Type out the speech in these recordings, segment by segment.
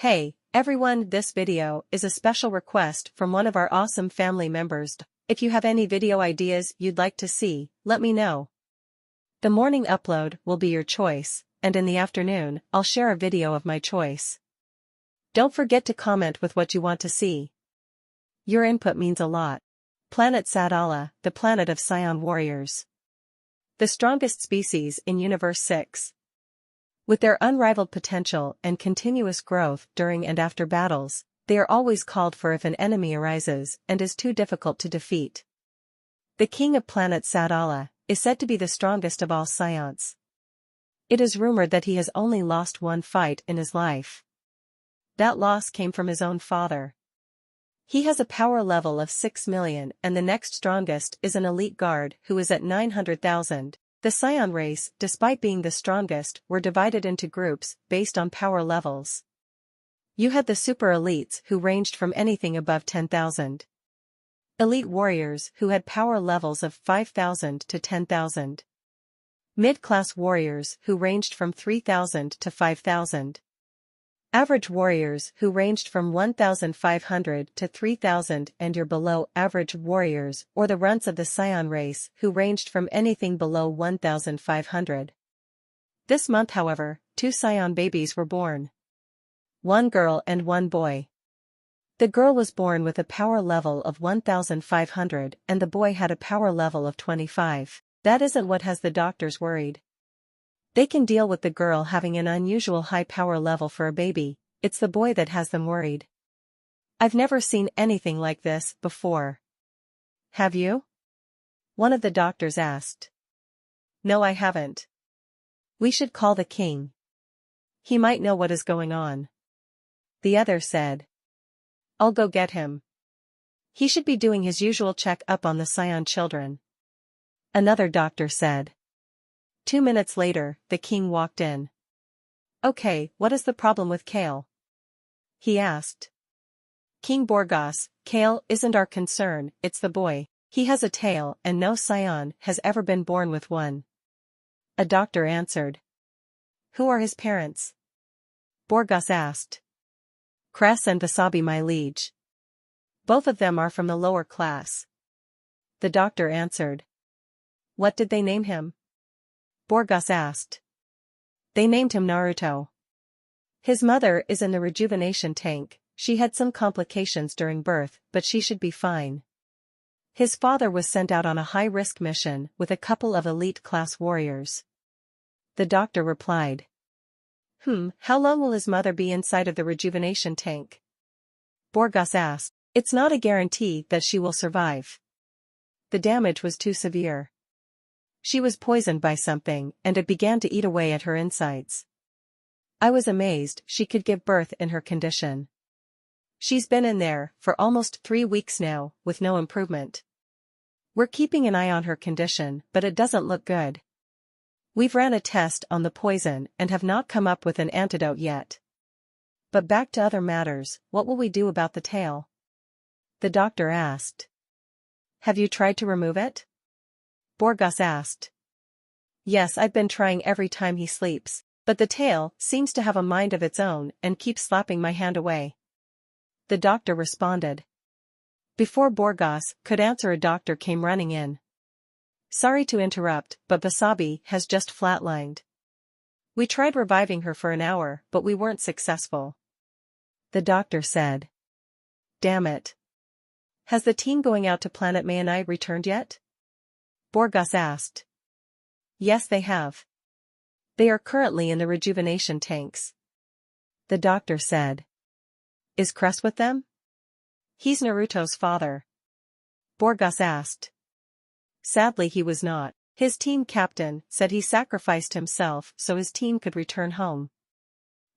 Hey, everyone, this video is a special request from one of our awesome family members. If you have any video ideas you'd like to see, let me know. The morning upload will be your choice, and in the afternoon, I'll share a video of my choice. Don't forget to comment with what you want to see. Your input means a lot. Planet Sadala, the planet of Saiyan warriors. The strongest species in Universe 6. With their unrivaled potential and continuous growth during and after battles, they are always called for if an enemy arises and is too difficult to defeat. The king of planet Sadala is said to be the strongest of all Saiyans. It is rumored that he has only lost one fight in his life. That loss came from his own father. He has a power level of 6 million and the next strongest is an elite guard who is at 900,000. The Saiyan race, despite being the strongest, were divided into groups based on power levels. You had the super elites who ranged from anything above 10,000. Elite warriors who had power levels of 5,000 to 10,000. Mid-class warriors who ranged from 3,000 to 5,000. Average warriors who ranged from 1,500 to 3,000 and your below average warriors or the runts of the Saiyan race who ranged from anything below 1,500. This month, however, 2 Saiyan babies were born. One girl and one boy. The girl was born with a power level of 1,500 and the boy had a power level of 25. That isn't what has the doctors worried. They can deal with the girl having an unusual high power level for a baby, it's the boy that has them worried. I've never seen anything like this before. Have you? One of the doctors asked. No, I haven't. We should call the king. He might know what is going on. The other said. I'll go get him. He should be doing his usual check-up on the Saiyan children. Another doctor said. 2 minutes later, the king walked in. Okay, what is the problem with Kale? He asked. King Borgas, Kale isn't our concern, it's the boy. He has a tail and no Saiyan has ever been born with one. A doctor answered. Who are his parents? Borgas asked. Cress and Vasabi, my liege. Both of them are from the lower class. The doctor answered. What did they name him? Borgas asked. They named him Naruto. His mother is in the rejuvenation tank, she had some complications during birth, but she should be fine. His father was sent out on a high-risk mission with a couple of elite-class warriors. The doctor replied. How long will his mother be inside of the rejuvenation tank? Borgas asked. It's not a guarantee that she will survive. The damage was too severe. She was poisoned by something and it began to eat away at her insides. I was amazed she could give birth in her condition. She's been in there for almost 3 weeks now, with no improvement. We're keeping an eye on her condition, but it doesn't look good. We've ran a test on the poison and have not come up with an antidote yet. But back to other matters, what will we do about the tail? The doctor asked. Have you tried to remove it? Borgas asked. Yes, I've been trying every time he sleeps, but the tail seems to have a mind of its own and keeps slapping my hand away. The doctor responded. Before Borgas could answer, a doctor came running in. Sorry to interrupt, but Vasabi has just flatlined. We tried reviving her for an hour, but we weren't successful. The doctor said. Damn it. Has the team going out to Planet Mayonai returned yet? Borgas asked. Yes, they have. They are currently in the rejuvenation tanks. The doctor said. Is Cress with them? He's Naruto's father. Borgas asked. Sadly, he was not. His team captain said he sacrificed himself so his team could return home.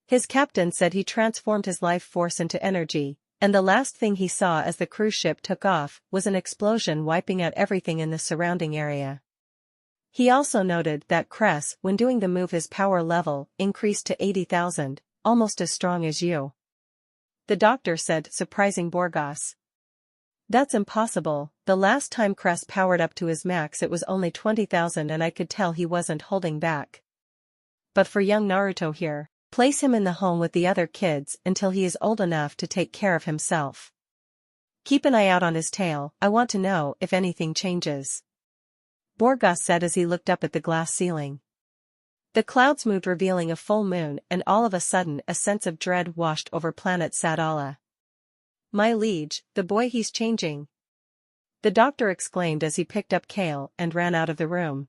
His captain said he transformed his life force into energy, and the last thing he saw as the cruise ship took off was an explosion wiping out everything in the surrounding area. He also noted that Cress, when doing the move, his power level increased to 80,000, almost as strong as you. The doctor said, surprising Borgas. That's impossible, the last time Cress powered up to his max it was only 20,000 and I could tell he wasn't holding back. But for young Naruto here, Place him in the home with the other kids until he is old enough to take care of himself. Keep an eye out on his tail, I want to know if anything changes. Borgas said as he looked up at the glass ceiling. The clouds moved, revealing a full moon, and all of a sudden a sense of dread washed over planet Sadala. My liege, the boy, he's changing. The doctor exclaimed as he picked up Kale and ran out of the room.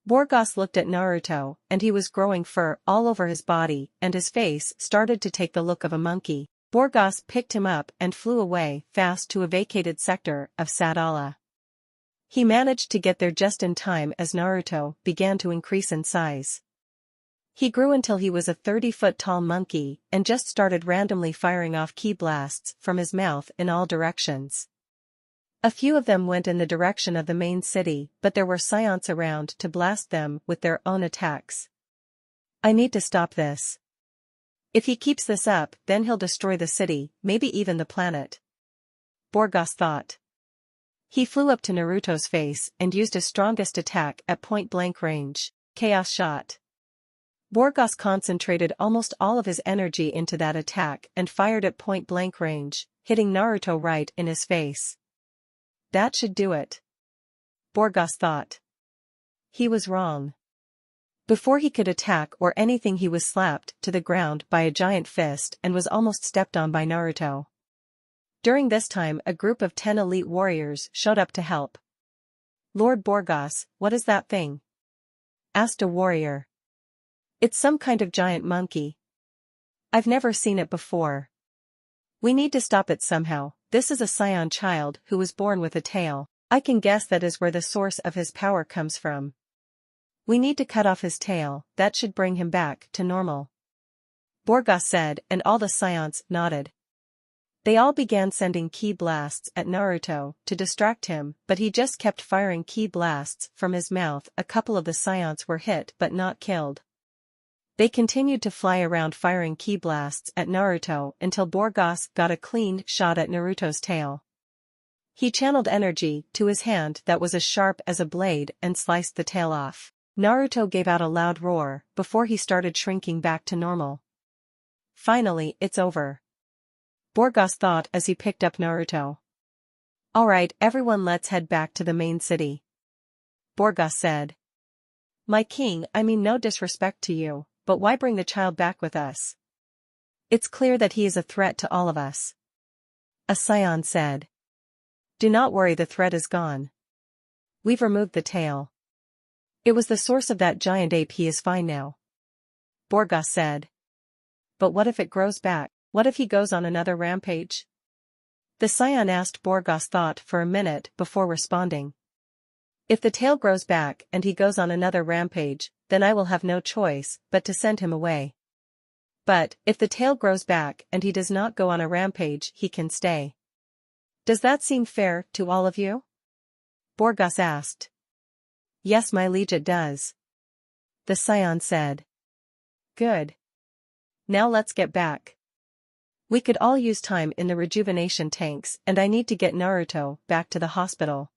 Borgas looked at Naruto, and he was growing fur all over his body, and his face started to take the look of a monkey. Borgas picked him up and flew away fast to a vacated sector of Sadala. He managed to get there just in time as Naruto began to increase in size. He grew until he was a 30-foot-tall monkey and just started randomly firing off ki blasts from his mouth in all directions. A few of them went in the direction of the main city, but there were Saiyans around to blast them with their own attacks. I need to stop this. If he keeps this up, then he'll destroy the city, maybe even the planet. Borgas thought. He flew up to Naruto's face and used his strongest attack at point-blank range, Chaos Shot. Borgas concentrated almost all of his energy into that attack and fired at point-blank range, hitting Naruto right in his face. That should do it. Borgas thought. He was wrong. Before he could attack or anything, he was slapped to the ground by a giant fist and was almost stepped on by Naruto. During this time, a group of 10 elite warriors showed up to help. Lord Borgas, what is that thing? Asked a warrior. It's some kind of giant monkey. I've never seen it before. We need to stop it somehow. This is a Saiyan child who was born with a tail. I can guess that is where the source of his power comes from. We need to cut off his tail, that should bring him back to normal. Borgas said, and all the Saiyans nodded. They all began sending ki blasts at Naruto to distract him, but he just kept firing ki blasts from his mouth. A couple of the Saiyans were hit but not killed. They continued to fly around firing ki blasts at Naruto until Borgas got a clean shot at Naruto's tail. He channeled energy to his hand that was as sharp as a blade and sliced the tail off. Naruto gave out a loud roar before he started shrinking back to normal. Finally, it's over. Borgas thought as he picked up Naruto. Alright, everyone, let's head back to the main city. Borgas said. My king, I mean no disrespect to you, but why bring the child back with us? It's clear that he is a threat to all of us. A Saiyan said. Do not worry, the threat is gone. We've removed the tail. It was the source of that giant ape. He is fine now. Borgas said. But what if it grows back? What if he goes on another rampage? The Saiyan asked. Borgas thought for a minute before responding. If the tail grows back and he goes on another rampage, then I will have no choice but to send him away. But, if the tail grows back and he does not go on a rampage, he can stay. Does that seem fair to all of you? Borgas asked. Yes, my liege, it does. The Saiyan said. Good. Now let's get back. We could all use time in the rejuvenation tanks, and I need to get Naruto back to the hospital.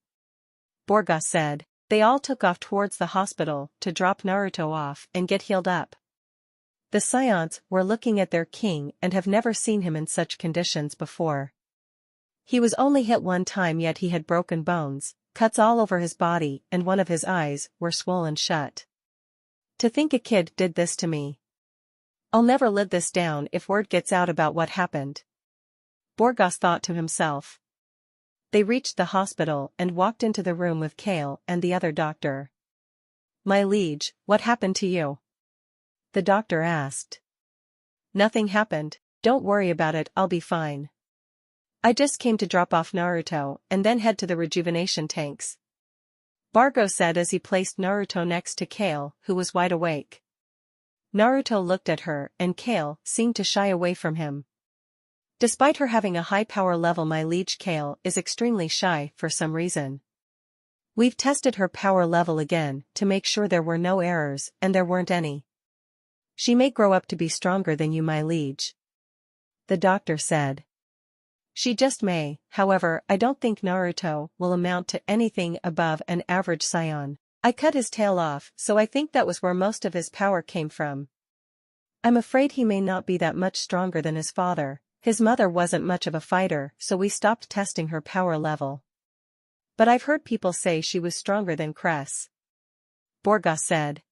Borgas said. They all took off towards the hospital to drop Naruto off and get healed up. The Saiyans were looking at their king and have never seen him in such conditions before. He was only hit one time, yet he had broken bones, cuts all over his body, and one of his eyes were swollen shut. To think a kid did this to me. I'll never live this down if word gets out about what happened. Borgas thought to himself. They reached the hospital and walked into the room with Kale and the other doctor. My liege, what happened to you? The doctor asked. Nothing happened, don't worry about it, I'll be fine. I just came to drop off Naruto and then head to the rejuvenation tanks. Bargo said as he placed Naruto next to Kale, who was wide awake. Naruto looked at her and Kale seemed to shy away from him. Despite her having a high power level, my liege, Kale is extremely shy for some reason. We've tested her power level again to make sure there were no errors, and there weren't any. She may grow up to be stronger than you, my liege. The doctor said. She just may, however, I don't think Naruto will amount to anything above an average Saiyan. I cut his tail off, so I think that was where most of his power came from. I'm afraid he may not be that much stronger than his father. His mother wasn't much of a fighter, so we stopped testing her power level. But I've heard people say she was stronger than Cress. Borga said.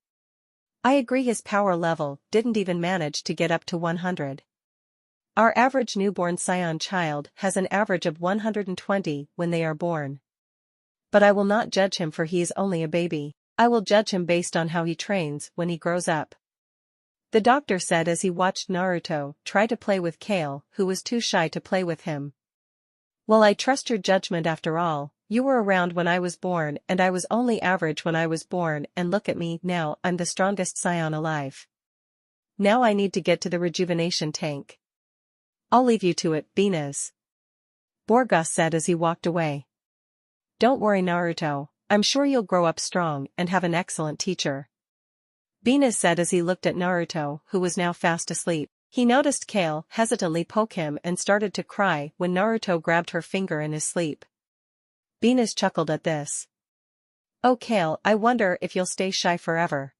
I agree, his power level didn't even manage to get up to 100. Our average newborn Saiyan child has an average of 120 when they are born. But I will not judge him, for he is only a baby. I will judge him based on how he trains when he grows up. The doctor said as he watched Naruto try to play with Kale, who was too shy to play with him. Well, I trust your judgment after all. You were around when I was born and I was only average when I was born, and look at me now, I'm the strongest Saiyan alive. Now I need to get to the rejuvenation tank. I'll leave you to it, Venus. Borga said as he walked away. Don't worry, Naruto, I'm sure you'll grow up strong and have an excellent teacher. Venus said as he looked at Naruto, who was now fast asleep. He noticed Kale hesitantly poke him and started to cry when Naruto grabbed her finger in his sleep. Venus chuckled at this. Oh Kale, I wonder if you'll stay shy forever.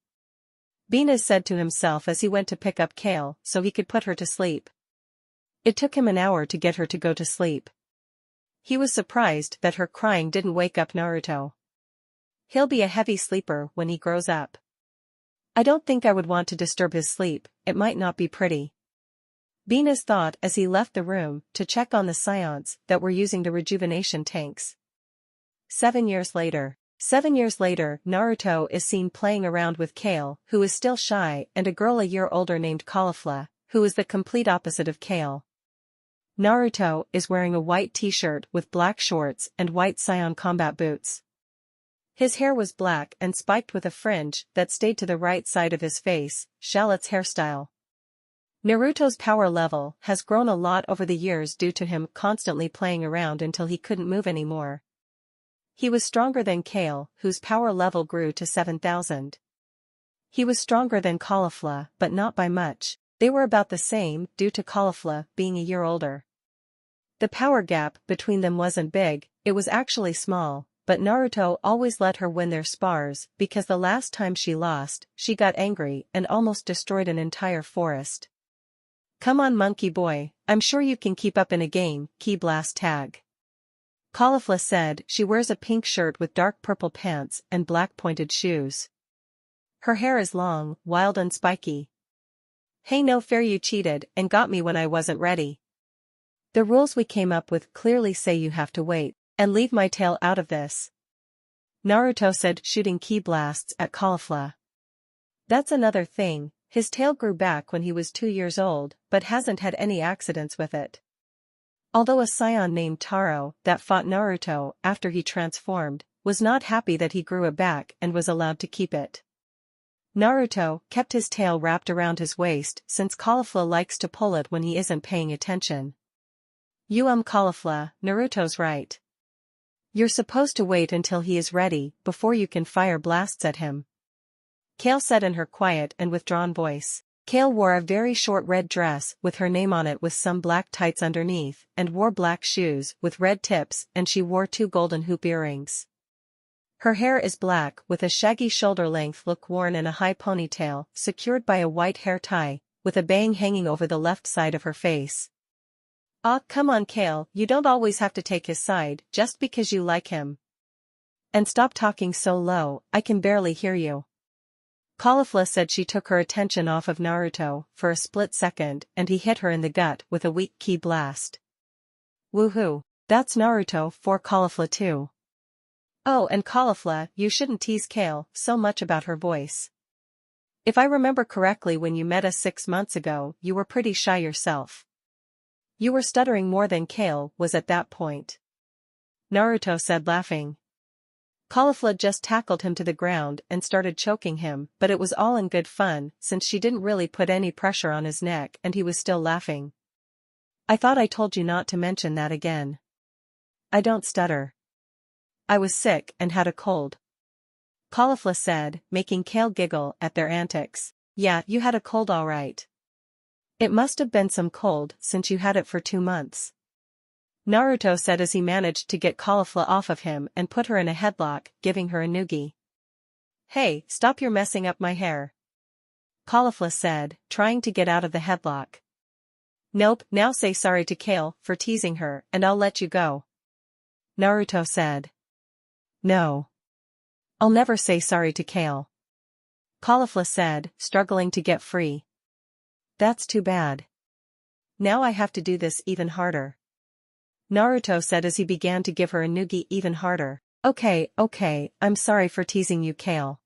Venus said to himself as he went to pick up Kale so he could put her to sleep. It took him an hour to get her to go to sleep. He was surprised that her crying didn't wake up Naruto. He'll be a heavy sleeper when he grows up. I don't think I would want to disturb his sleep, it might not be pretty. Venus thought as he left the room to check on the Saiyans that were using the rejuvenation tanks. 7 years later. 7 years later, Naruto is seen playing around with Kale, who is still shy, and a girl a year older named Caulifla, who is the complete opposite of Kale. Naruto is wearing a white t-shirt with black shorts and white Saiyan combat boots. His hair was black and spiked with a fringe that stayed to the right side of his face, Shallot's hairstyle. Naruto's power level has grown a lot over the years due to him constantly playing around until he couldn't move anymore. He was stronger than Kale, whose power level grew to 7,000. He was stronger than Caulifla, but not by much. They were about the same due to Caulifla being a year older. The power gap between them wasn't big, it was actually small. But Naruto always let her win their spars because the last time she lost, she got angry and almost destroyed an entire forest. Come on, monkey boy, I'm sure you can keep up in a game, Ki Blast tag. Caulifla said she wears a pink shirt with dark purple pants and black pointed shoes. Her hair is long, wild and spiky. Hey, no fair, you cheated and got me when I wasn't ready. The rules we came up with clearly say you have to wait. And leave my tail out of this. Naruto said, shooting ki blasts at Caulifla. That's another thing, his tail grew back when he was 2 years old, but hasn't had any accidents with it. Although a Saiyan named Taro, that fought Naruto after he transformed, was not happy that he grew it back and was allowed to keep it. Naruto kept his tail wrapped around his waist since Caulifla likes to pull it when he isn't paying attention. Caulifla, Naruto's right. You're supposed to wait until he is ready before you can fire blasts at him. Kale said in her quiet and withdrawn voice. Kale wore a very short red dress with her name on it with some black tights underneath and wore black shoes with red tips, and she wore 2 golden hoop earrings. Her hair is black with a shaggy shoulder-length look worn in a high ponytail secured by a white hair tie, with a bang hanging over the left side of her face. Ah, come on Kale, you don't always have to take his side just because you like him. And stop talking so low, I can barely hear you. Caulifla said she took her attention off of Naruto for a split second and he hit her in the gut with a weak ki blast. Woohoo, that's Naruto for Caulifla too. Oh, and Caulifla, you shouldn't tease Kale so much about her voice. If I remember correctly, when you met us 6 months ago, you were pretty shy yourself. You were stuttering more than Kale was at that point. Naruto said, laughing. Caulifla just tackled him to the ground and started choking him, but it was all in good fun since she didn't really put any pressure on his neck and he was still laughing. I thought I told you not to mention that again. I don't stutter. I was sick and had a cold. Caulifla said, making Kale giggle at their antics. Yeah, you had a cold all right. It must have been some cold since you had it for 2 months. Naruto said as he managed to get Caulifla off of him and put her in a headlock, giving her a noogie. Hey, stop, you're messing up my hair. Caulifla said, trying to get out of the headlock. Nope, now say sorry to Kale for teasing her and I'll let you go. Naruto said. No. I'll never say sorry to Kale. Caulifla said, struggling to get free. That's too bad. Now I have to do this even harder. Naruto said as he began to give her a noogie even harder. Okay, I'm sorry for teasing you, Kale.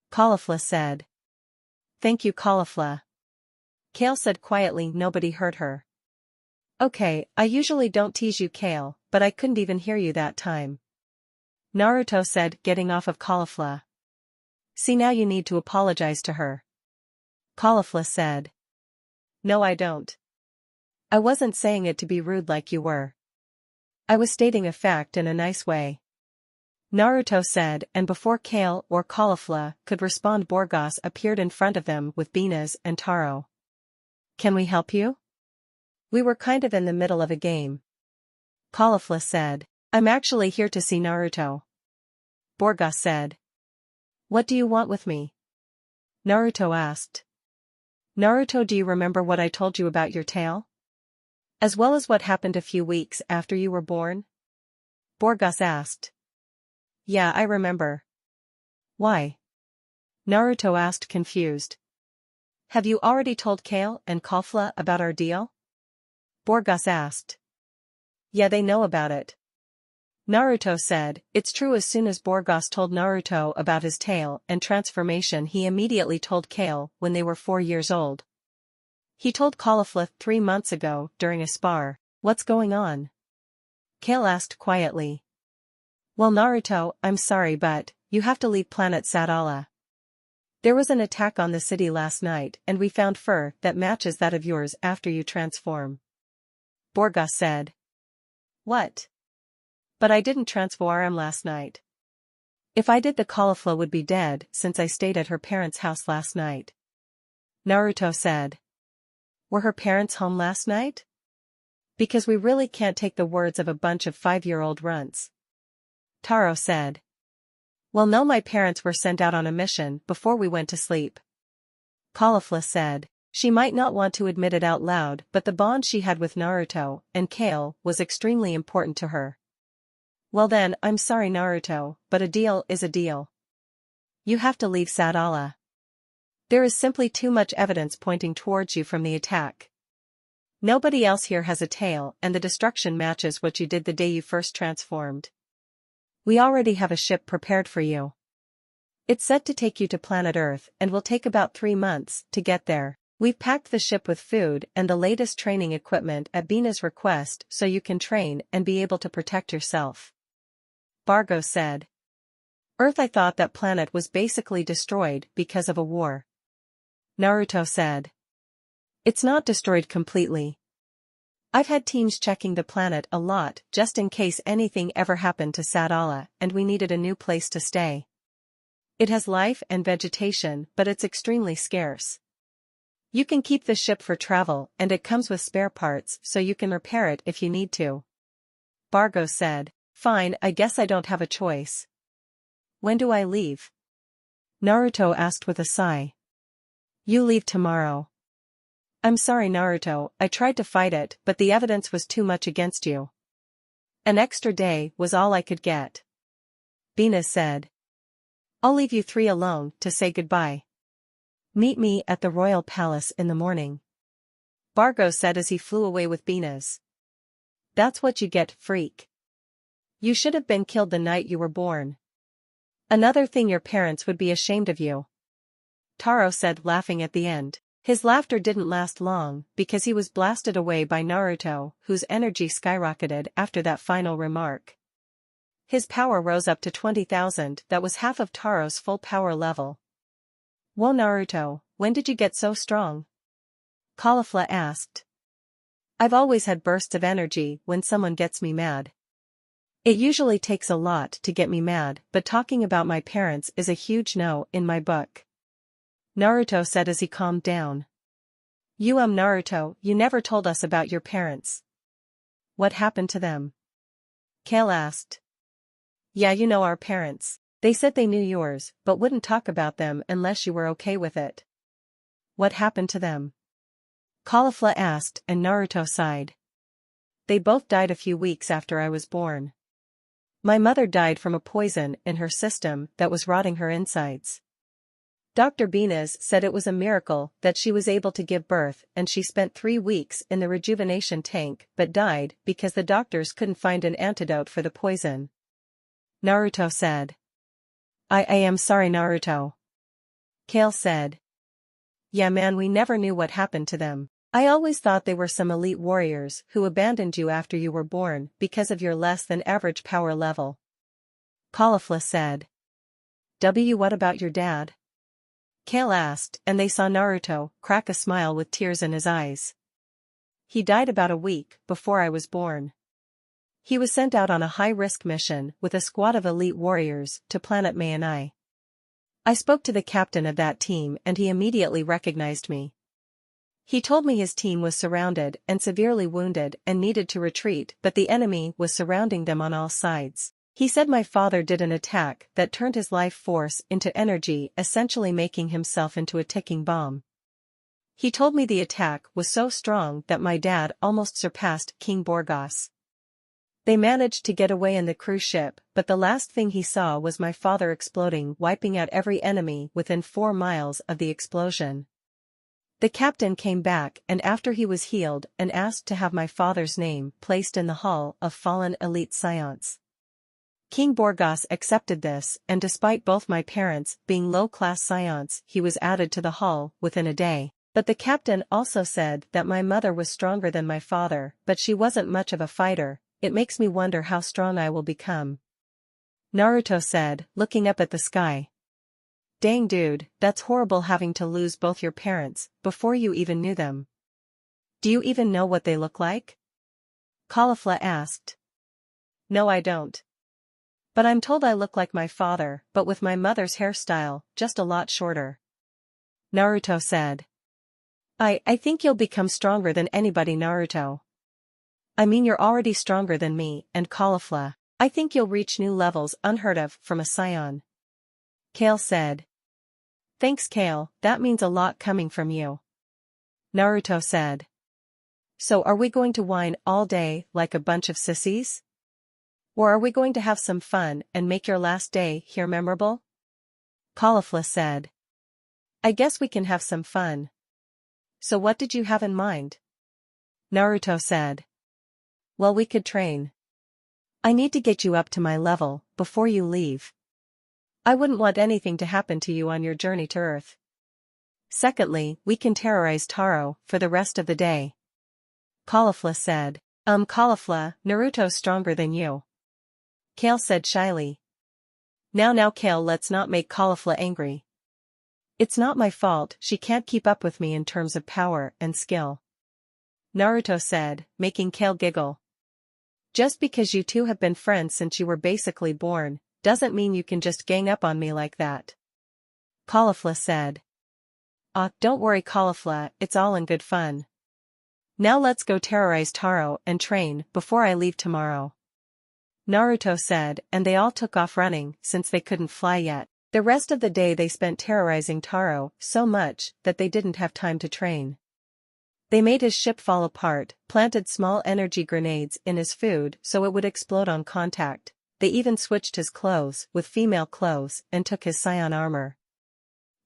Caulifla said. Thank you, Caulifla. Kale said quietly. Nobody heard her. Okay, I usually don't tease you, Kale, but I couldn't even hear you that time. Naruto said, getting off of Caulifla. See, now you need to apologize to her. Caulifla said. No, I don't. I wasn't saying it to be rude like you were. I was stating a fact in a nice way. Naruto said, and before Kale or Caulifla could respond, Borgas appeared in front of them with Venus and Taro. Can we help you? We were kind of in the middle of a game. Caulifla said. I'm actually here to see Naruto. Borgas said. What do you want with me? Naruto asked. Naruto, do you remember what I told you about your tail? As well as what happened a few weeks after you were born? Borgas asked. Yeah, I remember. Why? Naruto asked, confused. Have you already told Kale and Caulifla about our deal? Borgas asked. Yeah, they know about it. Naruto said. It's true. As soon as Borgas told Naruto about his tail and transformation, he immediately told Kale when they were 4 years old. He told Caulifla 3 months ago during a spar. What's going on? Kale asked quietly. Well, Naruto, I'm sorry, but you have to leave planet Sadala. There was an attack on the city last night and we found fur that matches that of yours after you transform. Borgas said. What? But I didn't transform last night. If I did, the Caulifla would be dead since I stayed at her parents' house last night. Naruto said. Were her parents home last night? Because we really can't take the words of a bunch of 5-year-old runts. Taro said. Well, no, my parents were sent out on a mission before we went to sleep. Caulifla said. She might not want to admit it out loud, but the bond she had with Naruto and Kale was extremely important to her. Well then, I'm sorry, Naruto, but a deal is a deal. You have to leave Sadala. There is simply too much evidence pointing towards you from the attack. Nobody else here has a tail, and the destruction matches what you did the day you first transformed. We already have a ship prepared for you. It's set to take you to planet Earth and will take about 3 months to get there. We've packed the ship with food and the latest training equipment at Bina's request so you can train and be able to protect yourself. Bargo said. Earth, I thought that planet was basically destroyed because of a war. Naruto said. It's not destroyed completely. I've had teams checking the planet a lot just in case anything ever happened to Sadala and we needed a new place to stay. It has life and vegetation, but it's extremely scarce. You can keep the ship for travel and it comes with spare parts so you can repair it if you need to. Bargo said. Fine, I guess I don't have a choice. When do I leave? Naruto asked with a sigh. You leave tomorrow. I'm sorry, Naruto, I tried to fight it but the evidence was too much against you. An extra day was all I could get. Bina said. I'll leave you 3 alone to say goodbye. Meet me at the royal palace in the morning. Bargo said as he flew away with Bina's. That's what you get, freak. You should have been killed the night you were born. Another thing, your parents would be ashamed of you. Taro said, laughing at the end. His laughter didn't last long because he was blasted away by Naruto, whose energy skyrocketed after that final remark. His power rose up to 20,000, that was half of Taro's full power level. Whoa, Naruto, when did you get so strong? Caulifla asked. I've always had bursts of energy when someone gets me mad. It usually takes a lot to get me mad, but talking about my parents is a huge no in my book. Naruto said as he calmed down. Naruto, you never told us about your parents. What happened to them? Kale asked. Yeah, you know our parents. They said they knew yours, but wouldn't talk about them unless you were okay with it. what happened to them? Caulifla asked, and Naruto sighed. They both died a few weeks after I was born. My mother died from a poison in her system that was rotting her insides. Dr. Venus said it was a miracle that she was able to give birth, and she spent 3 weeks in the rejuvenation tank but died because the doctors couldn't find an antidote for the poison. Naruto said. I am sorry, Naruto. Kale said. Yeah man, we never knew what happened to them. I always thought they were some elite warriors who abandoned you after you were born because of your less than average power level. Caulifla said. What about your dad? Kale asked, and they saw Naruto crack a smile with tears in his eyes. He died about a week before I was born. He was sent out on a high-risk mission with a squad of elite warriors to planet Mayonai. I spoke to the captain of that team and he immediately recognized me. He told me his team was surrounded and severely wounded and needed to retreat, but the enemy was surrounding them on all sides. He said my father did an attack that turned his life force into energy, essentially making himself into a ticking bomb. He told me the attack was so strong that my dad almost surpassed King Borgas. They managed to get away in the cruise ship, but the last thing he saw was my father exploding, wiping out every enemy within 4 miles of the explosion. The captain came back and after he was healed and asked to have my father's name placed in the Hall of Fallen Elite Science. King Borgas accepted this, and despite both my parents being low-class Scions, he was added to the hall within a day. But the captain also said that my mother was stronger than my father, but she wasn't much of a fighter. It makes me wonder how strong I will become. Naruto said, looking up at the sky. Dang dude, that's horrible having to lose both your parents before you even knew them. Do you even know what they look like? Caulifla asked. No, I don't. But I'm told I look like my father, but with my mother's hairstyle, just a lot shorter. Naruto said. I think you'll become stronger than anybody, Naruto. I mean, you're already stronger than me, and Caulifla. I think you'll reach new levels unheard of from a Saiyan. Kale said. Thanks, Kale, that means a lot coming from you. Naruto said. So are we going to whine all day like a bunch of sissies? Or are we going to have some fun and make your last day here memorable? Caulifla said. I guess we can have some fun. So what did you have in mind? Naruto said. Well, we could train. I need to get you up to my level before you leave. I wouldn't want anything to happen to you on your journey to Earth. Secondly, we can terrorize Taro for the rest of the day. Caulifla said. Caulifla, Naruto's stronger than you. Kale said shyly. Now Kale, let's not make Caulifla angry. It's not my fault she can't keep up with me in terms of power and skill. Naruto said, making Kale giggle. Just because you two have been friends since you were basically born, doesn't mean you can just gang up on me like that. Caulifla said. Don't worry Caulifla, it's all in good fun. Now let's go terrorize Taro and train before I leave tomorrow. Naruto said, and they all took off running since they couldn't fly yet. The rest of the day they spent terrorizing Taro so much that they didn't have time to train. They made his ship fall apart, planted small energy grenades in his food so it would explode on contact. They even switched his clothes with female clothes and took his Saiyan armor.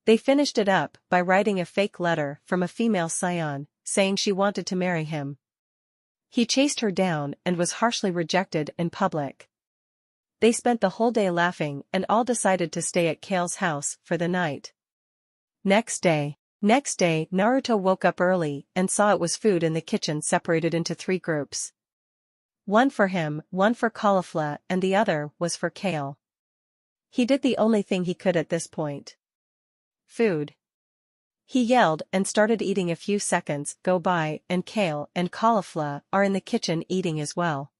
They finished it up by writing a fake letter from a female Saiyan, saying she wanted to marry him. He chased her down and was harshly rejected in public. They spent the whole day laughing and all decided to stay at Kale's house for the night. Next day, Naruto woke up early and saw it was food in the kitchen separated into 3 groups. One for him, one for Caulifla, and the other was for Kale. He did the only thing he could at this point. Food. He yelled and started eating. A few seconds go by and Kale and Caulifla are in the kitchen eating as well.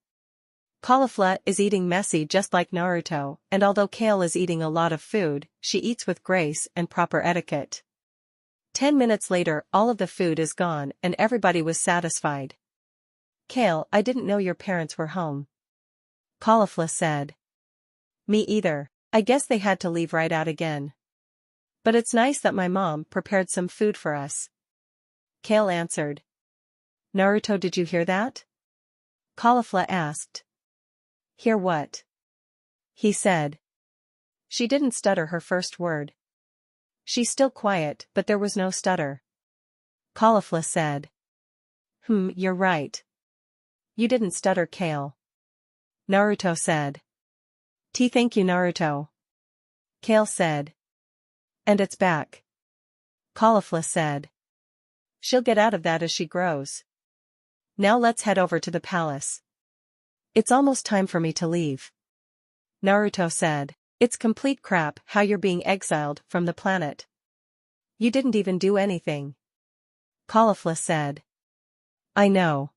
Caulifla is eating messy just like Naruto, and although Kale is eating a lot of food, she eats with grace and proper etiquette. 10 minutes later all of the food is gone and everybody was satisfied. Kale, I didn't know your parents were home. Caulifla said. Me either. I guess they had to leave right out again. But it's nice that my mom prepared some food for us. Kale answered. Naruto, did you hear that? Caulifla asked. Hear what? He said. She didn't stutter her first word. She's still quiet, but there was no stutter. Caulifla said. You're right. You didn't stutter, Kale. Naruto said. Thank you, Naruto. Kale said. And it's back. Caulifla said. She'll get out of that as she grows. Now let's head over to the palace. It's almost time for me to leave. Naruto said. It's complete crap how you're being exiled from the planet. You didn't even do anything. Caulifla said. I know.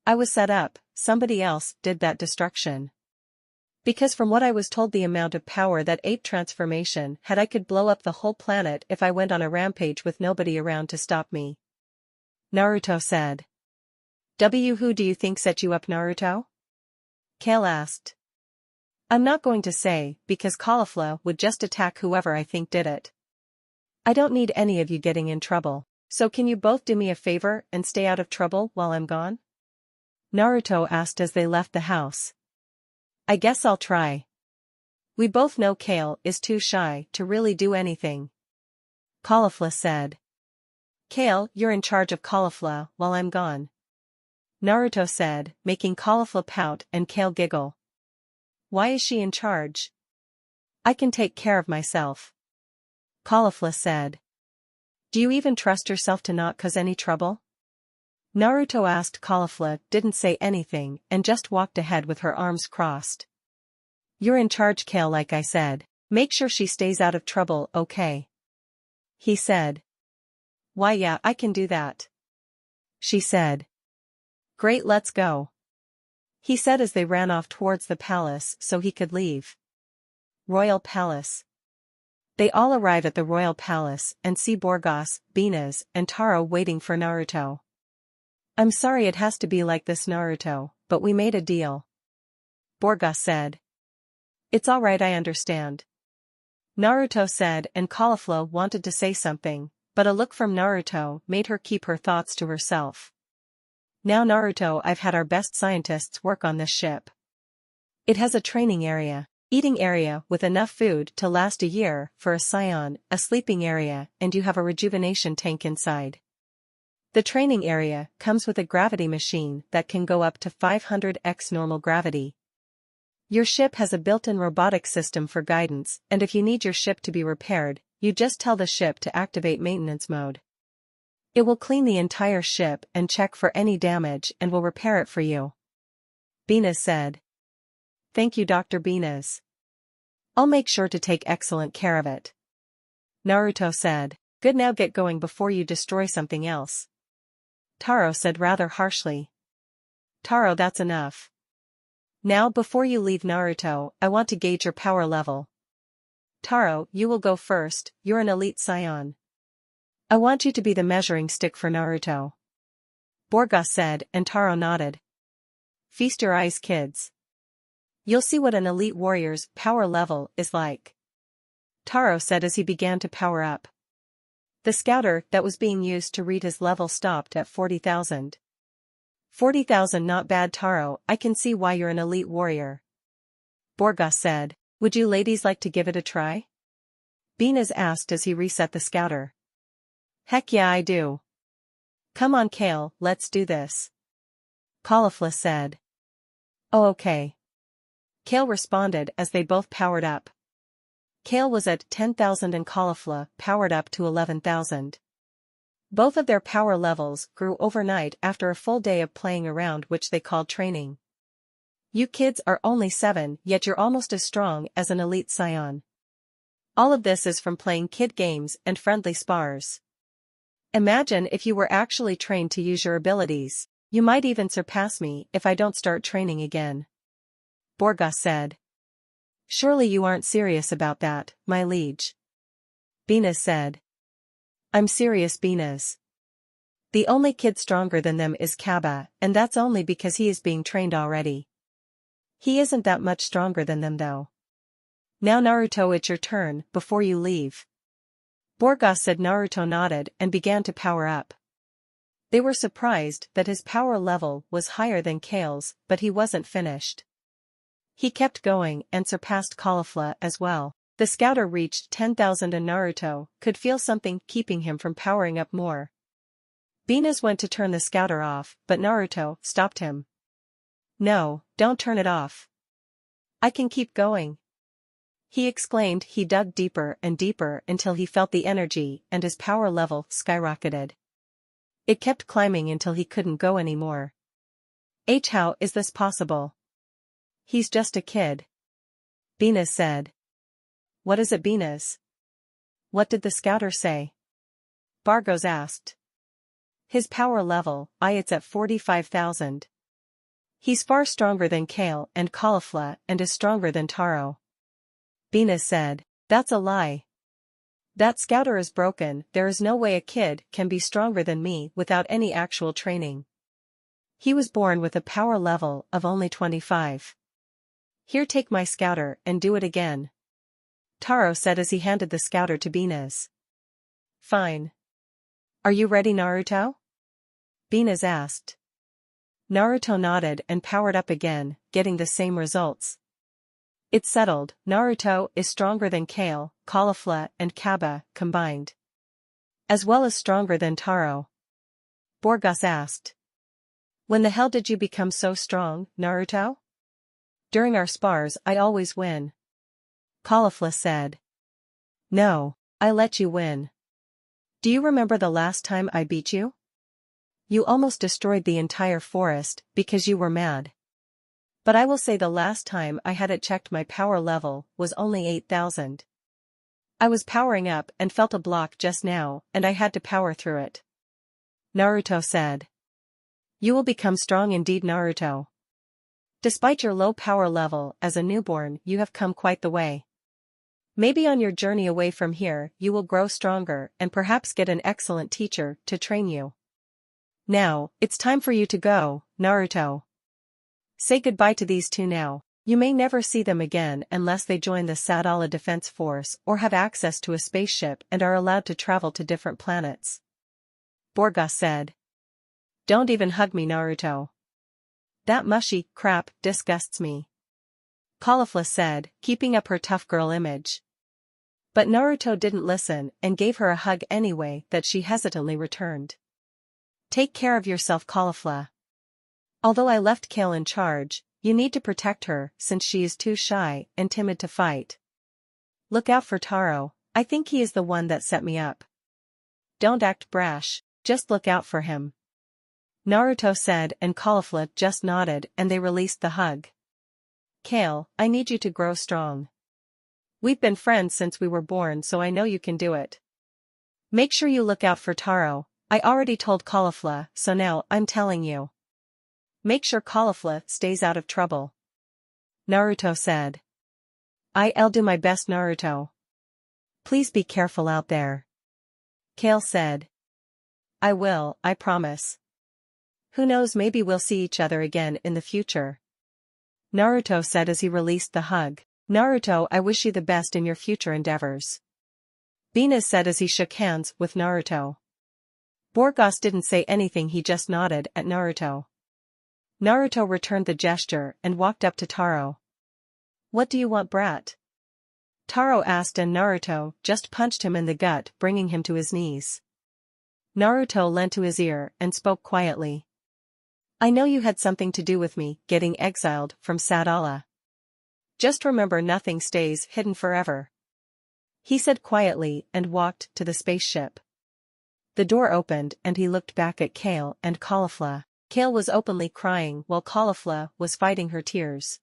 I was set up, somebody else did that destruction. Because from what I was told, the amount of power that ape transformation had, I could blow up the whole planet if I went on a rampage with nobody around to stop me. Naruto said. Who do you think set you up, Naruto? Kale asked. I'm not going to say, because Caulifla would just attack whoever I think did it. I don't need any of you getting in trouble, so can you both do me a favor and stay out of trouble while I'm gone? Naruto asked as they left the house. I guess I'll try. We both know Kale is too shy to really do anything. Caulifla said. Kale, you're in charge of Caulifla while I'm gone. Naruto said, making Caulifla pout and Kale giggle. Why is she in charge? I can take care of myself. Caulifla said. Do you even trust yourself to not cause any trouble? Naruto asked. Caulifla didn't say anything and just walked ahead with her arms crossed. You're in charge, Kale, like I said. Make sure she stays out of trouble, okay? He said. Why, yeah, I can do that. She said. Great, let's go. He said as they ran off towards the palace so he could leave. Royal Palace. They all arrive at the Royal Palace and see Borgas, Venus, and Taro waiting for Naruto. I'm sorry it has to be like this, Naruto, but we made a deal. Borgas said. It's alright, I understand. Naruto said, and Caulifla wanted to say something, but a look from Naruto made her keep her thoughts to herself. Now Naruto, I've had our best scientists work on this ship. It has a training area, eating area with enough food to last a year for a Saiyan, a sleeping area, and you have a rejuvenation tank inside. The training area comes with a gravity machine that can go up to 500x normal gravity. Your ship has a built-in robotic system for guidance, and if you need your ship to be repaired, you just tell the ship to activate maintenance mode. It will clean the entire ship and check for any damage and will repair it for you. Venus said. Thank you, Dr. Venus. I'll make sure to take excellent care of it. Naruto said. Good, now get going before you destroy something else. Taro said rather harshly. Taro, that's enough. Now before you leave, Naruto, I want to gauge your power level. Taro, you will go first, you're an elite Saiyan. I want you to be the measuring stick for Naruto. Borgas said, and Taro nodded. Feast your eyes, kids. You'll see what an elite warrior's power level is like. Taro said as he began to power up. The scouter that was being used to read his level stopped at 40,000. 40,000, not bad, Taro, I can see why you're an elite warrior. Borgas said, would you ladies like to give it a try? Venus asked as he reset the scouter. Heck yeah, I do. Come on, Kale, let's do this. Caulifla said. Oh, okay. Kale responded as they both powered up. Kale was at 10,000 and Caulifla powered up to 11,000. Both of their power levels grew overnight after a full day of playing around, which they called training. You kids are only 7, yet you're almost as strong as an elite Saiyan. All of this is from playing kid games and friendly spars. Imagine if you were actually trained to use your abilities. You might even surpass me if I don't start training again. Borgas said. Surely you aren't serious about that, my liege. Venus said. I'm serious, Venus. The only kid stronger than them is Kaba, and that's only because he is being trained already. He isn't that much stronger than them though. Now Naruto, it's your turn before you leave. Borgas said. Naruto nodded and began to power up. They were surprised that his power level was higher than Kale's, but he wasn't finished. He kept going and surpassed Caulifla as well. The scouter reached 10,000 and Naruto could feel something keeping him from powering up more. Venus went to turn the scouter off, but Naruto stopped him. "No, don't turn it off. I can keep going," he exclaimed. He dug deeper and deeper until he felt the energy and his power level skyrocketed. It kept climbing until he couldn't go anymore. How is this possible? He's just a kid," Venus said. "What is it, Venus? What did the scouter say?" Bargos asked. "His power level, it's at 45,000. He's far stronger than Kale and Caulifla and is stronger than Taro," Venus said. "That's a lie. That scouter is broken. There is no way a kid can be stronger than me without any actual training. He was born with a power level of only 25. Here, take my scouter and do it again," Taro said as he handed the scouter to Venus. "Fine. Are you ready, Naruto?" Venus asked. Naruto nodded and powered up again, getting the same results. It's settled. Naruto is stronger than Kale, Caulifla and Kaba combined. As well as stronger than Taro. Borgas asked. "When the hell did you become so strong, Naruto?" "During our spars I always win," Caulifla said. "No, I let you win. Do you remember the last time I beat you? You almost destroyed the entire forest because you were mad. But I will say the last time I had it checked my power level was only 8,000. I was powering up and felt a block just now and I had to power through it," Naruto said. "You will become strong indeed, Naruto. Despite your low power level as a newborn, you have come quite the way. Maybe on your journey away from here you will grow stronger and perhaps get an excellent teacher to train you. Now, it's time for you to go, Naruto. Say goodbye to these two now. You may never see them again unless they join the Sadala Defense Force or have access to a spaceship and are allowed to travel to different planets," Borgas said. "Don't even hug me, Naruto. That mushy crap disgusts me," Caulifla said, keeping up her tough girl image. But Naruto didn't listen and gave her a hug anyway that she hesitantly returned. "Take care of yourself, Caulifla. Although I left Kale in charge, you need to protect her since she is too shy and timid to fight. Look out for Taro. I think he is the one that set me up. Don't act brash, just look out for him," Naruto said, and Caulifla just nodded and they released the hug. "Kale, I need you to grow strong. We've been friends since we were born, so I know you can do it. Make sure you look out for Taro. I already told Caulifla, so now I'm telling you. Make sure Caulifla stays out of trouble," Naruto said. "I'll do my best, Naruto. Please be careful out there," Kale said. "I will, I promise. Who knows, maybe we'll see each other again in the future," Naruto said as he released the hug. "Naruto, I wish you the best in your future endeavors," Venus said as he shook hands with Naruto. Borgas didn't say anything, he just nodded at Naruto. Naruto returned the gesture and walked up to Taro. "What do you want, brat?" Taro asked, and Naruto just punched him in the gut, bringing him to his knees. Naruto leant to his ear and spoke quietly. "I know you had something to do with me getting exiled from Sadala. Just remember, nothing stays hidden forever," he said quietly and walked to the spaceship. The door opened and he looked back at Kale and Caulifla. Kale was openly crying while Caulifla was fighting her tears.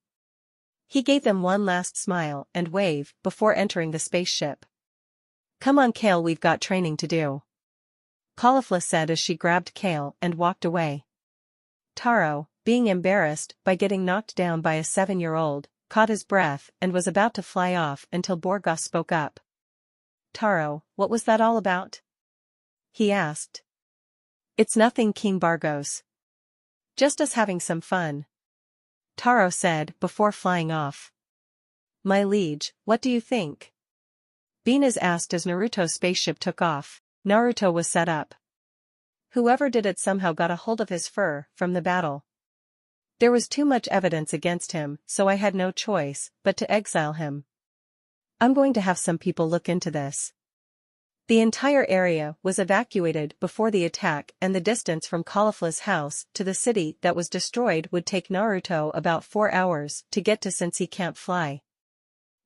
He gave them one last smile and wave before entering the spaceship. "Come on, Kale, we've got training to do," Caulifla said as she grabbed Kale and walked away. Taro, being embarrassed by getting knocked down by a 7-year-old, caught his breath and was about to fly off until Borgas spoke up. "Taro, what was that all about?" he asked. "It's nothing, King Bargos. Just us having some fun," Taro said before flying off. "My liege, what do you think?" Venus asked as Naruto's spaceship took off. Naruto was set up. Whoever did it somehow got a hold of his fur from the battle. There was too much evidence against him, so I had no choice but to exile him. I'm going to have some people look into this. The entire area was evacuated before the attack, and the distance from Caulifla's house to the city that was destroyed would take Naruto about 4 hours to get to since he can't fly.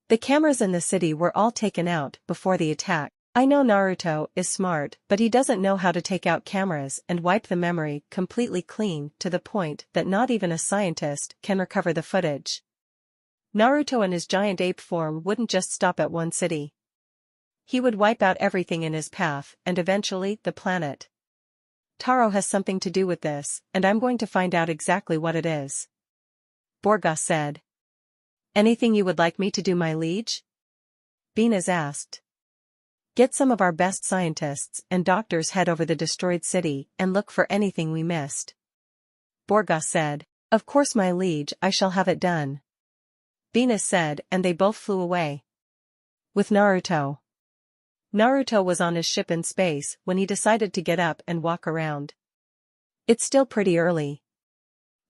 The cameras in the city were all taken out before the attack. I know Naruto is smart, but he doesn't know how to take out cameras and wipe the memory completely clean to the point that not even a scientist can recover the footage. Naruto in his giant ape form wouldn't just stop at one city. He would wipe out everything in his path and eventually the planet. Taro has something to do with this, and I'm going to find out exactly what it is. Borga said. Anything you would like me to do, my liege? Venus asked. Get some of our best scientists and doctors head over the destroyed city and look for anything we missed. Borga said. Of course, my liege, I shall have it done. Venus said, and they both flew away. With Naruto. Naruto was on his ship in space when he decided to get up and walk around. It's still pretty early.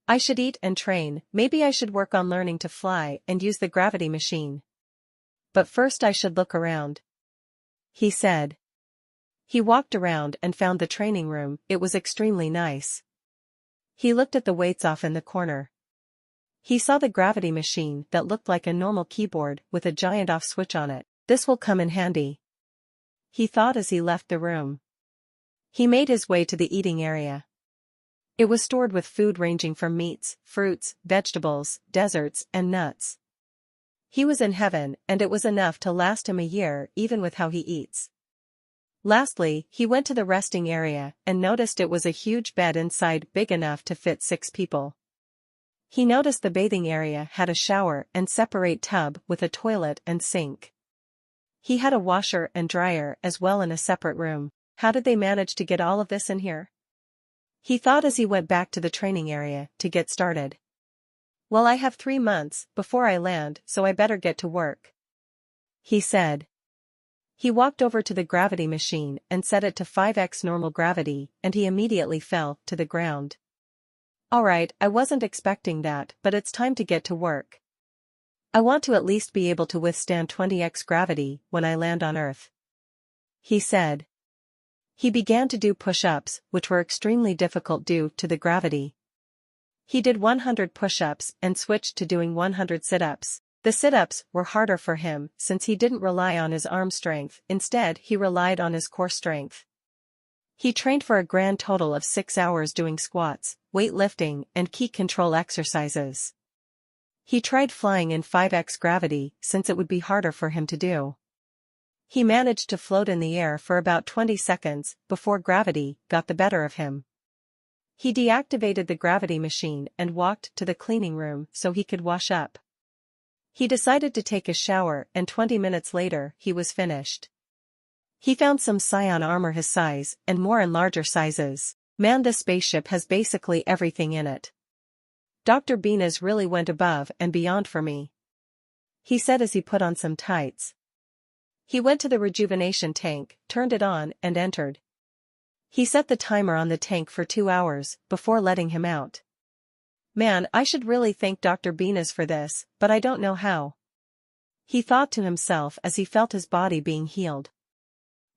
I should eat and train. Maybe I should work on learning to fly and use the gravity machine. But first I should look around. He said. He walked around and found the training room. It was extremely nice. He looked at the weights off in the corner. He saw the gravity machine that looked like a normal keyboard with a giant off switch on it. This will come in handy, he thought as he left the room. He made his way to the eating area. It was stored with food ranging from meats, fruits, vegetables, desserts, and nuts. He was in heaven, and it was enough to last him a year even with how he eats. Lastly, he went to the resting area and noticed it was a huge bed inside big enough to fit 6 people. He noticed the bathing area had a shower and separate tub with a toilet and sink. He had a washer and dryer as well in a separate room. How did they manage to get all of this in here? He thought as he went back to the training area to get started. Well, I have 3 months before I land, so I better get to work, he said. He walked over to the gravity machine and set it to 5x normal gravity, and he immediately fell to the ground. Alright, I wasn't expecting that, but it's time to get to work. I want to at least be able to withstand 20x gravity when I land on Earth, he said. He began to do push-ups, which were extremely difficult due to the gravity. He did 100 push-ups and switched to doing 100 sit-ups. The sit-ups were harder for him since he didn't rely on his arm strength, instead he relied on his core strength. He trained for a grand total of 6 hours doing squats, weightlifting, and key control exercises. He tried flying in 5x gravity since it would be harder for him to do. He managed to float in the air for about 20 seconds before gravity got the better of him. He deactivated the gravity machine and walked to the cleaning room so he could wash up. He decided to take a shower, and 20 minutes later he was finished. He found some Saiyan armor his size and more in larger sizes. Man, this spaceship has basically everything in it. Dr. Venus really went above and beyond for me, he said as he put on some tights. He went to the rejuvenation tank, turned it on, and entered. He set the timer on the tank for 2 hours before letting him out. Man, I should really thank Dr. Venus for this, but I don't know how, he thought to himself as he felt his body being healed.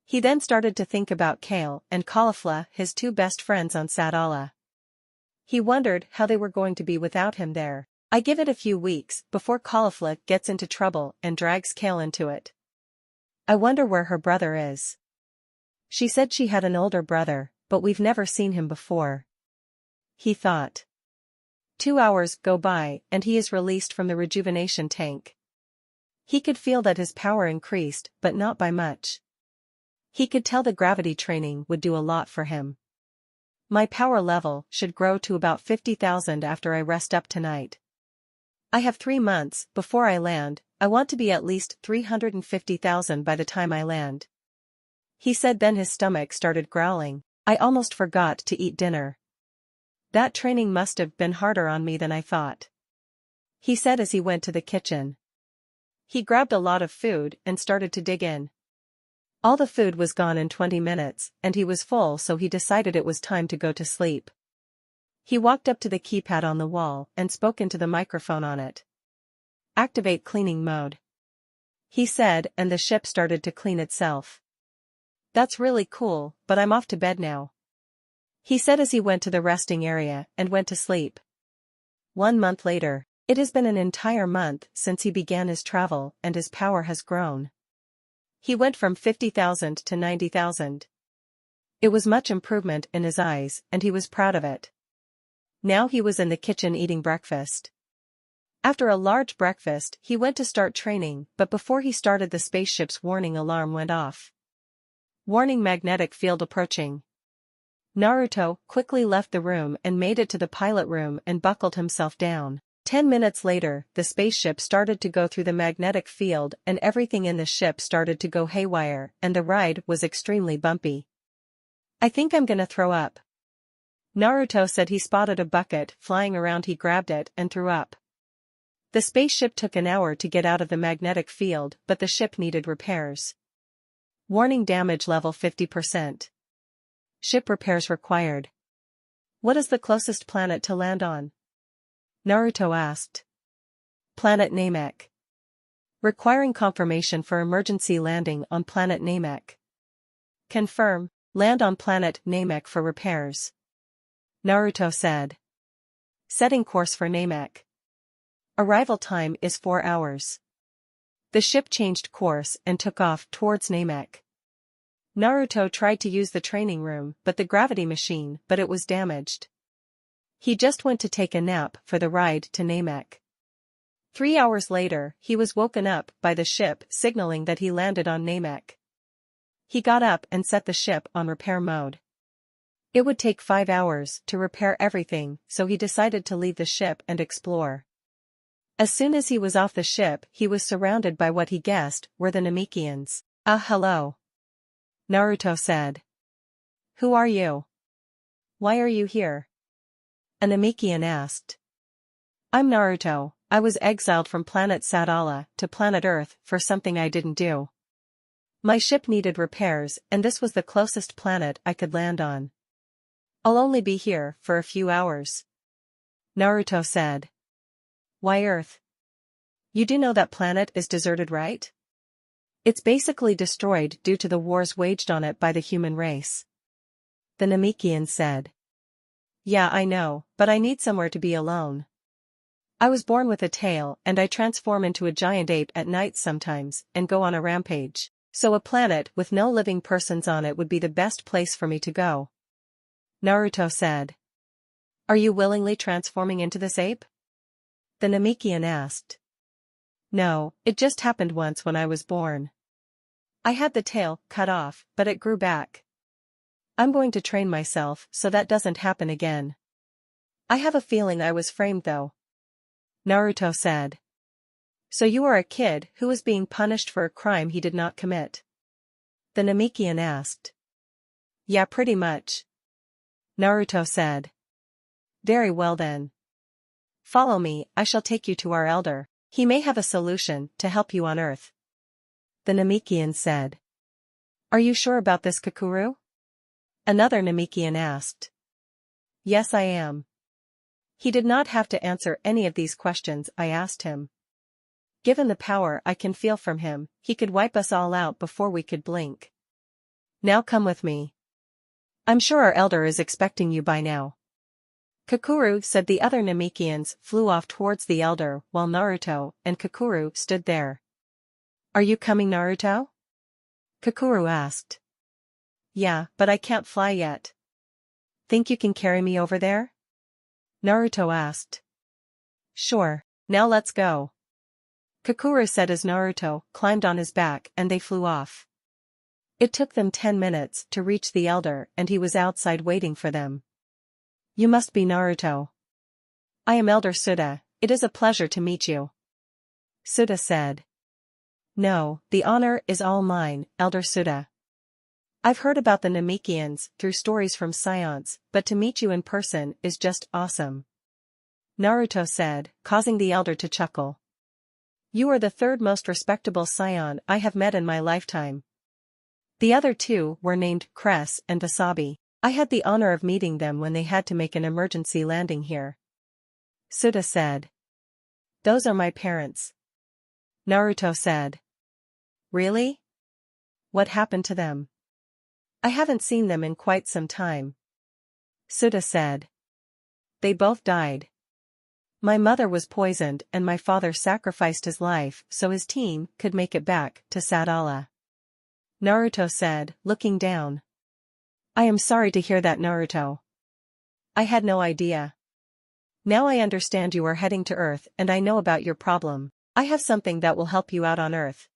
He then started to think about Kale and Caulifla, his 2 best friends on Sadala. He wondered how they were going to be without him there. I give it a few weeks before Caulifla gets into trouble and drags Kale into it. I wonder where her brother is. She said she had an older brother, but we've never seen him before, he thought. 2 hours go by and he is released from the rejuvenation tank. He could feel that his power increased, but not by much. He could tell the gravity training would do a lot for him. My power level should grow to about 50,000 after I rest up tonight. I have 3 months before I land. I want to be at least 350,000 by the time I land, he said. Then his stomach started growling. I almost forgot to eat dinner. That training must have been harder on me than I thought, he said as he went to the kitchen. He grabbed a lot of food and started to dig in. All the food was gone in 20 minutes, and he was full, so he decided it was time to go to sleep. He walked up to the keypad on the wall and spoke into the microphone on it. "Activate cleaning mode," he said, and the ship started to clean itself. "That's really cool, but I'm off to bed now," he said as he went to the resting area and went to sleep. 1 month later. It has been an entire month since he began his travel, and his power has grown. He went from 50,000 to 90,000. It was much improvement in his eyes, and he was proud of it. Now he was in the kitchen eating breakfast. After a large breakfast, he went to start training, but before he started, the spaceship's warning alarm went off. Warning: magnetic field approaching. Naruto quickly left the room and made it to the pilot room and buckled himself down. 10 minutes later, the spaceship started to go through the magnetic field and everything in the ship started to go haywire, and the ride was extremely bumpy. "I think I'm gonna throw up," Naruto said. He spotted a bucket flying around. He grabbed it and threw up. The spaceship took an hour to get out of the magnetic field, but the ship needed repairs. Warning: damage level 50%. Ship repairs required. "What is the closest planet to land on?" Naruto asked. "Planet Namek. Requiring confirmation for emergency landing on planet Namek." "Confirm. Land on planet Namek for repairs," Naruto said. "Setting course for Namek. Arrival time is 4 hours." The ship changed course and took off towards Namek. Naruto tried to use the training room, but the gravity machine, but it was damaged. He just went to take a nap for the ride to Namek. 3 hours later, he was woken up by the ship signaling that he landed on Namek. He got up and set the ship on repair mode. It would take 5 hours to repair everything, so he decided to leave the ship and explore. As soon as he was off the ship, he was surrounded by what he guessed were the Namekians. Hello," Naruto said. "Who are you? Why are you here?" a Namekian asked. "I'm Naruto. I was exiled from planet Sadala to planet Earth for something I didn't do. My ship needed repairs, and this was the closest planet I could land on. I'll only be here for a few hours," Naruto said. "Why Earth? You do know that planet is deserted, right? It's basically destroyed due to the wars waged on it by the human race," the Namekian said. "Yeah, I know, but I need somewhere to be alone. I was born with a tail and I transform into a giant ape at night sometimes and go on a rampage, so a planet with no living persons on it would be the best place for me to go," Naruto said. "Are you willingly transforming into this ape?" the Namekian asked. "No, it just happened once when I was born. I had the tail cut off, but it grew back. I'm going to train myself so that doesn't happen again. I have a feeling I was framed though," Naruto said. "So you are a kid who is being punished for a crime he did not commit?" the Namekian asked. "Yeah, pretty much," Naruto said. "Very well then. Follow me, I shall take you to our elder. He may have a solution to help you on Earth," the Namekian said. "Are you sure about this, Kakuru?" another Namekian asked. "Yes, I am. He did not have to answer any of these questions I asked him. Given the power I can feel from him, he could wipe us all out before we could blink. Now come with me. I'm sure our elder is expecting you by now." Kakuru said. The other Namekians flew off towards the elder while Naruto and Kakuru stood there. "Are you coming, Naruto?" Kakuru asked. "Yeah, but I can't fly yet." "Think you can carry me over there?" Naruto asked. "Sure, now let's go," Kakuru said as Naruto climbed on his back and they flew off. It took them 10 minutes to reach the elder and he was outside waiting for them. "You must be Naruto." "I am Elder Suda, it is a pleasure to meet you," Suda said. "No, the honor is all mine, Elder Suda. I've heard about the Namekians through stories from Science, but to meet you in person is just awesome," Naruto said, causing the elder to chuckle. "You are the third most respectable Saiyan I have met in my lifetime." The other two were named Cress and Wasabi. I had the honor of meeting them when they had to make an emergency landing here. Suda said. Those are my parents. Naruto said. Really? What happened to them? I haven't seen them in quite some time. Suda said. They both died. My mother was poisoned and my father sacrificed his life so his team could make it back to Sadala. Naruto said, looking down. I am sorry to hear that, Naruto. I had no idea. Now I understand you are heading to Earth and I know about your problem. I have something that will help you out on Earth.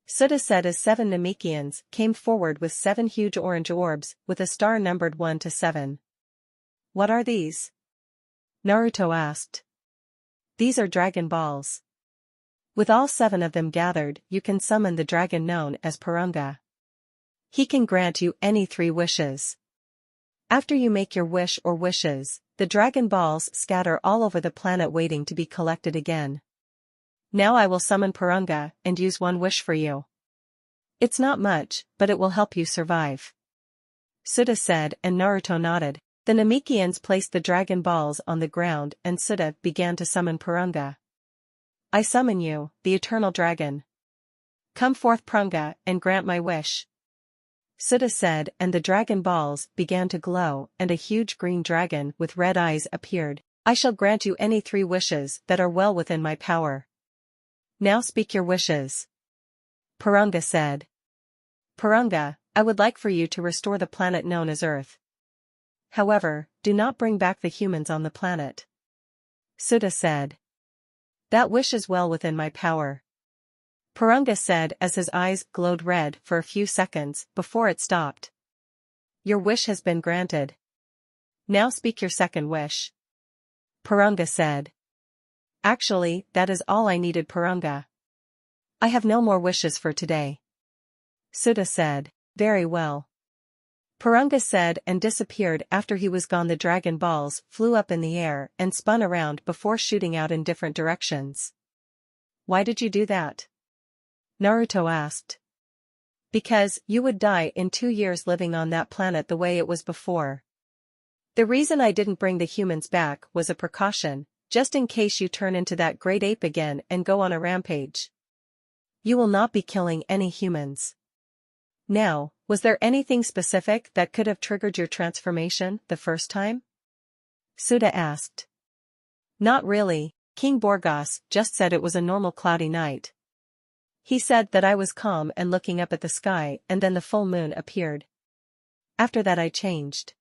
Suda said as 7 Namekians came forward with 7 huge orange orbs with a star numbered 1 to 7. What are these? Naruto asked. These are Dragon Balls. With all 7 of them gathered, you can summon the dragon known as Purunga. He can grant you any 3 wishes. After you make your wish or wishes, the Dragon Balls scatter all over the planet waiting to be collected again. Now I will summon Purunga and use 1 wish for you. It's not much, but it will help you survive. Suda said and Naruto nodded. The Namekians placed the Dragon Balls on the ground and Suda began to summon Purunga. I summon you, the Eternal Dragon. Come forth Purunga and grant my wish. Suda said and the Dragon Balls began to glow and a huge green dragon with red eyes appeared. I shall grant you any 3 wishes that are well within my power. Now speak your wishes. Purunga said. Purunga, I would like for you to restore the planet known as Earth. However, do not bring back the humans on the planet. Suda said. That wish is well within my power. Purunga said as his eyes glowed red for a few seconds before it stopped. Your wish has been granted. Now speak your second wish. Purunga said. Actually, that is all I needed, Purunga. I have no more wishes for today. Suda said. Very well. Purunga said and disappeared. After he was gone, the Dragon Balls flew up in the air and spun around before shooting out in different directions. Why did you do that? Naruto asked. Because you would die in 2 years living on that planet the way it was before. The reason I didn't bring the humans back was a precaution, just in case you turn into that great ape again and go on a rampage. You will not be killing any humans. Now, was there anything specific that could have triggered your transformation the first time? Suda asked. Not really, King Borgas just said it was a normal cloudy night. He said that I was calm and looking up at the sky and then the full moon appeared. After that I changed.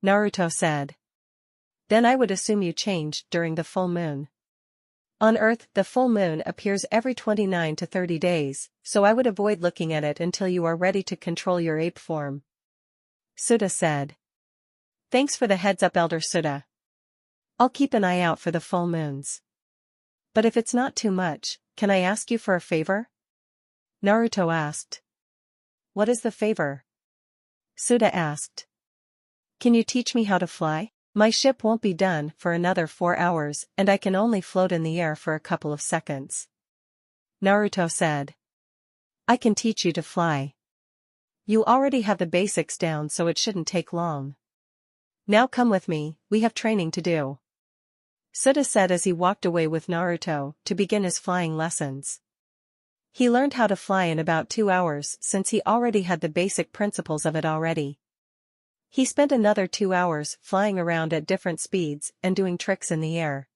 Naruto said. Then I would assume you changed during the full moon. On Earth, the full moon appears every 29 to 30 days, so I would avoid looking at it until you are ready to control your ape form. Suda said. Thanks for the heads up, Elder Suda. I'll keep an eye out for the full moons. But if it's not too much, can I ask you for a favor? Naruto asked. What is the favor? Suda asked. Can you teach me how to fly? My ship won't be done for another 4 hours and I can only float in the air for a couple of seconds. Naruto said. I can teach you to fly. You already have the basics down so it shouldn't take long. Now come with me, we have training to do. Suda said as he walked away with Naruto to begin his flying lessons. He learned how to fly in about 2 hours since he already had the basic principles of it already. He spent another 2 hours flying around at different speeds and doing tricks in the air.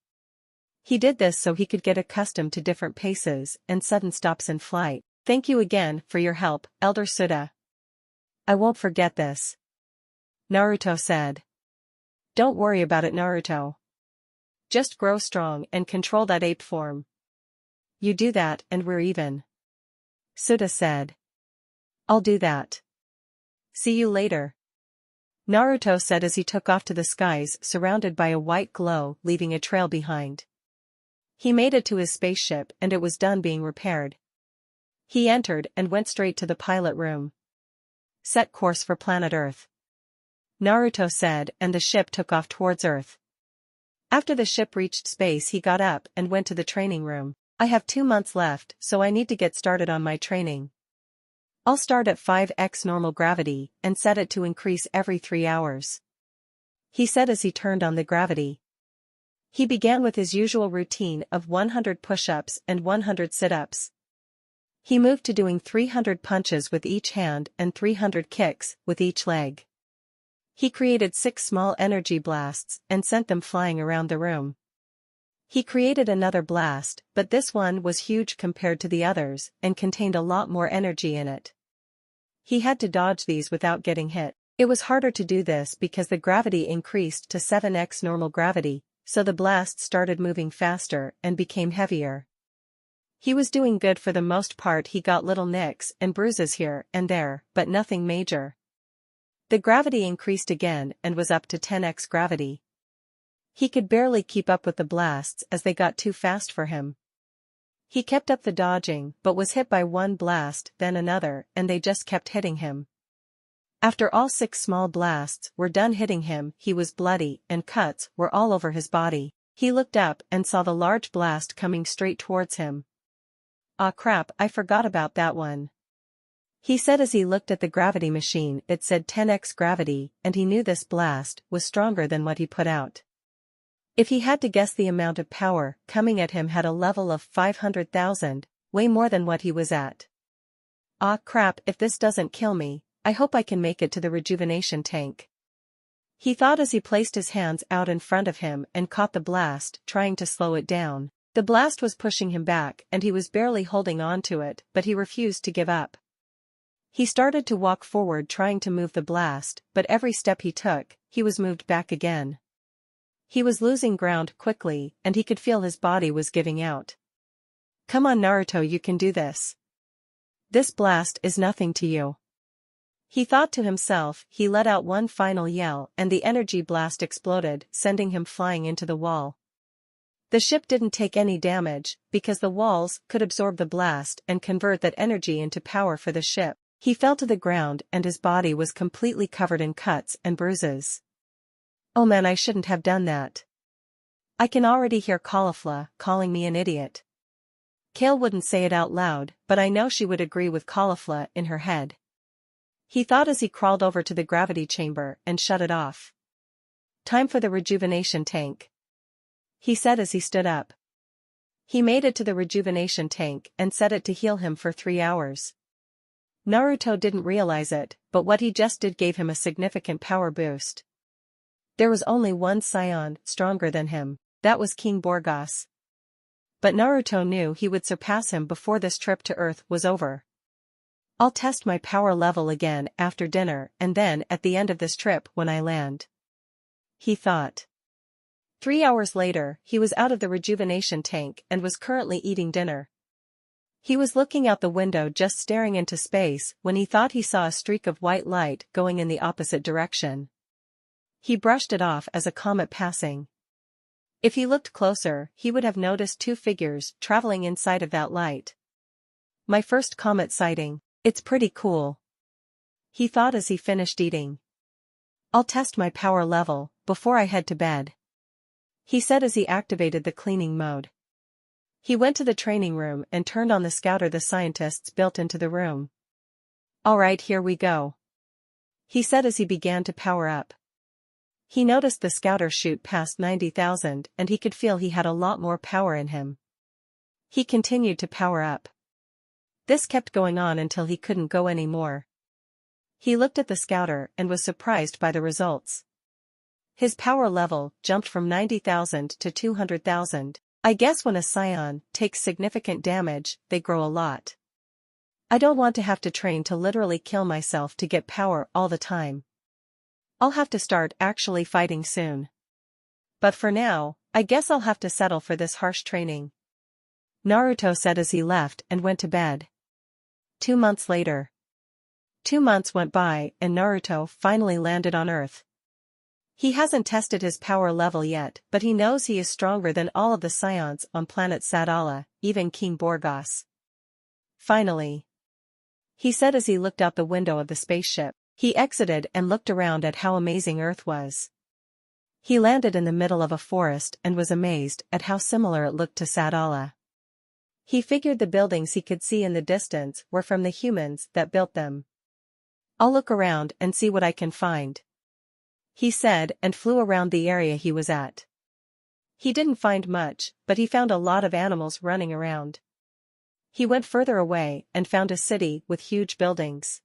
He did this so he could get accustomed to different paces and sudden stops in flight. Thank you again for your help, Elder Suda. I won't forget this. Naruto said. Don't worry about it, Naruto. Just grow strong and control that ape form. You do that and we're even. Suda said. I'll do that. See you later. Naruto said as he took off to the skies surrounded by a white glow leaving a trail behind. He made it to his spaceship and it was done being repaired. He entered and went straight to the pilot room. Set course for planet Earth. Naruto said and the ship took off towards Earth. After the ship reached space he got up and went to the training room. I have 2 months left so I need to get started on my training. I'll start at 5x normal gravity and set it to increase every 3 hours. He said as he turned on the gravity. He began with his usual routine of 100 push-ups and 100 sit-ups. He moved to doing 300 punches with each hand and 300 kicks with each leg. He created 6 small energy blasts and sent them flying around the room. He created another blast, but this one was huge compared to the others and contained a lot more energy in it. He had to dodge these without getting hit. It was harder to do this because the gravity increased to 7x normal gravity, so the blast started moving faster and became heavier. He was doing good for the most part. He got little nicks and bruises here and there, but nothing major. The gravity increased again and was up to 10x gravity. He could barely keep up with the blasts as they got too fast for him. He kept up the dodging but was hit by one blast, then another, and they just kept hitting him. After all 6 small blasts were done hitting him, he was bloody and cuts were all over his body. He looked up and saw the large blast coming straight towards him. "Ah crap, I forgot about that one," he said as he looked at the gravity machine. It said 10x gravity, and he knew this blast was stronger than what he put out. If he had to guess, the amount of power coming at him had a level of 500,000, way more than what he was at. "Ah crap, if this doesn't kill me, I hope I can make it to the rejuvenation tank," he thought as he placed his hands out in front of him and caught the blast, trying to slow it down. The blast was pushing him back and he was barely holding on to it, but he refused to give up. He started to walk forward trying to move the blast, but every step he took, he was moved back again. He was losing ground quickly and he could feel his body was giving out. "Come on Naruto, you can do this. This blast is nothing to you," he thought to himself. He let out one final yell and the energy blast exploded, sending him flying into the wall. The ship didn't take any damage, because the walls could absorb the blast and convert that energy into power for the ship. He fell to the ground and his body was completely covered in cuts and bruises. "Oh man, I shouldn't have done that. I can already hear Caulifla calling me an idiot." Kale wouldn't say it out loud, but I know she would agree with Caulifla in her head. He thought as he crawled over to the gravity chamber and shut it off. "Time for the rejuvenation tank," he said as he stood up. He made it to the rejuvenation tank and set it to heal him for 3 hours. Naruto didn't realize it, but what he just did gave him a significant power boost. There was only one Saiyan stronger than him, that was King Borgas. But Naruto knew he would surpass him before this trip to Earth was over. "I'll test my power level again after dinner and then at the end of this trip when I land," he thought. 3 hours later, he was out of the rejuvenation tank and was currently eating dinner. He was looking out the window just staring into space when he thought he saw a streak of white light going in the opposite direction. He brushed it off as a comet passing. If he looked closer, he would have noticed 2 figures traveling inside of that light. "My first comet sighting. It's pretty cool," he thought as he finished eating. "I'll test my power level before I head to bed," he said as he activated the cleaning mode. He went to the training room and turned on the scouter the scientists built into the room. "Alright, here we go," he said as he began to power up. He noticed the scouter shoot past 90,000 and he could feel he had a lot more power in him. He continued to power up. This kept going on until he couldn't go anymore. He looked at the scouter and was surprised by the results. His power level jumped from 90,000 to 200,000. I guess when a Saiyan takes significant damage, they grow a lot. I don't want to have to train to literally kill myself to get power all the time. I'll have to start actually fighting soon. But for now, I guess I'll have to settle for this harsh training," Naruto said as he left and went to bed. 2 months later. 2 months went by and Naruto finally landed on Earth. He hasn't tested his power level yet, but he knows he is stronger than all of the Saiyans on planet Sadala, even King Borgas. "Finally," he said as he looked out the window of the spaceship. He exited and looked around at how amazing Earth was. He landed in the middle of a forest and was amazed at how similar it looked to Sadala. He figured the buildings he could see in the distance were from the humans that built them. "I'll look around and see what I can find," he said and flew around the area he was at. He didn't find much, but he found a lot of animals running around. He went further away and found a city with huge buildings.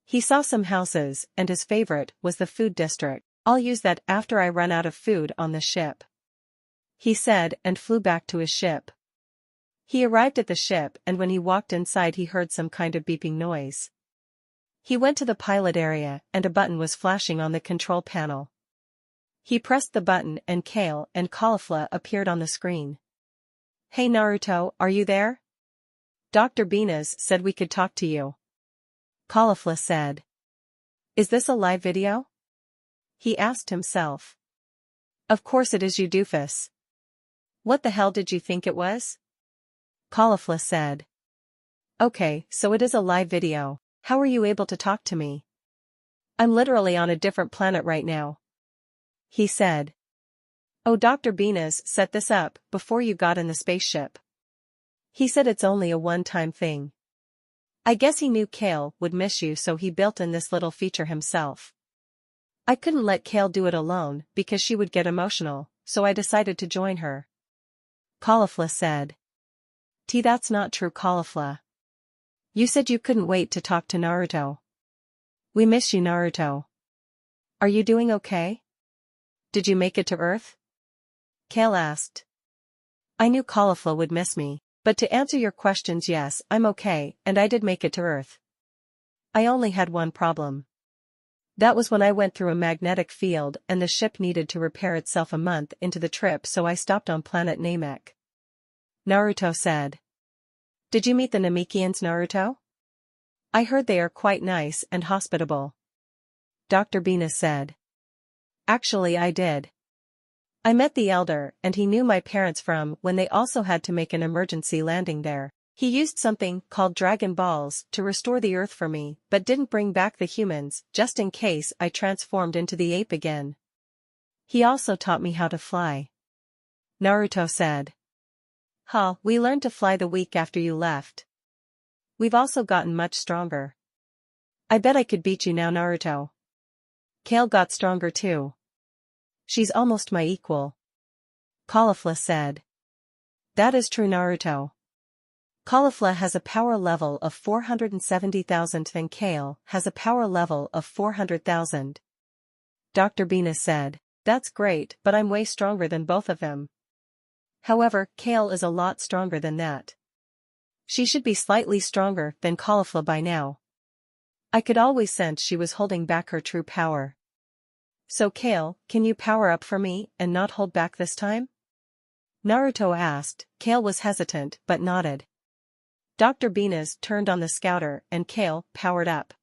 He saw some houses, and his favorite was the food district. "I'll use that after I run out of food on the ship," he said and flew back to his ship. He arrived at the ship, and when he walked inside he heard some kind of beeping noise. He went to the pilot area, and a button was flashing on the control panel. He pressed the button and Kale and Caulifla appeared on the screen. "Hey Naruto, are you there? Dr. Benas said we could talk to you," Caulifla said. "Is this a live video?" he asked himself. "Of course it is, you doofus. What the hell did you think it was?" Caulifla said. "Okay, so it is a live video. How are you able to talk to me? I'm literally on a different planet right now," he said. "Oh, Dr. Benas set this up before you got in the spaceship. He said it's only a one-time thing. I guess he knew Kale would miss you, so he built in this little feature himself. I couldn't let Kale do it alone because she would get emotional, so I decided to join her," Caulifla said. That's not true, Caulifla. You said you couldn't wait to talk to Naruto. We miss you, Naruto. Are you doing okay? Did you make it to Earth?" Kale asked. "I knew Caulifla would miss me, but to answer your questions, yes, I'm okay, and I did make it to Earth. I only had one problem. That was when I went through a magnetic field and the ship needed to repair itself a month into the trip, so I stopped on planet Namek," Naruto said. "Did you meet the Namekians, Naruto? I heard they are quite nice and hospitable," Dr. Benas said. "Actually I did. I met the elder and he knew my parents from when they also had to make an emergency landing there. He used something called Dragon Balls to restore the Earth for me, but didn't bring back the humans just in case I transformed into the ape again. He also taught me how to fly," Naruto said. "Huh, we learned to fly the week after you left. We've also gotten much stronger. I bet I could beat you now, Naruto. Kale got stronger too. She's almost my equal," Caulifla said. "That is true, Naruto. Caulifla has a power level of 470,000 and Kale has a power level of 400,000. Dr. Benas said. "That's great, but I'm way stronger than both of them. However, Kale is a lot stronger than that. She should be slightly stronger than Caulifla by now. I could always sense she was holding back her true power. So Kale, can you power up for me and not hold back this time?" Naruto asked. Kale was hesitant but nodded. Dr. Benas turned on the scouter and Kale powered up.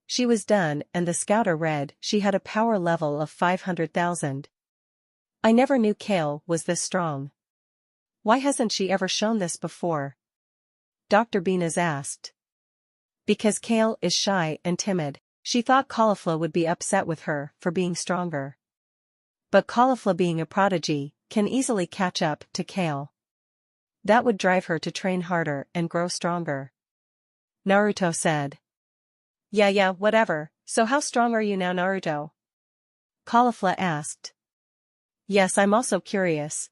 She was done and the scouter read she had a power level of 500,000. "I never knew Kale was this strong. Why hasn't she ever shown this before?" Dr. Benas asked. "Because Kale is shy and timid. She thought Caulifla would be upset with her for being stronger. But Caulifla, being a prodigy, can easily catch up to Kale. That would drive her to train harder and grow stronger," Naruto said. Yeah, whatever. So how strong are you now, Naruto?" Caulifla asked. "Yes, I'm also curious.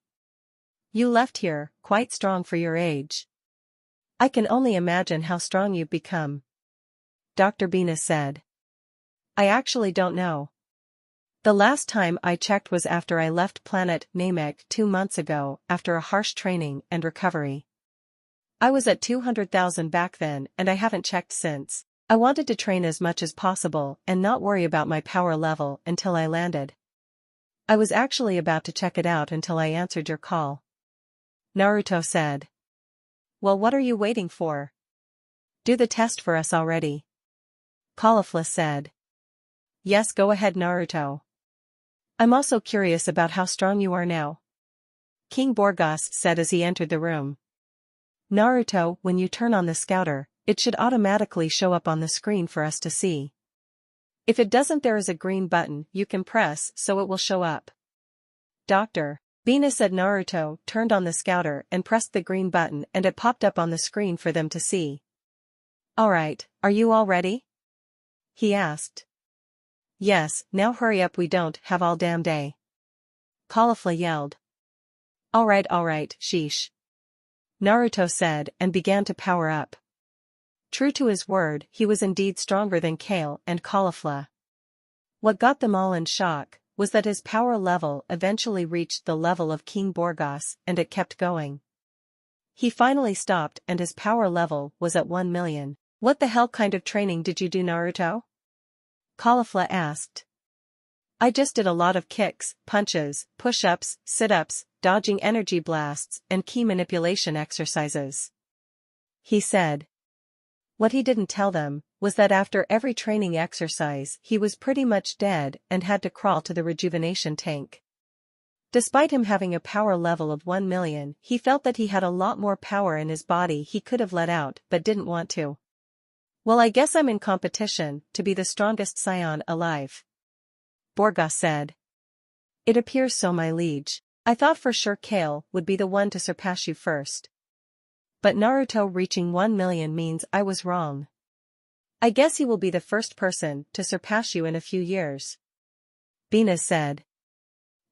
You left here, quite strong for your age. I can only imagine how strong you've become," Dr. Benas said. "I actually don't know. The last time I checked was after I left planet Namek 2 months ago after a harsh training and recovery. I was at 200,000 back then and I haven't checked since. I wanted to train as much as possible and not worry about my power level until I landed. I was actually about to check it out until I answered your call," Naruto said. "Well, what are you waiting for? Do the test for us already," Caulifla said. "Yes, go ahead, Naruto. I'm also curious about how strong you are now," King Borgas said as he entered the room. "Naruto, when you turn on the scouter, it should automatically show up on the screen for us to see. If it doesn't, there is a green button you can press so it will show up." Dr. Bina said. Naruto turned on the scouter and pressed the green button and it popped up on the screen for them to see. Alright, are you all ready? He asked. Yes, now hurry up, we don't have all damn day. Caulifla yelled. Alright, sheesh. Naruto said and began to power up. True to his word, he was indeed stronger than Kale and Caulifla. What got them all in shock was that his power level eventually reached the level of King Borgas and it kept going. He finally stopped and his power level was at 1 million. What the hell kind of training did you do, Naruto? Caulifla asked. I just did a lot of kicks, punches, push-ups, sit-ups, dodging energy blasts, and key manipulation exercises. He said. What he didn't tell them was that after every training exercise he was pretty much dead and had to crawl to the rejuvenation tank. Despite him having a power level of 1 million, he felt that he had a lot more power in his body he could have let out but didn't want to. Well, I guess I'm in competition to be the strongest Saiyan alive. Borgas said. It appears so, my liege. I thought for sure Kale would be the one to surpass you first. But Naruto reaching 1 million means I was wrong. I guess he will be the first person to surpass you in a few years. Bina said.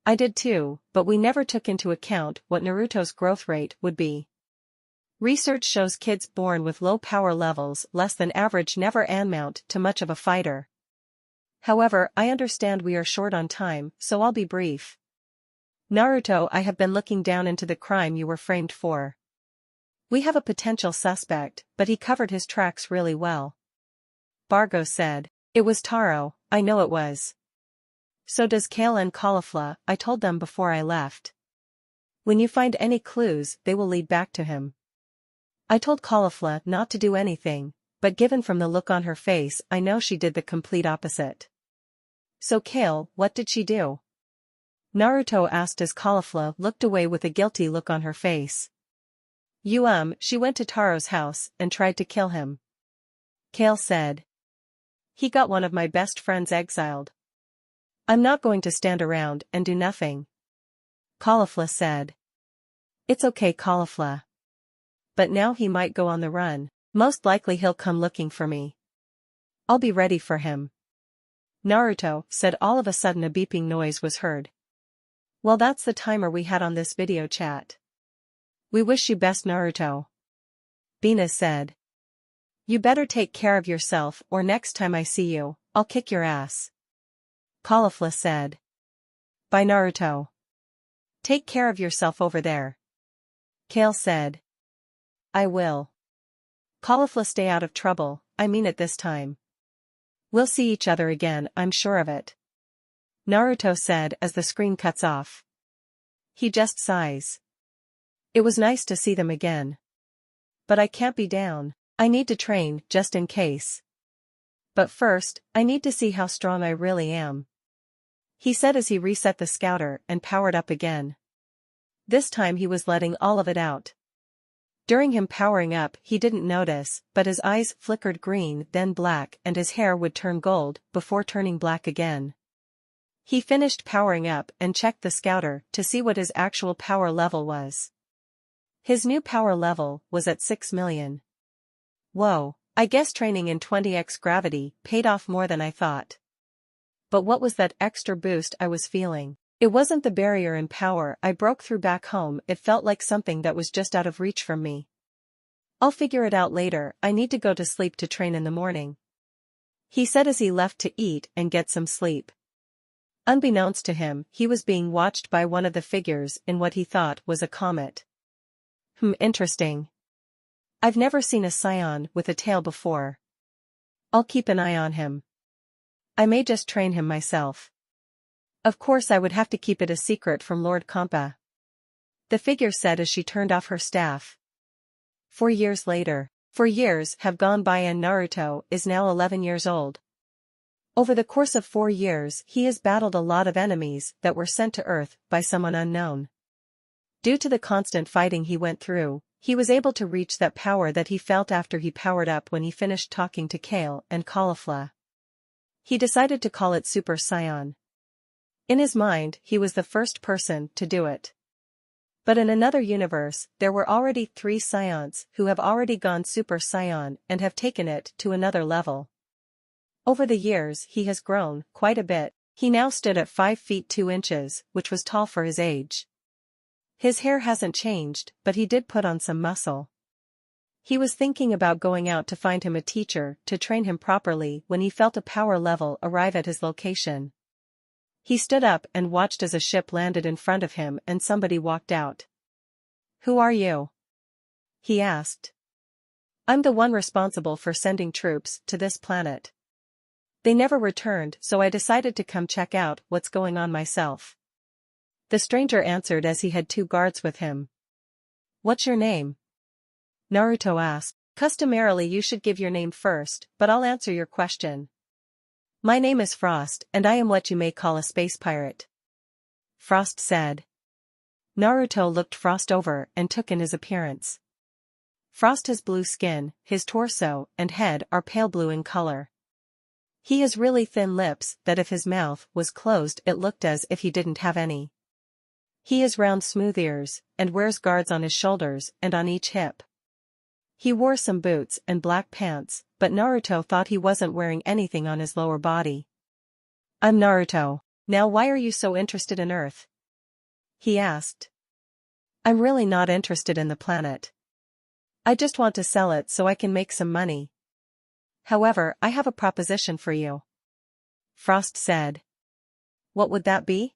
I did too, but we never took into account what Naruto's growth rate would be. Research shows kids born with low power levels less than average never amount to much of a fighter. However, I understand we are short on time, so I'll be brief. Naruto, I have been looking down into the crime you were framed for. We have a potential suspect, but he covered his tracks really well. Bargo said. It was Taro, I know it was. So does Kale and Caulifla, I told them before I left. When you find any clues, they will lead back to him. I told Caulifla not to do anything, but given from the look on her face, I know she did the complete opposite. So Kale, what did she do? Naruto asked as Caulifla looked away with a guilty look on her face. She went to Taro's house and tried to kill him. Kale said. He got one of my best friends exiled. I'm not going to stand around and do nothing. Caulifla said. It's okay, Caulifla. But now he might go on the run. Most likely he'll come looking for me. I'll be ready for him. Naruto said. All of a sudden a beeping noise was heard. Well, that's the timer we had on this video chat. We wish you best, Naruto. Bina said. You better take care of yourself or next time I see you, I'll kick your ass. Caulifla said. Bye, Naruto. Take care of yourself over there. Kale said. I will. Caulifla, stay out of trouble, I mean it this time. We'll see each other again, I'm sure of it. Naruto said as the screen cuts off. He just sighs. It was nice to see them again. But I can't be down, I need to train just in case. But first, I need to see how strong I really am. He said as he reset the scouter and powered up again. This time he was letting all of it out. During him powering up he didn't notice, but his eyes flickered green then black and his hair would turn gold before turning black again. He finished powering up and checked the scouter to see what his actual power level was. His new power level was at 6 million. Whoa, I guess training in 20x gravity paid off more than I thought. But what was that extra boost I was feeling? It wasn't the barrier in power I broke through back home, it felt like something that was just out of reach from me. I'll figure it out later, I need to go to sleep to train in the morning. He said as he left to eat and get some sleep. Unbeknownst to him, he was being watched by one of the figures in what he thought was a comet. Interesting. I've never seen a Saiyan with a tail before. I'll keep an eye on him. I may just train him myself. Of course I would have to keep it a secret from Lord Kompa. The figure said as she turned off her staff. 4 years later. 4 years have gone by and Naruto is now 11 years old. Over the course of 4 years he has battled a lot of enemies that were sent to Earth by someone unknown. Due to the constant fighting he went through, he was able to reach that power that he felt after he powered up when he finished talking to Kale and Caulifla. He decided to call it Super Saiyan. In his mind, he was the first person to do it. But in another universe, there were already 3 Saiyans who have already gone Super Saiyan and have taken it to another level. Over the years he has grown quite a bit. He now stood at 5 feet 2 inches, which was tall for his age. His hair hasn't changed, but he did put on some muscle. He was thinking about going out to find him a teacher to train him properly when he felt a power level arrive at his location. He stood up and watched as a ship landed in front of him and somebody walked out. "Who are you?" he asked. "I'm the one responsible for sending troops to this planet. They never returned, so I decided to come check out what's going on myself." The stranger answered as he had 2 guards with him. "What's your name?" Naruto asked. "Customarily you should give your name first, but I'll answer your question. My name is Frost and I am what you may call a space pirate," Frost said. Naruto looked Frost over and took in his appearance. Frost has blue skin, his torso and head are pale blue in color. He has really thin lips that if his mouth was closed it looked as if he didn't have any. He has round smooth ears, and wears guards on his shoulders and on each hip. He wore some boots and black pants, but Naruto thought he wasn't wearing anything on his lower body. "I'm Naruto. Now why are you so interested in Earth?" he asked. "I'm really not interested in the planet. I just want to sell it so I can make some money. However, I have a proposition for you," Frost said. "What would that be?"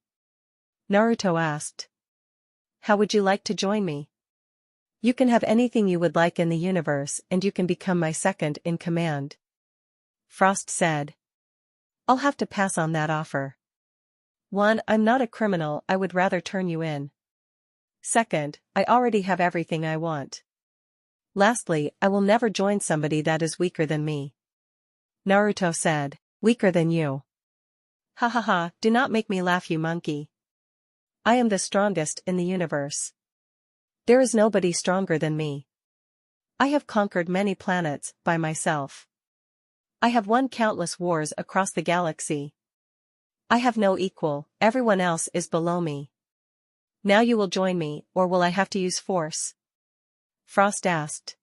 Naruto asked. "How would you like to join me? You can have anything you would like in the universe and you can become my second in command," Frost said. "I'll have to pass on that offer. 1. I'm not a criminal, I would rather turn you in. 2. I already have everything I want. Lastly, I will never join somebody that is weaker than me." Naruto said. "Weaker than you? Ha ha ha, do not make me laugh, you monkey. I am the strongest in the universe. There is nobody stronger than me. I have conquered many planets by myself. I have won countless wars across the galaxy. I have no equal, everyone else is below me. Now you will join me, or will I have to use force?" Frost asked.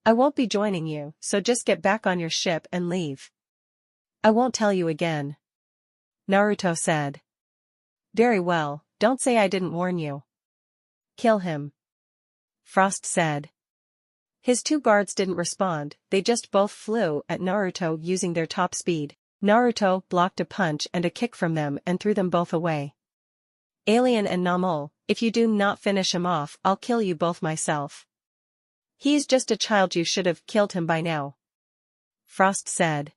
"I won't be joining you, so just get back on your ship and leave. I won't tell you again," Naruto said. "Very well, don't say I didn't warn you." "Kill him," Frost said. His 2 guards didn't respond, they just both flew at Naruto using their top speed. Naruto blocked a punch and a kick from them and threw them both away. "Alien and Namek, if you do not finish him off, I'll kill you both myself. He's just a child, you should have killed him by now," Frost said.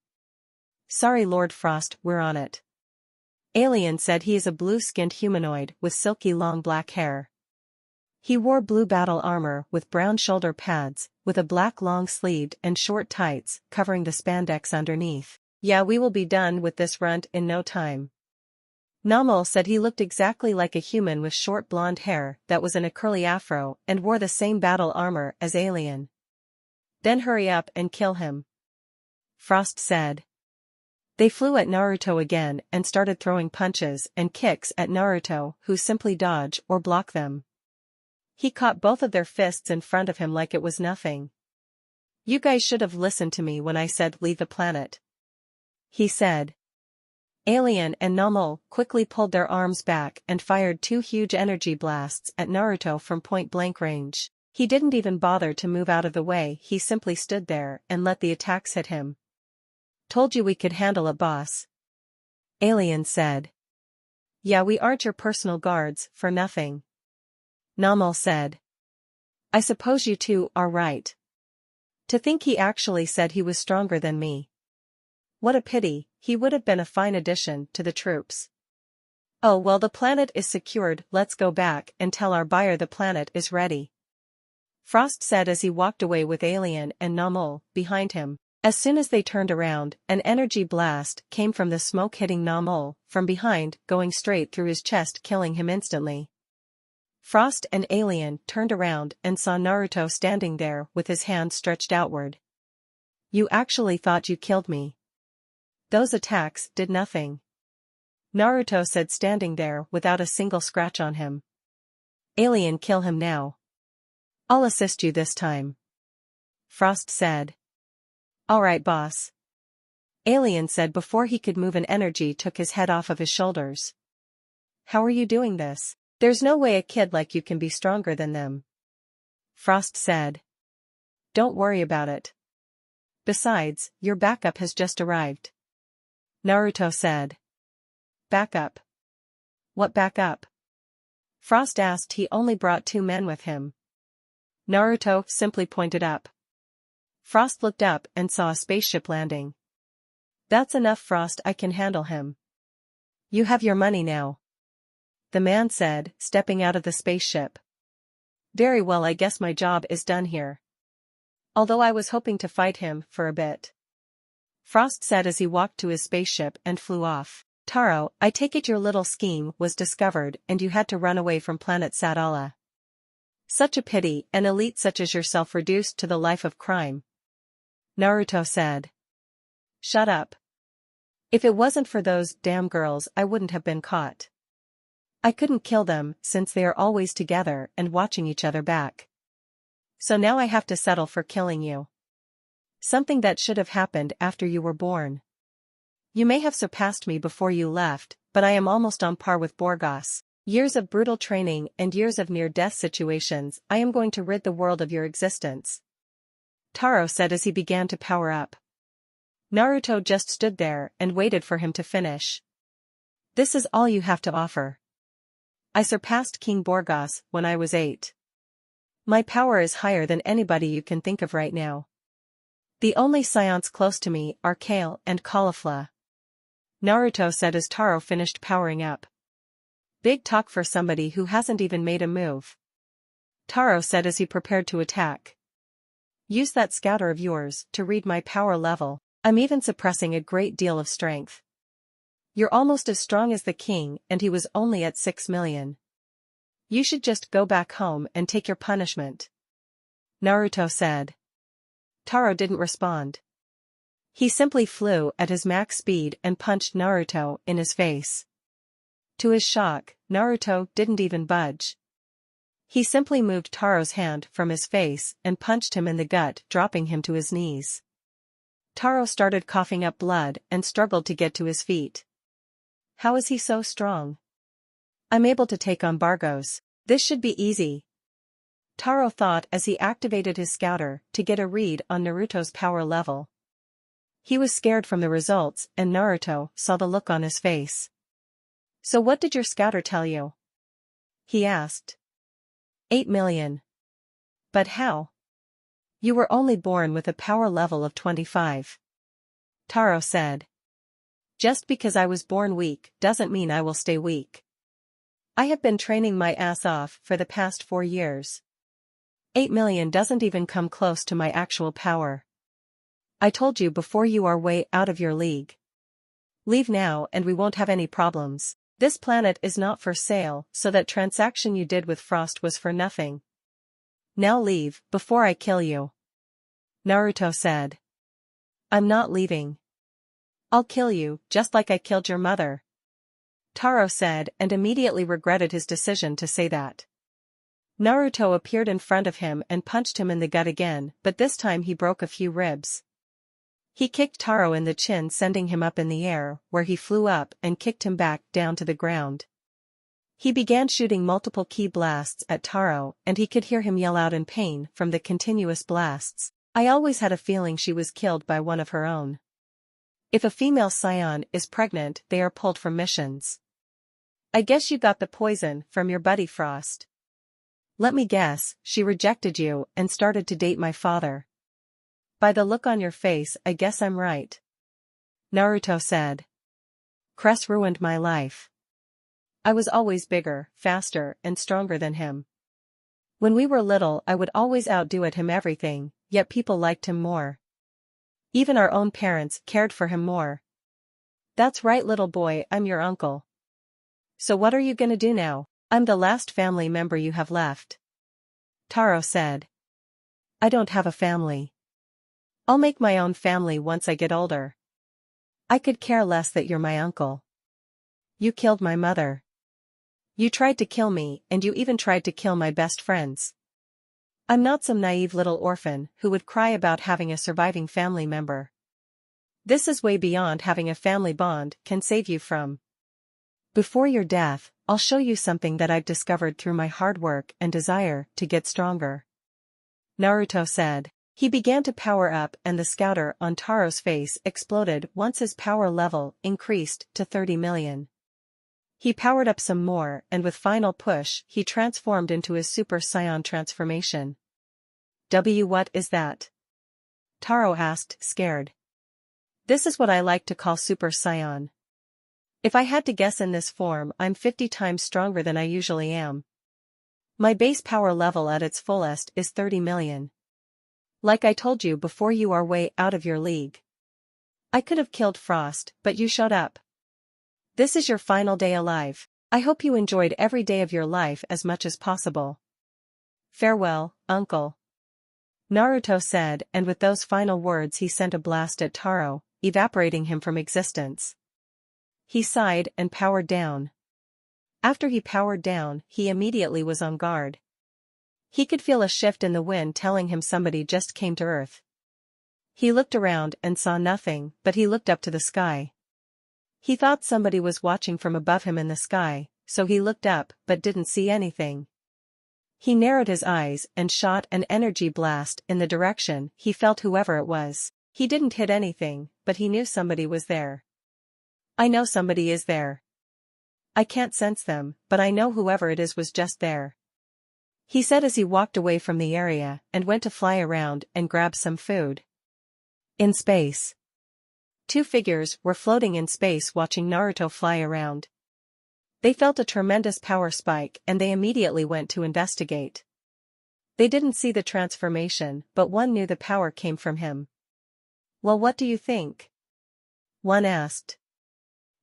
"Sorry Lord Frost, we're on it." Alien said he is a blue-skinned humanoid with silky long black hair. He wore blue battle armor with brown shoulder pads, with a black long-sleeved and short tights covering the spandex underneath. "Yeah, we will be done with this runt in no time." Namek said he looked exactly like a human with short blonde hair that was in a curly afro and wore the same battle armor as Alien. "Then hurry up and kill him," Frost said. They flew at Naruto again and started throwing punches and kicks at Naruto, who simply dodge or block them. He caught both of their fists in front of him like it was nothing. "You guys should have listened to me when I said leave the planet," he said. Alien and Namek quickly pulled their arms back and fired 2 huge energy blasts at Naruto from point-blank range. He didn't even bother to move out of the way, he simply stood there and let the attacks hit him. "Told you we could handle it, boss," Alien said. "Yeah, we aren't your personal guards for nothing," Namek said. "I suppose you two are right. To think he actually said he was stronger than me. What a pity, he would have been a fine addition to the troops. Oh well, the planet is secured, let's go back and tell our buyer the planet is ready," Frost said as he walked away with Alien and Namek behind him. As soon as they turned around, an energy blast came from the smoke hitting Namek from behind, going straight through his chest, killing him instantly. Frost and Alien turned around and saw Naruto standing there with his hand stretched outward. "You actually thought you killed me? Those attacks did nothing," Naruto said, standing there without a single scratch on him. Alien, kill him now. I'll assist you this time. Frost said. Alright, boss. Alien said before he could move, an energy took his head off of his shoulders. How are you doing this? There's no way a kid like you can be stronger than them. Frost said. Don't worry about it. Besides, your backup has just arrived. Naruto said. Backup? What backup? Frost asked. He only brought 2 men with him. Naruto simply pointed up. Frost looked up and saw a spaceship landing. That's enough, Frost, I can handle him. You have your money now. The man said, stepping out of the spaceship. Very well, I guess my job is done here. Although I was hoping to fight him for a bit. Frost said as he walked to his spaceship and flew off. Taro, I take it your little scheme was discovered and you had to run away from planet Sadala. Such a pity, an elite such as yourself reduced to the life of crime. Naruto said. Shut up. If it wasn't for those damn girls, I wouldn't have been caught. I couldn't kill them since they are always together and watching each other back. So now I have to settle for killing you. Something that should have happened after you were born. You may have surpassed me before you left, but I am almost on par with Borgas. Years of brutal training and years of near-death situations, I am going to rid the world of your existence. Taro said as he began to power up. Naruto just stood there and waited for him to finish. This is all you have to offer. I surpassed King Borgas when I was 8. My power is higher than anybody you can think of right now. The only Saiyans close to me are Kale and Caulifla. Naruto said as Taro finished powering up. Big talk for somebody who hasn't even made a move. Taro said as he prepared to attack. Use that scouter of yours to read my power level. I'm even suppressing a great deal of strength. You're almost as strong as the king and he was only at 6 million. You should just go back home and take your punishment. Naruto said. Taro didn't respond. He simply flew at his max speed and punched Naruto in his face. To his shock, Naruto didn't even budge. He simply moved Taro's hand from his face and punched him in the gut, dropping him to his knees. Taro started coughing up blood and struggled to get to his feet. How is he so strong? I'm able to take on Bargos. This should be easy. Taro thought as he activated his scouter to get a read on Naruto's power level. He was scared from the results and Naruto saw the look on his face. So what did your scouter tell you? He asked. 8 million. But how? You were only born with a power level of 25. Taro said. Just because I was born weak doesn't mean I will stay weak. I have been training my ass off for the past 4 years. 8 million doesn't even come close to my actual power. I told you before, you are way out of your league. Leave now and we won't have any problems. This planet is not for sale, so that transaction you did with Frost was for nothing. Now leave, before I kill you. Naruto said. I'm not leaving. I'll kill you, just like I killed your mother. Taro said and immediately regretted his decision to say that. Naruto appeared in front of him and punched him in the gut again, but this time he broke a few ribs. He kicked Taro in the chin, sending him up in the air, where he flew up and kicked him back down to the ground. He began shooting multiple ki blasts at Taro and he could hear him yell out in pain from the continuous blasts. I always had a feeling she was killed by one of her own. If a female Saiyan is pregnant, they are pulled from missions. I guess you got the poison from your buddy Frost. Let me guess, she rejected you and started to date my father. By the look on your face, I guess I'm right. Naruto said. Cress ruined my life. I was always bigger, faster, and stronger than him. When we were little, I would always outdo at him everything, yet people liked him more. Even our own parents cared for him more. That's right, little boy, I'm your uncle. So what are you gonna do now? I'm the last family member you have left. Taro said. I don't have a family. I'll make my own family once I get older. I could care less that you're my uncle. You killed my mother. You tried to kill me, and you even tried to kill my best friends. I'm not some naive little orphan who would cry about having a surviving family member. This is way beyond having a family bond can save you from. Before your death, I'll show you something that I've discovered through my hard work and desire to get stronger. Naruto said. He began to power up and the scouter on Taro's face exploded once his power level increased to 30 million. He powered up some more and with final push he transformed into his Super Saiyan transformation. What is that? Taro asked, scared. This is what I like to call Super Saiyan. If I had to guess in this form I'm 50 times stronger than I usually am. My base power level at its fullest is 30 million. Like I told you before, you are way out of your league. I could have killed Frost, but you showed up. This is your final day alive. I hope you enjoyed every day of your life as much as possible. Farewell, uncle. Naruto said, and with those final words he sent a blast at Taro, evaporating him from existence. He sighed and powered down. After he powered down, he immediately was on guard. He could feel a shift in the wind telling him somebody just came to Earth. He looked around and saw nothing, but he looked up to the sky. He thought somebody was watching from above him in the sky, so he looked up but didn't see anything. He narrowed his eyes and shot an energy blast in the direction he felt whoever it was. He didn't hit anything, but he knew somebody was there. I know somebody is there. I can't sense them, but I know whoever it is was just there. He said as he walked away from the area and went to fly around and grab some food. In space. Two figures were floating in space watching Naruto fly around. They felt a tremendous power spike and they immediately went to investigate. They didn't see the transformation, but one knew the power came from him. Well, what do you think? One asked.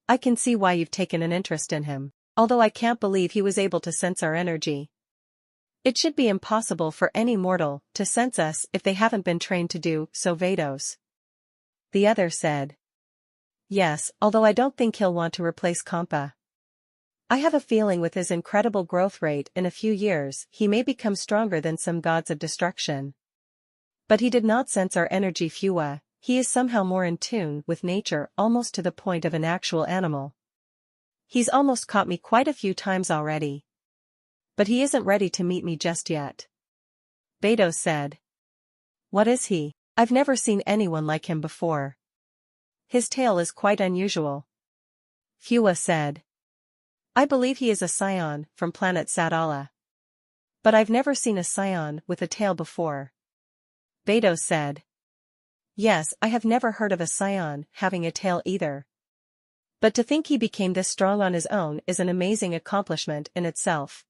I can see why you've taken an interest in him, although I can't believe he was able to sense our energy. It should be impossible for any mortal to sense us if they haven't been trained to do so. Vados. The other said. Yes, although I don't think he'll want to replace Kompa. I have a feeling with his incredible growth rate in a few years he may become stronger than some gods of destruction. But he did not sense our energy. Fua, he is somehow more in tune with nature almost to the point of an actual animal. He's almost caught me quite a few times already. But he isn't ready to meet me just yet. Vados said. What is he? I've never seen anyone like him before. His tail is quite unusual. Fua said. I believe he is a Saiyan from planet Sadala. But I've never seen a Saiyan with a tail before. Vados said. Yes, I have never heard of a Saiyan having a tail either. But to think he became this strong on his own is an amazing accomplishment in itself.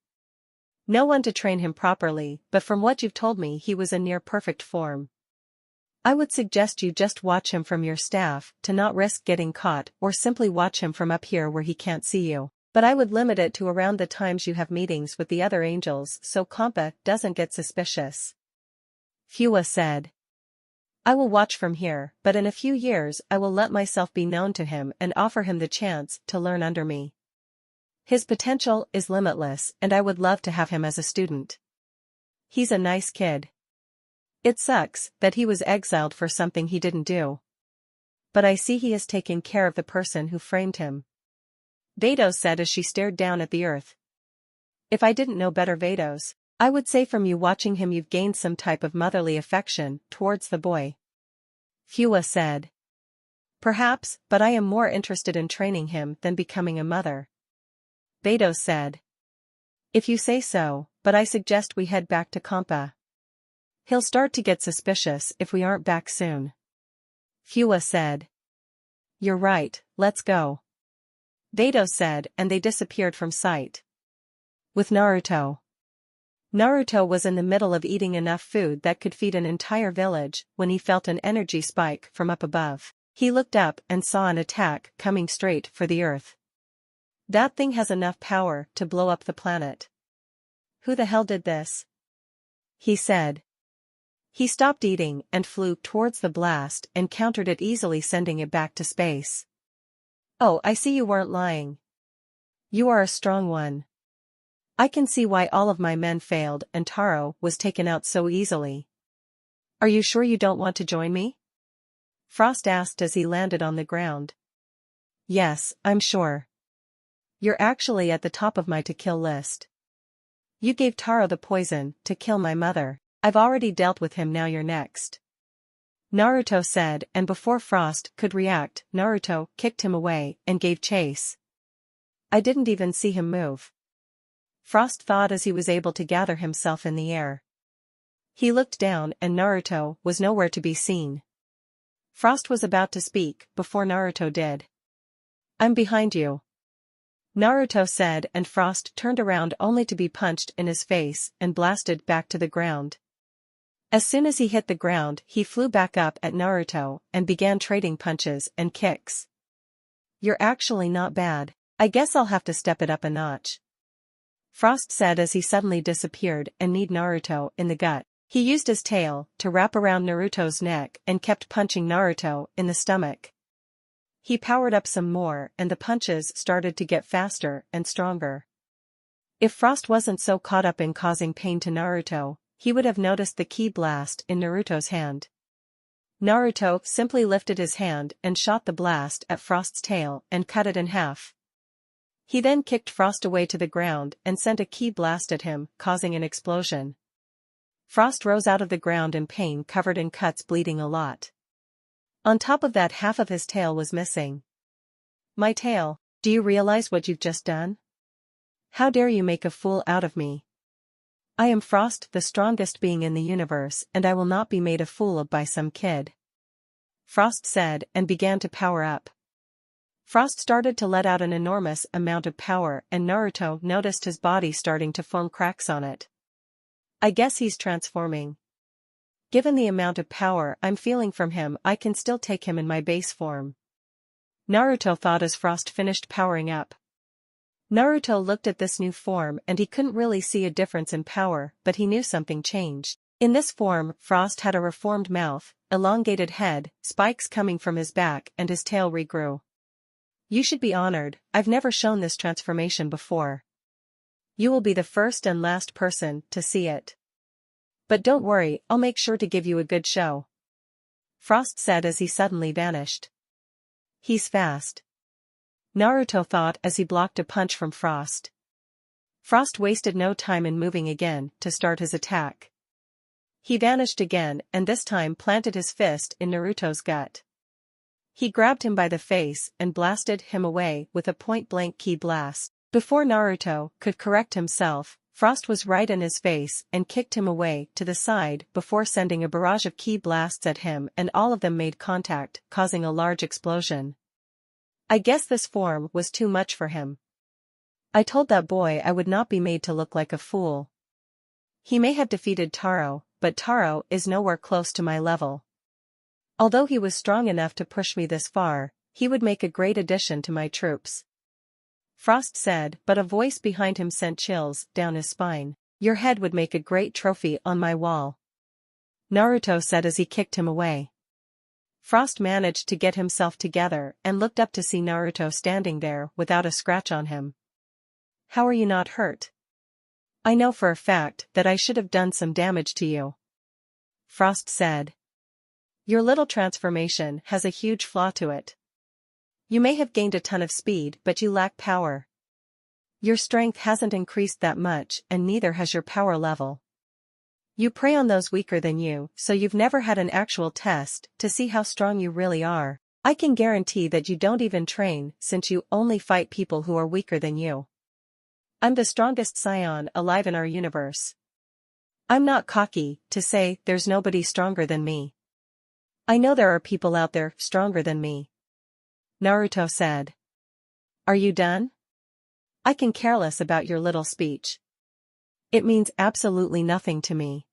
No one to train him properly, but from what you've told me he was in near perfect form. I would suggest you just watch him from your staff to not risk getting caught or simply watch him from up here where he can't see you, but I would limit it to around the times you have meetings with the other angels so Kompa doesn't get suspicious. Fua said. I will watch from here, but in a few years I will let myself be known to him and offer him the chance to learn under me. His potential is limitless and I would love to have him as a student. He's a nice kid. It sucks that he was exiled for something he didn't do. But I see he has taken care of the person who framed him. Vados said as she stared down at the earth. If I didn't know better, Vados, I would say from you watching him you've gained some type of motherly affection towards the boy. Fua said. Perhaps, but I am more interested in training him than becoming a mother. Vados said. If you say so, but I suggest we head back to Kompa. He'll start to get suspicious if we aren't back soon. Fua said. You're right, let's go. Vados said and they disappeared from sight. With Naruto. Naruto was in the middle of eating enough food that could feed an entire village when he felt an energy spike from up above. He looked up and saw an attack coming straight for the earth. That thing has enough power to blow up the planet. Who the hell did this? He said. He stopped eating and flew towards the blast and countered it easily, sending it back to space. Oh, I see you weren't lying. You are a strong one. I can see why all of my men failed and Taro was taken out so easily. Are you sure you don't want to join me? Frost asked as he landed on the ground. Yes, I'm sure. You're actually at the top of my to-kill list. You gave Taro the poison to kill my mother. I've already dealt with him, now you're next. Naruto said, and before Frost could react, Naruto kicked him away and gave chase. I didn't even see him move. Frost thought as he was able to gather himself in the air. He looked down and Naruto was nowhere to be seen. Frost was about to speak before Naruto did. I'm behind you, Naruto said, and Frost turned around only to be punched in his face and blasted back to the ground. As soon as he hit the ground, he flew back up at Naruto and began trading punches and kicks. You're actually not bad. I guess I'll have to step it up a notch, Frost said as he suddenly disappeared and kneed Naruto in the gut. He used his tail to wrap around Naruto's neck and kept punching Naruto in the stomach. He powered up some more and the punches started to get faster and stronger. If Frost wasn't so caught up in causing pain to Naruto, he would have noticed the ki blast in Naruto's hand. Naruto simply lifted his hand and shot the blast at Frost's tail and cut it in half. He then kicked Frost away to the ground and sent a ki blast at him, causing an explosion. Frost rose out of the ground in pain, covered in cuts, bleeding a lot. On top of that, half of his tail was missing. My tail, do you realize what you've just done? How dare you make a fool out of me? I am Frost, the strongest being in the universe, and I will not be made a fool of by some kid, Frost said and began to power up. Frost started to let out an enormous amount of power and Naruto noticed his body starting to form cracks on it. I guess he's transforming. Given the amount of power I'm feeling from him, I can still take him in my base form, Naruto thought as Frost finished powering up. Naruto looked at this new form and he couldn't really see a difference in power, but he knew something changed. In this form, Frost had a reformed mouth, elongated head, spikes coming from his back, and his tail regrew. You should be honored, I've never shown this transformation before. You will be the first and last person to see it. But don't worry, I'll make sure to give you a good show, Frost said as he suddenly vanished. He's fast, Naruto thought as he blocked a punch from Frost. Frost wasted no time in moving again to start his attack. He vanished again and this time planted his fist in Naruto's gut. He grabbed him by the face and blasted him away with a point-blank ki blast. Before Naruto could correct himself, Frost was right in his face and kicked him away to the side before sending a barrage of ki blasts at him, and all of them made contact, causing a large explosion. I guess this form was too much for him. I told that boy I would not be made to look like a fool. He may have defeated Taro, but Taro is nowhere close to my level. Although he was strong enough to push me this far, he would make a great addition to my troops, Frost said, but a voice behind him sent chills down his spine. Your head would make a great trophy on my wall, Naruto said as he kicked him away. Frost managed to get himself together and looked up to see Naruto standing there without a scratch on him. How are you not hurt? I know for a fact that I should have done some damage to you, Frost said. Your little transformation has a huge flaw to it. You may have gained a ton of speed, but you lack power. Your strength hasn't increased that much and neither has your power level. You prey on those weaker than you, so you've never had an actual test to see how strong you really are. I can guarantee that you don't even train since you only fight people who are weaker than you. I'm the strongest Saiyan alive in our universe. I'm not cocky to say there's nobody stronger than me. I know there are people out there stronger than me, Naruto said. Are you done? I can care less about your little speech. It means absolutely nothing to me.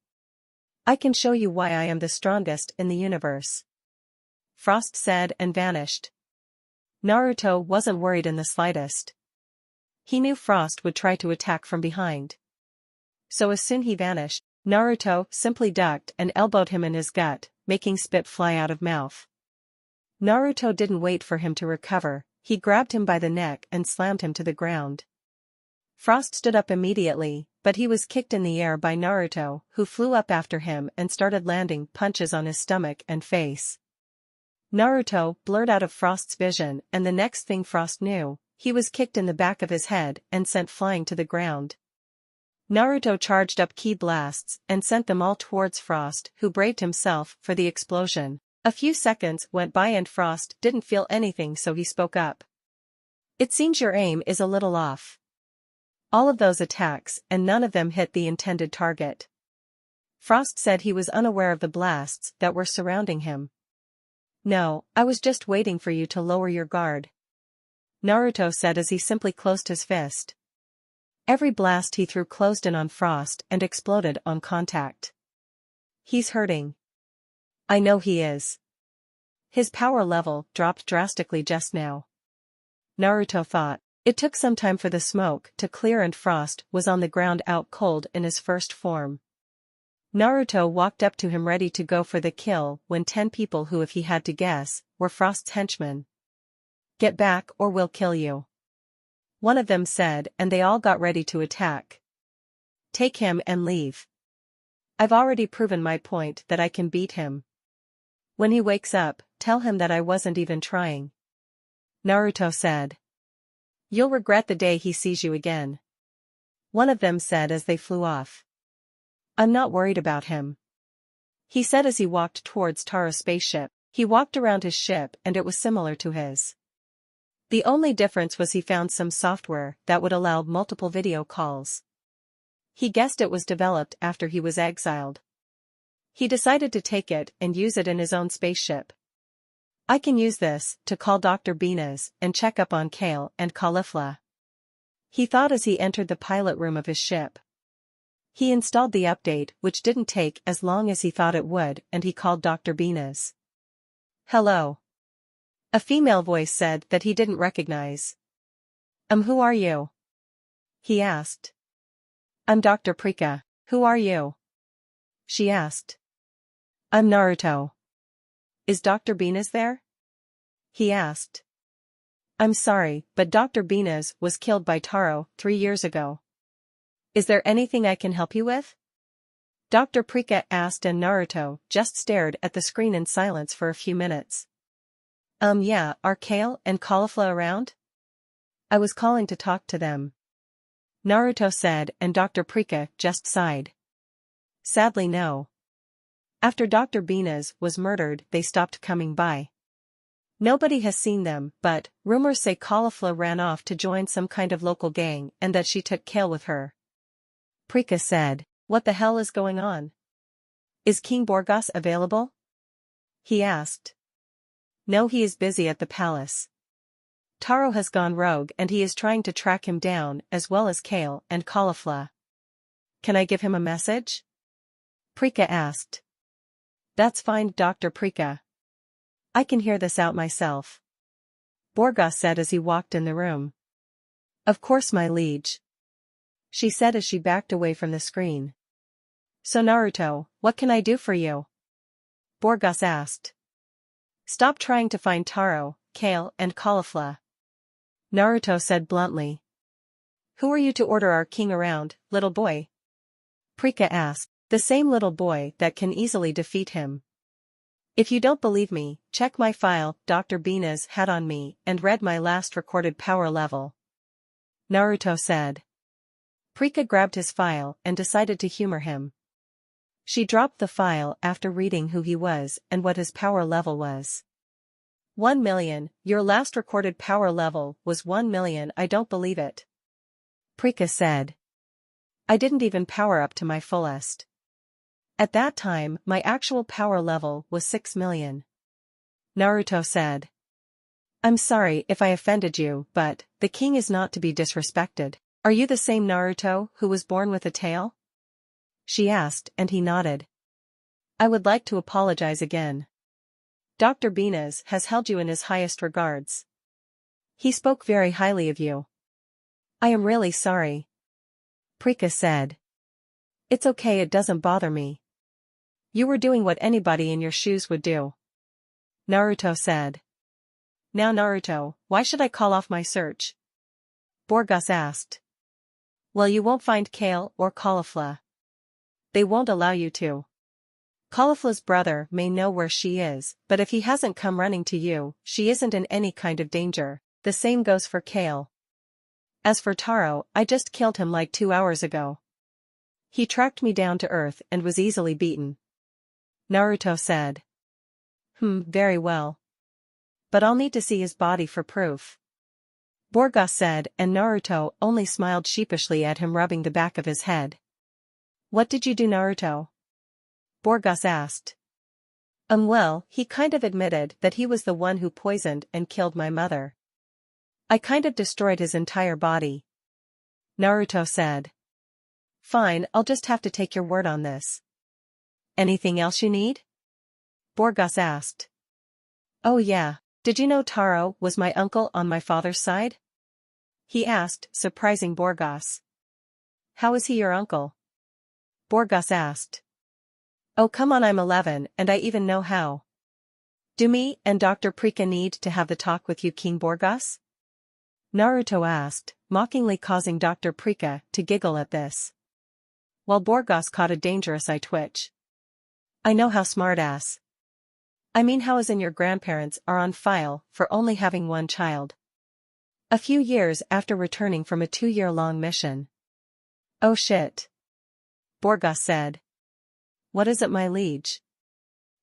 I can show you why I am the strongest in the universe, Frost said and vanished. Naruto wasn't worried in the slightest. He knew Frost would try to attack from behind. So as soon as he vanished, Naruto simply ducked and elbowed him in his gut, making spit fly out of mouth. Naruto didn't wait for him to recover, he grabbed him by the neck and slammed him to the ground. Frost stood up immediately, but he was kicked in the air by Naruto, who flew up after him and started landing punches on his stomach and face. Naruto blurred out of Frost's vision, and the next thing Frost knew, he was kicked in the back of his head and sent flying to the ground. Naruto charged up ki blasts and sent them all towards Frost, who braved himself for the explosion. A few seconds went by and Frost didn't feel anything, so he spoke up. "It seems your aim is a little off. All of those attacks and none of them hit the intended target." Frost said he was unaware of the blasts that were surrounding him. "No, I was just waiting for you to lower your guard," Naruto said as he simply closed his fist. Every blast he threw closed in on Frost and exploded on contact. "He's hurting. I know he is. His power level dropped drastically just now," Naruto thought. It took some time for the smoke to clear and Frost was on the ground out cold in his first form. Naruto walked up to him ready to go for the kill when 10 people who, if he had to guess, were Frost's henchmen. "Get back or we'll kill you," one of them said, and they all got ready to attack. "Take him and leave. I've already proven my point that I can beat him. When he wakes up, tell him that I wasn't even trying," Naruto said. "You'll regret the day he sees you again," one of them said as they flew off. "I'm not worried about him," he said as he walked towards Taro's spaceship. He walked around his ship and it was similar to his. The only difference was he found some software that would allow multiple video calls. He guessed it was developed after he was exiled. He decided to take it and use it in his own spaceship. "I can use this to call Dr. Benas and check up on Kale and Caulifla," he thought as he entered the pilot room of his ship. He installed the update, which didn't take as long as he thought it would, and he called Dr. Benas. "Hello," a female voice said that he didn't recognize. Who are you?" he asked. "I'm Dr. Prika. Who are you?" she asked. "I'm Naruto." "Is Dr. Benas there?" he asked. "I'm sorry, but Dr. Benas was killed by Taro 3 years ago. Is there anything I can help you with?" Dr. Prika asked, and Naruto just stared at the screen in silence for a few minutes. Yeah, are Kale and Caulifla around?" "I was calling to talk to them," Naruto said, and Dr. Prika just sighed. "Sadly no. After Dr. Benas was murdered they stopped coming by. Nobody has seen them, but rumors say Caulifla ran off to join some kind of local gang and that she took Kale with her." Prika said, "What the hell is going on? Is King Borgas available?" he asked. "No, he is busy at the palace. Taro has gone rogue and he is trying to track him down as well as Kale and Caulifla." "Can I give him a message?" Prika asked. "That's fine, Dr. Prika. I can hear this out myself," Borgas said as he walked in the room. "Of course, my liege," she said as she backed away from the screen. "So Naruto, what can I do for you?" Borgas asked. "Stop trying to find Taro, Kale and Caulifla," Naruto said bluntly. "Who are you to order our king around, little boy?" Prika asked. "The same little boy that can easily defeat him. If you don't believe me, check my file Dr. Benas had on me and read my last recorded power level," Naruto said. Prika grabbed his file and decided to humor him. She dropped the file after reading who he was and what his power level was. 1 million, your last recorded power level was 1 million. I don't believe it," Prika said. "I didn't even power up to my fullest. At that time, my actual power level was 6 million. Naruto said. "I'm sorry if I offended you, but the king is not to be disrespected. Are you the same Naruto who was born with a tail?" she asked, and he nodded. "I would like to apologize again. Dr. Benas has held you in his highest regards. He spoke very highly of you." "I am really sorry," Prika said. "It's okay, it doesn't bother me. You were doing what anybody in your shoes would do," Naruto said. "Now Naruto, why should I call off my search?" Borgas asked. Well, you won't find Kale or Caulifla. They won't allow you to. Caulifla's brother may know where she is, but if he hasn't come running to you, she isn't in any kind of danger. The same goes for Kale. As for Taro, I just killed him like 2 hours ago. He tracked me down to earth and was easily beaten. Naruto said. Very well. But I'll need to see his body for proof. Borgas said, and Naruto only smiled sheepishly at him, rubbing the back of his head. What did you do, Naruto? Borgas asked. Well, he kind of admitted that he was the one who poisoned and killed my mother. I kind of destroyed his entire body. Naruto said. Fine, I'll just have to take your word on this. Anything else you need? Borgas asked. Oh yeah, did you know Taro was my uncle on my father's side? He asked, surprising Borgas. How is he your uncle? Borgas asked. Oh come on, I'm 11 and I even know how. Do me and Dr. Prika need to have the talk with you, King Borgas? Naruto asked, mockingly, causing Dr. Prika to giggle at this. While Borgas caught a dangerous eye twitch. I know how, smartass. I mean, how is in your grandparents are on file for only having one child. A few years after returning from a 2-year-long mission. Oh shit. Borgas said. What is it, my liege?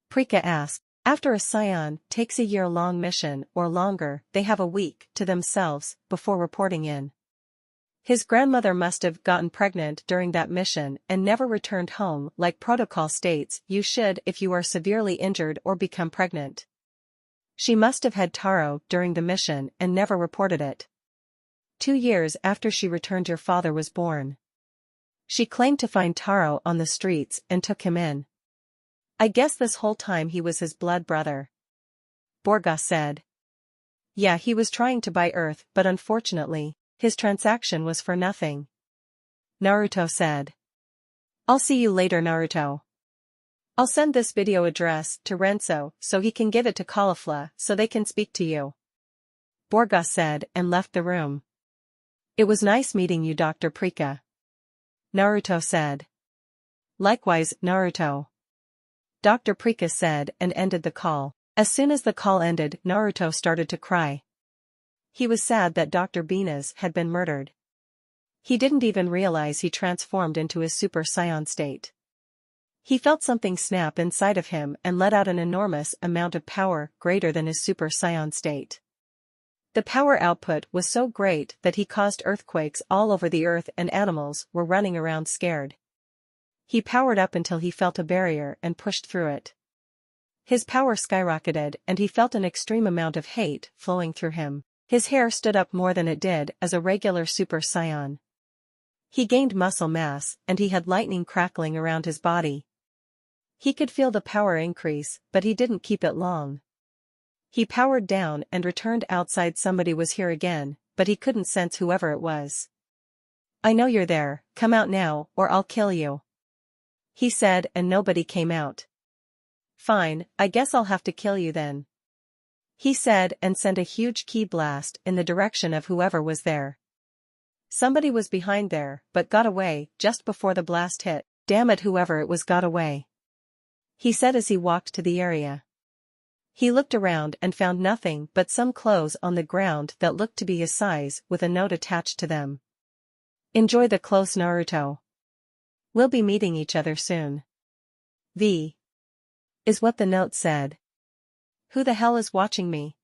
Prika asked. After a Saiyan takes a year-long mission or longer, they have a week to themselves before reporting in. His grandmother must have gotten pregnant during that mission and never returned home, like protocol states you should if you are severely injured or become pregnant. She must have had Taro during the mission and never reported it. 2 years after she returned, your father was born. She claimed to find Taro on the streets and took him in. I guess this whole time he was his blood brother. Borgas said. Yeah, he was trying to buy Earth, but unfortunately, his transaction was for nothing. Naruto said. I'll see you later, Naruto. I'll send this video address to Renzo so he can give it to Caulifla so they can speak to you. Borgas said and left the room. It was nice meeting you, Dr. Prika. Naruto said. Likewise, Naruto. Dr. Prika said and ended the call. As soon as the call ended, Naruto started to cry. He was sad that Dr. Benas had been murdered. He didn't even realize he transformed into his Super Saiyan state. He felt something snap inside of him and let out an enormous amount of power greater than his Super Saiyan state. The power output was so great that he caused earthquakes all over the earth and animals were running around scared. He powered up until he felt a barrier and pushed through it. His power skyrocketed and he felt an extreme amount of hate flowing through him. His hair stood up more than it did as a regular Super Saiyan. He gained muscle mass and he had lightning crackling around his body. He could feel the power increase, but he didn't keep it long. He powered down and returned outside. Somebody was here again, but he couldn't sense whoever it was. I know you're there, come out now or I'll kill you. He said, and nobody came out. Fine, I guess I'll have to kill you then. He said and sent a huge ki blast in the direction of whoever was there. Somebody was behind there, but got away just before the blast hit. Damn it, whoever it was got away. He said as he walked to the area. He looked around and found nothing but some clothes on the ground that looked to be his size with a note attached to them. Enjoy the clothes, Naruto. We'll be meeting each other soon. V. Is what the note said. Who the hell is watching me?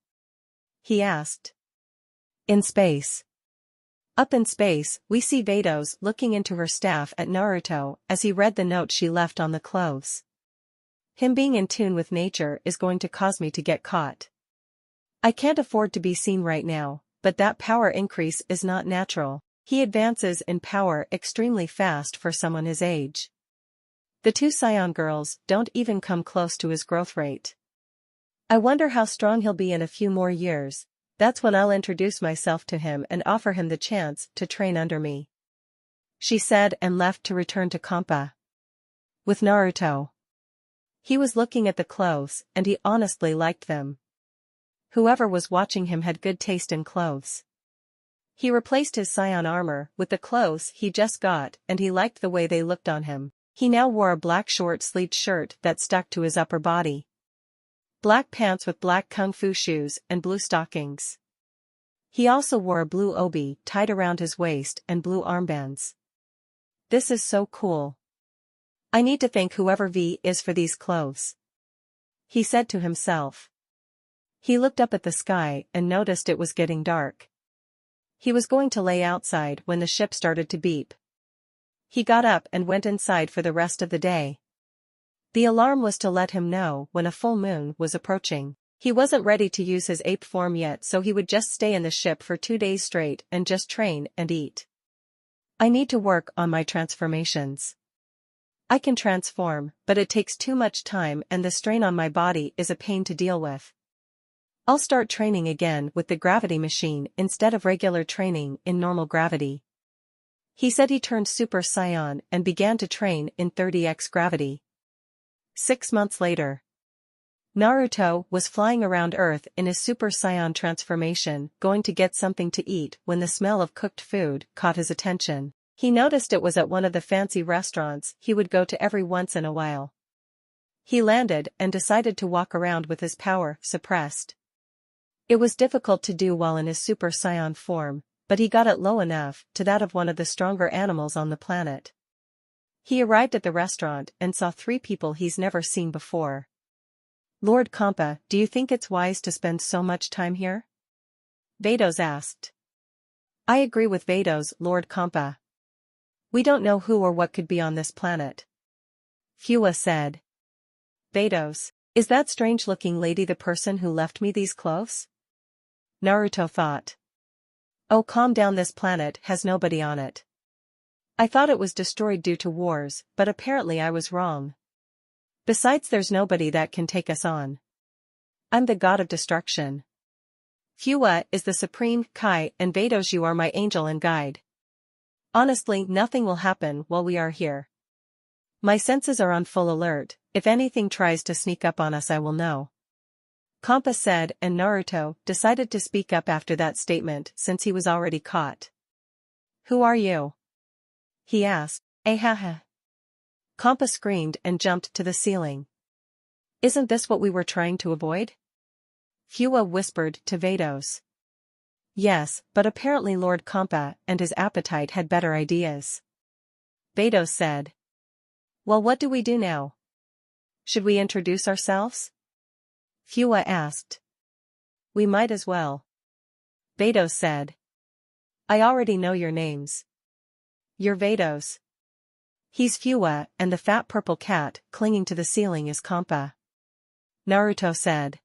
He asked. In space. Up in space, we see Vados looking into her staff at Naruto as he read the note she left on the clothes. Him being in tune with nature is going to cause me to get caught. I can't afford to be seen right now, but that power increase is not natural. He advances in power extremely fast for someone his age. The 2 Saiyan girls don't even come close to his growth rate. I wonder how strong he'll be in a few more years. That's when I'll introduce myself to him and offer him the chance to train under me. She said and left to return to Kampa. With Naruto. He was looking at the clothes and he honestly liked them. Whoever was watching him had good taste in clothes. He replaced his Saiyan armor with the clothes he just got and he liked the way they looked on him. He now wore a black short-sleeved shirt that stuck to his upper body, black pants with black kung fu shoes and blue stockings. He also wore a blue obi tied around his waist and blue armbands. This is so cool. I need to thank whoever V is for these clothes, he said to himself. He looked up at the sky and noticed it was getting dark. He was going to lay outside when the ship started to beep. He got up and went inside for the rest of the day. The alarm was to let him know when a full moon was approaching. He wasn't ready to use his ape form yet, so he would just stay in the ship for 2 days straight and just train and eat. I need to work on my transformations. I can transform, but it takes too much time and the strain on my body is a pain to deal with. I'll start training again with the gravity machine instead of regular training in normal gravity. He said he turned Super Saiyan and began to train in 30x gravity. 6 months later, Naruto was flying around Earth in his Super Saiyan transformation, going to get something to eat when the smell of cooked food caught his attention. He noticed it was at one of the fancy restaurants he would go to every once in a while. He landed and decided to walk around with his power suppressed. It was difficult to do while in his Super Saiyan form, but he got it low enough to that of one of the stronger animals on the planet. He arrived at the restaurant and saw 3 people he's never seen before. Lord Kompa, do you think it's wise to spend so much time here? Vados asked. I agree with Vados, Lord Kompa. We don't know who or what could be on this planet. Fua said. Vados, is that strange-looking lady the person who left me these clothes? Naruto thought. Oh, calm down, this planet has nobody on it. I thought it was destroyed due to wars, but apparently I was wrong. Besides, there's nobody that can take us on. I'm the god of destruction. Fua is the supreme Kai and Vados, you are my angel and guide. Honestly, nothing will happen while we are here. My senses are on full alert, if anything tries to sneak up on us I will know. Kompa said, and Naruto decided to speak up after that statement since he was already caught. Who are you? He asked. Ahaha. Kompa screamed and jumped to the ceiling. Isn't this what we were trying to avoid? Fua whispered to Vados. Yes, but apparently Lord Kompa and his appetite had better ideas. Vados said. Well, what do we do now? Should we introduce ourselves? Fua asked. We might as well. Vados said. I already know your names. You're Vados. He's Fua, and the fat purple cat clinging to the ceiling is Kompa. Naruto said.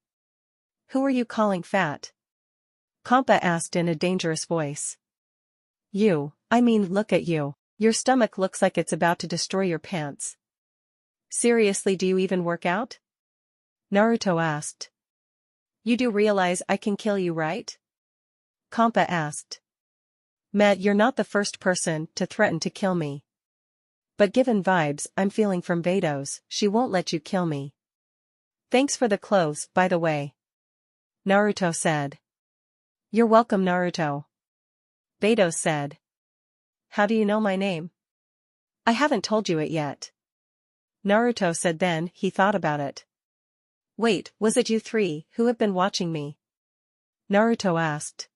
Who are you calling fat? Kompa asked in a dangerous voice. You, I mean, look at you. Your stomach looks like it's about to destroy your pants. Seriously, do you even work out? Naruto asked. You do realize I can kill you, right? Kompa asked. Matt, you're not the first person to threaten to kill me. But given vibes I'm feeling from Vados, she won't let you kill me. Thanks for the clothes, by the way. Naruto said. You're welcome, Naruto. Vados said. How do you know my name? I haven't told you it yet. Naruto said, then he thought about it. Wait, was it you 3 who have been watching me? Naruto asked.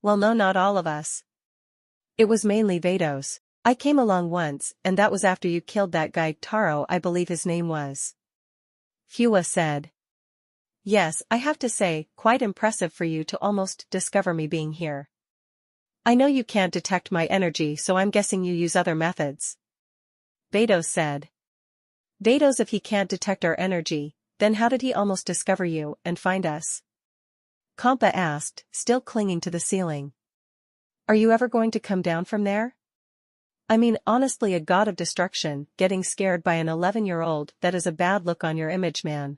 Well, no, not all of us. It was mainly Vados. I came along once, and that was after you killed that guy Taro, I believe his name was. Fua said. Yes, I have to say, quite impressive for you to almost discover me being here. I know you can't detect my energy, so I'm guessing you use other methods. Vados said. Vados, if he can't detect our energy, then how did he almost discover you and find us? Kompa asked, still clinging to the ceiling. Are you ever going to come down from there? I mean, honestly, a god of destruction getting scared by an 11-year-old, that is a bad look on your image, man.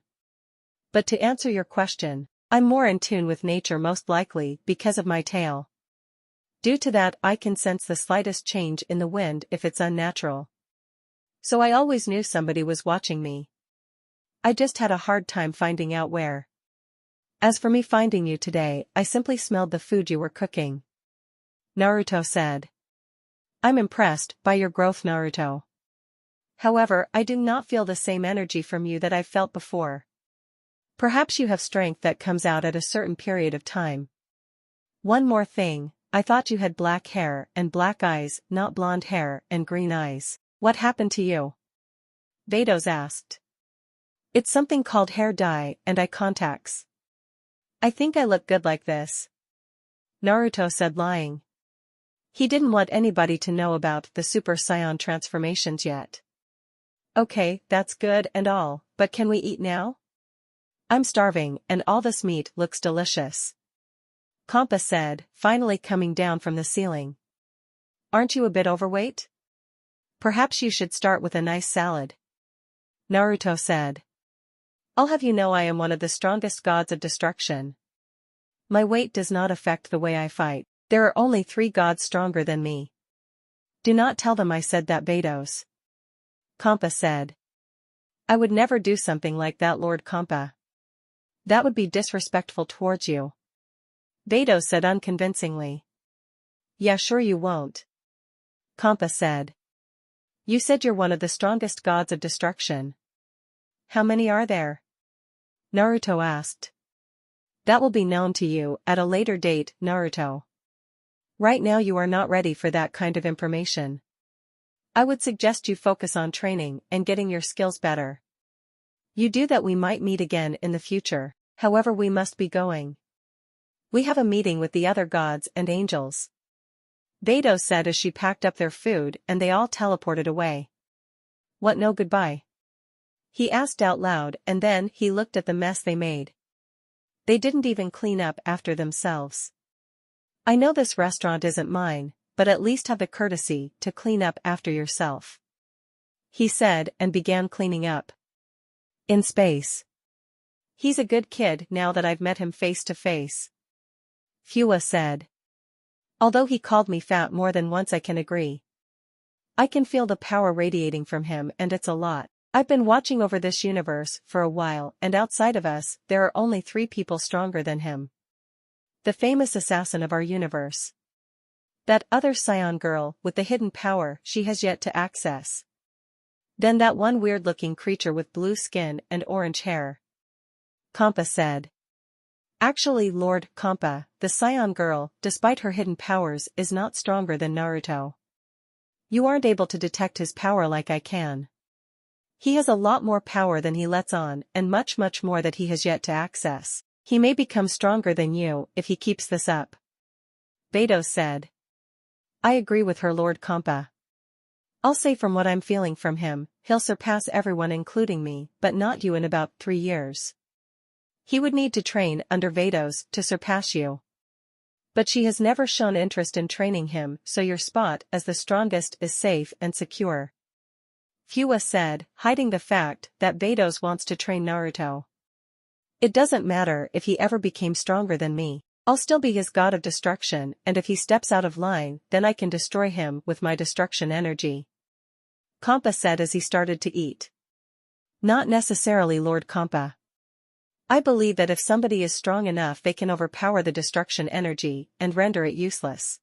But to answer your question, I'm more in tune with nature, most likely because of my tail. Due to that, I can sense the slightest change in the wind if it's unnatural. So I always knew somebody was watching me. I just had a hard time finding out where. As for me finding you today, I simply smelled the food you were cooking. Naruto said. I'm impressed by your growth, Naruto. However, I do not feel the same energy from you that I've felt before. Perhaps you have strength that comes out at a certain period of time. One more thing, I thought you had black hair and black eyes, not blonde hair and green eyes. What happened to you? Vados asked. It's something called hair dye and eye contacts. I think I look good like this. Naruto said, lying. He didn't want anybody to know about the Super Saiyan transformations yet. Okay, that's good and all, but can we eat now? I'm starving and all this meat looks delicious. Kampa said, finally coming down from the ceiling. Aren't you a bit overweight? Perhaps you should start with a nice salad. Naruto said. I'll have you know I am one of the strongest gods of destruction. My weight does not affect the way I fight. There are only 3 gods stronger than me. Do not tell them I said that, Vados. Kampa said. I would never do something like that, Lord Kampa. That would be disrespectful towards you. Vados said unconvincingly. Yeah, sure you won't. Kampa said. You said you're one of the strongest gods of destruction. How many are there? Naruto asked. That will be known to you at a later date, Naruto. Right now you are not ready for that kind of information. I would suggest you focus on training and getting your skills better. You do that, we might meet again in the future, however we must be going. We have a meeting with the other gods and angels. Vados said as she packed up their food and they all teleported away. What, no goodbye? He asked out loud, and then he looked at the mess they made. They didn't even clean up after themselves. I know this restaurant isn't mine, but at least have the courtesy to clean up after yourself. He said and began cleaning up. In space. He's a good kid now that I've met him face to face. Fua said. Although he called me fat more than once, I can agree. I can feel the power radiating from him, and it's a lot. I've been watching over this universe for a while, and outside of us, there are only 3 people stronger than him. The famous assassin of our universe. That other Saiyan girl with the hidden power she has yet to access. Then that one weird-looking creature with blue skin and orange hair. Kampa said. Actually, Lord Kampa, the Saiyan girl, despite her hidden powers, is not stronger than Naruto. You aren't able to detect his power like I can. He has a lot more power than he lets on, and much more that he has yet to access. He may become stronger than you if he keeps this up. Vados said. I agree with her, Lord Kampa. I'll say from what I'm feeling from him, he'll surpass everyone including me, but not you in about 3 years. He would need to train under Vados to surpass you. But she has never shown interest in training him, so your spot as the strongest is safe and secure. Fua said, hiding the fact that Vados wants to train Naruto. It doesn't matter if he ever became stronger than me. I'll still be his god of destruction, and if he steps out of line, then I can destroy him with my destruction energy. Kampa said as he started to eat. Not necessarily, Lord Kampa. I believe that if somebody is strong enough, they can overpower the destruction energy and render it useless.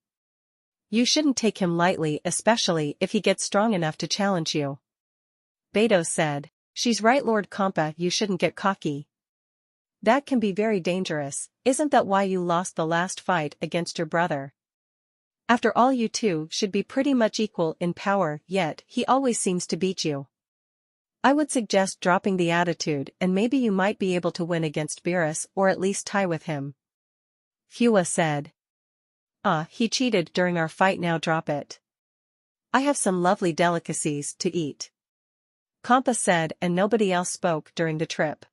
You shouldn't take him lightly, especially if he gets strong enough to challenge you. Vados said. She's right, Lord Kampa, you shouldn't get cocky. That can be very dangerous. Isn't that why you lost the last fight against your brother? After all, you two should be pretty much equal in power, yet he always seems to beat you. I would suggest dropping the attitude, and maybe you might be able to win against Beerus or at least tie with him. Fua said. He cheated during our fight, now drop it. I have some lovely delicacies to eat. Kampa said, and nobody else spoke during the trip.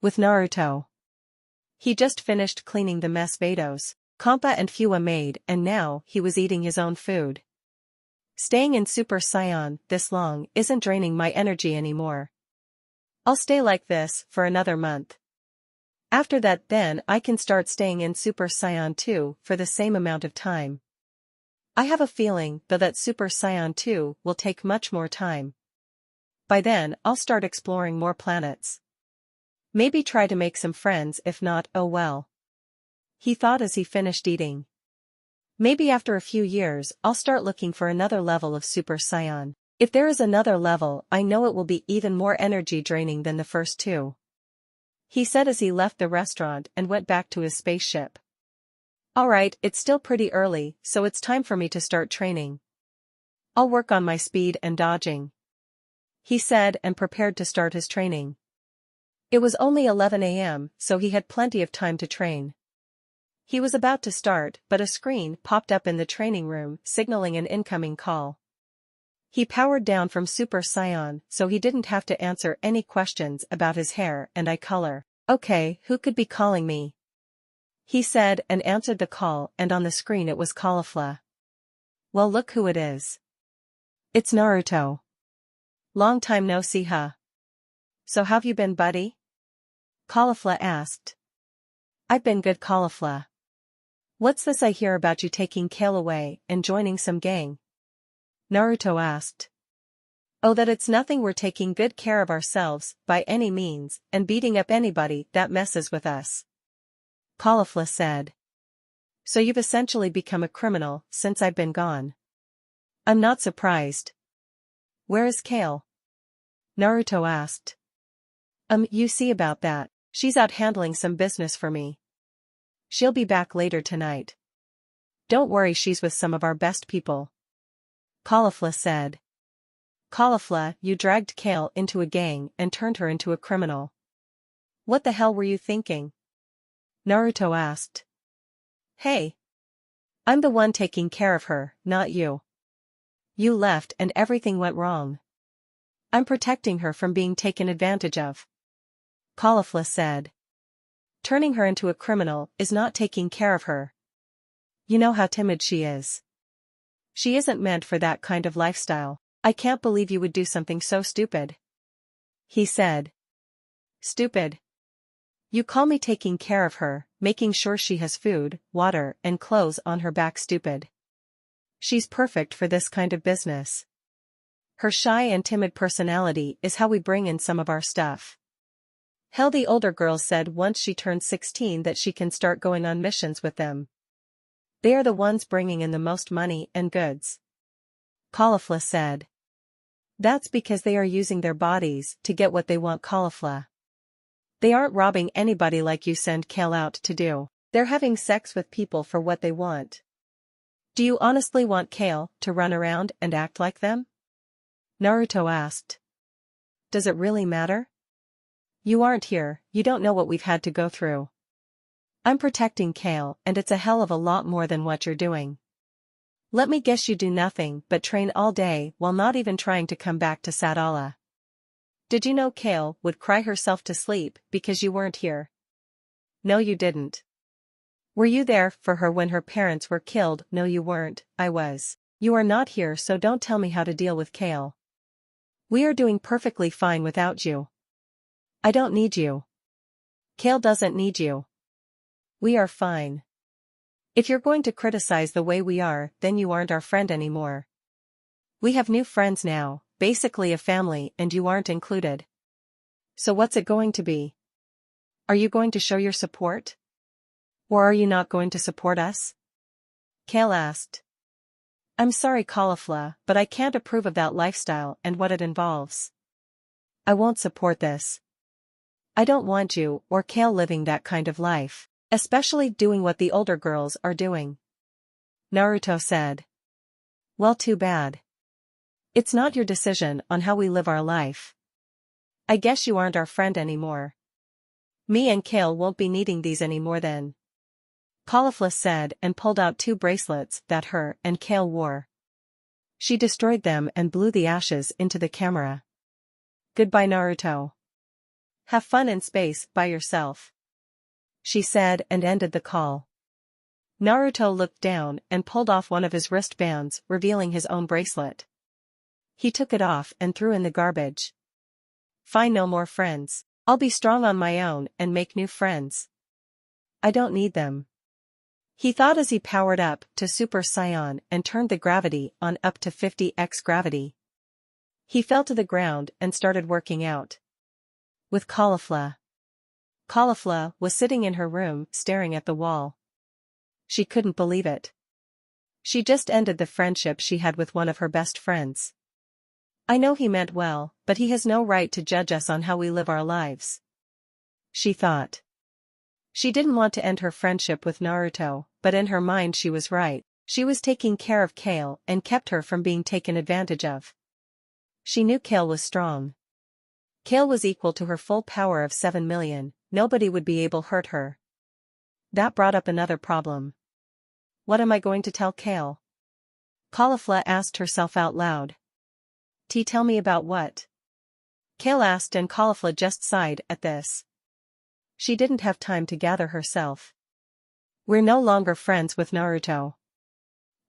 With Naruto. He just finished cleaning the mess Vados, Kampa and Fua made, and now he was eating his own food. Staying in Super Saiyan this long isn't draining my energy anymore. I'll stay like this for another month. After that, then I can start staying in Super Saiyan 2 for the same amount of time. I have a feeling, though, that Super Saiyan 2 will take much more time. By then, I'll start exploring more planets. Maybe try to make some friends, if not, oh well. He thought as he finished eating. Maybe after a few years I'll start looking for another level of Super Saiyan. If there is another level, I know it will be even more energy draining than the first two. He said as he left the restaurant and went back to his spaceship. Alright, it's still pretty early, so it's time for me to start training. I'll work on my speed and dodging, he said and prepared to start his training. It was only 11 a.m., so he had plenty of time to train. He was about to start, but a screen popped up in the training room, signaling an incoming call. He powered down from Super Saiyan, so he didn't have to answer any questions about his hair and eye color. Okay, who could be calling me? He said and answered the call, and on the screen it was Caulifla. Well, look who it is. It's Naruto. Long time no see, huh? So how've you been, buddy? Caulifla asked. I've been good, Caulifla. What's this I hear about you taking Kale away and joining some gang? Naruto asked. Oh, that it's nothing, we're taking good care of ourselves, by any means, and beating up anybody that messes with us. Caulifla said. So you've essentially become a criminal since I've been gone. I'm not surprised. Where is Kale? Naruto asked. You see about that, she's out handling some business for me. She'll be back later tonight. Don't worry, she's with some of our best people. Caulifla said. Caulifla, you dragged Kale into a gang and turned her into a criminal. What the hell were you thinking? Naruto asked. Hey. I'm the one taking care of her, not you. You left and everything went wrong. I'm protecting her from being taken advantage of. Caulifla said. Turning her into a criminal is not taking care of her. You know how timid she is. She isn't meant for that kind of lifestyle. I can't believe you would do something so stupid. He said. Stupid? You call me taking care of her, making sure she has food, water, and clothes on her back stupid? She's perfect for this kind of business. Her shy and timid personality is how we bring in some of our stuff. Hell, the older girls said once she turns 16 that she can start going on missions with them. They are the ones bringing in the most money and goods. Caulifla said. That's because they are using their bodies to get what they want, Caulifla. They aren't robbing anybody like you send Kale out to do. They're having sex with people for what they want. Do you honestly want Kale to run around and act like them? Naruto asked. Does it really matter? You aren't here, you don't know what we've had to go through. I'm protecting Kale, and it's a hell of a lot more than what you're doing. Let me guess, you do nothing but train all day while not even trying to come back to Sadala. Did you know Kale would cry herself to sleep because you weren't here? No, you didn't. Were you there for her when her parents were killed? No, you weren't. I was. You are not here, so don't tell me how to deal with Kale. We are doing perfectly fine without you. I don't need you. Kale doesn't need you. We are fine. If you're going to criticize the way we are, then you aren't our friend anymore. We have new friends now, basically a family, and you aren't included. So what's it going to be? Are you going to show your support? Or are you not going to support us? Kale asked. I'm sorry, Caulifla, but I can't approve of that lifestyle and what it involves. I won't support this. I don't want you or Kale living that kind of life, especially doing what the older girls are doing. Naruto said. Well, too bad. It's not your decision on how we live our life. I guess you aren't our friend anymore. Me and Kale won't be needing these anymore then. Caulifla said and pulled out 2 bracelets that her and Kale wore. She destroyed them and blew the ashes into the camera. Goodbye, Naruto. Have fun in space by yourself, she said and ended the call. Naruto looked down and pulled off one of his wristbands, revealing his own bracelet. He took it off and threw in the garbage. Fine, no more friends. I'll be strong on my own and make new friends. I don't need them. He thought as he powered up to Super Saiyan and turned the gravity on up to 50x gravity. He fell to the ground and started working out. With Caulifla. Caulifla was sitting in her room staring at the wall. She couldn't believe it. She just ended the friendship she had with one of her best friends. I know he meant well, but he has no right to judge us on how we live our lives. She thought. She didn't want to end her friendship with Naruto, but in her mind she was right. She was taking care of Kale and kept her from being taken advantage of. She knew Kale was strong. Kale was equal to her full power of 7 million, nobody would be able to hurt her. That brought up another problem. What am I going to tell Kale? Caulifla asked herself out loud. Tell me about what? Kale asked and Caulifla just sighed at this. She didn't have time to gather herself. We're no longer friends with Naruto.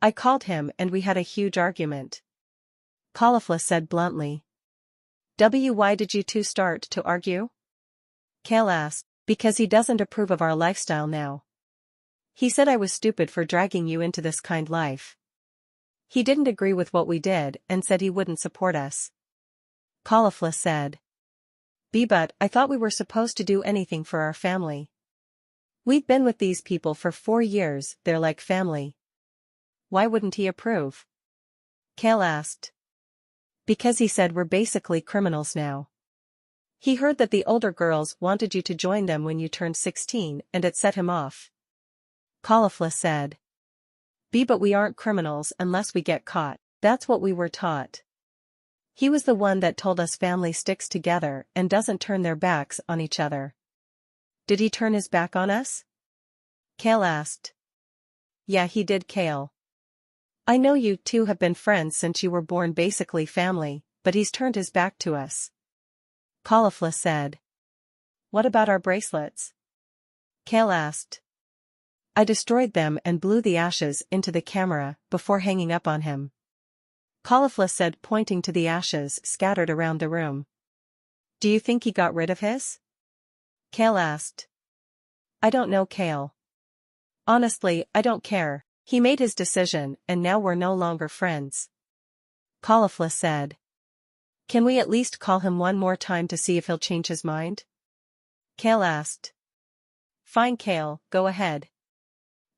I called him and we had a huge argument. Caulifla said bluntly. Why did you two start to argue? Kale asked. Because he doesn't approve of our lifestyle now. He said I was stupid for dragging you into this kind life. He didn't agree with what we did and said he wouldn't support us. Caulifla said. But I thought we were supposed to do anything for our family. We've been with these people for 4 years, they're like family. Why wouldn't he approve? Kale asked. Because he said we're basically criminals now. He heard that the older girls wanted you to join them when you turned 16 and it set him off. Caulifla said. But we aren't criminals unless we get caught, that's what we were taught. He was the one that told us family sticks together and doesn't turn their backs on each other. Did he turn his back on us? Kale asked. Yeah, he did, Kale. I know you two have been friends since you were born, basically family, but he's turned his back to us. Caulifla said. What about our bracelets? Kale asked. I destroyed them and blew the ashes into the camera before hanging up on him. Caulifla said, pointing to the ashes scattered around the room. Do you think he got rid of his? Kale asked. I don't know, Kale. Honestly, I don't care. He made his decision and now we're no longer friends. Caulifla said. Can we at least call him one more time to see if he'll change his mind? Kale asked. Fine, Kale, go ahead.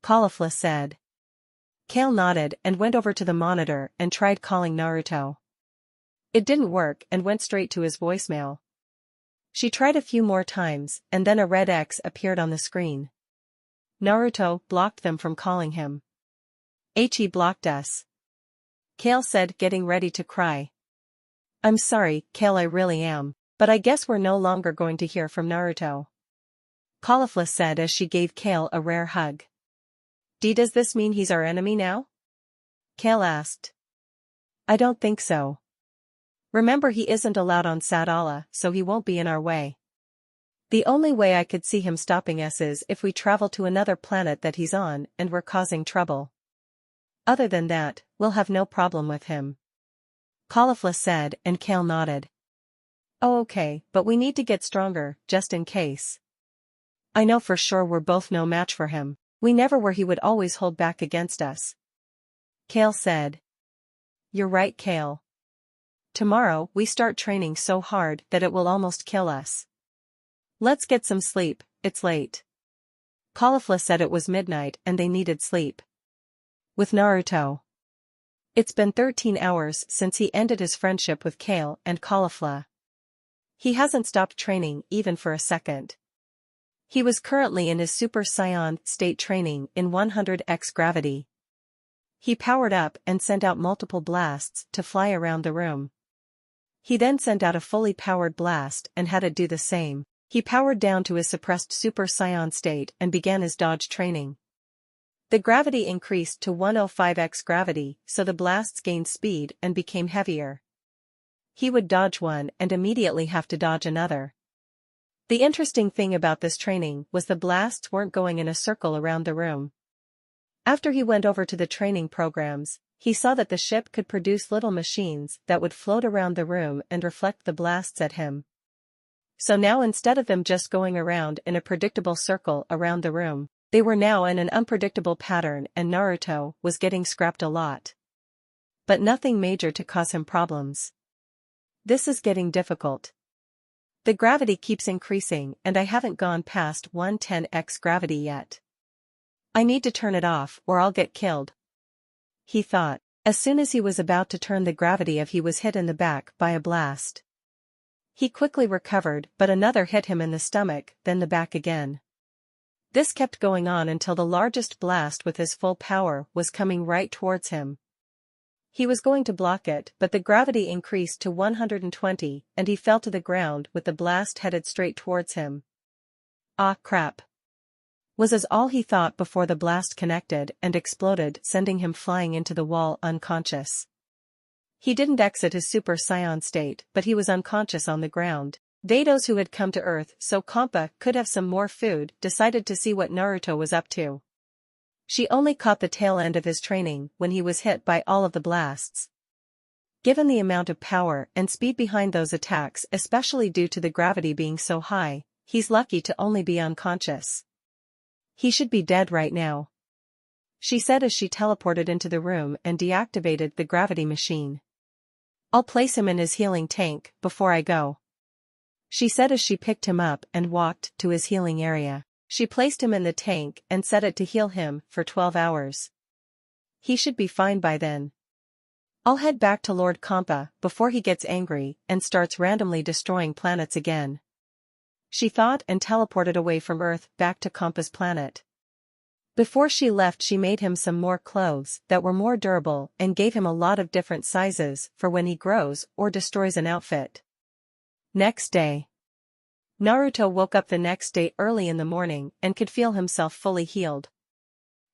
Caulifla said. Kale nodded and went over to the monitor and tried calling Naruto. It didn't work and went straight to his voicemail. She tried a few more times and then a red X appeared on the screen. Naruto blocked them from calling him. He blocked us. Kale said, getting ready to cry. I'm sorry, Kale, I really am, but I guess we're no longer going to hear from Naruto. Caulifla said as she gave Kale a rare hug. Does this mean he's our enemy now? Kale asked. I don't think so. Remember, he isn't allowed on Sadala, so he won't be in our way. The only way I could see him stopping us is if we travel to another planet that he's on and we're causing trouble. Other than that, we'll have no problem with him. Caulifla said and Kale nodded. Oh, okay, but we need to get stronger, just in case. I know for sure we're both no match for him. We never were, he would always hold back against us. Kale said. You're right, Kale. Tomorrow we start training so hard that it will almost kill us. Let's get some sleep, it's late. Caulifla said it was midnight and they needed sleep. With Naruto. It's been 13 hours since he ended his friendship with Kale and Caulifla. He hasn't stopped training even for a second. He was currently in his Super Saiyan state training in 100x gravity. He powered up and sent out multiple blasts to fly around the room. He then sent out a fully powered blast and had it do the same. He powered down to his suppressed Super Saiyan state and began his dodge training. The gravity increased to 105x gravity, so the blasts gained speed and became heavier. He would dodge one and immediately have to dodge another. The interesting thing about this training was the blasts weren't going in a circle around the room. After he went over to the training programs, he saw that the ship could produce little machines that would float around the room and reflect the blasts at him. So now, instead of them just going around in a predictable circle around the room, they were now in an unpredictable pattern and Naruto was getting scrapped a lot. But nothing major to cause him problems. This is getting difficult. The gravity keeps increasing and I haven't gone past 110x gravity yet. I need to turn it off or I'll get killed. he thought. As soon as he was about to turn the gravity of he was hit in the back by a blast. He quickly recovered, but another hit him in the stomach, then the back again. This kept going on until the largest blast with his full power was coming right towards him. He was going to block it, but the gravity increased to 120, and he fell to the ground with the blast headed straight towards him. Ah crap. Was all he thought before the blast connected and exploded, sending him flying into the wall unconscious. He didn't exit his Super Saiyan state, but he was unconscious on the ground. Vados, who had come to Earth so Kampa could have some more food, decided to see what Naruto was up to. She only caught the tail end of his training when he was hit by all of the blasts. Given the amount of power and speed behind those attacks, especially due to the gravity being so high, he's lucky to only be unconscious. He should be dead right now, she said as she teleported into the room and deactivated the gravity machine. I'll place him in his healing tank before I go, she said as she picked him up and walked to his healing area. She placed him in the tank and set it to heal him for 12 hours. He should be fine by then. I'll head back to Lord Kampa before he gets angry and starts randomly destroying planets again, she thought, and teleported away from Earth back to Kampa's planet. Before she left, she made him some more clothes that were more durable and gave him a lot of different sizes for when he grows or destroys an outfit. Next day. Naruto woke up the next day early in the morning and could feel himself fully healed.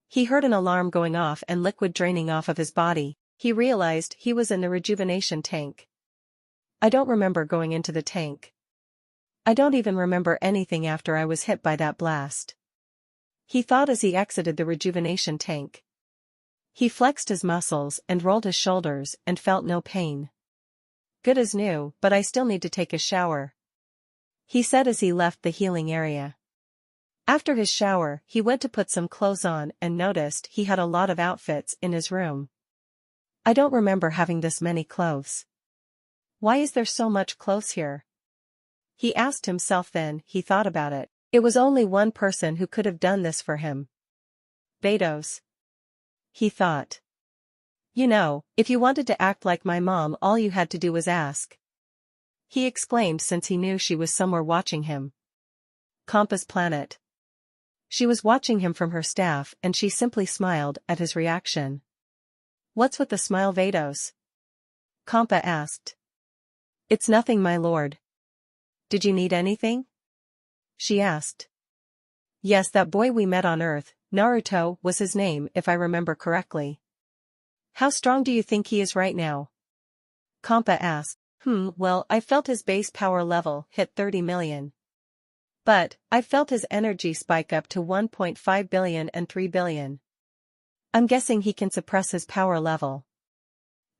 He heard an alarm going off and liquid draining off of his body. He realized he was in the rejuvenation tank. I don't remember going into the tank. I don't even remember anything after I was hit by that blast, he thought as he exited the rejuvenation tank. He flexed his muscles and rolled his shoulders and felt no pain. Good as new, but I still need to take a shower, he said as he left the healing area. After his shower, he went to put some clothes on and noticed he had a lot of outfits in his room. I don't remember having this many clothes. Why is there so much clothes here? He asked himself. Then he thought about it. It was only one person who could have done this for him. Vados, he thought. You know, if you wanted to act like my mom, all you had to do was ask, he exclaimed, since he knew she was somewhere watching him. Kampa's planet. She was watching him from her staff and she simply smiled at his reaction. What's with the smile, Vados? Kampa asked. It's nothing, my lord. Did you need anything? She asked. Yes, that boy we met on Earth, Naruto was his name if I remember correctly. How strong do you think he is right now? Kampa asked. Well, I felt his base power level hit 30 million. But, I felt his energy spike up to 1.5 billion and 3 billion. I'm guessing he can suppress his power level.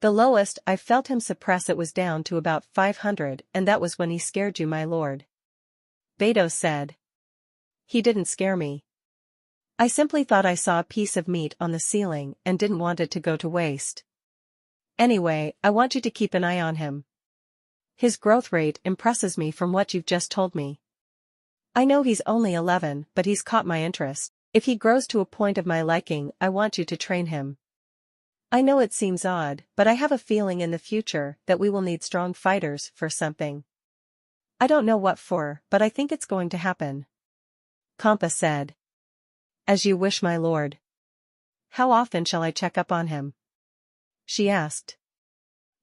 The lowest I felt him suppress it was down to about 500, and that was when he scared you, my lord. Vados said. He didn't scare me. I simply thought I saw a piece of meat on the ceiling and didn't want it to go to waste. Anyway, I want you to keep an eye on him. His growth rate impresses me from what you've just told me. I know he's only 11, but he's caught my interest. If he grows to a point of my liking, I want you to train him. I know it seems odd, but I have a feeling in the future that we will need strong fighters for something. I don't know what for, but I think it's going to happen. Kampa said. As you wish, my lord. How often shall I check up on him? She asked.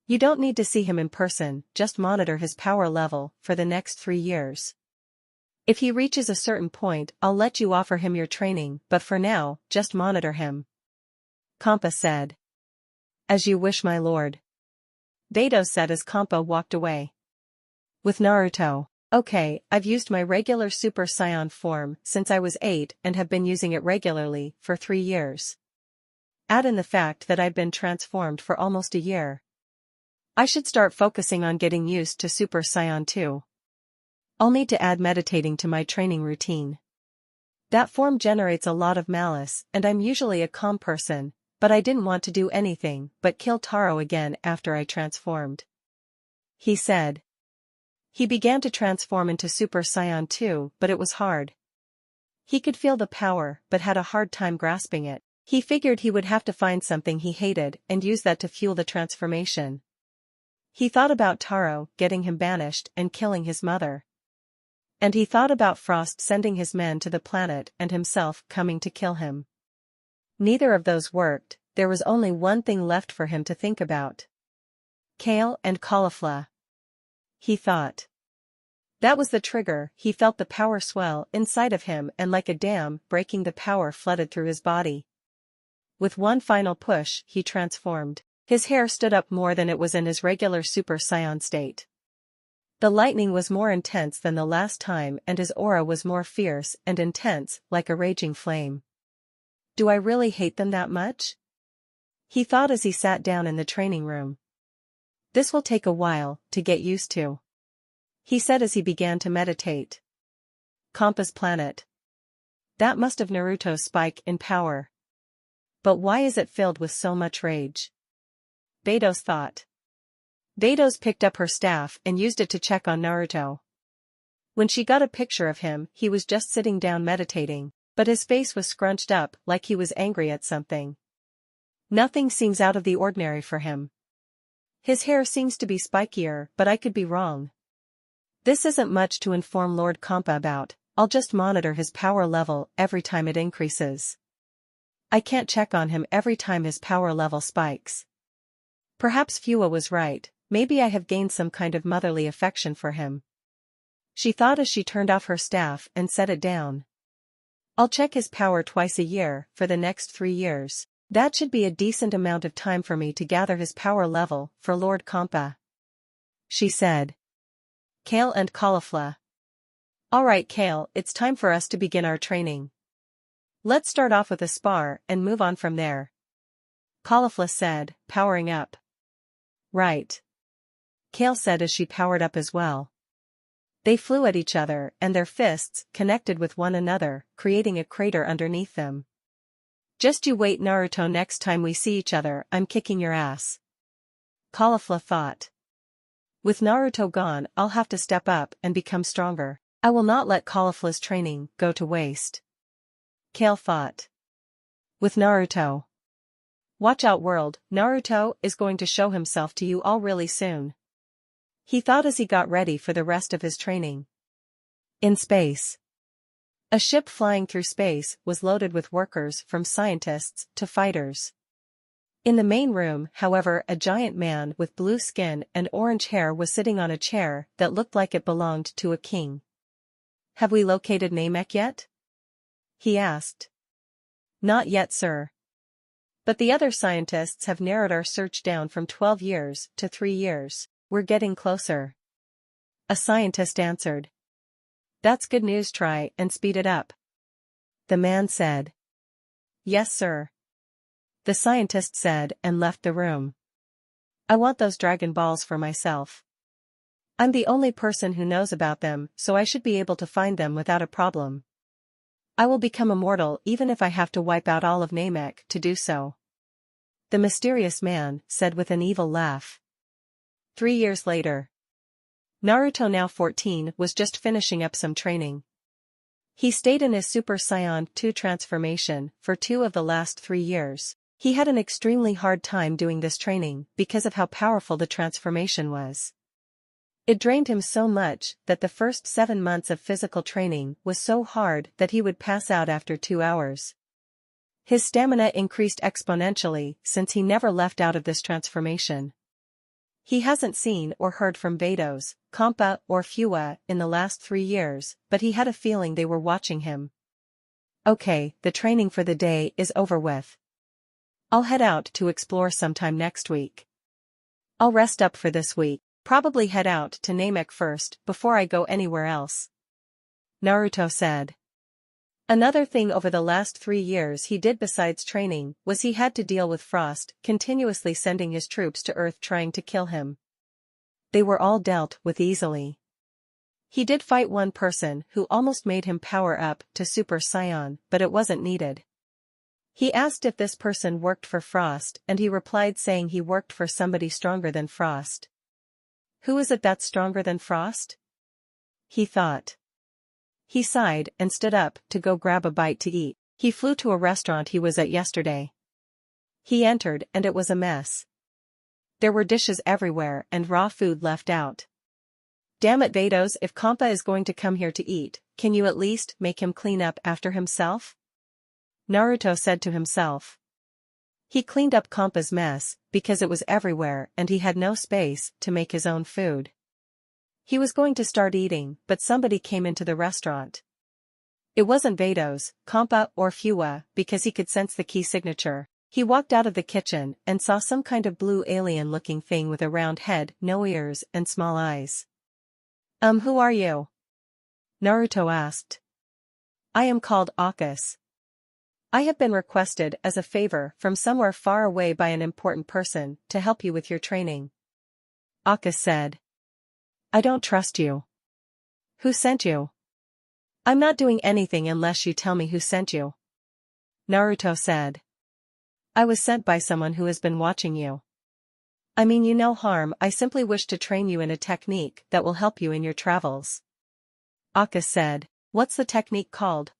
You don't need to see him in person, just monitor his power level for the next 3 years. If he reaches a certain point, I'll let you offer him your training, but for now, just monitor him. Kampa said. As you wish, my lord. Vados said as Kampa walked away. With Naruto. Okay, I've used my regular Super Saiyan form since I was 8 and have been using it regularly for 3 years. Add in the fact that I've been transformed for almost a year. I should start focusing on getting used to Super Saiyan too. I'll need to add meditating to my training routine. That form generates a lot of malice, and I'm usually a calm person, but I didn't want to do anything but kill Taro again after I transformed. He said. He began to transform into Super Saiyan too, but it was hard. He could feel the power but had a hard time grasping it. He figured he would have to find something he hated and use that to fuel the transformation. He thought about Taro getting him banished and killing his mother. And he thought about Frost sending his men to the planet and himself coming to kill him. Neither of those worked. There was only one thing left for him to think about. Kale and cauliflower. He thought. That was the trigger. He felt the power swell inside of him, and like a dam breaking, the power flooded through his body. With one final push, he transformed. His hair stood up more than it was in his regular Super Saiyan state. The lightning was more intense than the last time, and his aura was more fierce and intense, like a raging flame. Do I really hate them that much? He thought as he sat down in the training room. This will take a while to get used to, he said as he began to meditate. Compass planet. That must have Naruto's spike in power. But why is it filled with so much rage? Beido's thought. Beido's picked up her staff and used it to check on Naruto. When she got a picture of him, he was just sitting down meditating, but his face was scrunched up like he was angry at something. Nothing seems out of the ordinary for him. His hair seems to be spikier, but I could be wrong. This isn't much to inform Lord Kompa about. I'll just monitor his power level every time it increases. I can't check on him every time his power level spikes. Perhaps Fua was right, maybe I have gained some kind of motherly affection for him. She thought as she turned off her staff and set it down. I'll check his power twice a year for the next 3 years. That should be a decent amount of time for me to gather his power level for Lord Kompa, she said. Kale and cauliflower. Alright Kale, it's time for us to begin our training. Let's start off with a spar and move on from there, Cauliflower said, powering up. Right. Kale said as she powered up as well. They flew at each other and their fists connected with one another, creating a crater underneath them. Just you wait Naruto, next time we see each other I'm kicking your ass, Cauliflower thought. With Naruto gone I'll have to step up and become stronger. I will not let Cauliflower's training go to waste, Kale thought. With Naruto. Watch out world, Naruto is going to show himself to you all really soon, he thought as he got ready for the rest of his training. In space. A ship flying through space was loaded with workers from scientists to fighters. In the main room, however, a giant man with blue skin and orange hair was sitting on a chair that looked like it belonged to a king. Have we located Namek yet? He asked. Not yet, sir. But the other scientists have narrowed our search down from 12 years to 3 years. We're getting closer, a scientist answered. That's good news, try and speed it up, the man said. Yes, sir, the scientist said and left the room. I want those Dragon Balls for myself. I'm the only person who knows about them, so I should be able to find them without a problem. I will become immortal even if I have to wipe out all of Namek to do so, the mysterious man said with an evil laugh. 3 years later. Naruto, now 14, was just finishing up some training. He stayed in his Super Saiyan 2 transformation for 2 of the last 3 years. He had an extremely hard time doing this training because of how powerful the transformation was. It drained him so much that the first 7 months of physical training was so hard that he would pass out after 2 hours. His stamina increased exponentially since he never left out of this transformation. He hasn't seen or heard from Beido's, Kompa or Fua in the last 3 years, but he had a feeling they were watching him. Okay, the training for the day is over with. I'll head out to explore sometime next week. I'll rest up for this week, probably head out to Namek first before I go anywhere else, Naruto said. Another thing over the last 3 years he did besides training was he had to deal with Frost continuously sending his troops to Earth trying to kill him. They were all dealt with easily. He did fight one person who almost made him power up to Super Saiyan, but it wasn't needed. He asked if this person worked for Frost and he replied saying he worked for somebody stronger than Frost. Who is it that's stronger than Frost? He thought. He sighed and stood up to go grab a bite to eat. He flew to a restaurant he was at yesterday. He entered and it was a mess. There were dishes everywhere and raw food left out. Damn it Vados, if Compa is going to come here to eat, can you at least make him clean up after himself? Naruto said to himself. He cleaned up Compa's mess, because it was everywhere and he had no space to make his own food. He was going to start eating, but somebody came into the restaurant. It wasn't Vados, Compa or Fua, because he could sense the key signature. He walked out of the kitchen and saw some kind of blue alien-looking thing with a round head, no ears, and small eyes. Who are you? Naruto asked. I am called Akis. I have been requested as a favor from somewhere far away by an important person to help you with your training. Akis said. I don't trust you. Who sent you? I'm not doing anything unless you tell me who sent you. Naruto said. I was sent by someone who has been watching you. I mean you no harm, I simply wish to train you in a technique that will help you in your travels. Akis said. What's the technique called?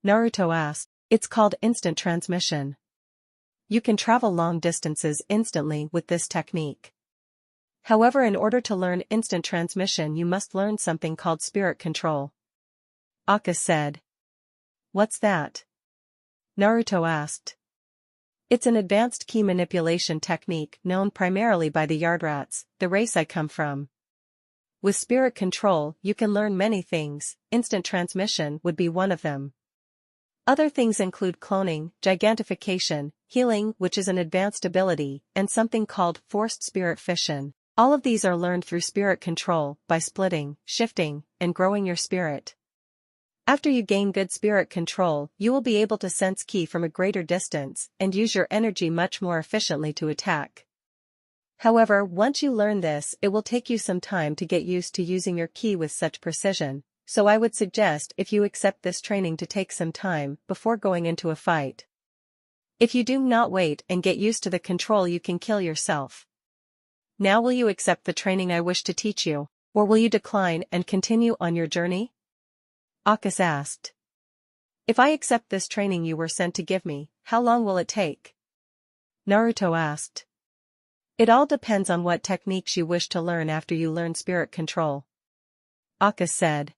Naruto asked. It's called instant transmission. You can travel long distances instantly with this technique. However, in order to learn instant transmission you must learn something called spirit control. Akis said. What's that? Naruto asked. It's an advanced key manipulation technique known primarily by the Yardrats, the race I come from. With spirit control, you can learn many things, instant transmission would be one of them. Other things include cloning, gigantification, healing, which is an advanced ability, and something called forced spirit fission. All of these are learned through spirit control, by splitting, shifting, and growing your spirit. After you gain good spirit control, you will be able to sense ki from a greater distance and use your energy much more efficiently to attack. However, once you learn this, it will take you some time to get used to using your ki with such precision, so I would suggest if you accept this training to take some time before going into a fight. If you do not wait and get used to the control you can kill yourself. Now will you accept the training I wish to teach you, or will you decline and continue on your journey? Akis asked. If I accept this training you were sent to give me, how long will it take? Naruto asked. It all depends on what techniques you wish to learn after you learn spirit control. Akis said.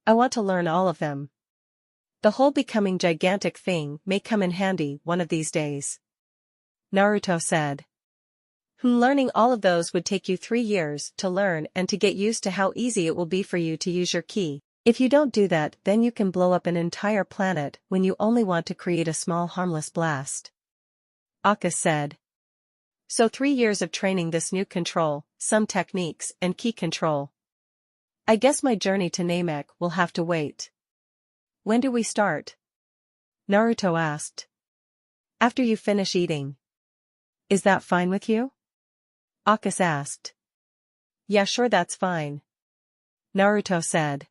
I want to learn all of them. The whole becoming gigantic thing may come in handy one of these days. Naruto said. Learning all of those would take you 3 years to learn and to get used to how easy it will be for you to use your ki. If you don't do that, then you can blow up an entire planet when you only want to create a small harmless blast. Akis said. So 3 years of training this new control, some techniques, and ki control. I guess my journey to Namek will have to wait. When do we start? Naruto asked. After you finish eating. Is that fine with you? Akis asked. Yeah, sure, that's fine. Naruto said.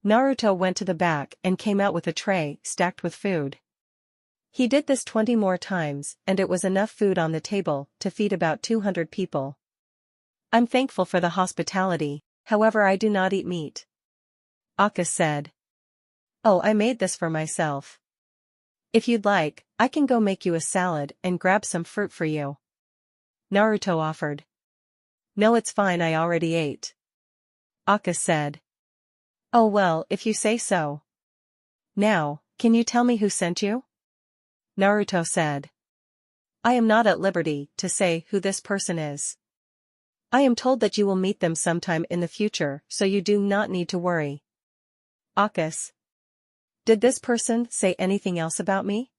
Naruto went to the back and came out with a tray stacked with food. He did this 20 more times and it was enough food on the table to feed about 200 people. I'm thankful for the hospitality, however I do not eat meat. Akis said. Oh, I made this for myself. If you'd like, I can go make you a salad and grab some fruit for you. Naruto offered. No, it's fine, I already ate. Akis said. Oh well, if you say so. Now, can you tell me who sent you? Naruto said. I am not at liberty to say who this person is. I am told that you will meet them sometime in the future, so you do not need to worry. Akis. Did this person say anything else about me?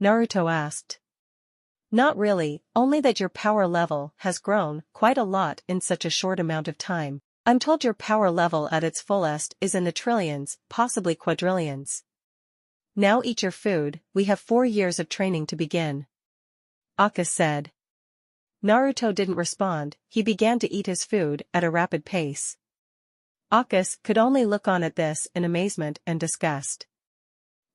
Naruto asked. Not really, only that your power level has grown quite a lot in such a short amount of time. I'm told your power level at its fullest is in the trillions, possibly quadrillions. Now eat your food, we have 4 years of training to begin. Akis said. Naruto didn't respond, he began to eat his food at a rapid pace. Akis could only look on at this in amazement and disgust.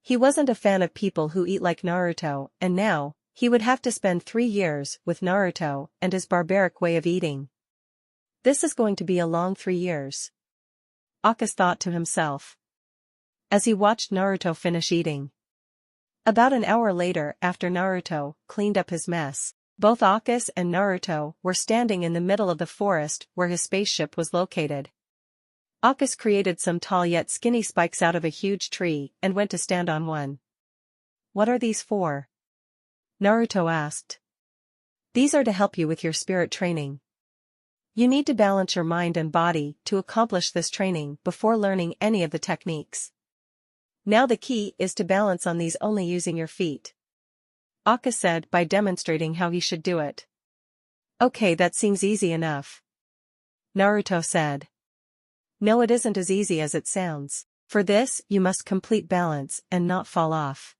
He wasn't a fan of people who eat like Naruto, and now, he would have to spend 3 years with Naruto and his barbaric way of eating. This is going to be a long 3 years. Akis thought to himself. as he watched Naruto finish eating. About an hour later, after Naruto cleaned up his mess, both Akis and Naruto were standing in the middle of the forest where his spaceship was located. Akis created some tall yet skinny spikes out of a huge tree and went to stand on one. "What are these for?" Naruto asked. "These are to help you with your spirit training. You need to balance your mind and body to accomplish this training before learning any of the techniques. Now the key is to balance on these only using your feet," Akis said by demonstrating how he should do it. "Okay, that seems easy enough," Naruto said. "No, it isn't as easy as it sounds. For this, you must complete balance and not fall off.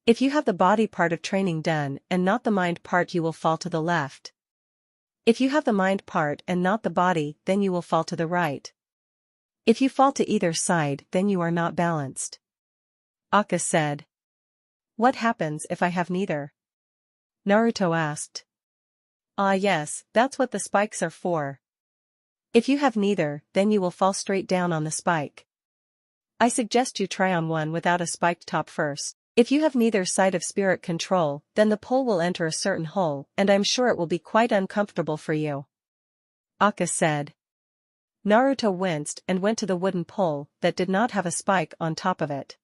If you have the body part of training done and not the mind part, you will fall to the left. If you have the mind part and not the body, then you will fall to the right. If you fall to either side, then you are not balanced," Akis said. "What happens if I have neither?" Naruto asked. "Ah yes, that's what the spikes are for. If you have neither, then you will fall straight down on the spike. I suggest you try on one without a spiked top first. If you have neither side of spirit control, then the pole will enter a certain hole, and I'm sure it will be quite uncomfortable for you," Akis said. Naruto winced and went to the wooden pole that did not have a spike on top of it.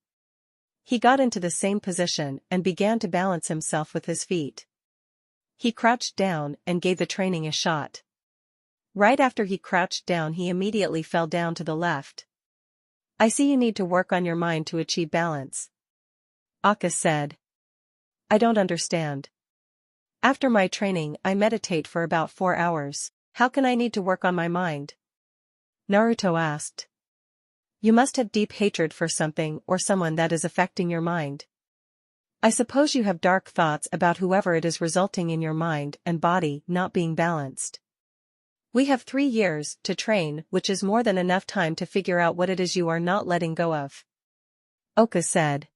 He got into the same position and began to balance himself with his feet. He crouched down and gave the training a shot. Right after he crouched down, he immediately fell down to the left. "I see you need to work on your mind to achieve balance," Akis said. "I don't understand. After my training, I meditate for about 4 hours. How can I need to work on my mind?" Naruto asked. "You must have deep hatred for something or someone that is affecting your mind. I suppose you have dark thoughts about whoever it is, resulting in your mind and body not being balanced. We have 3 years to train, which is more than enough time to figure out what it is you are not letting go of," Oka said.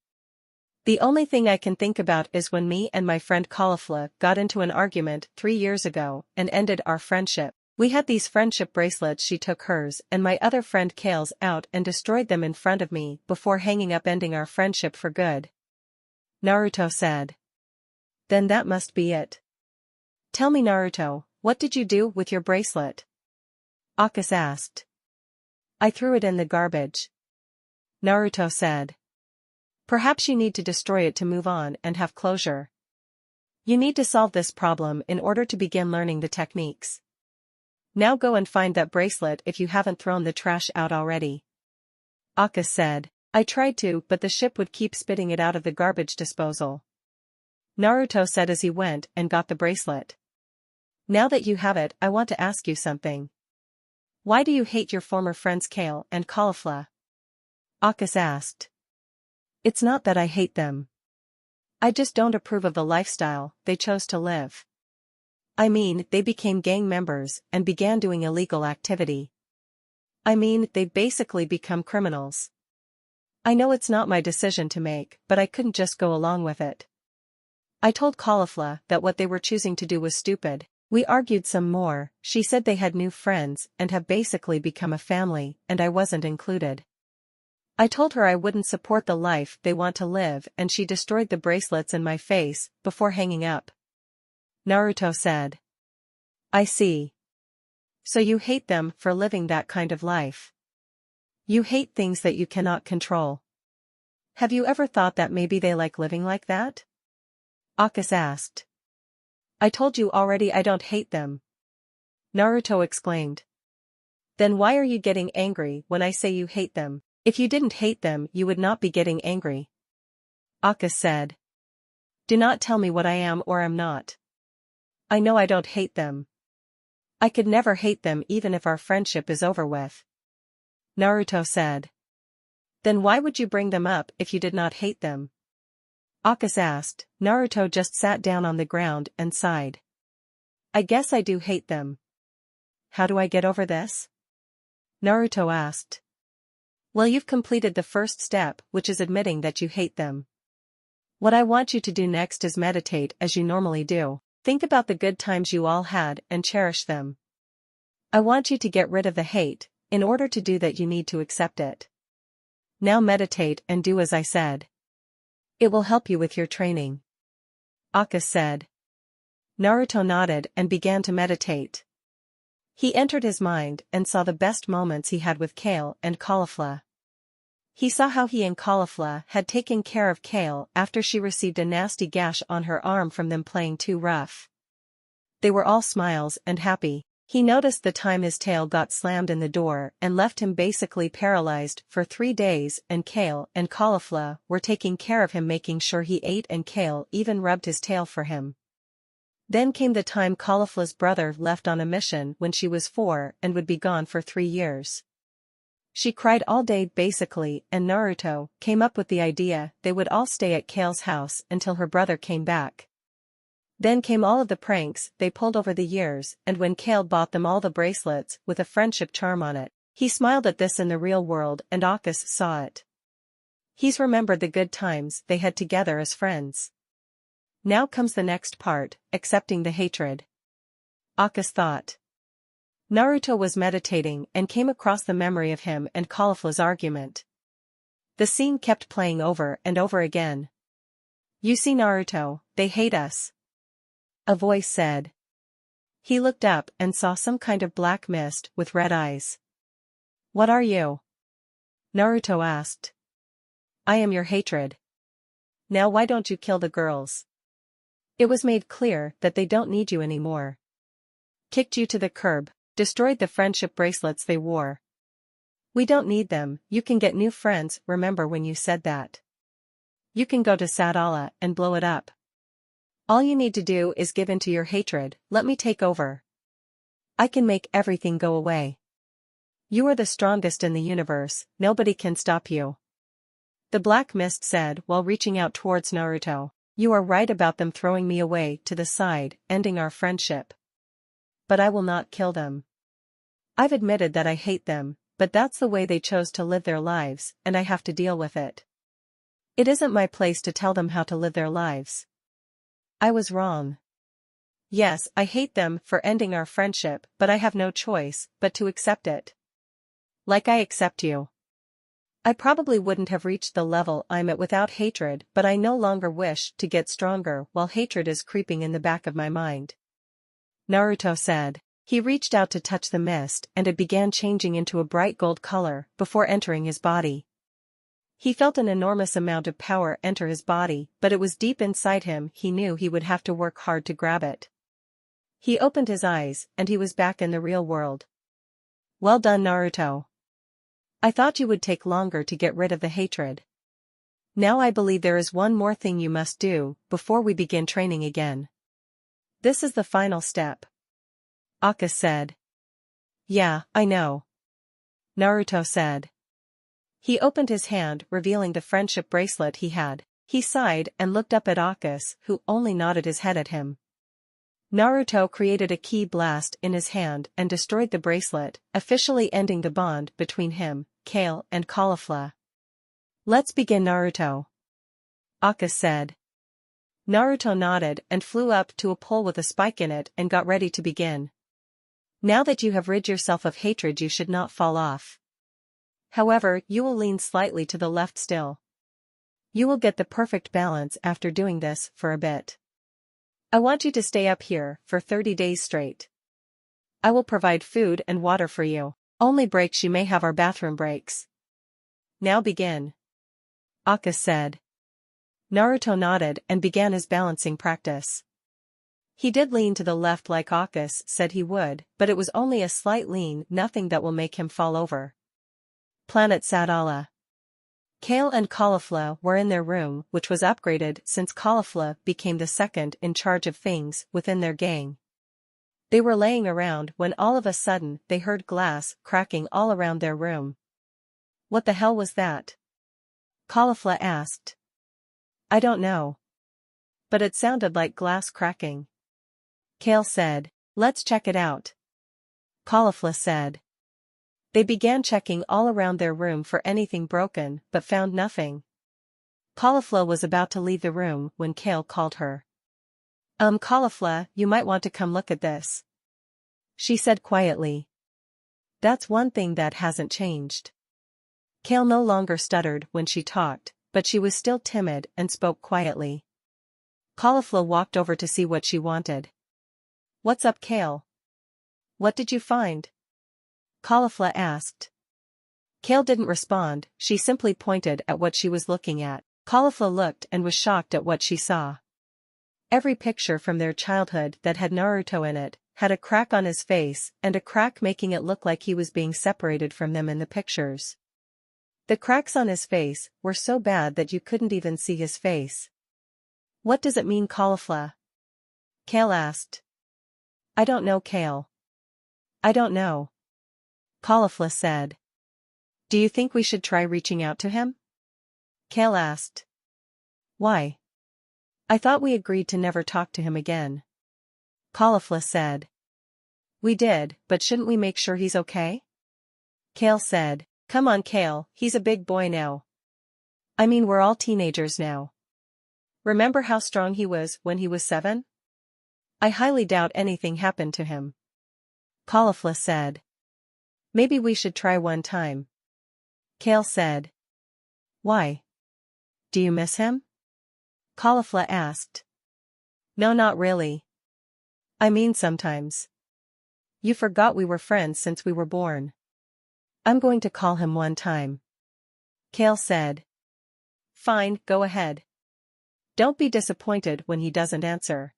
"The only thing I can think about is when me and my friend Caulifla got into an argument 3 years ago and ended our friendship. We had these friendship bracelets, she took hers and my other friend Kale's out and destroyed them in front of me before hanging up, ending our friendship for good," Naruto said. "Then that must be it. Tell me, Naruto, what did you do with your bracelet?" Akis asked. "I threw it in the garbage," Naruto said. "Perhaps you need to destroy it to move on and have closure. You need to solve this problem in order to begin learning the techniques. Now go and find that bracelet if you haven't thrown the trash out already," Akis said. "I tried to, but the ship would keep spitting it out of the garbage disposal," Naruto said as he went and got the bracelet. "Now that you have it, I want to ask you something. Why do you hate your former friends Kale and Caulifla?" Akis asked. "It's not that I hate them. I just don't approve of the lifestyle they chose to live. I mean, they became gang members and began doing illegal activity. I mean, they basically become criminals. I know it's not my decision to make, but I couldn't just go along with it. I told Caulifla that what they were choosing to do was stupid. We argued some more. She said they had new friends and have basically become a family, and I wasn't included. I told her I wouldn't support the life they want to live, and she destroyed the bracelets in my face before hanging up," Naruto said. "I see. So you hate them for living that kind of life. You hate things that you cannot control. Have you ever thought that maybe they like living like that?" Akis asked. "I told you already I don't hate them," Naruto exclaimed. "Then why are you getting angry when I say you hate them? If you didn't hate them, you would not be getting angry," Akis said. "Do not tell me what I am or am not. I know I don't hate them. I could never hate them even if our friendship is over with," Naruto said. "Then why would you bring them up if you did not hate them?" Akis asked. Naruto just sat down on the ground and sighed. "I guess I do hate them. How do I get over this?" Naruto asked. "Well, you've completed the first step, which is admitting that you hate them. What I want you to do next is meditate as you normally do. Think about the good times you all had and cherish them. I want you to get rid of the hate. In order to do that, you need to accept it. Now meditate and do as I said. It will help you with your training. Akis said. Naruto nodded and began to meditate. He entered his mind and saw the best moments he had with Kale and Caulifla. He saw how he and Caulifla had taken care of Kale after she received a nasty gash on her arm from them playing too rough. They were all smiles and happy. He noticed the time his tail got slammed in the door and left him basically paralyzed for 3 days, and Kale and Caulifla were taking care of him, making sure he ate, and Kale even rubbed his tail for him. Then came the time Caulifla's brother left on a mission when she was 4 and would be gone for 3 years. She cried all day basically, and Naruto came up with the idea they would all stay at Kale's house until her brother came back. Then came all of the pranks they pulled over the years, and when Kale bought them all the bracelets with a friendship charm on it, he smiled at this in the real world and Akis saw it. He's remembered the good times they had together as friends. Now comes the next part, accepting the hatred. Akis thought. Naruto was meditating and came across the memory of him and Caulifla's argument. The scene kept playing over and over again. You see, Naruto, they hate us. A voice said. He looked up and saw some kind of black mist with red eyes. What are you? Naruto asked. I am your hatred. Now why don't you kill the girls? It was made clear that they don't need you anymore. Kicked you to the curb, destroyed the friendship bracelets they wore. We don't need them, you can get new friends, remember when you said that? You can go to Sadala and blow it up. All you need to do is give in to your hatred, let me take over. I can make everything go away. You are the strongest in the universe, nobody can stop you. The black mist said while reaching out towards Naruto. You are right about them throwing me away to the side, ending our friendship. But I will not kill them. I've admitted that I hate them, but that's the way they chose to live their lives, and I have to deal with it. It isn't my place to tell them how to live their lives. I was wrong. Yes, I hate them for ending our friendship, but I have no choice but to accept it. Like I accept you. I probably wouldn't have reached the level I'm at without hatred, but I no longer wish to get stronger while hatred is creeping in the back of my mind. Naruto said. He reached out to touch the mist and it began changing into a bright gold color before entering his body. He felt an enormous amount of power enter his body, but it was deep inside him. He knew he would have to work hard to grab it. He opened his eyes and he was back in the real world. Well done, Naruto. I thought you would take longer to get rid of the hatred. Now I believe there is one more thing you must do before we begin training again. This is the final step. Akis said. Yeah, I know. Naruto said. He opened his hand, revealing the friendship bracelet he had. He sighed and looked up at Akis, who only nodded his head at him. Naruto created a ki blast in his hand and destroyed the bracelet, officially ending the bond between him, Kale, and Caulifla. Let's begin, Naruto. Akis said. Naruto nodded and flew up to a pole with a spike in it and got ready to begin. Now that you have rid yourself of hatred, you should not fall off. However, you will lean slightly to the left still. You will get the perfect balance after doing this for a bit. I want you to stay up here for 30 days straight. I will provide food and water for you. Only breaks you may have are bathroom breaks. Now begin. Akis said. Naruto nodded and began his balancing practice. He did lean to the left like Akis said he would, but it was only a slight lean, nothing that will make him fall over. Planet Sadala. Kale and Caulifla were in their room, which was upgraded since Caulifla became the second in charge of things within their gang. They were laying around when all of a sudden they heard glass cracking all around their room. What the hell was that? Caulifla asked. I don't know. But it sounded like glass cracking. Kale said, let's check it out. Caulifla said. They began checking all around their room for anything broken, but found nothing. Caulifla was about to leave the room when Kale called her. Caulifla, you might want to come look at this. She said quietly. That's one thing that hasn't changed. Kale no longer stuttered when she talked, but she was still timid and spoke quietly. Caulifla walked over to see what she wanted. "What's up, Kale? What did you find?" Caulifla asked. Kale didn't respond, she simply pointed at what she was looking at. Caulifla looked and was shocked at what she saw. Every picture from their childhood that had Naruto in it had a crack on his face and a crack making it look like he was being separated from them in the pictures. The cracks on his face were so bad that you couldn't even see his face. "What does it mean, Caulifla?" Kale asked. "I don't know, Kale. I don't know," Caulifla said. "Do you think we should try reaching out to him?" Kale asked. "Why? I thought we agreed to never talk to him again," Caulifla said. "We did, but shouldn't we make sure he's okay?" Kale said. "Come on, Kale, he's a big boy now. I mean, we're all teenagers now. Remember how strong he was when he was 7? I highly doubt anything happened to him," Caulifla said. "Maybe we should try one time," Kale said. "Why? Do you miss him?" Caulifla asked. "No, not really. I mean sometimes. You forgot we were friends since we were born. I'm going to call him one time," Kale said. "Fine, go ahead. Don't be disappointed when he doesn't answer.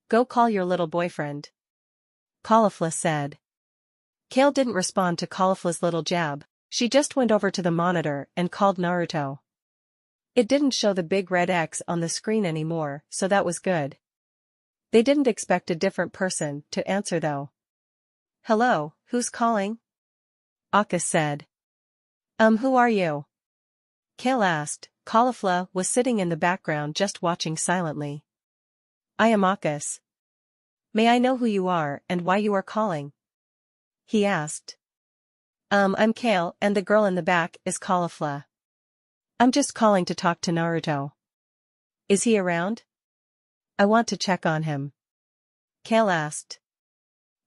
Go call your little boyfriend," Caulifla said. Kale didn't respond to Caulifla's little jab, she just went over to the monitor and called Naruto. It didn't show the big red X on the screen anymore, so that was good. They didn't expect a different person to answer though. "Hello, who's calling?" Akka said. Who are you?" Kale asked. Caulifla was sitting in the background just watching silently. "I am Akkas. May I know who you are and why you are calling?" he asked. I'm Kale and the girl in the back is Caulifla. I'm just calling to talk to Naruto. Is he around? I want to check on him," Kale asked.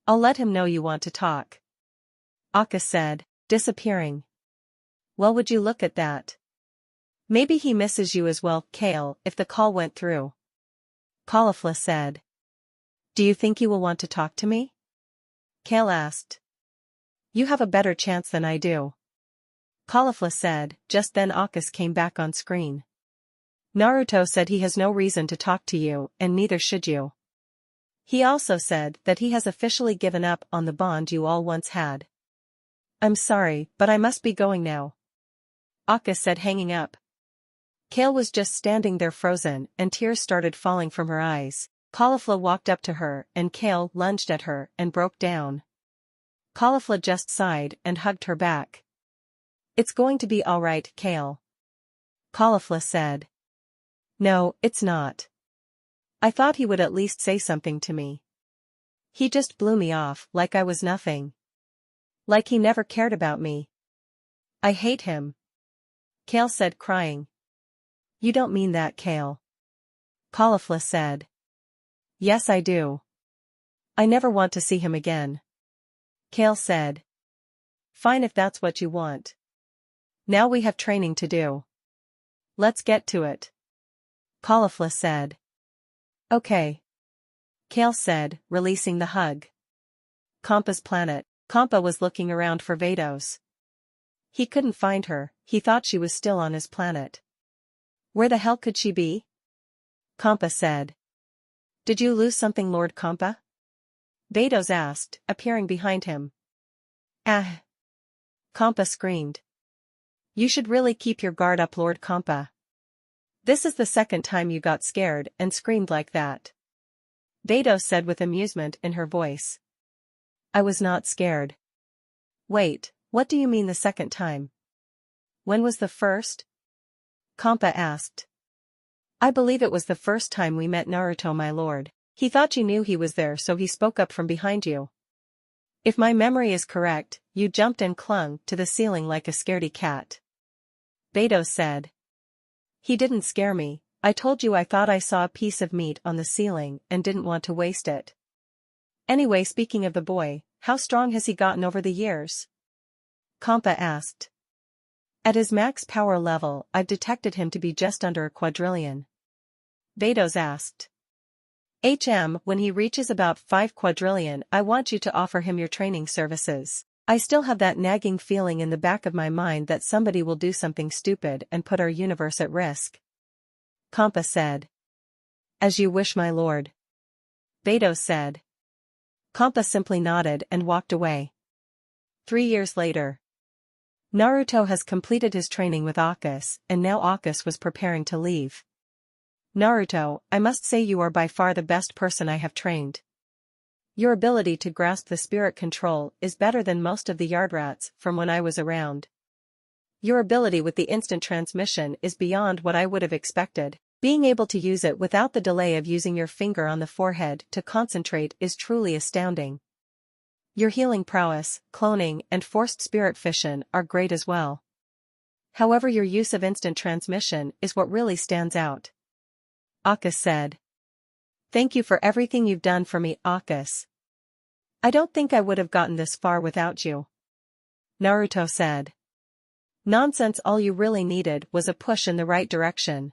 "I'll let him know you want to talk," Akka said, disappearing. "Well, would you look at that? Maybe he misses you as well, Kale, if the call went through," Caulifla said. "Do you think you will want to talk to me?" Kale asked. "You have a better chance than I do," Caulifla said. Just then Akkas came back on screen. "Naruto said he has no reason to talk to you and neither should you. He also said that he has officially given up on the bond you all once had." "I'm sorry, but I must be going now," Akkas said, hanging up. Kale was just standing there frozen and tears started falling from her eyes. Caulifla walked up to her and Kale lunged at her and broke down. Caulifla just sighed and hugged her back. "It's going to be all right, Kale," Caulifla said. "No, it's not. I thought he would at least say something to me. He just blew me off like I was nothing. Like he never cared about me. I hate him," Kale said, crying. "You don't mean that, Kale," Caulifla said. "Yes, I do. I never want to see him again," Kale said. "Fine if that's what you want. Now we have training to do. Let's get to it," Caulifla said. "Okay," Kale said, releasing the hug. Kompa's planet. Kompa was looking around for Vados. He couldn't find her, he thought she was still on his planet. "Where the hell could she be?" Kompa said. "Did you lose something, Lord Kompa?" Vados asked, appearing behind him. "Ah!" Kompa screamed. "You should really keep your guard up, Lord Kompa. This is the second time you got scared and screamed like that," Vados said with amusement in her voice. "I was not scared." "Wait, what do you mean the second time? When was the first?" Kompa asked. "I believe it was the first time we met Naruto, my lord. He thought you knew he was there, so he spoke up from behind you. If my memory is correct, you jumped and clung to the ceiling like a scaredy cat," Vados said. "He didn't scare me, I told you I thought I saw a piece of meat on the ceiling and didn't want to waste it. Anyway, speaking of the boy, how strong has he gotten over the years?" Kompa asked. At his max power level, I've detected him to be just under a quadrillion. Vados asked. When he reaches about 5 quadrillion, I want you to offer him your training services. I still have that nagging feeling in the back of my mind that somebody will do something stupid and put our universe at risk. Kampa said. As you wish, my lord. Vados said. Kampa simply nodded and walked away. 3 years later. Naruto has completed his training with Akis, and now Akis was preparing to leave. Naruto, I must say you are by far the best person I have trained. Your ability to grasp the spirit control is better than most of the yard rats from when I was around. Your ability with the instant transmission is beyond what I would have expected. Being able to use it without the delay of using your finger on the forehead to concentrate is truly astounding. Your healing prowess, cloning, and forced spirit fission are great as well. However, your use of instant transmission is what really stands out. Akis said. Thank you for everything you've done for me, Akis. I don't think I would have gotten this far without you. Naruto said. Nonsense, all you really needed was a push in the right direction.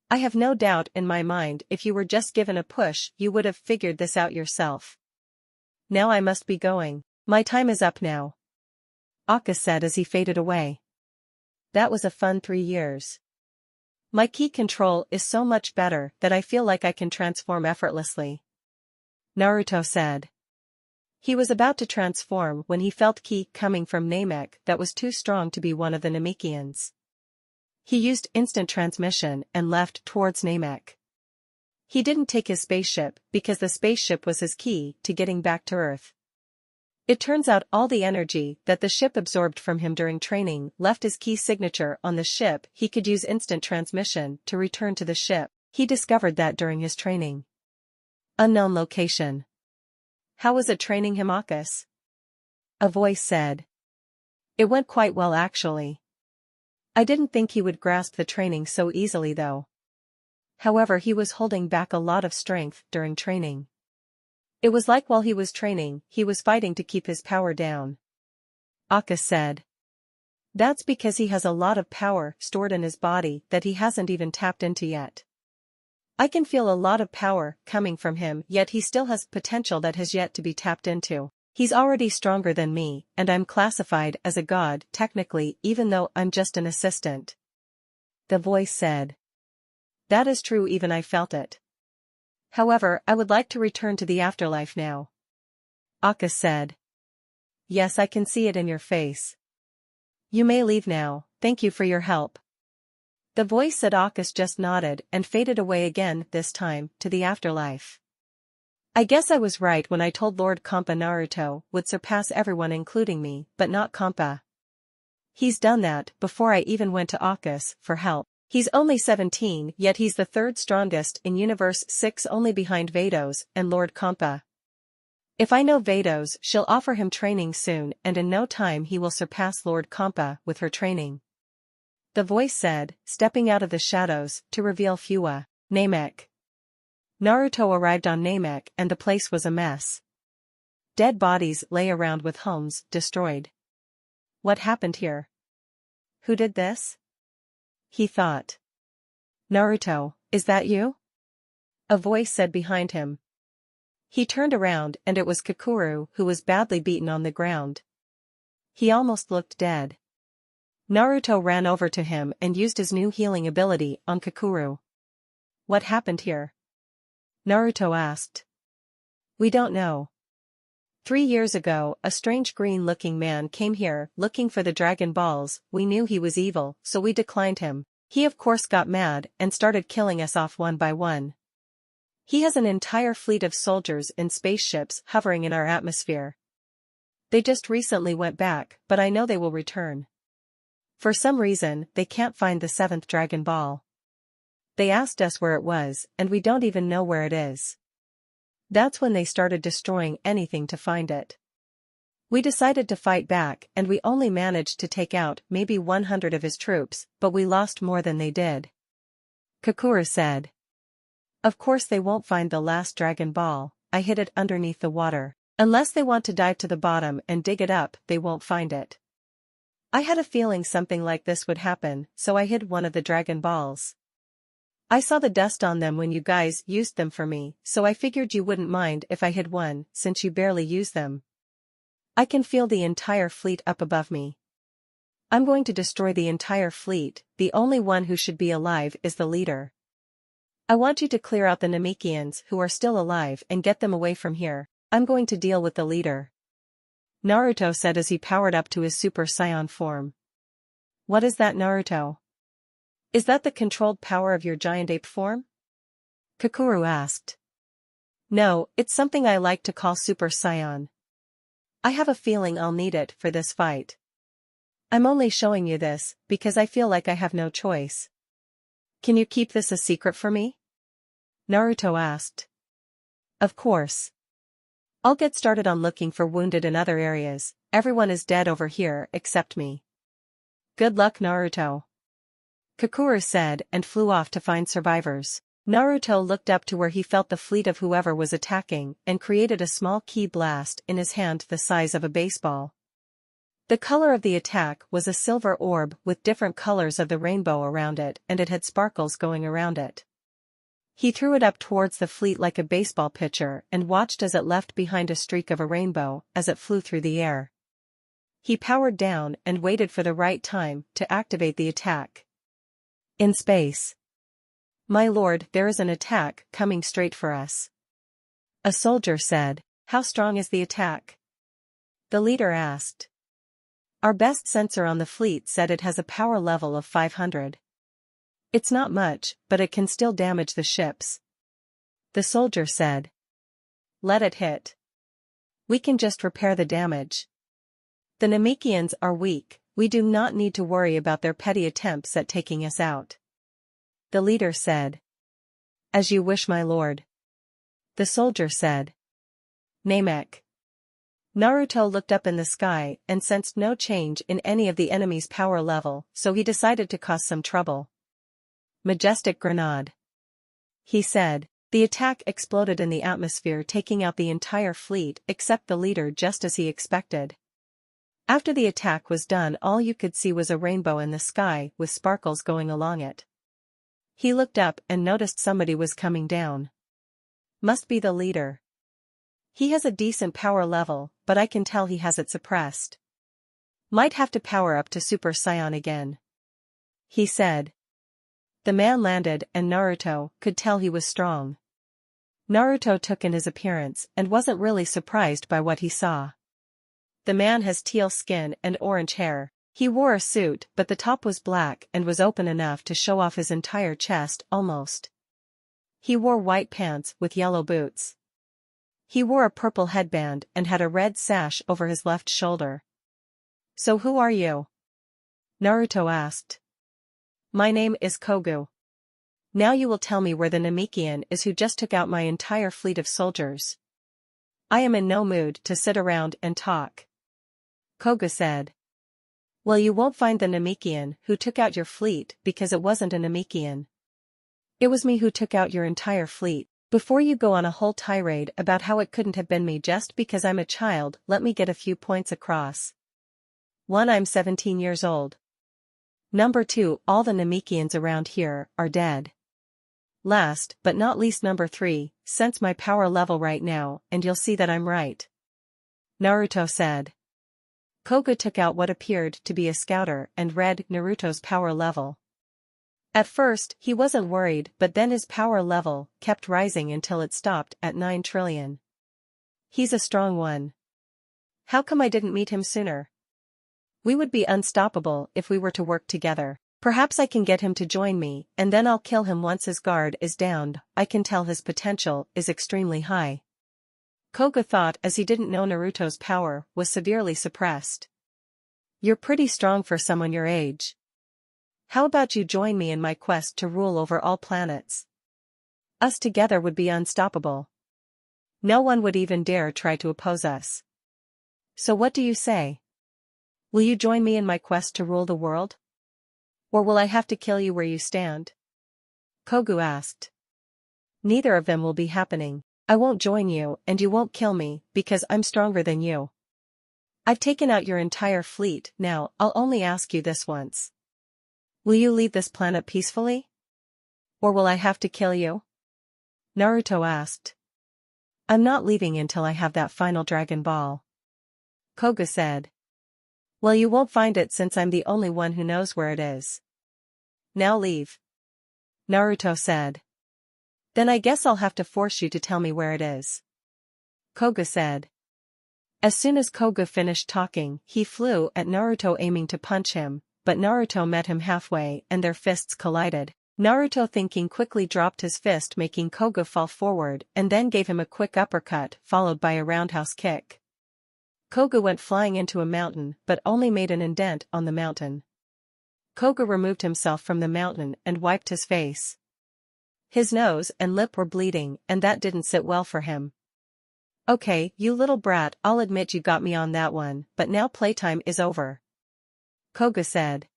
I have no doubt in my mind if you were just given a push you would have figured this out yourself. Now I must be going. My time is up now. Akis said as he faded away. That was a fun 3 years. My ki control is so much better that I feel like I can transform effortlessly. Naruto said. He was about to transform when he felt ki coming from Namek that was too strong to be one of the Namekians. He used instant transmission and left towards Namek. He didn't take his spaceship because the spaceship was his key to getting back to Earth. It turns out all the energy that the ship absorbed from him during training left his key signature on the ship. He could use instant transmission to return to the ship. He discovered that during his training. Unknown location. How was it training him, Akis? A voice said. It went quite well actually. I didn't think he would grasp the training so easily though. However, he was holding back a lot of strength during training. It was like while he was training, he was fighting to keep his power down. Akis said. That's because he has a lot of power stored in his body that he hasn't even tapped into yet. I can feel a lot of power coming from him, yet he still has potential that has yet to be tapped into. He's already stronger than me, and I'm classified as a god technically even though I'm just an assistant. The voice said. That is true, even I felt it. However, I would like to return to the afterlife now. Akis said. Yes, I can see it in your face. You may leave now, thank you for your help. The voice said. Akis just nodded and faded away again, this time, to the afterlife. I guess I was right when I told Lord Kampa Naruto would surpass everyone including me, but not Kampa. He's done that before I even went to Akis for help. He's only 17, yet he's the 3rd strongest in Universe 6 only behind Vados and Lord Kampa. If I know Vados, she'll offer him training soon and in no time he will surpass Lord Kampa with her training. The voice said, stepping out of the shadows to reveal Fua. Namek. Naruto arrived on Namek and the place was a mess. Dead bodies lay around with homes destroyed. What happened here? Who did this? He thought. Naruto, is that you? A voice said behind him. He turned around and it was Kakuru who was badly beaten on the ground. He almost looked dead. Naruto ran over to him and used his new healing ability on Kakuru. What happened here? Naruto asked. We don't know. 3 years ago, a strange green-looking man came here looking for the Dragon Balls. We knew he was evil, so we declined him. He of course got mad and started killing us off one by one. He has an entire fleet of soldiers in spaceships hovering in our atmosphere. They just recently went back, but I know they will return. For some reason, they can't find the 7th Dragon Ball. They asked us where it was, and we don't even know where it is. That's when they started destroying anything to find it. We decided to fight back and we only managed to take out maybe 100 of his troops, but we lost more than they did. Kakura said. Of course they won't find the last Dragon Ball. I hid it underneath the water. Unless they want to dive to the bottom and dig it up, they won't find it. I had a feeling something like this would happen, so I hid one of the Dragon Balls. I saw the dust on them when you guys used them for me, so I figured you wouldn't mind if I hid one, since you barely use them. I can feel the entire fleet up above me. I'm going to destroy the entire fleet. The only one who should be alive is the leader. I want you to clear out the Namekians who are still alive and get them away from here. I'm going to deal with the leader. Naruto said as he powered up to his Super Saiyan form. What is that, Naruto? Is that the controlled power of your giant ape form? Kakuru asked. No, it's something I like to call Super Saiyan. I have a feeling I'll need it for this fight. I'm only showing you this because I feel like I have no choice. Can you keep this a secret for me? Naruto asked. Of course. I'll get started on looking for wounded in other areas. Everyone is dead over here except me. Good luck, Naruto. Kakuru said and flew off to find survivors. Naruto looked up to where he felt the fleet of whoever was attacking and created a small ki blast in his hand the size of a baseball. The color of the attack was a silver orb with different colors of the rainbow around it, and it had sparkles going around it. He threw it up towards the fleet like a baseball pitcher and watched as it left behind a streak of a rainbow as it flew through the air. He powered down and waited for the right time to activate the attack. In space. My lord, there is an attack coming straight for us. A soldier said. How strong is the attack? The leader asked. Our best sensor on the fleet said it has a power level of 500. It's not much, but it can still damage the ships. The soldier said. Let it hit. We can just repair the damage. The Namekians are weak, we do not need to worry about their petty attempts at taking us out. The leader said. As you wish, my lord. The soldier said. Namek. Naruto looked up in the sky and sensed no change in any of the enemy's power level, so he decided to cause some trouble. Majestic grenade. He said. The attack exploded in the atmosphere, taking out the entire fleet except the leader just as he expected. After the attack was done, all you could see was a rainbow in the sky with sparkles going along it. He looked up and noticed somebody was coming down. Must be the leader. He has a decent power level, but I can tell he has it suppressed. Might have to power up to Super Saiyan again. He said. The man landed and Naruto could tell he was strong. Naruto took in his appearance and wasn't really surprised by what he saw. The man has teal skin and orange hair. He wore a suit, but the top was black and was open enough to show off his entire chest almost. He wore white pants with yellow boots. He wore a purple headband and had a red sash over his left shoulder. So who are you? Naruto asked. My name is Kogu. Now you will tell me where the Namekian is who just took out my entire fleet of soldiers. I am in no mood to sit around and talk. Kogu said. Well, you won't find the Namekian who took out your fleet because it wasn't a Namekian. It was me who took out your entire fleet. Before you go on a whole tirade about how it couldn't have been me just because I'm a child, let me get a few points across. 1. I'm 17 years old. Number 2. All the Namekians around here are dead. Last, but not least, number 3, sense my power level right now and you'll see that I'm right. Naruto said. Koga took out what appeared to be a scouter and read Naruto's power level. At first, he wasn't worried, but then his power level kept rising until it stopped at 9 trillion. He's a strong one. How come I didn't meet him sooner? We would be unstoppable if we were to work together. Perhaps I can get him to join me, and then I'll kill him once his guard is downed. I can tell his potential is extremely high. Koga thought as he didn't know Naruto's power was severely suppressed. You're pretty strong for someone your age. How about you join me in my quest to rule over all planets? Us together would be unstoppable. No one would even dare try to oppose us. So what do you say? Will you join me in my quest to rule the world? Or will I have to kill you where you stand? Kogu asked. Neither of them will be happening. I won't join you and you won't kill me because I'm stronger than you. I've taken out your entire fleet, now I'll only ask you this once. Will you leave this planet peacefully? Or will I have to kill you? Naruto asked. I'm not leaving until I have that final Dragon Ball. Koga said. Well, you won't find it since I'm the only one who knows where it is. Now leave. Naruto said. Then I guess I'll have to force you to tell me where it is. Koga said. As soon as Koga finished talking, he flew at Naruto aiming to punch him, but Naruto met him halfway and their fists collided. Naruto thinking quickly dropped his fist making Koga fall forward and then gave him a quick uppercut followed by a roundhouse kick. Koga went flying into a mountain but only made an indent on the mountain. Koga removed himself from the mountain and wiped his face. His nose and lip were bleeding and that didn't sit well for him. Okay, you little brat, I'll admit you got me on that one, but now playtime is over. Koga said.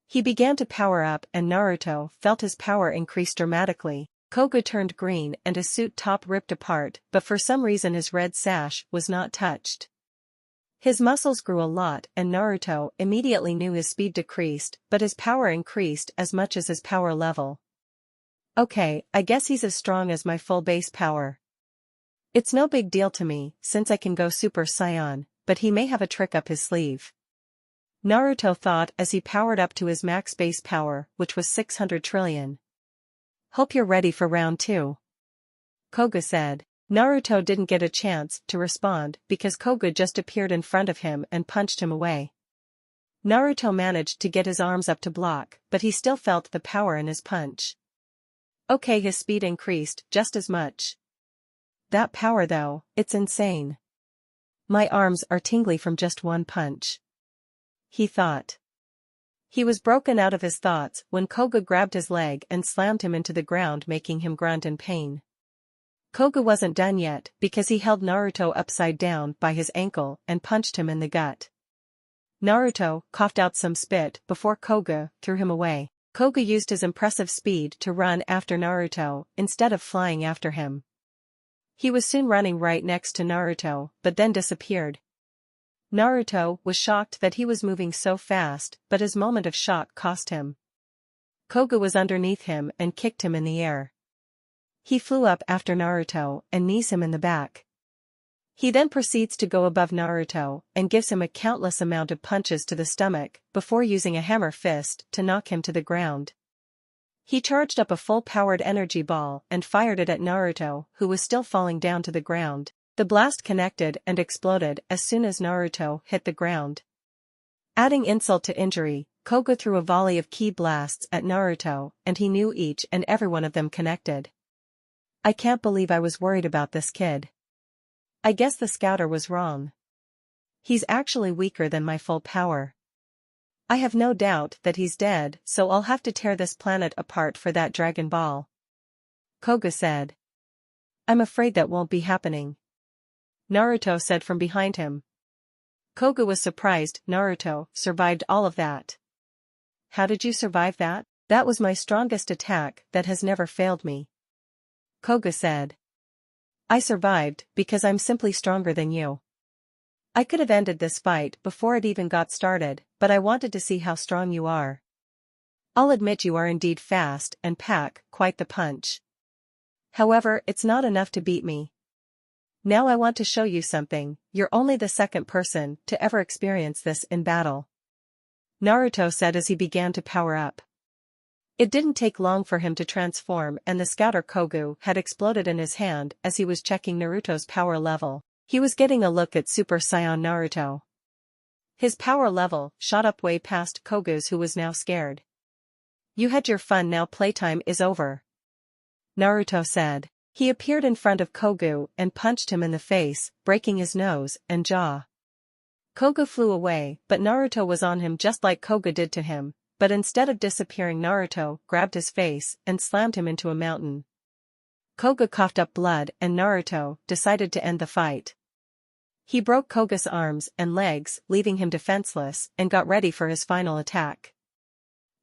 He began to power up and Naruto felt his power increase dramatically. Koga turned green and his suit top ripped apart, but for some reason his red sash was not touched. His muscles grew a lot and Naruto immediately knew his speed decreased, but his power increased as much as his power level. Okay, I guess he's as strong as my full base power. It's no big deal to me, since I can go Super Saiyan, but he may have a trick up his sleeve. Naruto thought as he powered up to his max base power, which was 600 trillion. Hope you're ready for round 2. Koga said. Naruto didn't get a chance to respond because Koga just appeared in front of him and punched him away. Naruto managed to get his arms up to block, but he still felt the power in his punch. Okay, his speed increased just as much. That power though, it's insane. My arms are tingly from just one punch. He thought. He was broken out of his thoughts when Koga grabbed his leg and slammed him into the ground making him grunt in pain. Koga wasn't done yet because he held Naruto upside down by his ankle and punched him in the gut. Naruto coughed out some spit before Koga threw him away. Koga used his impressive speed to run after Naruto instead of flying after him. He was soon running right next to Naruto, but then disappeared. Naruto was shocked that he was moving so fast, but his moment of shock cost him. Koga was underneath him and kicked him in the air. He flew up after Naruto and knees him in the back. He then proceeds to go above Naruto and gives him a countless amount of punches to the stomach before using a hammer fist to knock him to the ground. He charged up a full-powered energy ball and fired it at Naruto, who was still falling down to the ground. The blast connected and exploded as soon as Naruto hit the ground. Adding insult to injury, Koga threw a volley of ki blasts at Naruto, and he knew each and every one of them connected. I can't believe I was worried about this kid. I guess the scouter was wrong. He's actually weaker than my full power. I have no doubt that he's dead, so I'll have to tear this planet apart for that Dragon Ball. Koga said. I'm afraid that won't be happening. Naruto said from behind him. Koga was surprised Naruto survived all of that. How did you survive that? That was my strongest attack that has never failed me. Koga said. I survived because I'm simply stronger than you. I could have ended this fight before it even got started, but I wanted to see how strong you are. I'll admit you are indeed fast and pack quite the punch. However, it's not enough to beat me. Now I want to show you something, you're only the second person to ever experience this in battle. Naruto said as he began to power up. It didn't take long for him to transform and the scouter Koga had exploded in his hand as he was checking Naruto's power level. He was getting a look at Super Saiyan Naruto. His power level shot up way past Koga's, who was now scared. You had your fun, now playtime is over. Naruto said. He appeared in front of Koga and punched him in the face, breaking his nose and jaw. Koga flew away, but Naruto was on him just like Koga did to him, but instead of disappearing Naruto grabbed his face and slammed him into a mountain. Koga coughed up blood and Naruto decided to end the fight. He broke Koga's arms and legs, leaving him defenseless, and got ready for his final attack.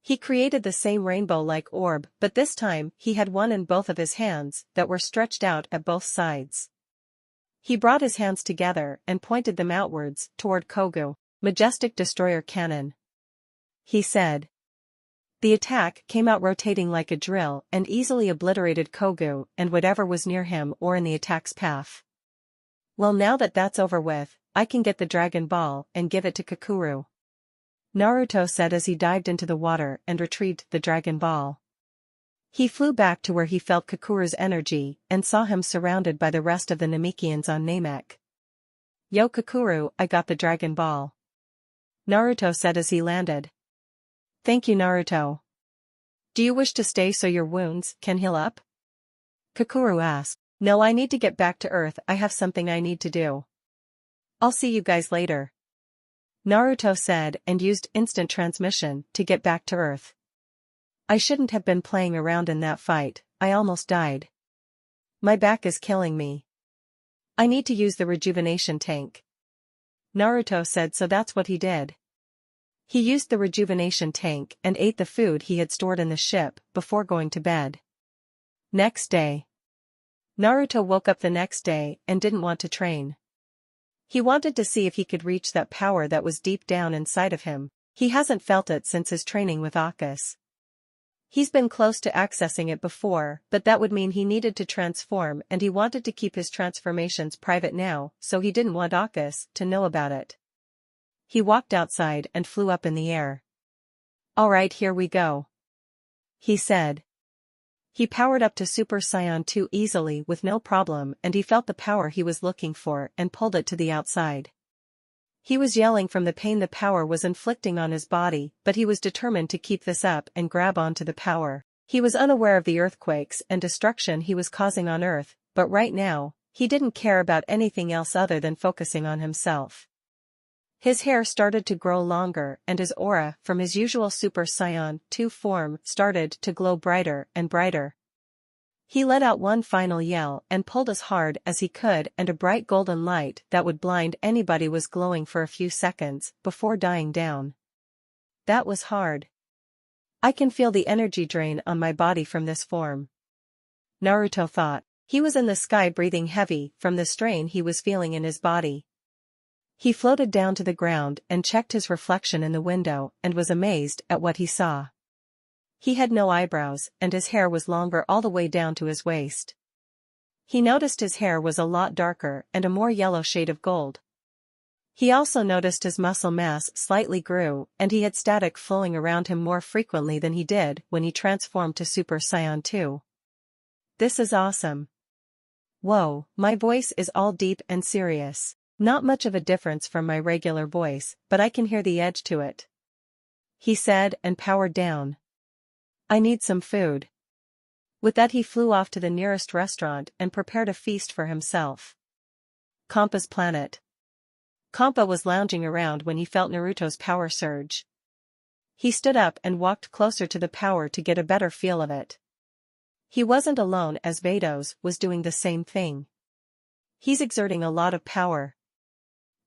He created the same rainbow-like orb, but this time he had one in both of his hands that were stretched out at both sides. He brought his hands together and pointed them outwards, toward Kogu. Majestic destroyer cannon. He said. The attack came out rotating like a drill and easily obliterated Kogu and whatever was near him or in the attack's path. Well, now that that's over with, I can get the Dragon Ball and give it to Kokuru. Naruto said as he dived into the water and retrieved the Dragon Ball. He flew back to where he felt Kokuru's energy and saw him surrounded by the rest of the Namekians on Namek. Yo Kokuru, I got the Dragon Ball. Naruto said as he landed. Thank you, Naruto. Do you wish to stay so your wounds can heal up? Kokuru asked. No, I need to get back to Earth, I have something I need to do. I'll see you guys later. Naruto said and used instant transmission to get back to Earth. I shouldn't have been playing around in that fight, I almost died. My back is killing me. I need to use the rejuvenation tank. Naruto said so that's what he did. He used the rejuvenation tank and ate the food he had stored in the ship before going to bed. Next day. Naruto woke up the next day and didn't want to train. He wanted to see if he could reach that power that was deep down inside of him. He hasn't felt it since his training with Akkus. He's been close to accessing it before, but that would mean he needed to transform and he wanted to keep his transformations private now, so he didn't want Akkus to know about it. He walked outside and flew up in the air. Alright, here we go. He said. He powered up to Super Saiyan 2 easily with no problem and he felt the power he was looking for and pulled it to the outside. He was yelling from the pain the power was inflicting on his body, but he was determined to keep this up and grab onto the power. He was unaware of the earthquakes and destruction he was causing on Earth, but right now, he didn't care about anything else other than focusing on himself. His hair started to grow longer and his aura from his usual Super Saiyan 2 form started to glow brighter and brighter. He let out one final yell and pulled as hard as he could and a bright golden light that would blind anybody was glowing for a few seconds before dying down. That was hard. I can feel the energy drain on my body from this form. Naruto thought. He was in the sky breathing heavy from the strain he was feeling in his body. He floated down to the ground and checked his reflection in the window and was amazed at what he saw. He had no eyebrows and his hair was longer all the way down to his waist. He noticed his hair was a lot darker and a more yellow shade of gold. He also noticed his muscle mass slightly grew and he had static flowing around him more frequently than he did when he transformed to Super Saiyan 2. This is awesome. Whoa, my voice is all deep and serious. Not much of a difference from my regular voice, but I can hear the edge to it. He said and powered down. I need some food. With that he flew off to the nearest restaurant and prepared a feast for himself. Kampa's planet. Kampa was lounging around when he felt Naruto's power surge. He stood up and walked closer to the power to get a better feel of it. He wasn't alone as Vados was doing the same thing. He's exerting a lot of power.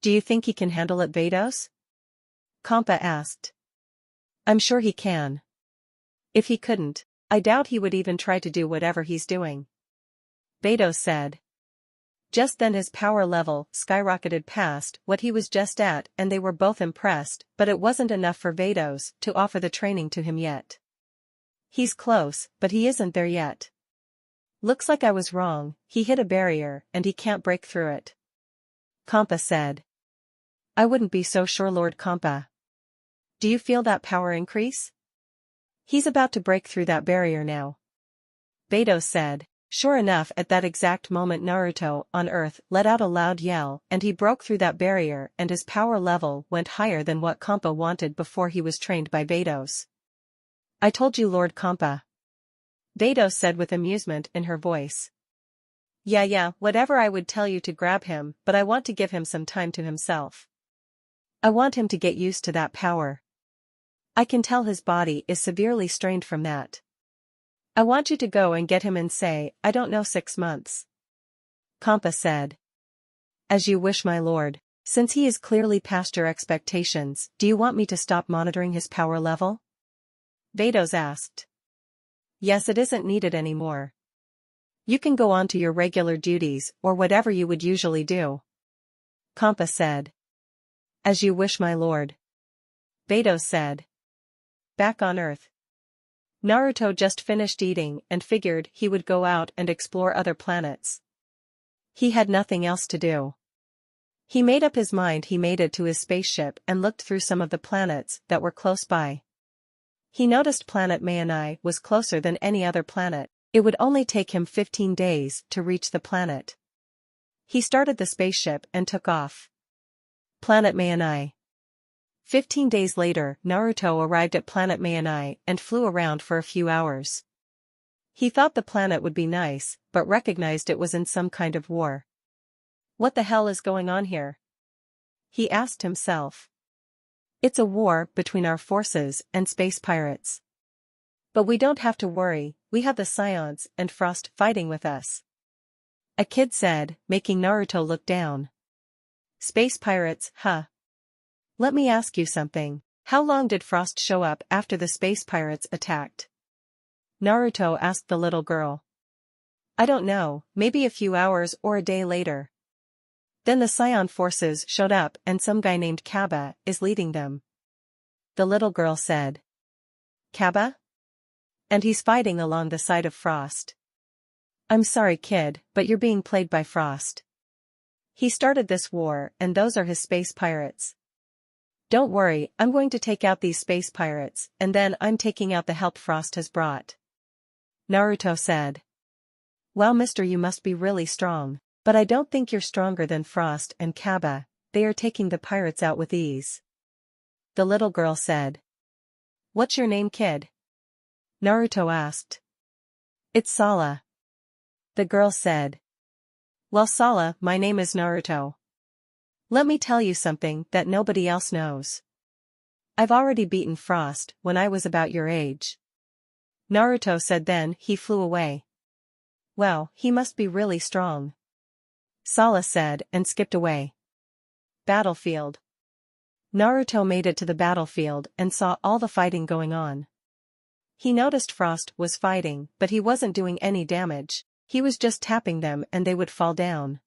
Do you think he can handle it, Vados? Kampa asked. I'm sure he can. If he couldn't, I doubt he would even try to do whatever he's doing. Vados said. Just then his power level skyrocketed past what he was just at and they were both impressed, but it wasn't enough for Vados to offer the training to him yet. He's close, but he isn't there yet. Looks like I was wrong, he hit a barrier and he can't break through it. Kampa said. I wouldn't be so sure, Lord Kampa. Do you feel that power increase? He's about to break through that barrier now. Vados said. Sure enough, at that exact moment Naruto on Earth let out a loud yell and he broke through that barrier and his power level went higher than what Kampa wanted before he was trained by Vados. I told you, Lord Kampa. Vados said with amusement in her voice. Yeah, whatever, I would tell you to grab him, but I want to give him some time to himself. I want him to get used to that power. I can tell his body is severely strained from that. I want you to go and get him in, say, I don't know, 6 months. Kampa said. As you wish, my lord. Since he is clearly past your expectations, do you want me to stop monitoring his power level? Vados asked. Yes, it isn't needed anymore. You can go on to your regular duties or whatever you would usually do. Kampa said. As you wish, my lord. Beto said. Back on Earth. Naruto just finished eating and figured he would go out and explore other planets. He had nothing else to do. He made up his mind. He made it to his spaceship and looked through some of the planets that were close by. He noticed planet Mayonai was closer than any other planet. It would only take him 15 days to reach the planet. He started the spaceship and took off. Planet Mayonai. 15 days later, Naruto arrived at planet Mayonai and flew around for a few hours. He thought the planet would be nice, but recognized it was in some kind of war. What the hell is going on here? He asked himself. It's a war between our forces and space pirates. But we don't have to worry, we have the Saiyans and Frost fighting with us. A kid said, making Naruto look down. Space pirates, huh? Let me ask you something. How long did Frost show up after the space pirates attacked? Naruto asked the little girl. I don't know, maybe a few hours or a day later. Then the Saiyan forces showed up and some guy named Kaba is leading them. The little girl said. Kaba? And he's fighting along the side of Frost. I'm sorry kid, but you're being played by Frost. He started this war and those are his space pirates. Don't worry, I'm going to take out these space pirates and then I'm taking out the help Frost has brought. Naruto said. Wow mister, you must be really strong, but I don't think you're stronger than Frost and Kaba. They are taking the pirates out with ease. The little girl said. What's your name kid? Naruto asked. It's Sala. The girl said. Well Sala, my name is Naruto. Let me tell you something that nobody else knows. I've already beaten Frost when I was about your age. Naruto said, then he flew away. Well, he must be really strong. Sala said and skipped away. Battlefield. Naruto made it to the battlefield and saw all the fighting going on. He noticed Frost was fighting, but he wasn't doing any damage. He was just tapping them and they would fall down.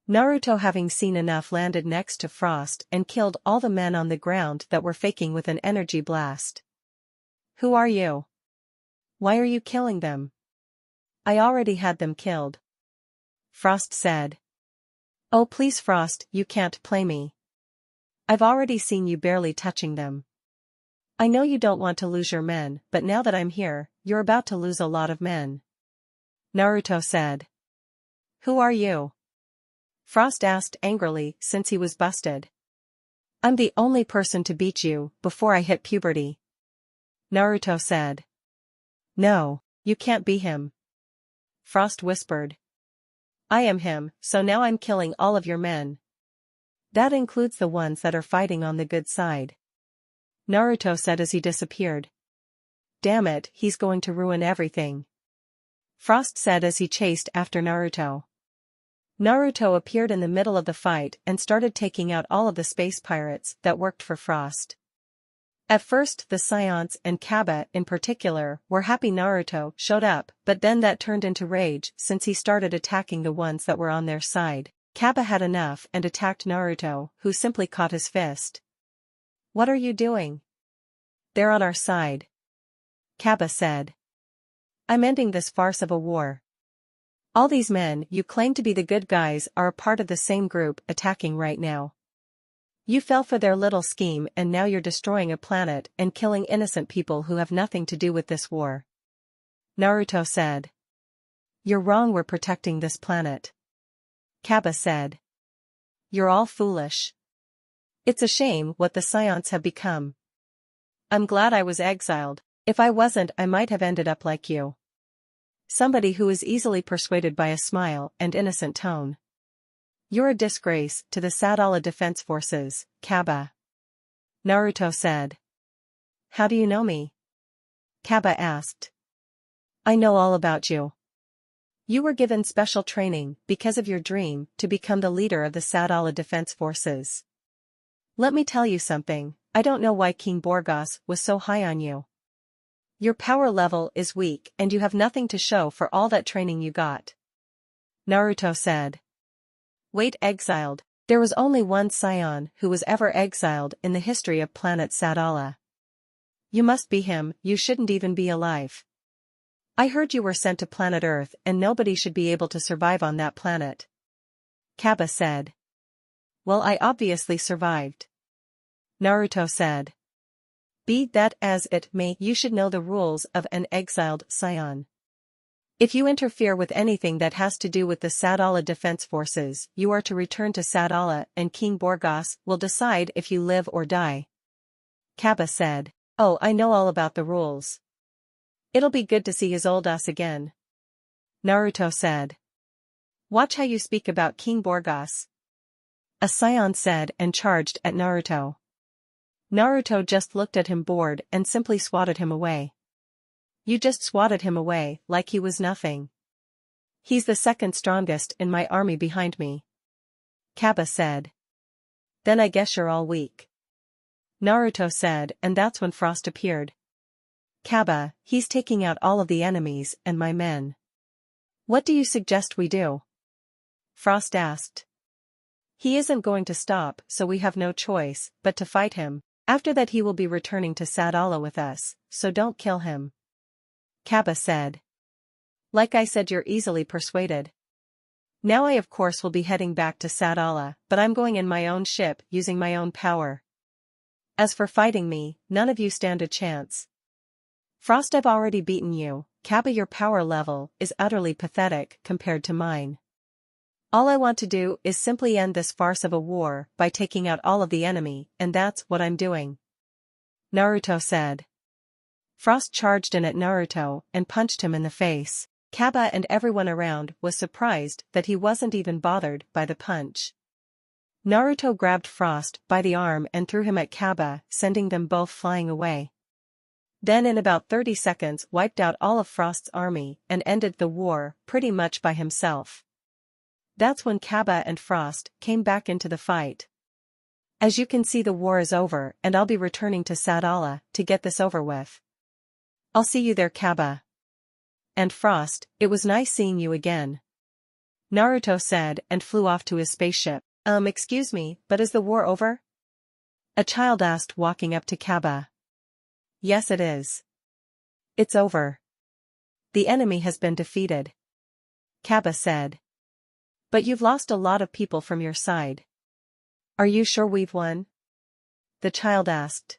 Naruto, having seen enough, landed next to Frost and killed all the men on the ground that were faking with an energy blast. Who are you? Why are you killing them? I already had them killed. Frost said. Oh please Frost, you can't play me. I've already seen you barely touching them. I know you don't want to lose your men, but now that I'm here, you're about to lose a lot of men. Naruto said. Who are you? Frost asked angrily since he was busted. I'm the only person to beat you before I hit puberty. Naruto said. No, you can't be him. Frost whispered. I am him, so now I'm killing all of your men. That includes the ones that are fighting on the good side. Naruto said as he disappeared. Damn it, he's going to ruin everything. Frost said as he chased after Naruto. Naruto appeared in the middle of the fight and started taking out all of the space pirates that worked for Frost. At first the Saiyans and Kaba in particular were happy Naruto showed up, but then that turned into rage since he started attacking the ones that were on their side. Kaba had enough and attacked Naruto, who simply caught his fist. What are you doing? They're on our side. Kaba said. I'm ending this farce of a war. All these men you claim to be the good guys are a part of the same group attacking right now. You fell for their little scheme and now you're destroying a planet and killing innocent people who have nothing to do with this war. Naruto said. You're wrong, we're protecting this planet. Kaba said. You're all foolish. It's a shame what the Saiyans have become. I'm glad I was exiled. If I wasn't, I might have ended up like you. Somebody who is easily persuaded by a smile and innocent tone. You're a disgrace to the Sadala Defense Forces, Kaba. Naruto said. How do you know me? Kaba asked. I know all about you. You were given special training because of your dream to become the leader of the Sadala Defense Forces. Let me tell you something, I don't know why King Borgas was so high on you. Your power level is weak and you have nothing to show for all that training you got. Naruto said. Wait, exiled. There was only one Saiyan who was ever exiled in the history of planet Sadala. You must be him, you shouldn't even be alive. I heard you were sent to planet Earth and nobody should be able to survive on that planet. Kaba said. Well, I obviously survived. Naruto said. Be that as it may, you should know the rules of an exiled Saiyan. If you interfere with anything that has to do with the Sadala Defense Forces, you are to return to Sadala and King Borgas will decide if you live or die. Kaba said. Oh, I know all about the rules. It'll be good to see his old ass again. Naruto said. Watch how you speak about King Borgas. A Saiyan said and charged at Naruto. Naruto just looked at him bored and simply swatted him away. You just swatted him away like he was nothing. He's the second strongest in my army behind me. Kaba said. Then I guess you're all weak. Naruto said, and that's when Frost appeared. Kaba, he's taking out all of the enemies and my men. What do you suggest we do? Frost asked. He isn't going to stop, so we have no choice but to fight him. After that he will be returning to Sadala with us, so don't kill him. Kaba said. Like I said, you're easily persuaded. Now I of course will be heading back to Sadala, but I'm going in my own ship using my own power. As for fighting me, none of you stand a chance. Frost, I've already beaten you. Kaba, your power level is utterly pathetic compared to mine. All I want to do is simply end this farce of a war by taking out all of the enemy, and that's what I'm doing. Naruto said. Frost charged in at Naruto and punched him in the face. Kaba and everyone around was surprised that he wasn't even bothered by the punch. Naruto grabbed Frost by the arm and threw him at Kaba, sending them both flying away. Then in about 30 seconds wiped out all of Frost's army and ended the war pretty much by himself. That's when Kaba and Frost came back into the fight. As you can see, the war is over and I'll be returning to Sadala to get this over with. I'll see you there, Kaba. And Frost, it was nice seeing you again. Naruto said and flew off to his spaceship. Excuse me, but is the war over? A child asked, walking up to Kaba. Yes, it is. It's over. The enemy has been defeated. Kaba said. But you've lost a lot of people from your side. Are you sure we've won? The child asked.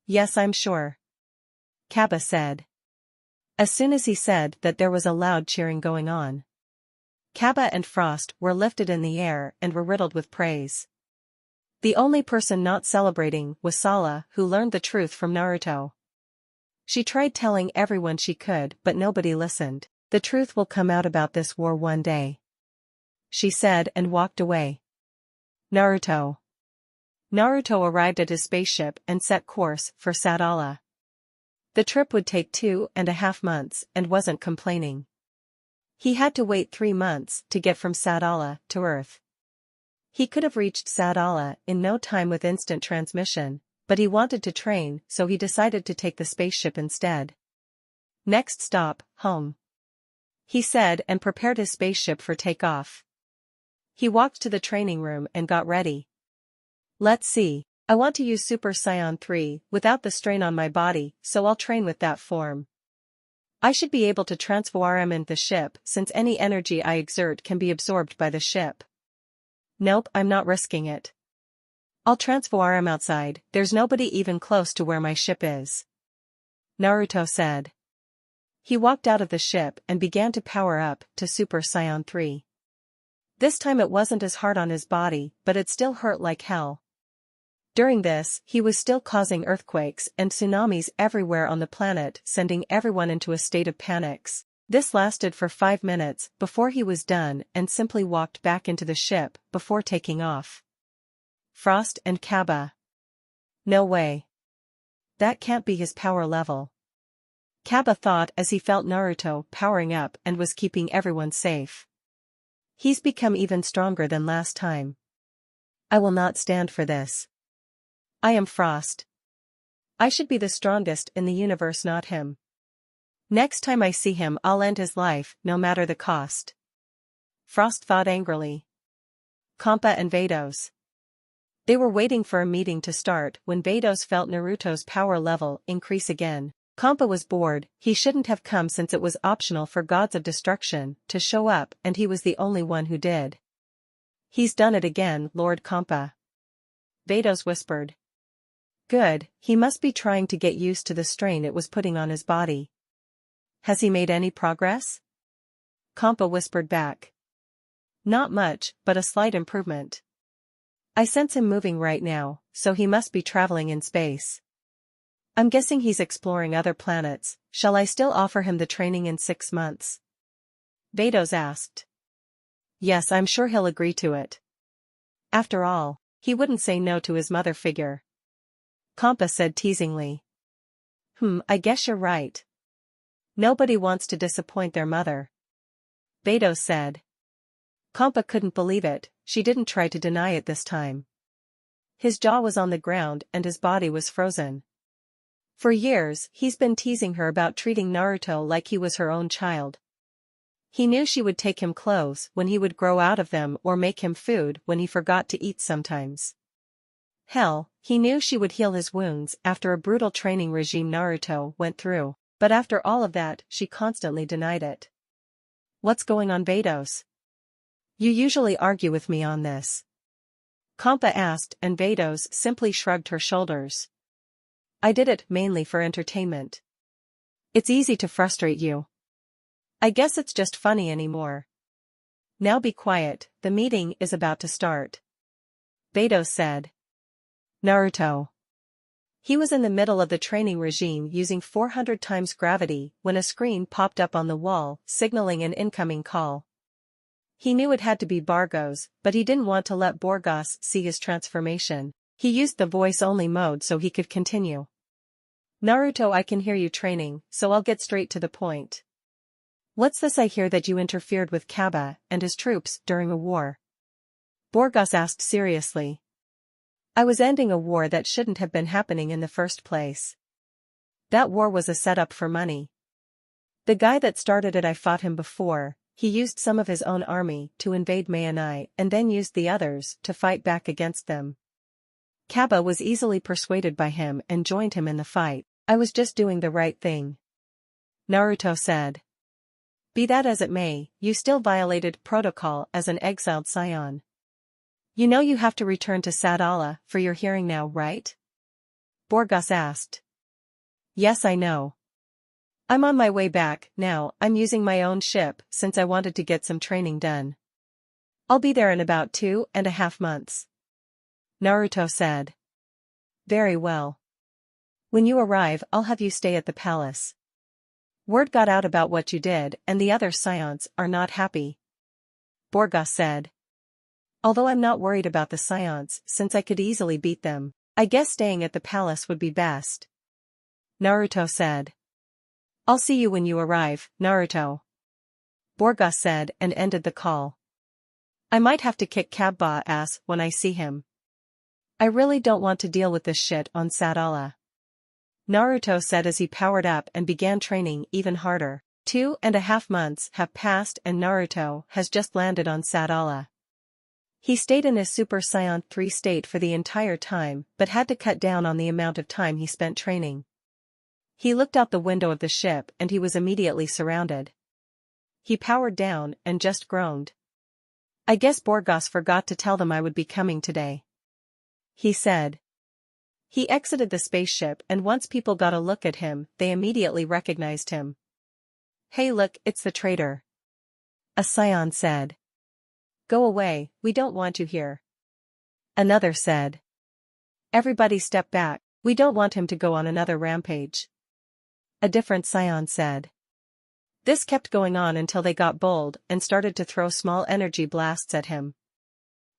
Yes, I'm sure. Kaba said. As soon as he said that, there was a loud cheering going on. Kaba and Frost were lifted in the air and were riddled with praise. The only person not celebrating was Sala, who learned the truth from Naruto. She tried telling everyone she could, but nobody listened. The truth will come out about this war one day, she said and walked away. Naruto arrived at his spaceship and set course for Sadala. The trip would take 2.5 months and wasn't complaining. He had to wait 3 months to get from Sadala to Earth. He could have reached Sadala in no time with instant transmission, but he wanted to train, so he decided to take the spaceship instead. Next stop, home, he said and prepared his spaceship for takeoff. He walked to the training room and got ready. Let's see. I want to use Super Saiyan 3 without the strain on my body, so I'll train with that form. I should be able to transform the ship since any energy I exert can be absorbed by the ship. Nope, I'm not risking it. I'll transform outside, there's nobody even close to where my ship is. Naruto said. He walked out of the ship and began to power up to Super Saiyan 3. This time it wasn't as hard on his body, but it still hurt like hell. During this, he was still causing earthquakes and tsunamis everywhere on the planet, sending everyone into a state of panics. This lasted for 5 minutes before he was done and simply walked back into the ship before taking off. Frost and Kaba. No way. That can't be his power level. Kaba thought as he felt Naruto powering up and was keeping everyone safe. He's become even stronger than last time. I will not stand for this. I am Frost. I should be the strongest in the universe, not him. Next time I see him I'll end his life, no matter the cost. Frost thought angrily. Kampa and Vados. They were waiting for a meeting to start when Vados felt Naruto's power level increase again. Kampa was bored, he shouldn't have come since it was optional for gods of destruction to show up and he was the only one who did. He's done it again, Lord Kampa. Vados whispered. Good, he must be trying to get used to the strain it was putting on his body. Has he made any progress? Kampa whispered back. Not much, but a slight improvement. I sense him moving right now, so he must be traveling in space. I'm guessing he's exploring other planets. Shall I still offer him the training in 6 months? Vados asked. Yes, I'm sure he'll agree to it. After all, he wouldn't say no to his mother figure. Kampa said teasingly. I guess you're right. Nobody wants to disappoint their mother. Vados said. Kampa couldn't believe it, she didn't try to deny it this time. His jaw was on the ground and his body was frozen. For years, he's been teasing her about treating Naruto like he was her own child. He knew she would take him clothes when he would grow out of them or make him food when he forgot to eat sometimes. Hell, he knew she would heal his wounds after a brutal training regime Naruto went through, but after all of that, she constantly denied it. What's going on, Vados? You usually argue with me on this. Kampa asked and Vados simply shrugged her shoulders. I did it mainly for entertainment. It's easy to frustrate you. I guess it's just funny anymore. Now be quiet, the meeting is about to start. Vados said. Naruto. He was in the middle of the training regime using 400 times gravity when a screen popped up on the wall, signaling an incoming call. He knew it had to be Bargos, but he didn't want to let Borgos see his transformation. He used the voice-only mode so he could continue. Naruto, I can hear you training, so I'll get straight to the point. What's this I hear that you interfered with Kaba and his troops during a war? Borgos asked seriously. I was ending a war that shouldn't have been happening in the first place. That war was a setup for money. The guy that started it, I fought him before. He used some of his own army to invade Mayonai and then used the others to fight back against them. Kaba was easily persuaded by him and joined him in the fight. I was just doing the right thing. Naruto said. Be that as it may, you still violated protocol as an exiled Saiyan. You know you have to return to Sadala for your hearing now, right? Borgos asked. Yes, I know. I'm on my way back now. I'm using my own ship since I wanted to get some training done. I'll be there in about 2.5 months. Naruto said. Very well. When you arrive, I'll have you stay at the palace. Word got out about what you did and the other Saiyans are not happy. Borgos said. Although I'm not worried about the Saiyans since I could easily beat them, I guess staying at the palace would be best. Naruto said. I'll see you when you arrive, Naruto. Borgos said and ended the call. I might have to kick Kabba's ass when I see him. I really don't want to deal with this shit on Sadala. Naruto said as he powered up and began training even harder. 2.5 months have passed and Naruto has just landed on Sadala. He stayed in his Super Saiyan 3 state for the entire time but had to cut down on the amount of time he spent training. He looked out the window of the ship and he was immediately surrounded. He powered down and just groaned. I guess Borgos forgot to tell them I would be coming today. He said. He exited the spaceship and once people got a look at him, they immediately recognized him. Hey look, it's the traitor. A Saiyan said. Go away, we don't want you here. Another said. Everybody step back, we don't want him to go on another rampage. A different Saiyan said. This kept going on until they got bold and started to throw small energy blasts at him.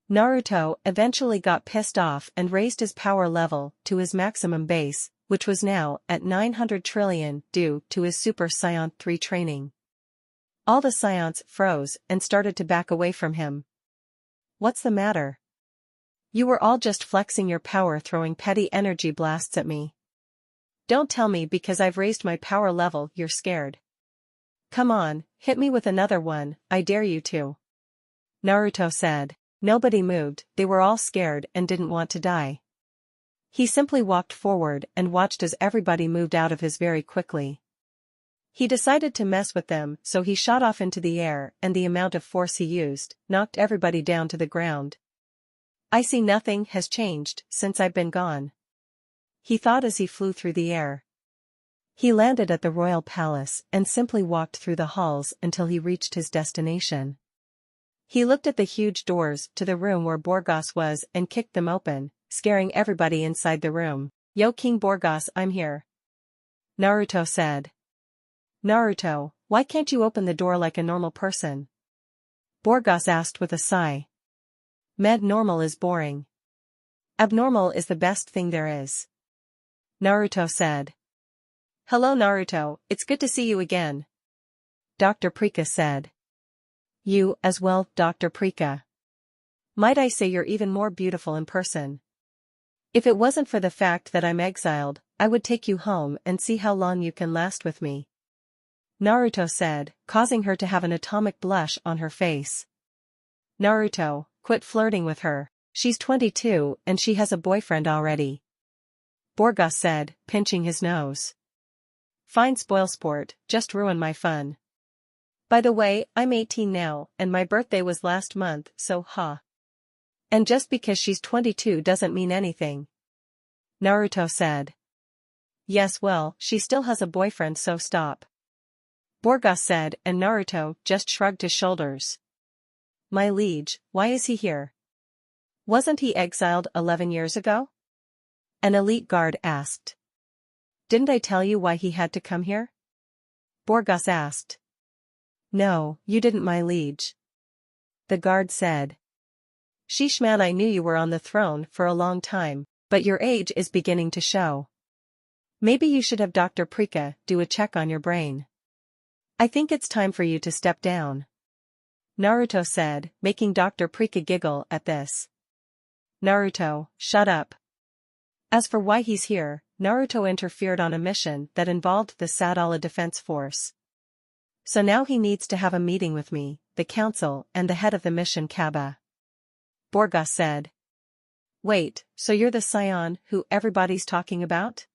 Naruto eventually got pissed off and raised his power level to his maximum base, which was now at 900 trillion due to his Super Saiyan 3 training. All the Saiyans froze and started to back away from him. What's the matter? You were all just flexing your power throwing petty energy blasts at me. Don't tell me because I've raised my power level you're scared. Come on, hit me with another one, I dare you to. Naruto said. Nobody moved, they were all scared and didn't want to die. He simply walked forward and watched as everybody moved out of his very quickly. He decided to mess with them, so he shot off into the air, and the amount of force he used knocked everybody down to the ground. I see nothing has changed since I've been gone, he thought as he flew through the air. He landed at the royal palace and simply walked through the halls until he reached his destination. He looked at the huge doors to the room where Borgas was and kicked them open, scaring everybody inside the room. Yo King Borgas, I'm here, Naruto said. Naruto, why can't you open the door like a normal person? Borgas asked with a sigh. Normal is boring. Abnormal is the best thing there is, Naruto said. Hello Naruto, it's good to see you again, Dr. Prika said. You as well, Dr. Prika. Might I say you're even more beautiful in person. If it wasn't for the fact that I'm exiled, I would take you home and see how long you can last with me, Naruto said, causing her to have an atomic blush on her face. Naruto, quit flirting with her, she's 22 and she has a boyfriend already, Borgas said, pinching his nose. Fine spoilsport, just ruin my fun. By the way, I'm 18 now, and my birthday was last month, so And just because she's 22 doesn't mean anything, Naruto said. Yes well, she still has a boyfriend so stop, Borgas said, and Naruto just shrugged his shoulders. My liege, why is he here? Wasn't he exiled 11 years ago? An elite guard asked. Didn't I tell you why he had to come here? Borgas asked. No, you didn't my liege, the guard said. Sheesh man, I knew you were on the throne for a long time, but your age is beginning to show. Maybe you should have Dr. Prika do a check on your brain. I think it's time for you to step down, Naruto said, making Dr. Prika giggle at this. Naruto, shut up. As for why he's here, Naruto interfered on a mission that involved the Sadala Defense Force. So now he needs to have a meeting with me, the council and the head of the mission Kaba, Borgas said. Wait, so you're the Saiyan who everybody's talking about?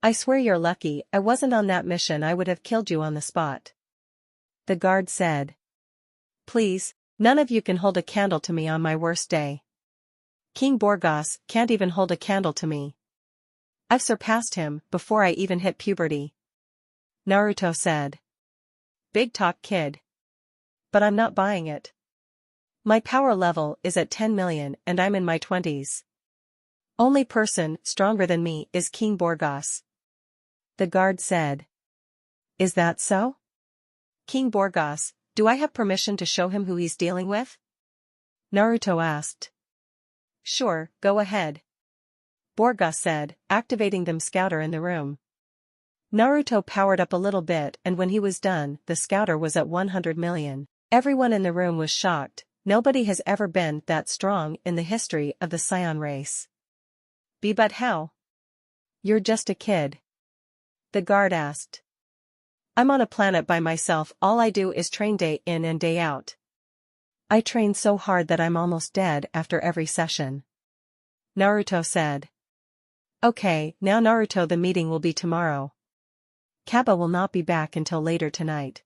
I swear you're lucky I wasn't on that mission, I would have killed you on the spot, the guard said. Please, none of you can hold a candle to me on my worst day. King Borgas can't even hold a candle to me. I've surpassed him before I even hit puberty, Naruto said. Big talk kid. But I'm not buying it. My power level is at 10 million and I'm in my 20s. Only person stronger than me is King Borgas, the guard said. Is that so? King Borgas, do I have permission to show him who he's dealing with? Naruto asked. Sure, go ahead, Borgas said, activating them scouter in the room. Naruto powered up a little bit and when he was done, the scouter was at 100 million. Everyone in the room was shocked, nobody has ever been that strong in the history of the Saiyan race. But how? You're just a kid, the guard asked. I'm on a planet by myself, all I do is train day in and day out. I train so hard that I'm almost dead after every session, Naruto said. Okay, now Naruto, the meeting will be tomorrow. Kaba will not be back until later tonight.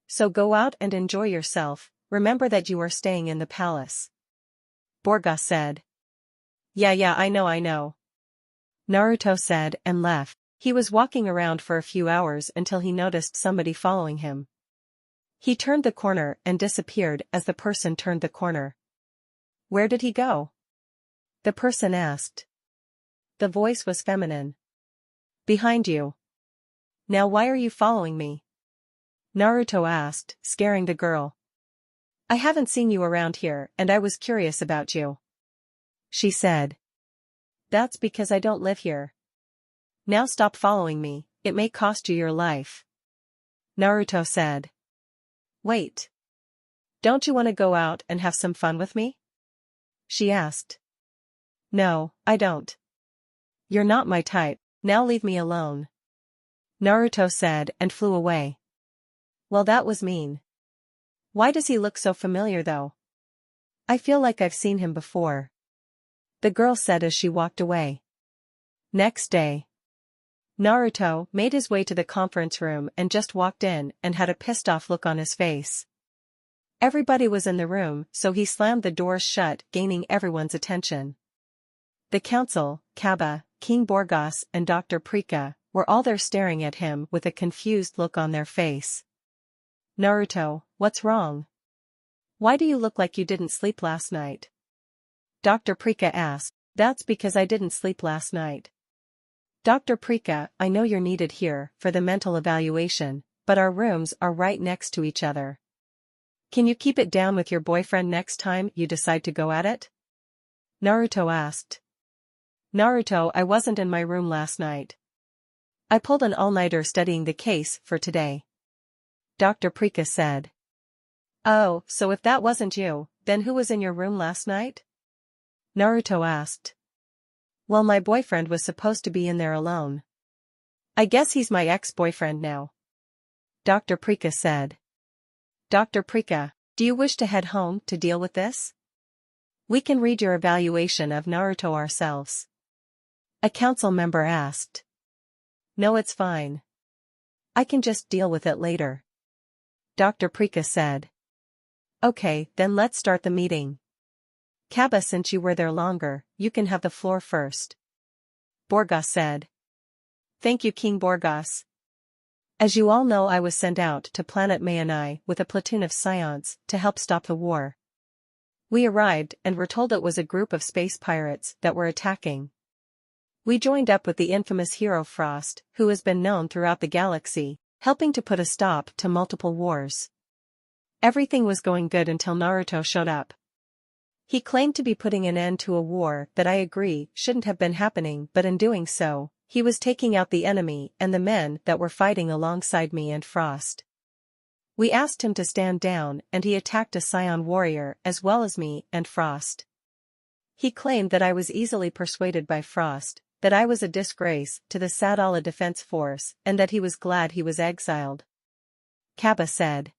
So go out and enjoy yourself, remember that you are staying in the palace, Borgas said. Yeah, I know, Naruto said and left. He was walking around for a few hours until he noticed somebody following him. He turned the corner and disappeared as the person turned the corner. Where did he go? The person asked. The voice was feminine. Behind you. Now why are you following me? Naruto asked, scaring the girl. I haven't seen you around here and I was curious about you, she said. That's because I don't live here. Now stop following me, it may cost you your life, Naruto said. Wait. Don't you want to go out and have some fun with me? She asked. No, I don't. You're not my type, Now leave me alone. Naruto said and flew away. Well, that was mean. Why does he look so familiar though? I feel like I've seen him before. The girl said as she walked away. Next day, Naruto made his way to the conference room and just walked in and had a pissed-off look on his face. Everybody was in the room, so he slammed the doors shut, gaining everyone's attention. The council, Kaba, King Borgas and Dr. Prika, were all there staring at him with a confused look on their face. Naruto, what's wrong? Why do you look like you didn't sleep last night? Dr. Prika asked. That's because I didn't sleep last night. Dr. Prika, I know you're needed here for the mental evaluation, but our rooms are right next to each other. Can you keep it down with your boyfriend next time you decide to go at it? Naruto asked. Naruto, I wasn't in my room last night. I pulled an all-nighter studying the case for today. Dr. Prika said. Oh, so if that wasn't you, then who was in your room last night? Naruto asked. Well, my boyfriend was supposed to be in there alone. I guess he's my ex-boyfriend now. Dr. Prika said. Dr. Prika, do you wish to head home to deal with this? We can read your evaluation of Naruto ourselves. A council member asked. No, it's fine. I can just deal with it later. Dr. Prika said. Okay, then let's start the meeting. Kaba, since you were there longer, you can have the floor first. Borgas said. Thank you, King Borgas. As you all know, I was sent out to planet Mayonai with a platoon of Saiyans to help stop the war. We arrived and were told it was a group of space pirates that were attacking. We joined up with the infamous hero Frost, who has been known throughout the galaxy, helping to put a stop to multiple wars. Everything was going good until Naruto showed up. He claimed to be putting an end to a war that I agree shouldn't have been happening, but in doing so, he was taking out the enemy and the men that were fighting alongside me and Frost. We asked him to stand down and he attacked a Saiyan warrior as well as me and Frost. He claimed that I was easily persuaded by Frost, that I was a disgrace to the Sadala defense force and that he was glad he was exiled. Kaba said.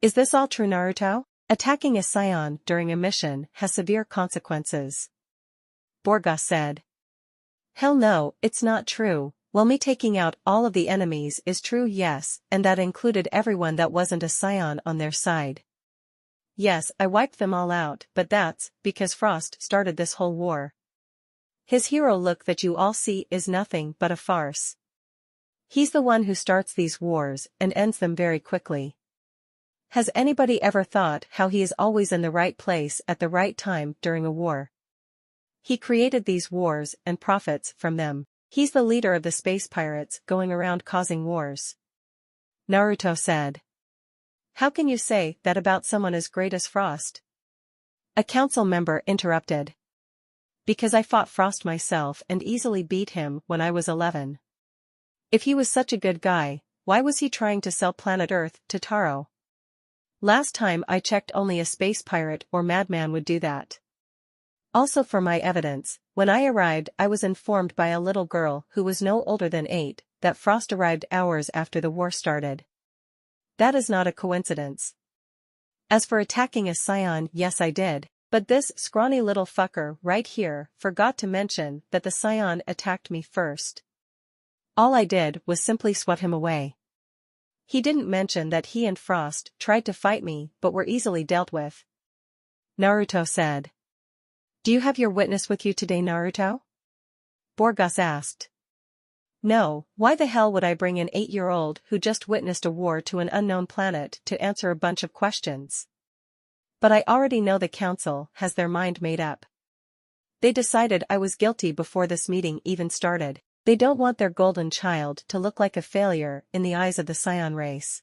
Is this all true, Naruto? Attacking a Saiyan during a mission has severe consequences. Borgas said. Hell no, it's not true. Well, me taking out all of the enemies is true, yes, and that included everyone that wasn't a Saiyan on their side. Yes, I wiped them all out, but that's because Frost started this whole war. His hero look that you all see is nothing but a farce. He's the one who starts these wars and ends them very quickly. Has anybody ever thought how he is always in the right place at the right time during a war? He created these wars and profits from them. He's the leader of the space pirates going around causing wars. Naruto said. How can you say that about someone as great as Frost? A council member interrupted. Because I fought Frost myself and easily beat him when I was 11. If he was such a good guy, why was he trying to sell planet Earth to Taro? Last time I checked, only a space pirate or madman would do that. Also, for my evidence, when I arrived I was informed by a little girl who was no older than 8, that Frost arrived hours after the war started. That is not a coincidence. As for attacking a Saiyan, yes I did, but this scrawny little fucker right here forgot to mention that the Saiyan attacked me first. All I did was simply sweep him away. He didn't mention that he and Frost tried to fight me but were easily dealt with. Naruto said. Do you have your witness with you today, Naruto? Borgas asked. No, why the hell would I bring an 8-year-old who just witnessed a war to an unknown planet to answer a bunch of questions? But I already know the council has their mind made up. They decided I was guilty before this meeting even started. They don't want their golden child to look like a failure in the eyes of the Saiyan race.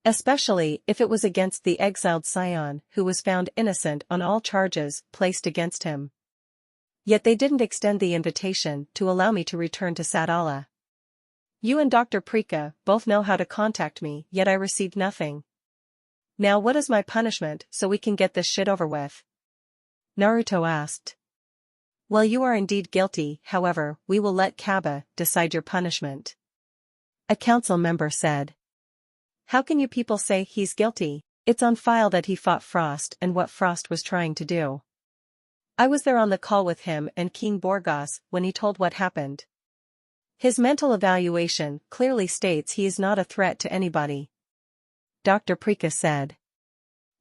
Especially if it was against the exiled Saiyan who was found innocent on all charges placed against him. Yet they didn't extend the invitation to allow me to return to Sadala. You and Dr. Prika both know how to contact me, yet I received nothing. Now what is my punishment so we can get this shit over with? Naruto asked. Well, you are indeed guilty, however, we will let Kaba decide your punishment. A council member said. How can you people say he's guilty? It's on file that he fought Frost and what Frost was trying to do. I was there on the call with him and King Borgas when he told what happened. His mental evaluation clearly states he is not a threat to anybody. Dr. Prika said.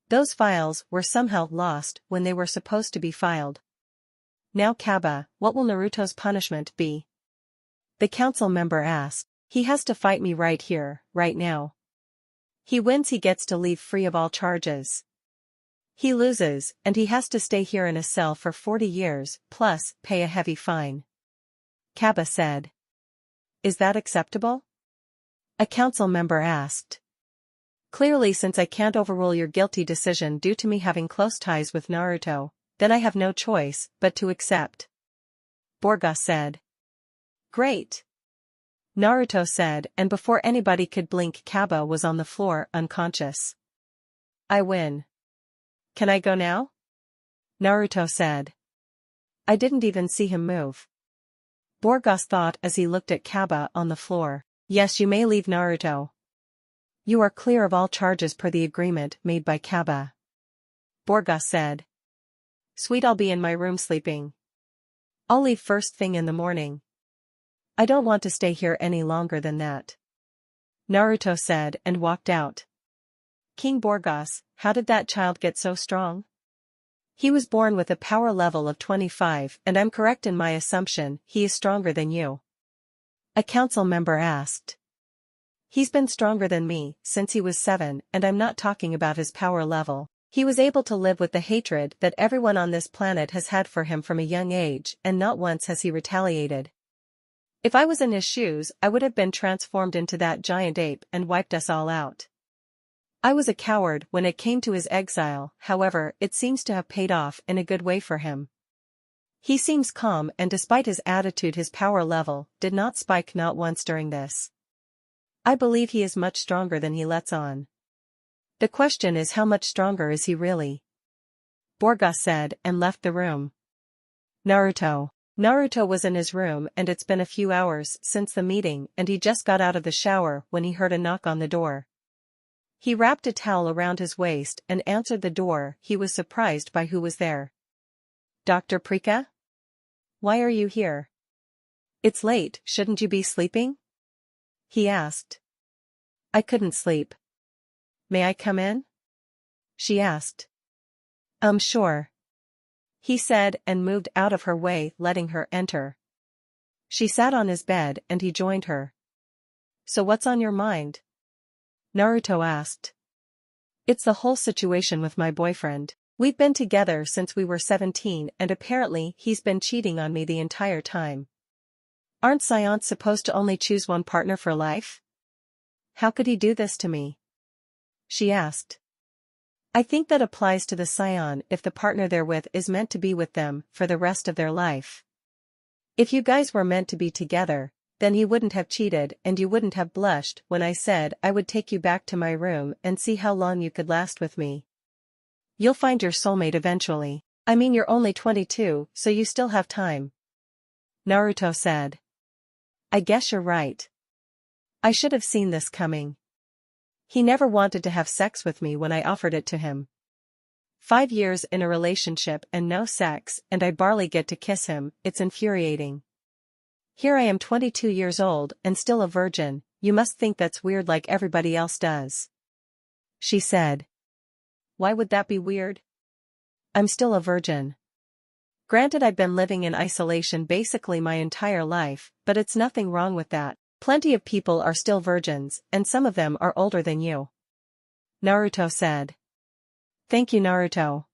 Those files were somehow lost when they were supposed to be filed. Now Kaba, what will Naruto's punishment be? The council member asked. He has to fight me right here, right now. He wins, he gets to leave free of all charges. He loses, and he has to stay here in a cell for 40 years, plus pay a heavy fine. Kaba said. Is that acceptable? A council member asked. Clearly, since I can't overrule your guilty decision due to me having close ties with Naruto, then I have no choice but to accept. Borgas said. Great. Naruto said, and before anybody could blink, Kaba was on the floor, unconscious. I win. Can I go now? Naruto said. I didn't even see him move. Borgas thought as he looked at Kaba on the floor. Yes, you may leave, Naruto. You are clear of all charges per the agreement made by Kaba. Borgas said. Sweet, I'll be in my room sleeping. I'll leave first thing in the morning. I don't want to stay here any longer than that. Naruto said and walked out. King Borgas, how did that child get so strong? He was born with a power level of 25 and I'm correct in my assumption he is stronger than you. A council member asked. He's been stronger than me since he was 7 and I'm not talking about his power level. He was able to live with the hatred that everyone on this planet has had for him from a young age and not once has he retaliated. If I was in his shoes, I would have been transformed into that giant ape and wiped us all out. I was a coward when it came to his exile, however, it seems to have paid off in a good way for him. He seems calm and despite his attitude his power level did not spike not once during this. I believe he is much stronger than he lets on. The question is how much stronger is he really? Borgas said and left the room. Naruto was in his room and it's been a few hours since the meeting and he just got out of the shower when he heard a knock on the door. He wrapped a towel around his waist and answered the door. He was surprised by who was there. Dr. Prika? Why are you here? It's late, shouldn't you be sleeping? He asked. I couldn't sleep. May I come in? She asked. Sure. He said and moved out of her way, letting her enter. She sat on his bed and he joined her. So what's on your mind? Naruto asked. It's the whole situation with my boyfriend. We've been together since we were 17 and apparently he's been cheating on me the entire time. Aren't Saiyans supposed to only choose one partner for life? How could he do this to me? She asked. I think that applies to the Saiyan if the partner they're with is meant to be with them for the rest of their life. If you guys were meant to be together, then he wouldn't have cheated and you wouldn't have blushed when I said I would take you back to my room and see how long you could last with me. You'll find your soulmate eventually. I mean, you're only 22, so you still have time. Naruto said. I guess you're right. I should have seen this coming. He never wanted to have sex with me when I offered it to him. 5 years in a relationship and no sex, and I barely get to kiss him, it's infuriating. Here I am 22 years old and still a virgin, you must think that's weird like everybody else does. She said. Why would that be weird? I'm still a virgin. Granted, I've been living in isolation basically my entire life, but it's nothing wrong with that. Plenty of people are still virgins, and some of them are older than you. Naruto said. Thank you, Naruto.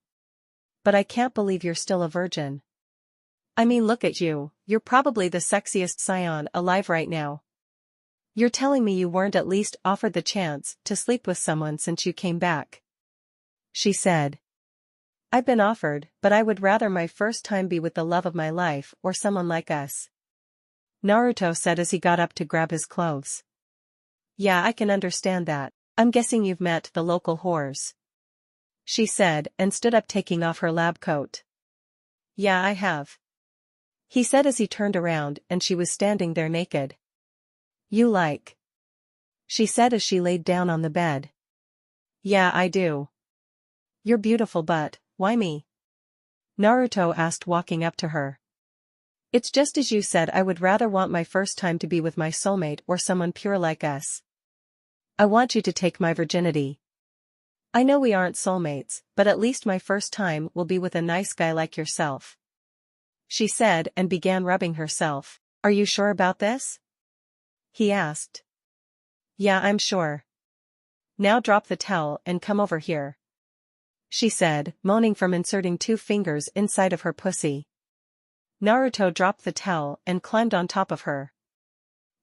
But I can't believe you're still a virgin. I mean, look at you, you're probably the sexiest Saiyan alive right now. You're telling me you weren't at least offered the chance to sleep with someone since you came back? She said. I've been offered, but I would rather my first time be with the love of my life or someone like us. Naruto said as he got up to grab his clothes. Yeah, I can understand that. I'm guessing you've met the local whores. She said and stood up taking off her lab coat. Yeah, I have. he said as he turned around and she was standing there naked. You like? She said as she laid down on the bed. Yeah, I do. You're beautiful, but why me? Naruto asked, walking up to her. It's just as you said, I would rather want my first time to be with my soulmate or someone pure like us. I want you to take my virginity. I know we aren't soulmates, but at least my first time will be with a nice guy like yourself. She said and began rubbing herself. Are you sure about this? He asked. Yeah, I'm sure. Now drop the towel and come over here. She said, moaning from inserting 2 fingers inside of her pussy. Naruto dropped the towel and climbed on top of her.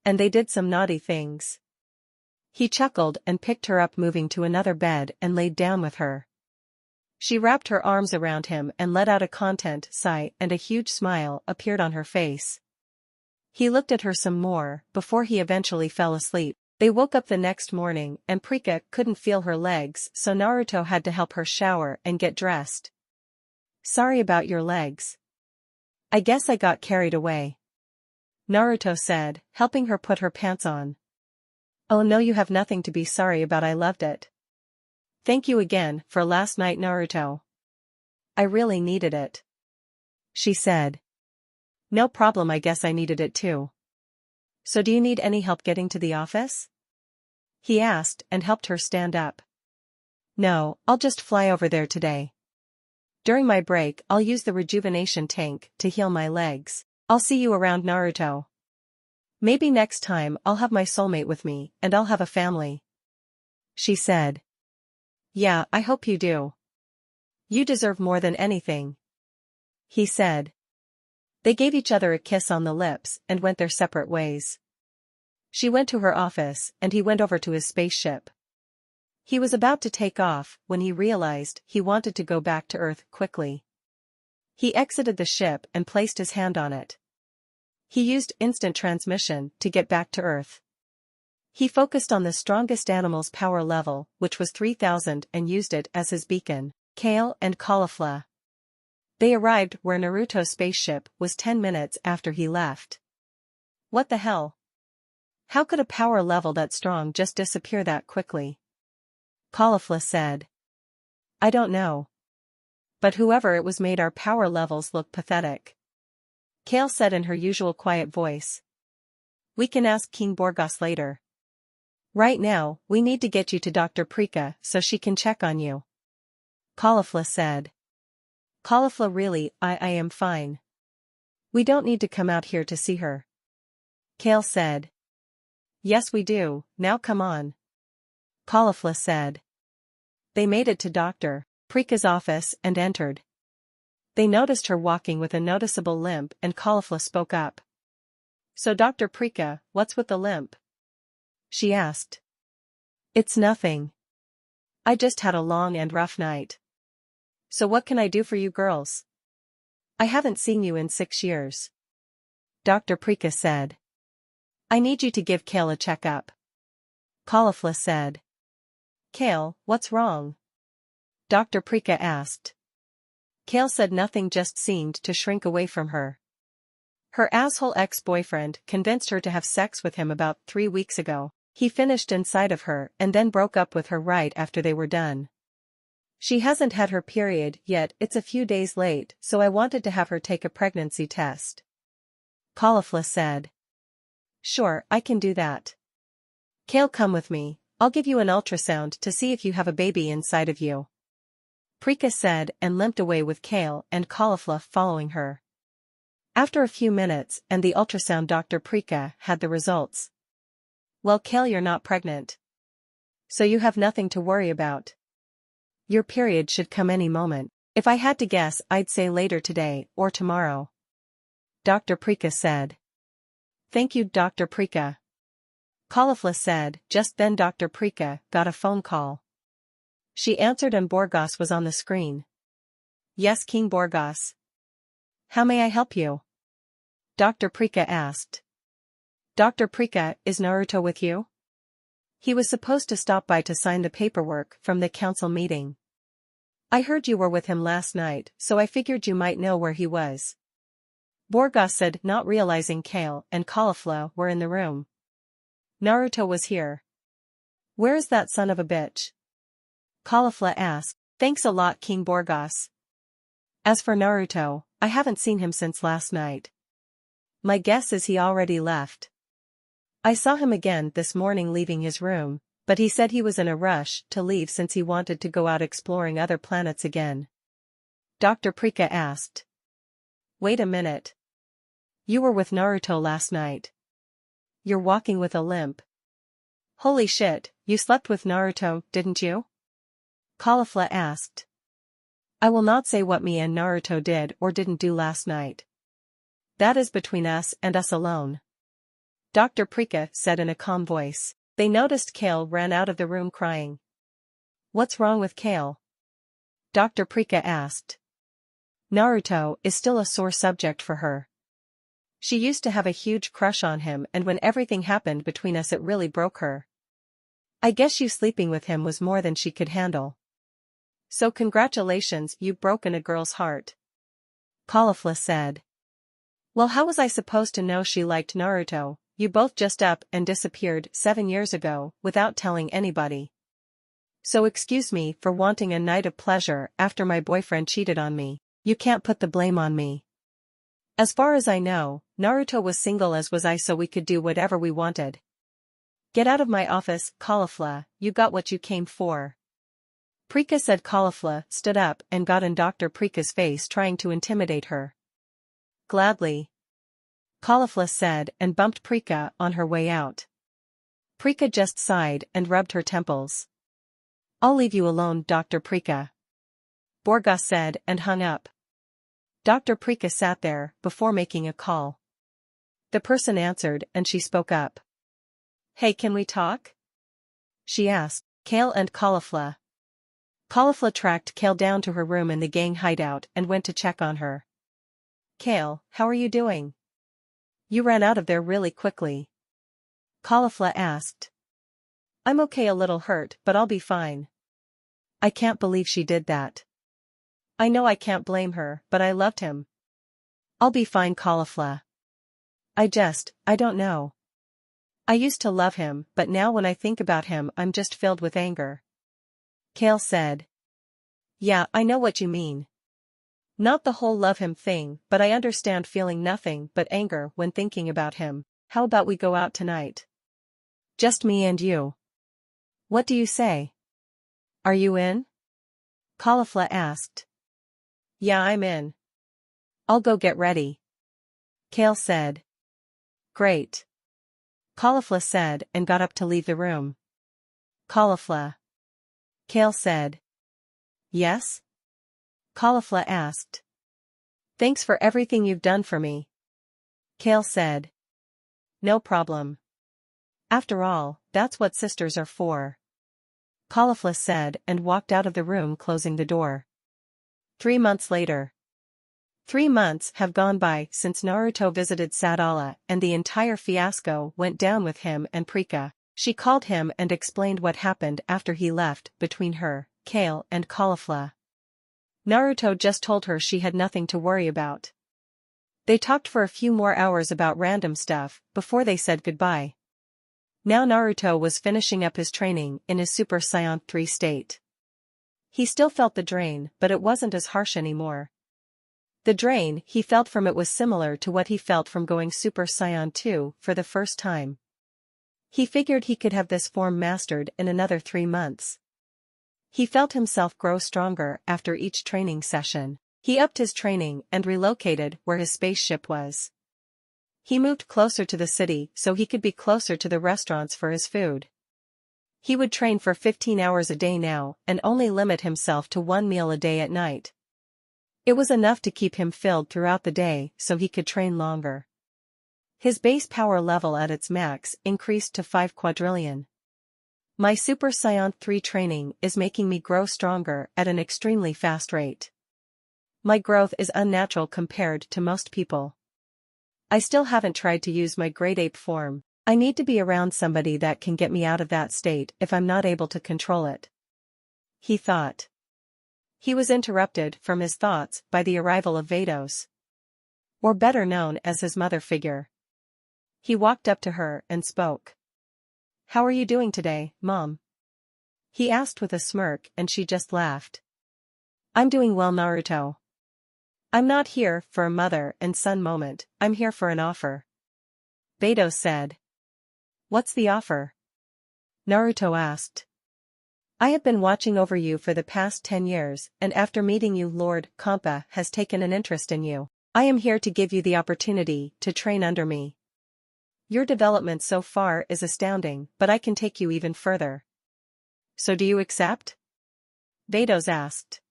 And they did some naughty things. He chuckled and picked her up, moving to another bed and laid down with her. She wrapped her arms around him and let out a content sigh, and a huge smile appeared on her face. He looked at her some more before he eventually fell asleep. They woke up the next morning and Prika couldn't feel her legs, so Naruto had to help her shower and get dressed. Sorry about your legs. I guess I got carried away. Naruto said, helping her put her pants on. Oh no, you have nothing to be sorry about, I loved it. Thank you again for last night, Naruto. I really needed it. She said. No problem, I guess I needed it too. So do you need any help getting to the office? He asked and helped her stand up. No, I'll just fly over there today. During my break, I'll use the rejuvenation tank to heal my legs. I'll see you around, Naruto. Maybe next time I'll have my soulmate with me and I'll have a family. She said. Yeah, I hope you do. You deserve more than anything. He said. They gave each other a kiss on the lips and went their separate ways. She went to her office and he went over to his spaceship. He was about to take off when he realized he wanted to go back to Earth quickly. He exited the ship and placed his hand on it. He used instant transmission to get back to Earth. He focused on the strongest animal's power level, which was 3000, and used it as his beacon. Kale and Caulifla. They arrived where Naruto's spaceship was 10 minutes after he left. What the hell? How could a power level that strong just disappear that quickly? Caulifla said. I don't know. But whoever it was made our power levels look pathetic. Kale said in her usual quiet voice. We can ask King Borgos later. Right now, we need to get you to Dr. Prika so she can check on you. Caulifla said. Caulifla, really, I am fine. We don't need to come out here to see her. Kale said. Yes we do, now come on. Caulifla said. They made it to Dr. Prika's office and entered. They noticed her walking with a noticeable limp and Caulifla spoke up. So Dr. Prika, what's with the limp? She asked. It's nothing. I just had a long and rough night. So what can I do for you girls? I haven't seen you in 6 years. Dr. Prika said. I need you to give Kale a checkup. Caulifla said. Kale, what's wrong? Dr. Prika asked. Kale said nothing, just seemed to shrink away from her. Her asshole ex-boyfriend convinced her to have sex with him about 3 weeks ago. He finished inside of her and then broke up with her right after they were done. She hasn't had her period yet, it's a few days late, so I wanted to have her take a pregnancy test. Caulifla said. Sure, I can do that. Kale, come with me, I'll give you an ultrasound to see if you have a baby inside of you. Prika said and limped away with Kale and Caulifla following her. After a few minutes and the ultrasound, Dr. Prika had the results. Well, Kale, you're not pregnant. So you have nothing to worry about. Your period should come any moment. If I had to guess, I'd say later today or tomorrow. Dr. Prika said. Thank you, Dr. Prika. Caulifla said. Just then Dr. Prika got a phone call. She answered and Borgos was on the screen. Yes, King Borgos. How may I help you? Dr. Prika asked. Dr. Prika, is Naruto with you? He was supposed to stop by to sign the paperwork from the council meeting. I heard you were with him last night, so I figured you might know where he was. Borgas said, not realizing Kale and Caulifla were in the room. Naruto was here. Where is that son of a bitch? Caulifla asked. Thanks a lot, King Borgas. As for Naruto, I haven't seen him since last night. My guess is he already left. I saw him again this morning leaving his room, but he said he was in a rush to leave since he wanted to go out exploring other planets again. Dr. Prika asked. Wait a minute. You were with Naruto last night. You're walking with a limp. Holy shit, you slept with Naruto, didn't you? Caulifla asked. I will not say what me and Naruto did or didn't do last night. That is between us and us alone. Dr. Prika said in a calm voice. They noticed Kale ran out of the room crying. What's wrong with Kale? Dr. Prika asked. Naruto is still a sore subject for her. She used to have a huge crush on him, and when everything happened between us it really broke her. I guess you sleeping with him was more than she could handle. So congratulations, you've broken a girl's heart. Caulifla said. Well, how was I supposed to know she liked Naruto? You both just up and disappeared 7 years ago without telling anybody. So excuse me for wanting a night of pleasure after my boyfriend cheated on me. You can't put the blame on me. As far as I know, Naruto was single as was I, so we could do whatever we wanted. Get out of my office, Caulifla, you got what you came for. Prika said. Caulifla stood up and got in Dr. Prika's face, trying to intimidate her. Gladly. Caulifla said and bumped Prika on her way out. Prika just sighed and rubbed her temples. I'll leave you alone, Dr. Prika. Borgas said and hung up. Dr. Prika sat there before making a call. The person answered and she spoke up. Hey, can we talk? She asked. Kale and Caulifla. Caulifla tracked Kale down to her room in the gang hideout and went to check on her. Kale, how are you doing? You ran out of there really quickly. Caulifla asked. I'm okay, a little hurt, but I'll be fine. I can't believe she did that. I know I can't blame her, but I loved him. I'll be fine, Caulifla. I don't know. I used to love him, but now when I think about him I'm just filled with anger. Kale said. Yeah, I know what you mean. Not the whole love him thing, but I understand feeling nothing but anger when thinking about him. How about we go out tonight? Just me and you. What do you say? Are you in? Caulifla asked. Yeah, I'm in. I'll go get ready. Kale said. Great. Caulifla said and got up to leave the room. Caulifla. Kale said. Yes? Caulifla asked. Thanks for everything you've done for me. Kale said. No problem. After all, that's what sisters are for. Caulifla said and walked out of the room, closing the door. 3 months later. 3 months have gone by since Naruto visited Sadala, and the entire fiasco went down with him and Prika. She called him and explained what happened after he left between her, Kale and Caulifla. Naruto just told her she had nothing to worry about. They talked for a few more hours about random stuff before they said goodbye. Now Naruto was finishing up his training in his Super Saiyan 3 state. He still felt the drain, but it wasn't as harsh anymore. The drain he felt from it was similar to what he felt from going Super Saiyan 2 for the first time. He figured he could have this form mastered in another 3 months. He felt himself grow stronger after each training session. He upped his training and relocated where his spaceship was. He moved closer to the city so he could be closer to the restaurants for his food. He would train for 15 hours a day now and only limit himself to 1 meal a day at night. It was enough to keep him filled throughout the day so he could train longer. His base power level at its max increased to 5 quadrillion. My Super Saiyan 3 training is making me grow stronger at an extremely fast rate. My growth is unnatural compared to most people. I still haven't tried to use my great ape form. I need to be around somebody that can get me out of that state if I'm not able to control it. He thought. He was interrupted from his thoughts by the arrival of Vados. or better known as his mother figure. He walked up to her and spoke. "How are you doing today, Mom?" he asked with a smirk, and she just laughed. "I'm doing well, Naruto. I'm not here for a mother and son moment, I'm here for an offer," Beidou said. "What's the offer?" Naruto asked. "I have been watching over you for the past 10 years, and after meeting you, Lord Kampa has taken an interest in you. I am here to give you the opportunity to train under me. Your development so far is astounding, but I can take you even further. So do you accept?" Beidou asked.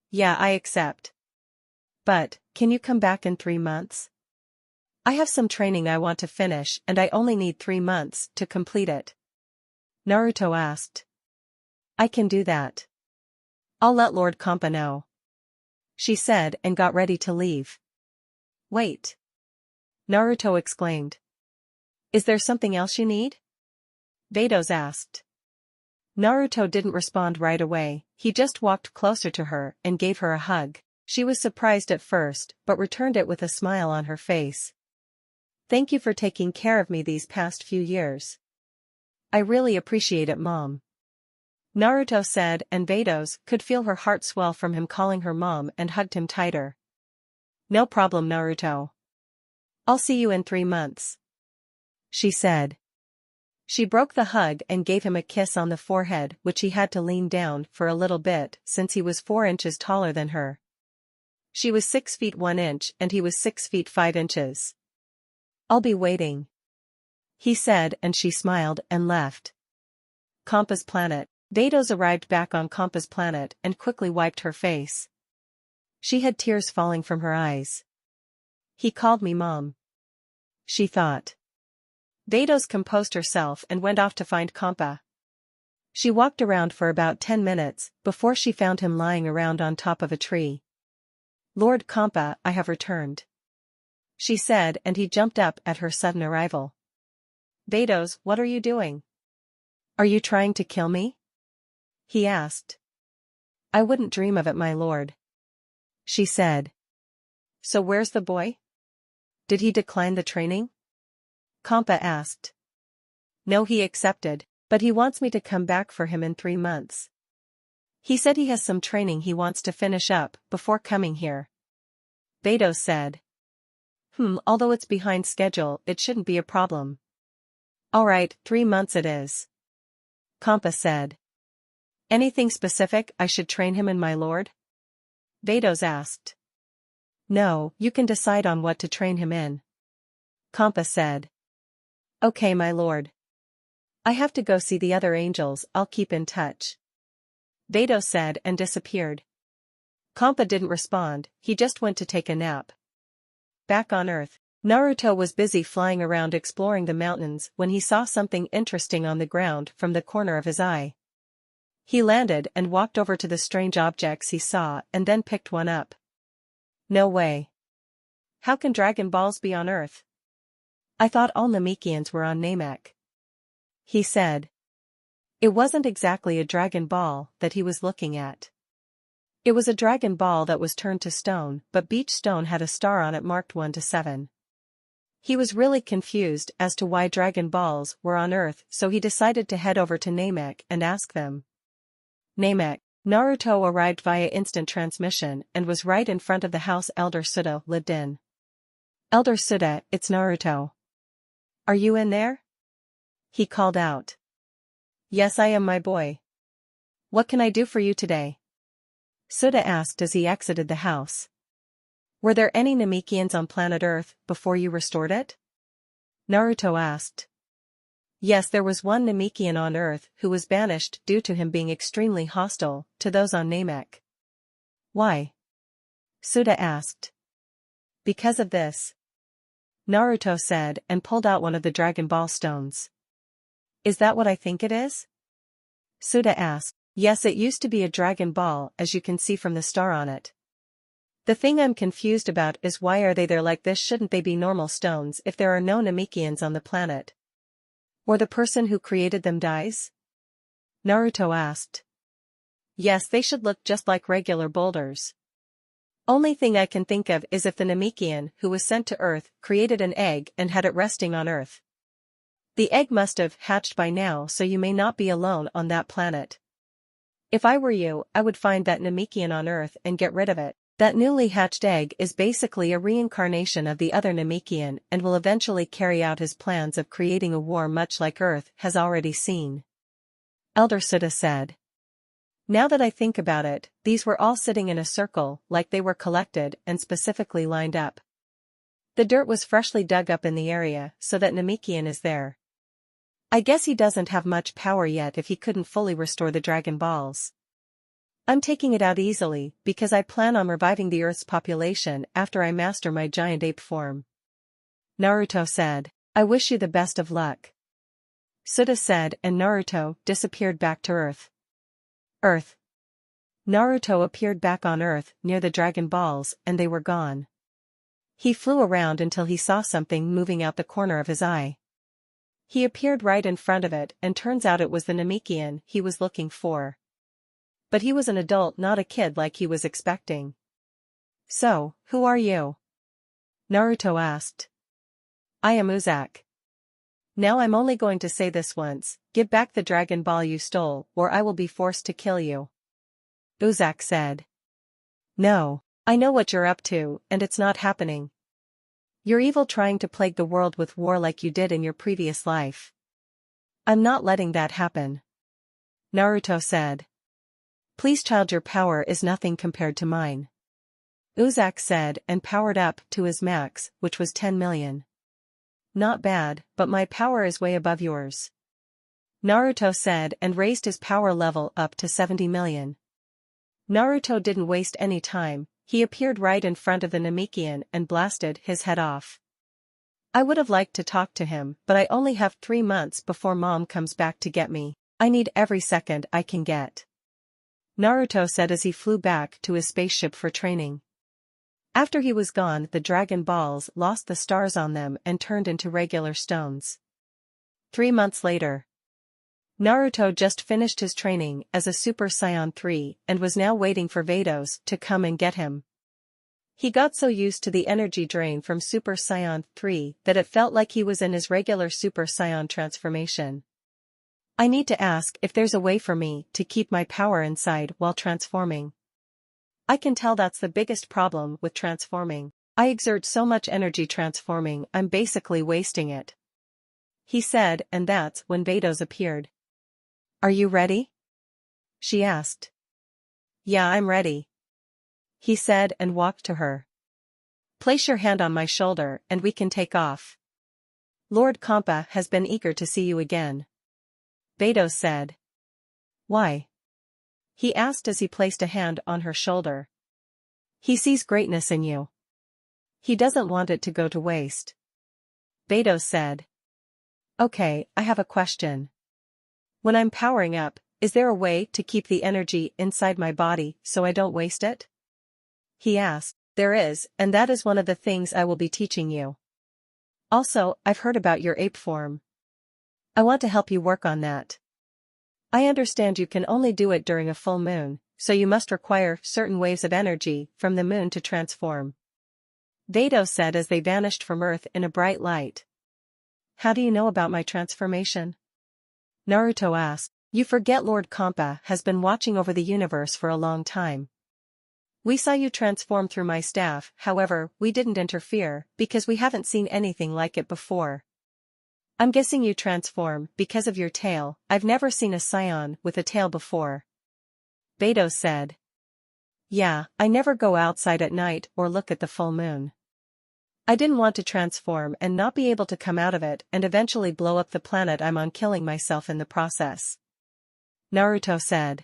"Yeah, I accept. But, can you come back in 3 months? I have some training I want to finish and I only need 3 months to complete it." Naruto asked. "I can do that. I'll let Lord Kampa know," she said and got ready to leave. "Wait!" Naruto exclaimed. "Is there something else you need?" Beidou asked. Naruto didn't respond right away, he just walked closer to her and gave her a hug. She was surprised at first, but returned it with a smile on her face. "Thank you for taking care of me these past few years. I really appreciate it, Mom," Naruto said, and Beidou could feel her heart swell from him calling her mom and hugged him tighter. "No problem, Naruto. I'll see you in 3 months," she said. She broke the hug and gave him a kiss on the forehead, which he had to lean down for a little bit since he was 4 inches taller than her. She was 6 feet 1 inch and he was 6 feet 5 inches. "I'll be waiting," he said, and she smiled and left. Kampa's planet. Beidou arrived back on Kampa's planet and quickly wiped her face. She had tears falling from her eyes. "He called me Mom," she thought. Beidou composed herself and went off to find Kampa. She walked around for about 10 minutes before she found him lying around on top of a tree. "Lord Kampa, I have returned," she said, and he jumped up at her sudden arrival. "Beidou, what are you doing? Are you trying to kill me?" he asked. "I wouldn't dream of it, my lord," she said. "So where's the boy? Did he decline the training?" Kampa asked. "No, he accepted, but he wants me to come back for him in 3 months. He said he has some training he wants to finish up before coming here," Beidou said. Although it's behind schedule, it shouldn't be a problem." "Alright, 3 months it is," Kampa said. "Anything specific I should train him in, my lord?" Beidou asked. "No, you can decide on what to train him in," Kampa said. "Okay, my lord. I have to go see the other angels, I'll keep in touch," Beidou said and disappeared. Kampa didn't respond, he just went to take a nap. Back on Earth, Naruto was busy flying around exploring the mountains when he saw something interesting on the ground from the corner of his eye. He landed and walked over to the strange objects he saw and then picked one up. "No way. How can Dragon Balls be on Earth? I thought all Namekians were on Namek," he said. It wasn't exactly a Dragon Ball that he was looking at. It was a Dragon Ball that was turned to stone, but each stone had a star on it marked 1 to 7. He was really confused as to why Dragon Balls were on Earth, so he decided to head over to Namek and ask them. Namek. Naruto arrived via instant transmission and was right in front of the house Elder Suda lived in. "Elder Suda, it's Naruto. Are you in there?" he called out. "Yes, I am, my boy. What can I do for you today?" Suda asked as he exited the house. "Were there any Namekians on planet Earth before you restored it?" Naruto asked. "Yes, there was one Namekian on Earth who was banished due to him being extremely hostile to those on Namek." "Why?" Suda asked. "Because of this," Naruto said and pulled out one of the Dragon Ball stones. "Is that what I think it is?" Suda asked. "Yes, it used to be a Dragon Ball, as you can see from the star on it. The thing I'm confused about is why are they there like this? Shouldn't they be normal stones if there are no Namekians on the planet? Or the person who created them dies?" Naruto asked. "Yes, they should look just like regular boulders." Only thing I can think of is if the Namekian who was sent to Earth created an egg and had it resting on Earth. The egg must have hatched by now, so you may not be alone on that planet. If I were you, I would find that Namekian on Earth and get rid of it. That newly hatched egg is basically a reincarnation of the other Namekian and will eventually carry out his plans of creating a war much like Earth has already seen. Elder Sutta said. Now that I think about it, these were all sitting in a circle, like they were collected and specifically lined up. The dirt was freshly dug up in the area, so that Namekian is there. I guess he doesn't have much power yet if he couldn't fully restore the Dragon Balls. I'm taking it out easily, because I plan on reviving the Earth's population after I master my giant ape form. Naruto said, I wish you the best of luck. Sutta said, and Naruto disappeared back to Earth. Naruto appeared back on Earth near the Dragon Balls and they were gone. He flew around until he saw something moving out the corner of his eye. He appeared right in front of it and turns out it was the Namekian he was looking for. But he was an adult, not a kid like he was expecting. So, who are you? Naruto asked. I am Uzak. Now I'm only going to say this once, give back the Dragon Ball you stole or I will be forced to kill you. Uzak said. No, I know what you're up to and it's not happening. You're evil, trying to plague the world with war like you did in your previous life. I'm not letting that happen. Naruto said. Please child, your power is nothing compared to mine. Uzak said and powered up to his max, which was 10 million. Not bad, but my power is way above yours. Naruto said and raised his power level up to 70 million. Naruto didn't waste any time. He appeared right in front of the Namekian and blasted his head off. I would have liked to talk to him, but I only have 3 months before Mom comes back to get me. I need every second I can get. Naruto said as he flew back to his spaceship for training. After he was gone, the Dragon Balls lost the stars on them and turned into regular stones. 3 months later. Naruto just finished his training as a Super Saiyan 3 and was now waiting for Vados to come and get him. He got so used to the energy drain from Super Saiyan 3 that it felt like he was in his regular Super Saiyan transformation. I need to ask if there's a way for me to keep my power inside while transforming. I can tell that's the biggest problem with transforming. I exert so much energy transforming, I'm basically wasting it. He said, and that's when Vados appeared. Are you ready? She asked. Yeah, I'm ready. He said and walked to her. Place your hand on my shoulder and we can take off. Lord Kampa has been eager to see you again. Vados said. Why? He asked as he placed a hand on her shoulder. He sees greatness in you. He doesn't want it to go to waste. Vados said. Okay, I have a question. When I'm powering up, is there a way to keep the energy inside my body so I don't waste it? He asked. There is, and that is one of the things I will be teaching you. Also, I've heard about your ape form. I want to help you work on that. I understand you can only do it during a full moon, so you must require certain waves of energy from the moon to transform. Vados said as they vanished from Earth in a bright light. How do you know about my transformation? Naruto asked. You forget Lord Kampa has been watching over the universe for a long time. We saw you transform through my staff, however, we didn't interfere because we haven't seen anything like it before. I'm guessing you transform because of your tail. I've never seen a Saiyan with a tail before. Vados said. Yeah, I never go outside at night or look at the full moon. I didn't want to transform and not be able to come out of it and eventually blow up the planet I'm on, killing myself in the process. Naruto said.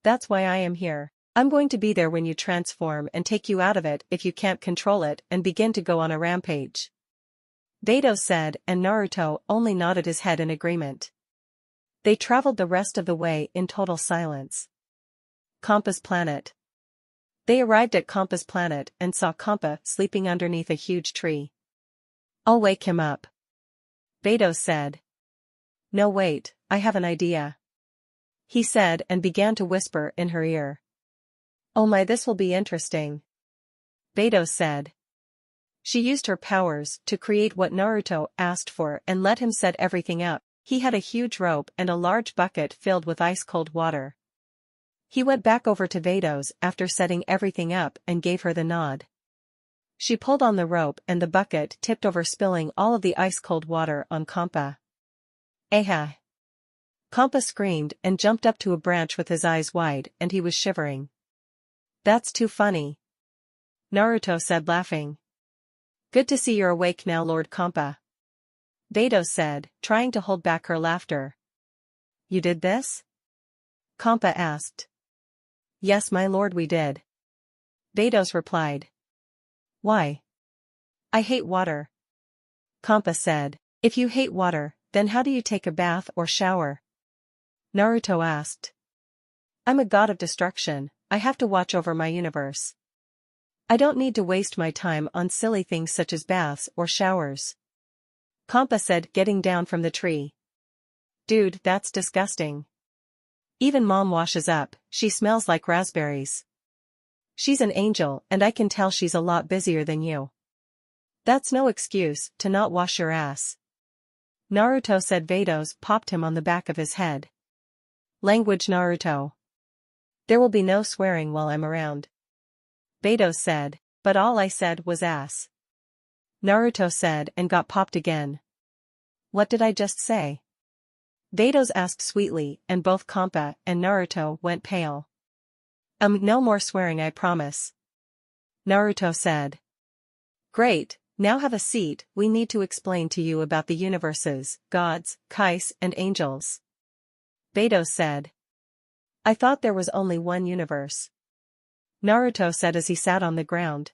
That's why I am here. I'm going to be there when you transform and take you out of it if you can't control it and begin to go on a rampage. Vados said, and Naruto only nodded his head in agreement. They traveled the rest of the way in total silence. Kampa's planet. They arrived at Kampa's planet and saw Kampa sleeping underneath a huge tree. I'll wake him up. Vados said. No, wait, I have an idea. He said and began to whisper in her ear. Oh my, this will be interesting. Beidou said. She used her powers to create what Naruto asked for and let him set everything up. He had a huge rope and a large bucket filled with ice-cold water. He went back over to Beidou's after setting everything up and gave her the nod. She pulled on the rope and the bucket tipped over, spilling all of the ice-cold water on Kampa. Aha! Kampa screamed and jumped up to a branch with his eyes wide, and he was shivering. That's too funny, Naruto said, laughing. Good to see you're awake now, Lord Kampa, Beidou said, trying to hold back her laughter. You did this? Kampa asked. Yes, my lord, we did, Beidou replied. Why? I hate water, Kampa said. If you hate water, then how do you take a bath or shower? Naruto asked. I'm a god of destruction, I have to watch over my universe. I don't need to waste my time on silly things such as baths or showers, Kampa said, getting down from the tree. Dude, that's disgusting. Even mom washes up, she smells like raspberries. She's an angel and I can tell she's a lot busier than you. That's no excuse to not wash your ass, Naruto said. Beidou popped him on the back of his head. Language, Naruto. There will be no swearing while I'm around, Beidou said. But all I said was ass, Naruto said, and got popped again. What did I just say? Beidou asked sweetly, and both Kampa and Naruto went pale. No more swearing, I promise, Naruto said. Great, now have a seat, we need to explain to you about the universes, gods, kais and angels, Beidou said. I thought there was only one universe, Naruto said as he sat on the ground.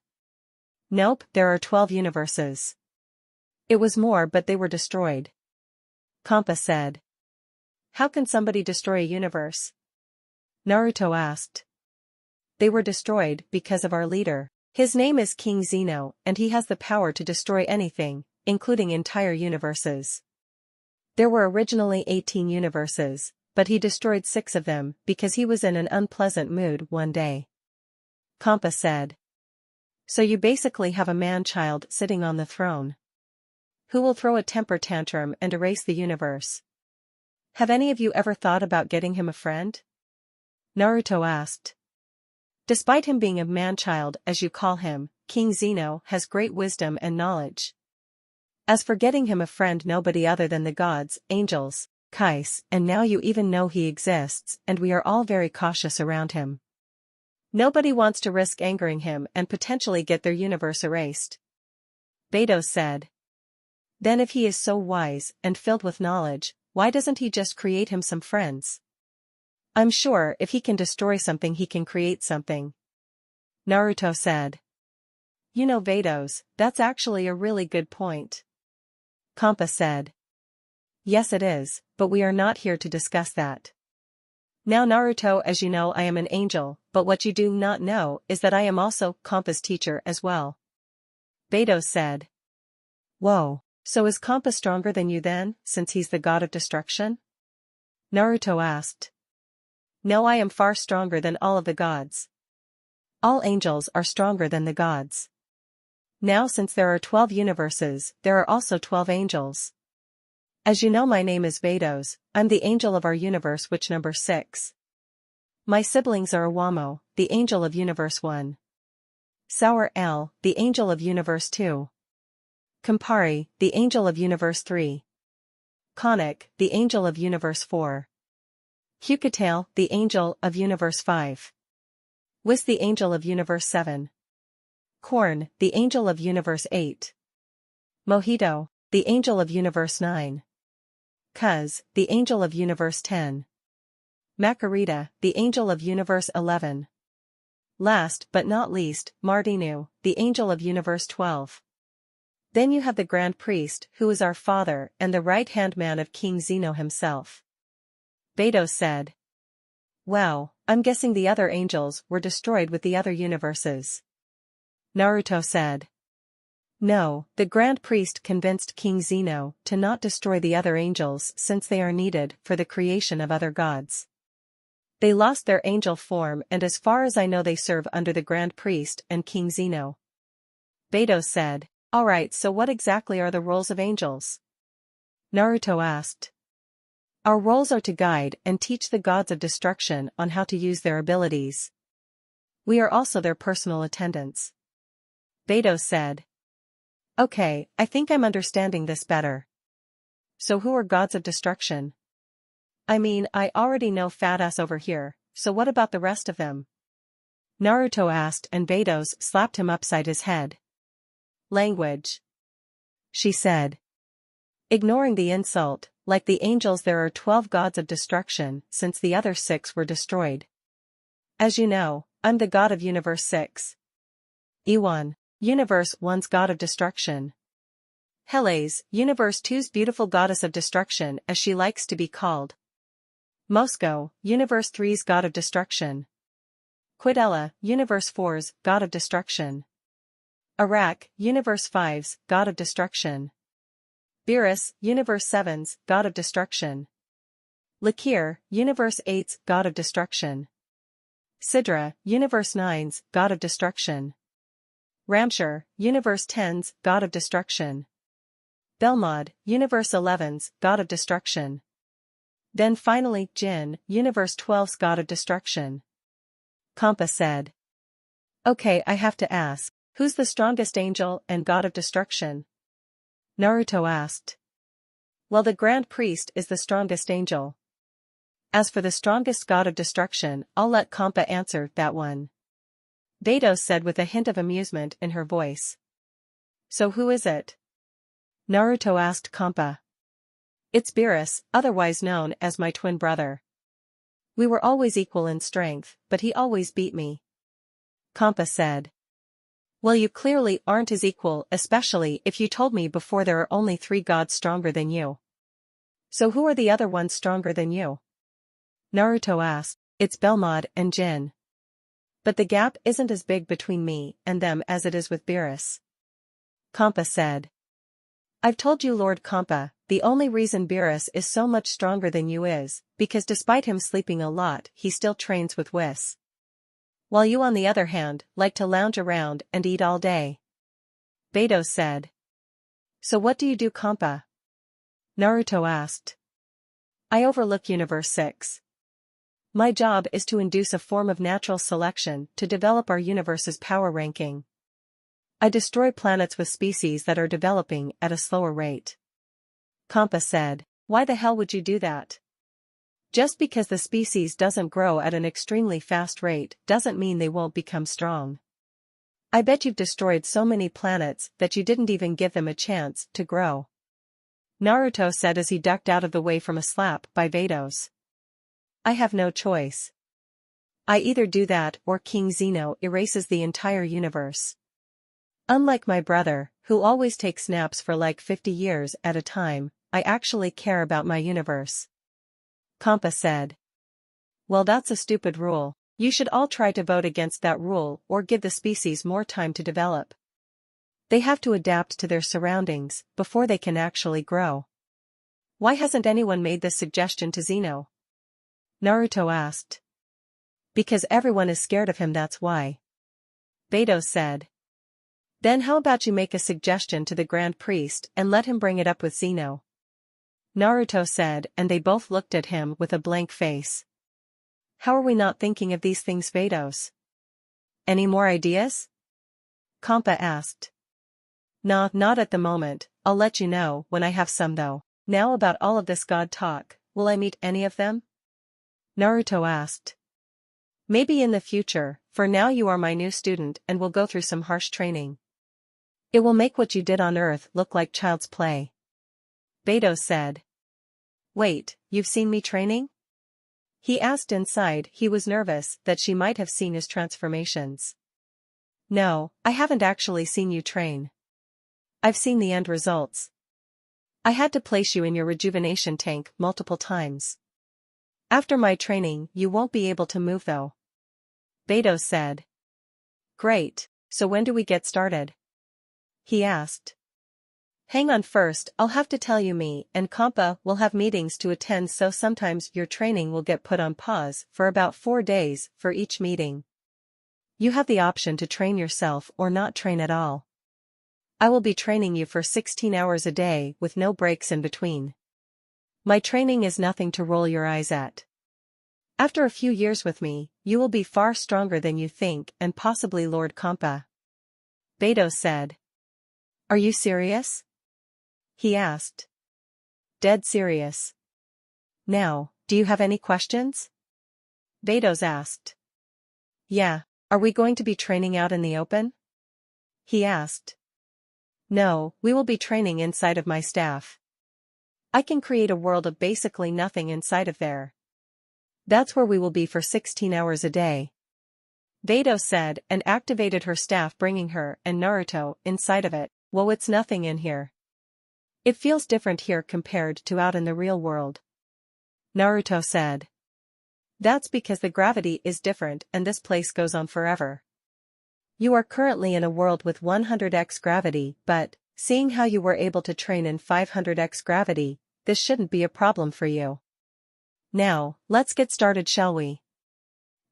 Nope, there are 12 universes. It was more, but they were destroyed, Kampa said. How can somebody destroy a universe? Naruto asked. They were destroyed because of our leader. His name is King Zeno, and he has the power to destroy anything, including entire universes. There were originally 18 universes, but he destroyed 6 of them because he was in an unpleasant mood one day, Kampa said. So you basically have a man-child sitting on the throne, who will throw a temper tantrum and erase the universe. Have any of you ever thought about getting him a friend? Naruto asked. Despite him being a man-child, as you call him, King Zeno has great wisdom and knowledge. As for getting him a friend, nobody other than the gods, angels, kais, and now you even know he exists, and we are all very cautious around him. Nobody wants to risk angering him and potentially get their universe erased, Beidou said. Then if he is so wise and filled with knowledge, why doesn't he just create him some friends? I'm sure if he can destroy something he can create something, Naruto said. You know, Beidou, that's actually a really good point, Kampa said. Yes it is, but we are not here to discuss that. Now Naruto, as you know, I am an angel, but what you do not know is that I am also Kampa's teacher as well, Beidou said. Whoa, so is Kampa stronger than you then, since he's the god of destruction? Naruto asked. No, I am far stronger than all of the gods. All angels are stronger than the gods. Now since there are 12 universes, there are also 12 angels. As you know, my name is Beidou, I'm the angel of our universe, which number 6. My siblings are Awamo, the angel of universe 1. Sour L, the angel of universe 2. Campari, the angel of universe 3. Conic, the angel of universe 4. Hucatail, the angel of universe 5. Whis, the angel of universe 7. Corn, the angel of universe 8. Mojito, the angel of universe 9. Cuz, the angel of universe 10. Macarita, the angel of universe 11. Last but not least, Mardinu, the angel of universe 12. Then you have the Grand Priest, who is our father and the right-hand man of King Zeno himself, Beidou said. Wow, I'm guessing the other angels were destroyed with the other universes, Naruto said. No, the Grand Priest convinced King Zeno to not destroy the other angels since they are needed for the creation of other gods. They lost their angel form, and as far as I know they serve under the Grand Priest and King Zeno, Beidou said. Alright, so what exactly are the roles of angels? Naruto asked. Our roles are to guide and teach the gods of destruction on how to use their abilities. We are also their personal attendants. Beidou said. Okay, I think I'm understanding this better. So who are gods of destruction? I mean, I already know fat ass over here, so what about the rest of them? Naruto asked and Beidou slapped him upside his head. Language, she said. Ignoring the insult, like the angels there are 12 gods of destruction since the other 6 were destroyed. As you know, I'm the god of Universe 6. Iwan, Universe 1's god of destruction. Helles, Universe 2's beautiful goddess of destruction as she likes to be called. Moscow, Universe 3's god of destruction. Quidella, Universe 4's god of destruction. Iraq, Universe 5's god of destruction. Beerus, Universe 7's god of destruction. Lakir, Universe 8's god of destruction. Sidra, Universe 9's god of destruction. Ramshur, Universe 10's god of destruction. Belmod, Universe 11's god of destruction. Then finally Jin, Universe 12's god of destruction. Kampa said. Okay, I have to ask, who's the strongest angel and god of destruction? Naruto asked. Well, the Grand Priest is the strongest angel. As for the strongest god of destruction, I'll let Kampa answer that one. Beidou said with a hint of amusement in her voice. So who is it? Naruto asked Kampa. It's Beerus, otherwise known as my twin brother. We were always equal in strength, but he always beat me. Kampa said. Well, you clearly aren't his equal, especially if you told me before there are only 3 gods stronger than you. So who are the other ones stronger than you? Naruto asked. It's Belmod and Jin. But the gap isn't as big between me and them as it is with Beerus. Kampa said. I've told you, Lord Kampa, the only reason Beerus is so much stronger than you is because despite him sleeping a lot he still trains with Whis. While you on the other hand like to lounge around and eat all day. Beidou said. So what do you do, Kampa? Naruto asked. I overlook Universe 6. My job is to induce a form of natural selection to develop our universe's power ranking. I destroy planets with species that are developing at a slower rate. Kampa said. Why the hell would you do that? Just because the species doesn't grow at an extremely fast rate doesn't mean they won't become strong. I bet you've destroyed so many planets that you didn't even give them a chance to grow. Naruto said as he ducked out of the way from a slap by Beidou's. I have no choice. I either do that or King Zeno erases the entire universe. Unlike my brother, who always takes naps for like 50 years at a time, I actually care about my universe. Kampa said. Well, that's a stupid rule. You should all try to vote against that rule or give the species more time to develop. They have to adapt to their surroundings before they can actually grow. Why hasn't anyone made this suggestion to Zeno? Naruto asked. Because everyone is scared of him, that's why. Beidou said. Then how about you make a suggestion to the Grand Priest and let him bring it up with Zeno? Naruto said, and they both looked at him with a blank face. How are we not thinking of these things, Beidou? Any more ideas? Kampa asked. Nah, not at the moment, I'll let you know when I have some though. Now about all of this god talk, will I meet any of them? Naruto asked. Maybe in the future, for now you are my new student and will go through some harsh training. It will make what you did on Earth look like child's play. Beidou said. Wait, you've seen me training? He asked. Inside he was nervous that she might have seen his transformations. No, I haven't actually seen you train. I've seen the end results. I had to place you in your rejuvenation tank multiple times. After my training you won't be able to move though. Beidou said. Great, so when do we get started? He asked. Hang on first, I'll have to tell you me and Kampa will have meetings to attend, so sometimes your training will get put on pause for about 4 days for each meeting. You have the option to train yourself or not train at all. I will be training you for 16 hours a day with no breaks in between. My training is nothing to roll your eyes at. After a few years with me, you will be far stronger than you think and possibly Lord Kampa. Beidou said. Are you serious? He asked. Dead serious. Now, do you have any questions? Beidou asked. Yeah, are we going to be training out in the open? He asked. No, we will be training inside of my staff. I can create a world of basically nothing inside of there. That's where we will be for 16 hours a day. Beidou said and activated her staff, bringing her and Naruto inside of it. Whoa, it's nothing in here. It feels different here compared to out in the real world. Naruto said. That's because the gravity is different and this place goes on forever. You are currently in a world with 100x gravity, but, seeing how you were able to train in 500x gravity, this shouldn't be a problem for you. Now, let's get started, shall we?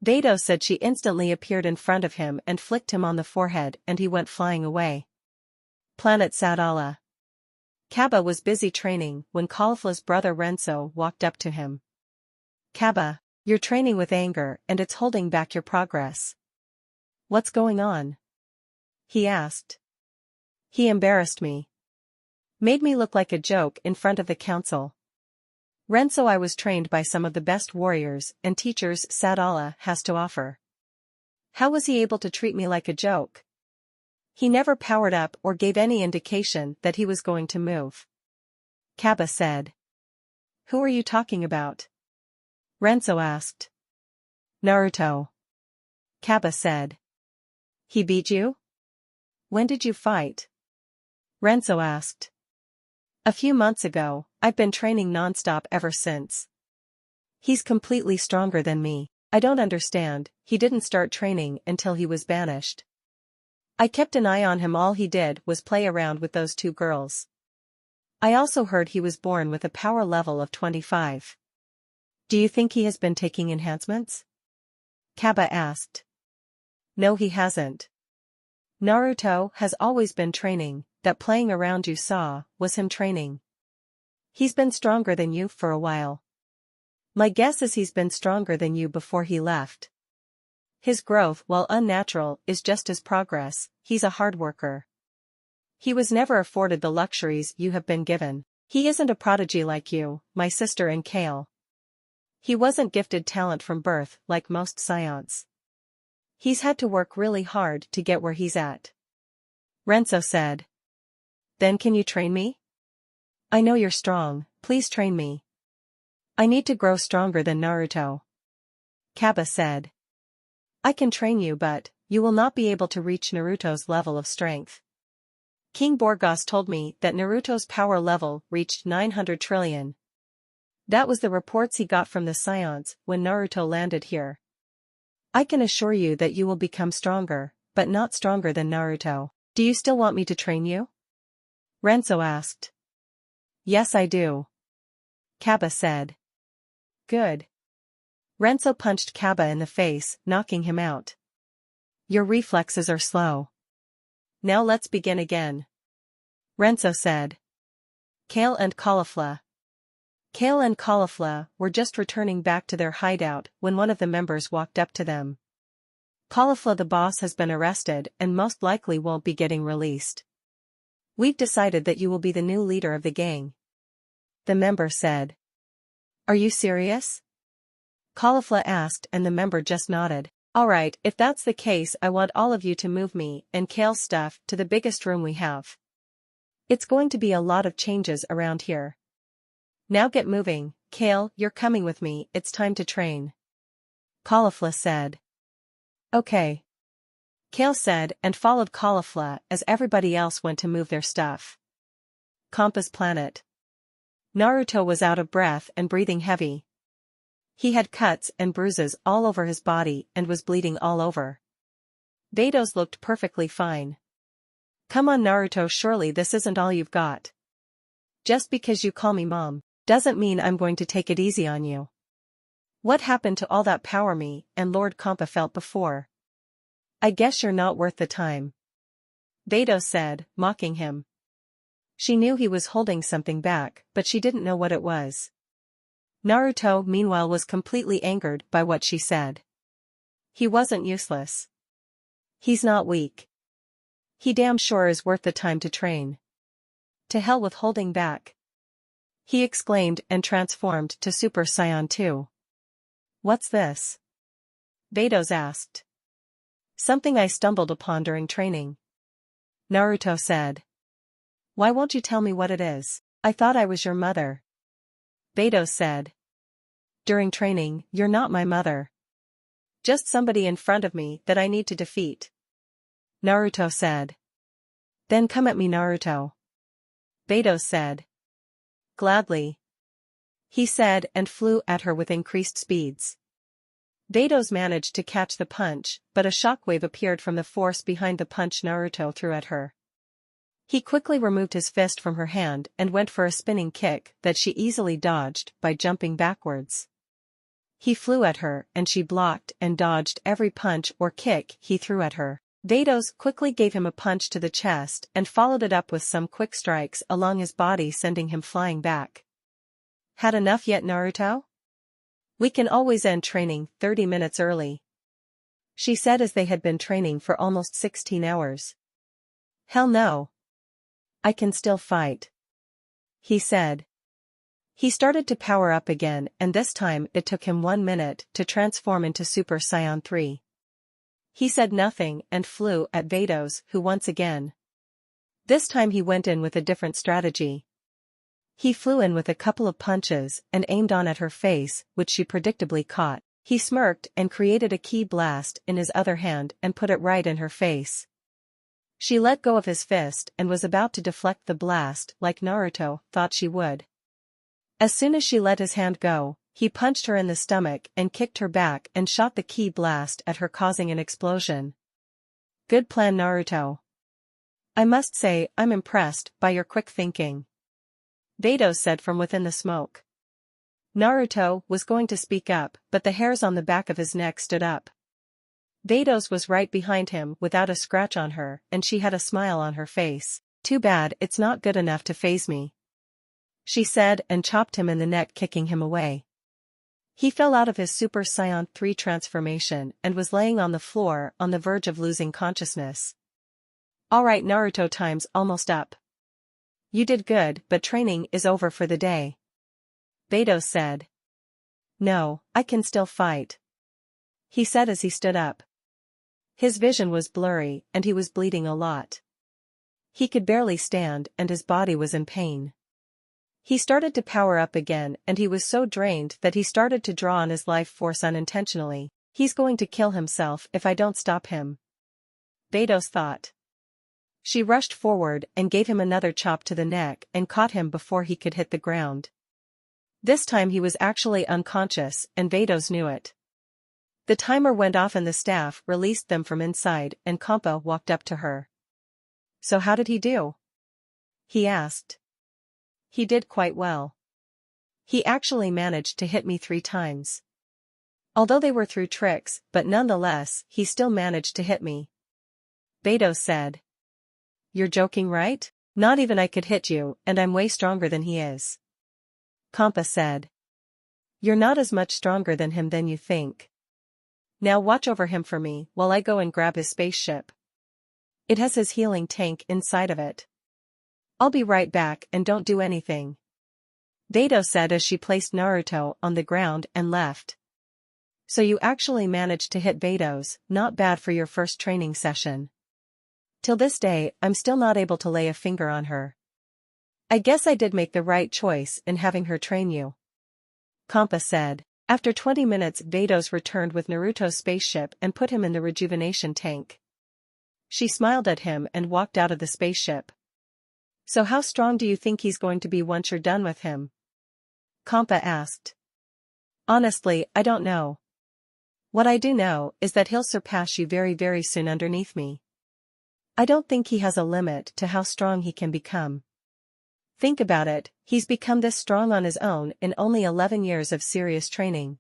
Beidou said. She instantly appeared in front of him and flicked him on the forehead and he went flying away. Planet Sadala. Kaba was busy training when Caulifla's brother Renzo walked up to him. Kaba, you're training with anger and it's holding back your progress. What's going on? He asked. He embarrassed me. Made me look like a joke in front of the council. Renzo, I was trained by some of the best warriors and teachers Sadala has to offer. How was he able to treat me like a joke? He never powered up or gave any indication that he was going to move. Kaba said. Who are you talking about? Renzo asked. Naruto. Kaba said. He beat you? When did you fight? Renzo asked. A few months ago. I've been training non-stop ever since. He's completely stronger than me. I don't understand, he didn't start training until he was banished. I kept an eye on him. All he did was play around with those two girls. I also heard he was born with a power level of 25. Do you think he has been taking enhancements? Kaba asked. No, he hasn't. Naruto has always been training. That playing around you saw was him training. He's been stronger than you for a while. My guess is he's been stronger than you before he left. His growth, while unnatural, is just his progress. He's a hard worker. He was never afforded the luxuries you have been given. He isn't a prodigy like you, my sister and Kale. He wasn't gifted talent from birth like most Saiyans. He's had to work really hard to get where he's at. Renzo said. Then can you train me? I know you're strong, please train me. I need to grow stronger than Naruto. Kaba said. I can train you, but you will not be able to reach Naruto's level of strength. King Borgos told me that Naruto's power level reached 900 trillion. That was the reports he got from the Saiyans when Naruto landed here. I can assure you that you will become stronger, but not stronger than Naruto. Do you still want me to train you? Renzo asked. Yes, I do. Kaba said. Good. Renzo punched Kaba in the face, knocking him out. Your reflexes are slow. Now let's begin again. Renzo said. Kale and Caulifla. Kale and Caulifla were just returning back to their hideout when one of the members walked up to them. Caulifla, the boss has been arrested and most likely won't be getting released. We've decided that you will be the new leader of the gang. The member said. Are you serious? Caulifla asked and the member just nodded. Alright, if that's the case, I want all of you to move me and Kale's stuff to the biggest room we have. It's going to be a lot of changes around here. Now get moving, Kale, you're coming with me, it's time to train. Caulifla said. Okay. Kale said and followed Caulifla as everybody else went to move their stuff. Kampa's planet. Naruto was out of breath and breathing heavy. He had cuts and bruises all over his body and was bleeding all over. Beidou's looked perfectly fine. Come on Naruto, surely this isn't all you've got. Just because you call me mom, doesn't mean I'm going to take it easy on you. What happened to all that power me and Lord Kampa felt before? I guess you're not worth the time. Beidou said, mocking him. She knew he was holding something back, but she didn't know what it was. Naruto meanwhile was completely angered by what she said. He wasn't useless. He's not weak. He damn sure is worth the time to train. To hell with holding back. He exclaimed and transformed to Super Saiyan 2. What's this? Beidou asked. Something I stumbled upon during training. Naruto said. Why won't you tell me what it is? I thought I was your mother. Beidou said. During training, you're not my mother. Just somebody in front of me that I need to defeat. Naruto said. Then come at me, Naruto. Beidou said. Gladly. He said and flew at her with increased speeds. Beidou managed to catch the punch, but a shockwave appeared from the force behind the punch Naruto threw at her. He quickly removed his fist from her hand and went for a spinning kick that she easily dodged by jumping backwards. He flew at her and she blocked and dodged every punch or kick he threw at her. Beidou quickly gave him a punch to the chest and followed it up with some quick strikes along his body, sending him flying back. Had enough yet, Naruto? We can always end training 30 minutes early. She said as they had been training for almost 16 hours. Hell no. I can still fight. He said. He started to power up again, and this time it took him 1 minute to transform into Super Saiyan 3. He said nothing and flew at Beidou, who once again. This time he went in with a different strategy. He flew in with a couple of punches and aimed on at her face, which she predictably caught. He smirked and created a ki blast in his other hand and put it right in her face. She let go of his fist and was about to deflect the blast like Naruto thought she would. As soon as she let his hand go, he punched her in the stomach and kicked her back and shot the ki blast at her, causing an explosion. Good plan, Naruto. I must say I'm impressed by your quick thinking. Beidou said from within the smoke. Naruto was going to speak up, but the hairs on the back of his neck stood up. Beidou was right behind him without a scratch on her, and she had a smile on her face. Too bad it's not good enough to faze me. She said and chopped him in the neck, kicking him away. He fell out of his Super Saiyan 3 transformation and was laying on the floor on the verge of losing consciousness. Alright, Naruto, time's almost up. You did good, but training is over for the day. Beidou said. No, I can still fight. He said as he stood up. His vision was blurry and he was bleeding a lot. He could barely stand and his body was in pain. He started to power up again and he was so drained that he started to draw on his life force unintentionally. He's going to kill himself if I don't stop him. Beidou thought. She rushed forward and gave him another chop to the neck and caught him before he could hit the ground. This time he was actually unconscious and Beidou knew it. The timer went off and the staff released them from inside and Kompa walked up to her. So how did he do? He asked. He did quite well. He actually managed to hit me 3 times. Although they were through tricks, but nonetheless, he still managed to hit me. Beidou said. You're joking, right? Not even I could hit you, and I'm way stronger than he is. Kompa said. You're not as much stronger than him than you think. Now watch over him for me while I go and grab his spaceship. It has his healing tank inside of it. I'll be right back and don't do anything. Beidou said as she placed Naruto on the ground and left. So you actually managed to hit Beidou, not bad for your first training session. Till this day, I'm still not able to lay a finger on her. I guess I did make the right choice in having her train you. Kompa said. After 20 minutes, Beidou returned with Naruto's spaceship and put him in the rejuvenation tank. She smiled at him and walked out of the spaceship. So how strong do you think he's going to be once you're done with him? Kompa asked. Honestly, I don't know. What I do know is that he'll surpass you very, very soon underneath me. I don't think he has a limit to how strong he can become. Think about it, he's become this strong on his own in only 11 years of serious training.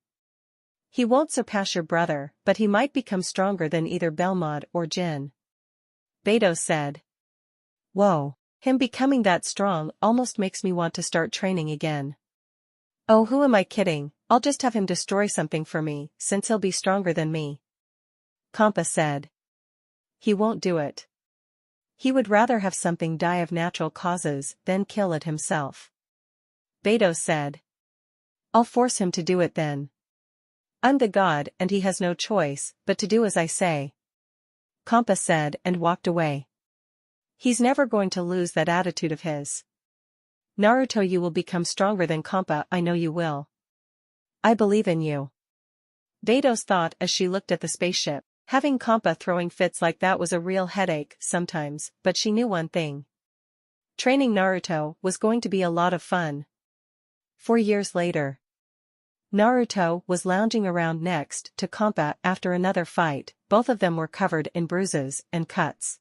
He won't surpass your brother, but he might become stronger than either Belmod or Jin. Beidou said. Whoa, him becoming that strong almost makes me want to start training again. Oh, who am I kidding? I'll just have him destroy something for me, since he'll be stronger than me. Kampa said. He won't do it. He would rather have something die of natural causes than kill it himself. Beto said. I'll force him to do it then. I'm the god and he has no choice but to do as I say. Kampa said and walked away. He's never going to lose that attitude of his. Naruto, you will become stronger than Kampa, I know you will. I believe in you. Beto's thought as she looked at the spaceship. Having Kampa throwing fits like that was a real headache sometimes, but she knew one thing. Training Naruto was going to be a lot of fun. 4 years later. Naruto was lounging around next to Kampa after another fight. Both of them were covered in bruises and cuts.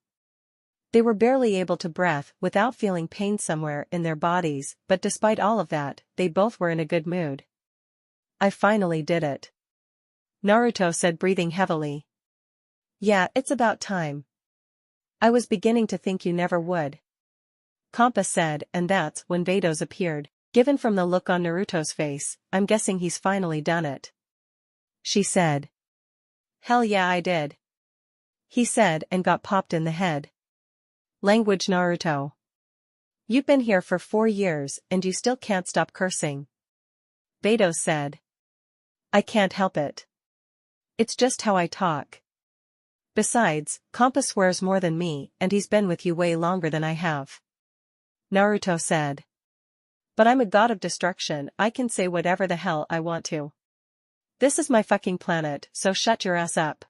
They were barely able to breathe without feeling pain somewhere in their bodies, but despite all of that, they both were in a good mood. I finally did it. Naruto said, breathing heavily. Yeah, it's about time. I was beginning to think you never would. Kampa said, and that's when Beto's appeared. Given from the look on Naruto's face, I'm guessing he's finally done it. She said. Hell yeah, I did. He said and got popped in the head. Language, Naruto. You've been here for 4 years and you still can't stop cursing. Beto said. I can't help it. It's just how I talk. Besides, Kampa swears more than me and he's been with you way longer than I have. Naruto said. But I'm a god of destruction, I can say whatever the hell I want to. This is my fucking planet, so shut your ass up.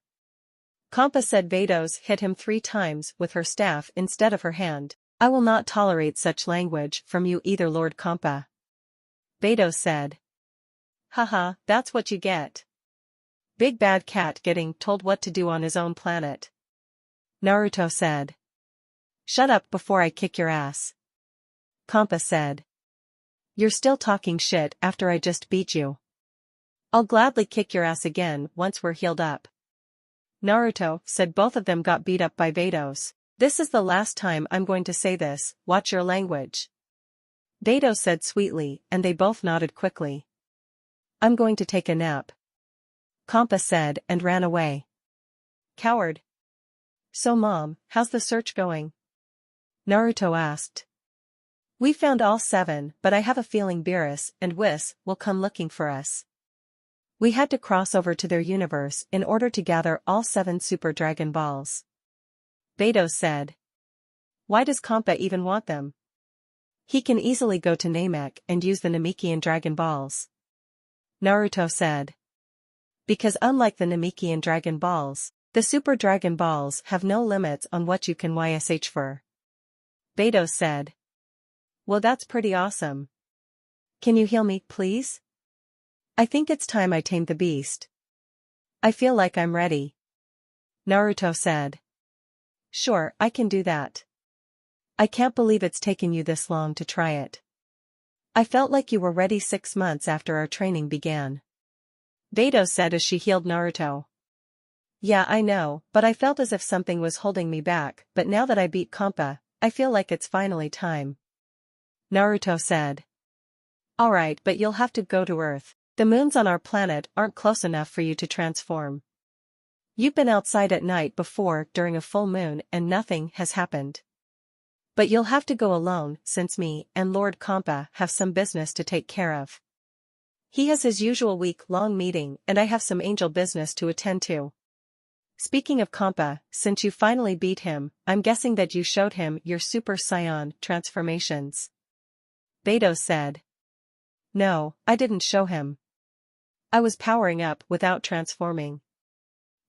Kampa said. Beto's hit him 3 times with her staff instead of her hand. I will not tolerate such language from you either, Lord Kampa. Beto said. Haha, that's what you get. Big bad cat getting told what to do on his own planet. Naruto said. Shut up before I kick your ass. Kampa said. You're still talking shit after I just beat you. I'll gladly kick your ass again once we're healed up. Naruto said. Both of them got beat up by Beto's. This is the last time I'm going to say this, watch your language. Beto said sweetly, and they both nodded quickly. I'm going to take a nap. Kampa said and ran away. Coward. So Mom, how's the search going? Naruto asked. We found all 7, but I have a feeling Beerus and Whis will come looking for us. We had to cross over to their universe in order to gather all 7 Super Dragon Balls. Beto said. Why does Kampa even want them? He can easily go to Namek and use the Namekian Dragon Balls. Naruto said. Because unlike the Namekian Dragon Balls, the Super Dragon Balls have no limits on what you can YSH for. Beto said. Well, that's pretty awesome. Can you heal me, please? I think it's time I tamed the beast. I feel like I'm ready. Naruto said. Sure, I can do that. I can't believe it's taken you this long to try it. I felt like you were ready 6 months after our training began. Beto said as she healed Naruto. Yeah, I know, but I felt as if something was holding me back, but now that I beat Kampa, I feel like it's finally time. Naruto said. Alright, but you'll have to go to Earth. The moons on our planet aren't close enough for you to transform. You've been outside at night before during a full moon and nothing has happened. But you'll have to go alone since me and Lord Kampa have some business to take care of. He has his usual week-long meeting and I have some angel business to attend to. Speaking of Kampa, since you finally beat him, I'm guessing that you showed him your Super Saiyan transformations. Beto said. No, I didn't show him. I was powering up without transforming.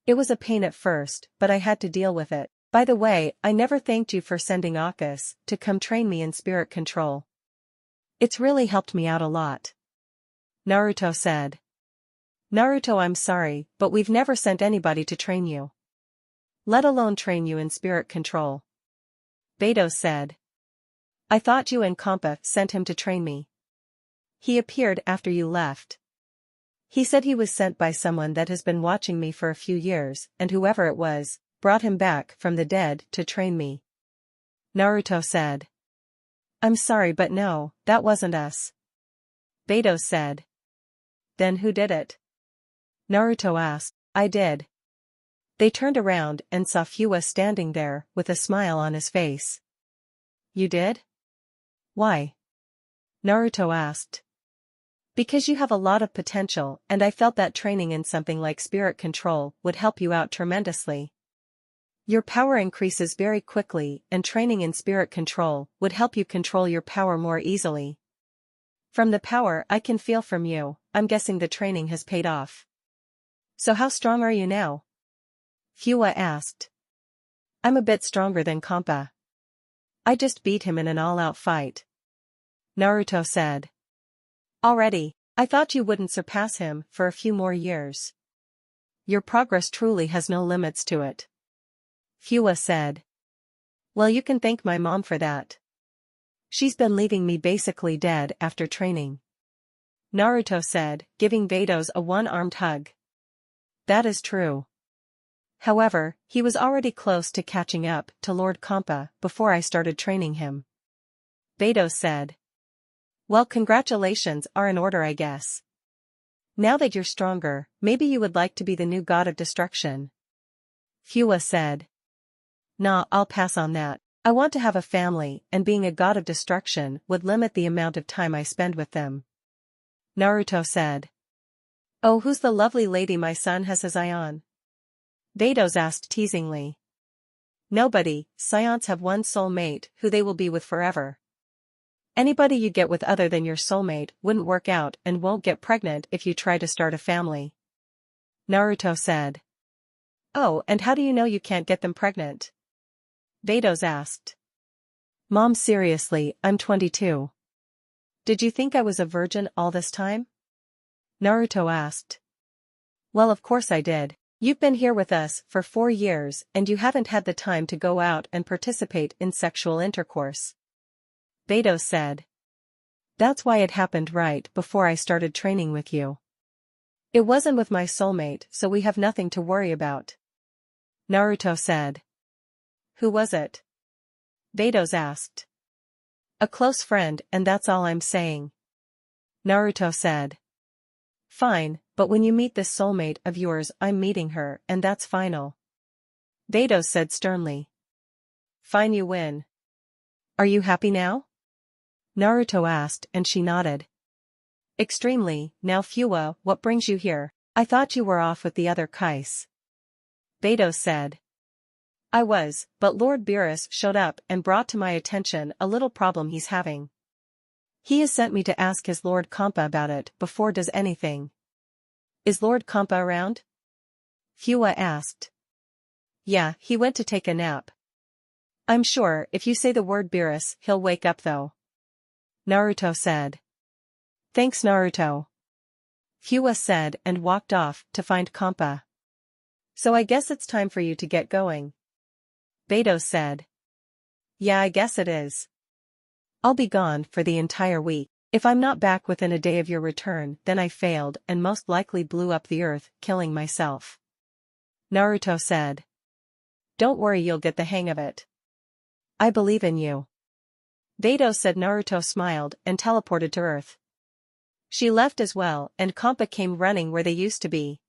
It was a pain at first, but I had to deal with it. By the way, I never thanked you for sending Akis to come train me in spirit control. It's really helped me out a lot. Naruto said. Naruto, I'm sorry, but we've never sent anybody to train you. Let alone train you in spirit control. Beto said. I thought you and Kampa sent him to train me. He appeared after you left. He said he was sent by someone that has been watching me for a few years, and whoever it was, brought him back from the dead to train me. Naruto said. I'm sorry but no, that wasn't us. Beidou said. Then who did it? Naruto asked. I did. They turned around and saw Whis standing there, with a smile on his face. You did? Why? Naruto asked. Because you have a lot of potential and I felt that training in something like spirit control would help you out tremendously. Your power increases very quickly and training in spirit control would help you control your power more easily. From the power I can feel from you, I'm guessing the training has paid off. So how strong are you now? Whis asked. I'm a bit stronger than Kampa. I just beat him in an all-out fight. Naruto said. Already, I thought you wouldn't surpass him for a few more years. Your progress truly has no limits to it. Whis said. Well, you can thank my mom for that. She's been leaving me basically dead after training. Naruto said, giving Beidou a one-armed hug. That is true. However, he was already close to catching up to Lord Kampa before I started training him. Beidou said. Well, congratulations are in order, I guess. Now that you're stronger, maybe you would like to be the new god of destruction. Whis said. Nah, I'll pass on that. I want to have a family and being a god of destruction would limit the amount of time I spend with them. Naruto said. Oh, who's the lovely lady my son has his eye on? Beidou asked teasingly. Nobody, Saiyans have one soulmate who they will be with forever. Anybody you get with other than your soulmate wouldn't work out and won't get pregnant if you try to start a family. Naruto said. Oh, and how do you know you can't get them pregnant? Beidou asked. Mom, seriously, I'm 22. Did you think I was a virgin all this time? Naruto asked. Well, of course I did. You've been here with us for 4 years and you haven't had the time to go out and participate in sexual intercourse. Beidou said. That's why it happened right before I started training with you. It wasn't with my soulmate, so we have nothing to worry about. Naruto said. Who was it? Beidou asked. A close friend, and that's all I'm saying. Naruto said. Fine, but when you meet this soulmate of yours, I'm meeting her, and that's final. Beidou said sternly. Fine, you win. Are you happy now? Naruto asked, and she nodded. Extremely. Now Whis, what brings you here? I thought you were off with the other Kais. Beidou said. I was, but Lord Beerus showed up and brought to my attention a little problem he's having. He has sent me to ask his Lord Kampa about it before does anything. Is Lord Kampa around? Whis asked. Yeah, he went to take a nap. I'm sure if you say the word Beerus, he'll wake up though. Naruto said. Thanks, Naruto. Whis said and walked off to find Kampa. So I guess it's time for you to get going. Beidou said. Yeah, I guess it is. I'll be gone for the entire week. If I'm not back within a day of your return, then I failed and most likely blew up the earth, killing myself. Naruto said. Don't worry, you'll get the hang of it. I believe in you. Beidou said. Naruto smiled and teleported to Earth. She left as well and Kampa came running where they used to be.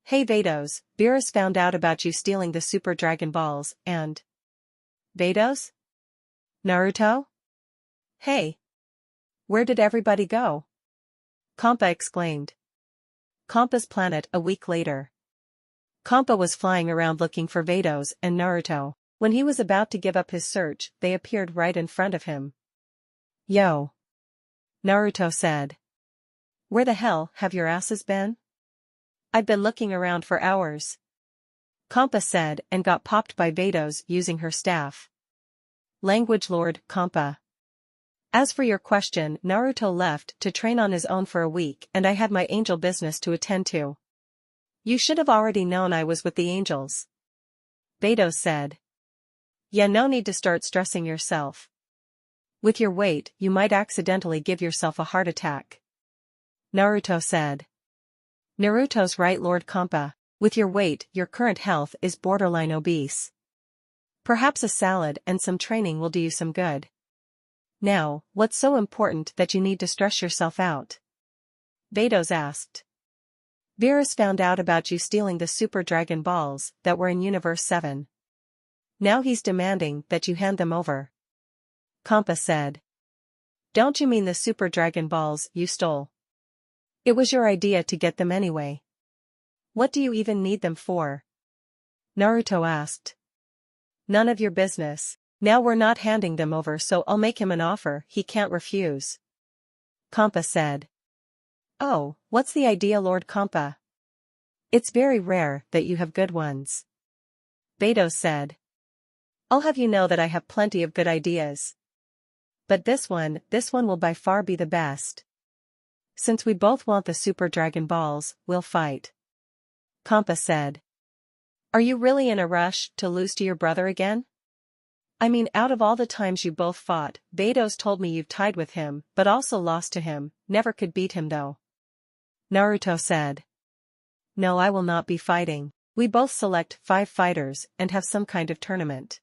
Hey Beidou, Beerus found out about you stealing the Super Dragon Balls and... Beidou? Naruto? Hey! Where did everybody go? Kampa exclaimed. Kampa's planet a week later. Kampa was flying around looking for Beidou and Naruto. When he was about to give up his search, they appeared right in front of him. Yo! Naruto said. Where the hell have your asses been? I've been looking around for hours. Kampa said and got popped by Beidou using her staff. Language Lord Kampa. As for your question, Naruto left to train on his own for a week and I had my angel business to attend to. You should have already known I was with the angels. Beidou said. Yeah, no need to start stressing yourself. With your weight, you might accidentally give yourself a heart attack. Naruto said. Naruto's right, Lord Kampa. With your weight, your current health is borderline obese. Perhaps a salad and some training will do you some good. Now, what's so important that you need to stress yourself out? Vados asked. Virus found out about you stealing the Super Dragon Balls that were in Universe 7. Now he's demanding that you hand them over. Kampa said. Don't you mean the Super Dragon Balls you stole? It was your idea to get them anyway. What do you even need them for? Naruto asked. None of your business. Now we're not handing them over, so I'll make him an offer he can't refuse. Kampa said. Oh, what's the idea, Lord Kampa? It's very rare that you have good ones. Vados said. I'll have you know that I have plenty of good ideas. But this one will by far be the best. Since we both want the Super Dragon Balls, we'll fight. Kampa said. Are you really in a rush to lose to your brother again? I mean, out of all the times you both fought, Vados told me you've tied with him, but also lost to him, never could beat him though. Naruto said. No, I will not be fighting. We both select 5 fighters and have some kind of tournament.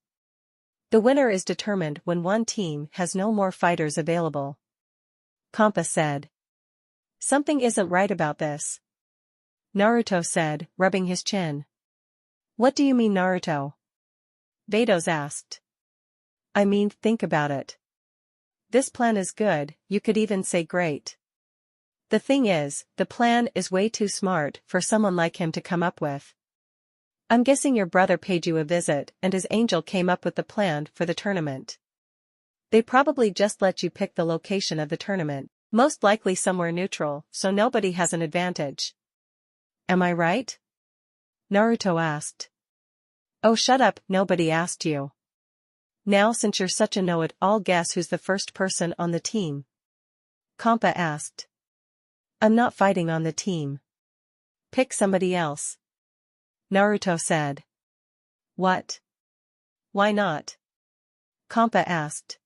The winner is determined when one team has no more fighters available. Kampa said. Something isn't right about this. Naruto said, rubbing his chin. What do you mean, Naruto? Vados asked. I mean, think about it. This plan is good, you could even say great. The thing is, the plan is way too smart for someone like him to come up with. I'm guessing your brother paid you a visit and his angel came up with the plan for the tournament. They probably just let you pick the location of the tournament, most likely somewhere neutral, so nobody has an advantage. Am I right? Naruto asked. Oh, shut up, nobody asked you. Now since you're such a know-it-all, guess who's the first person on the team? Kampa asked. I'm not fighting on the team. Pick somebody else. Naruto said. What? Why not? Kampa asked.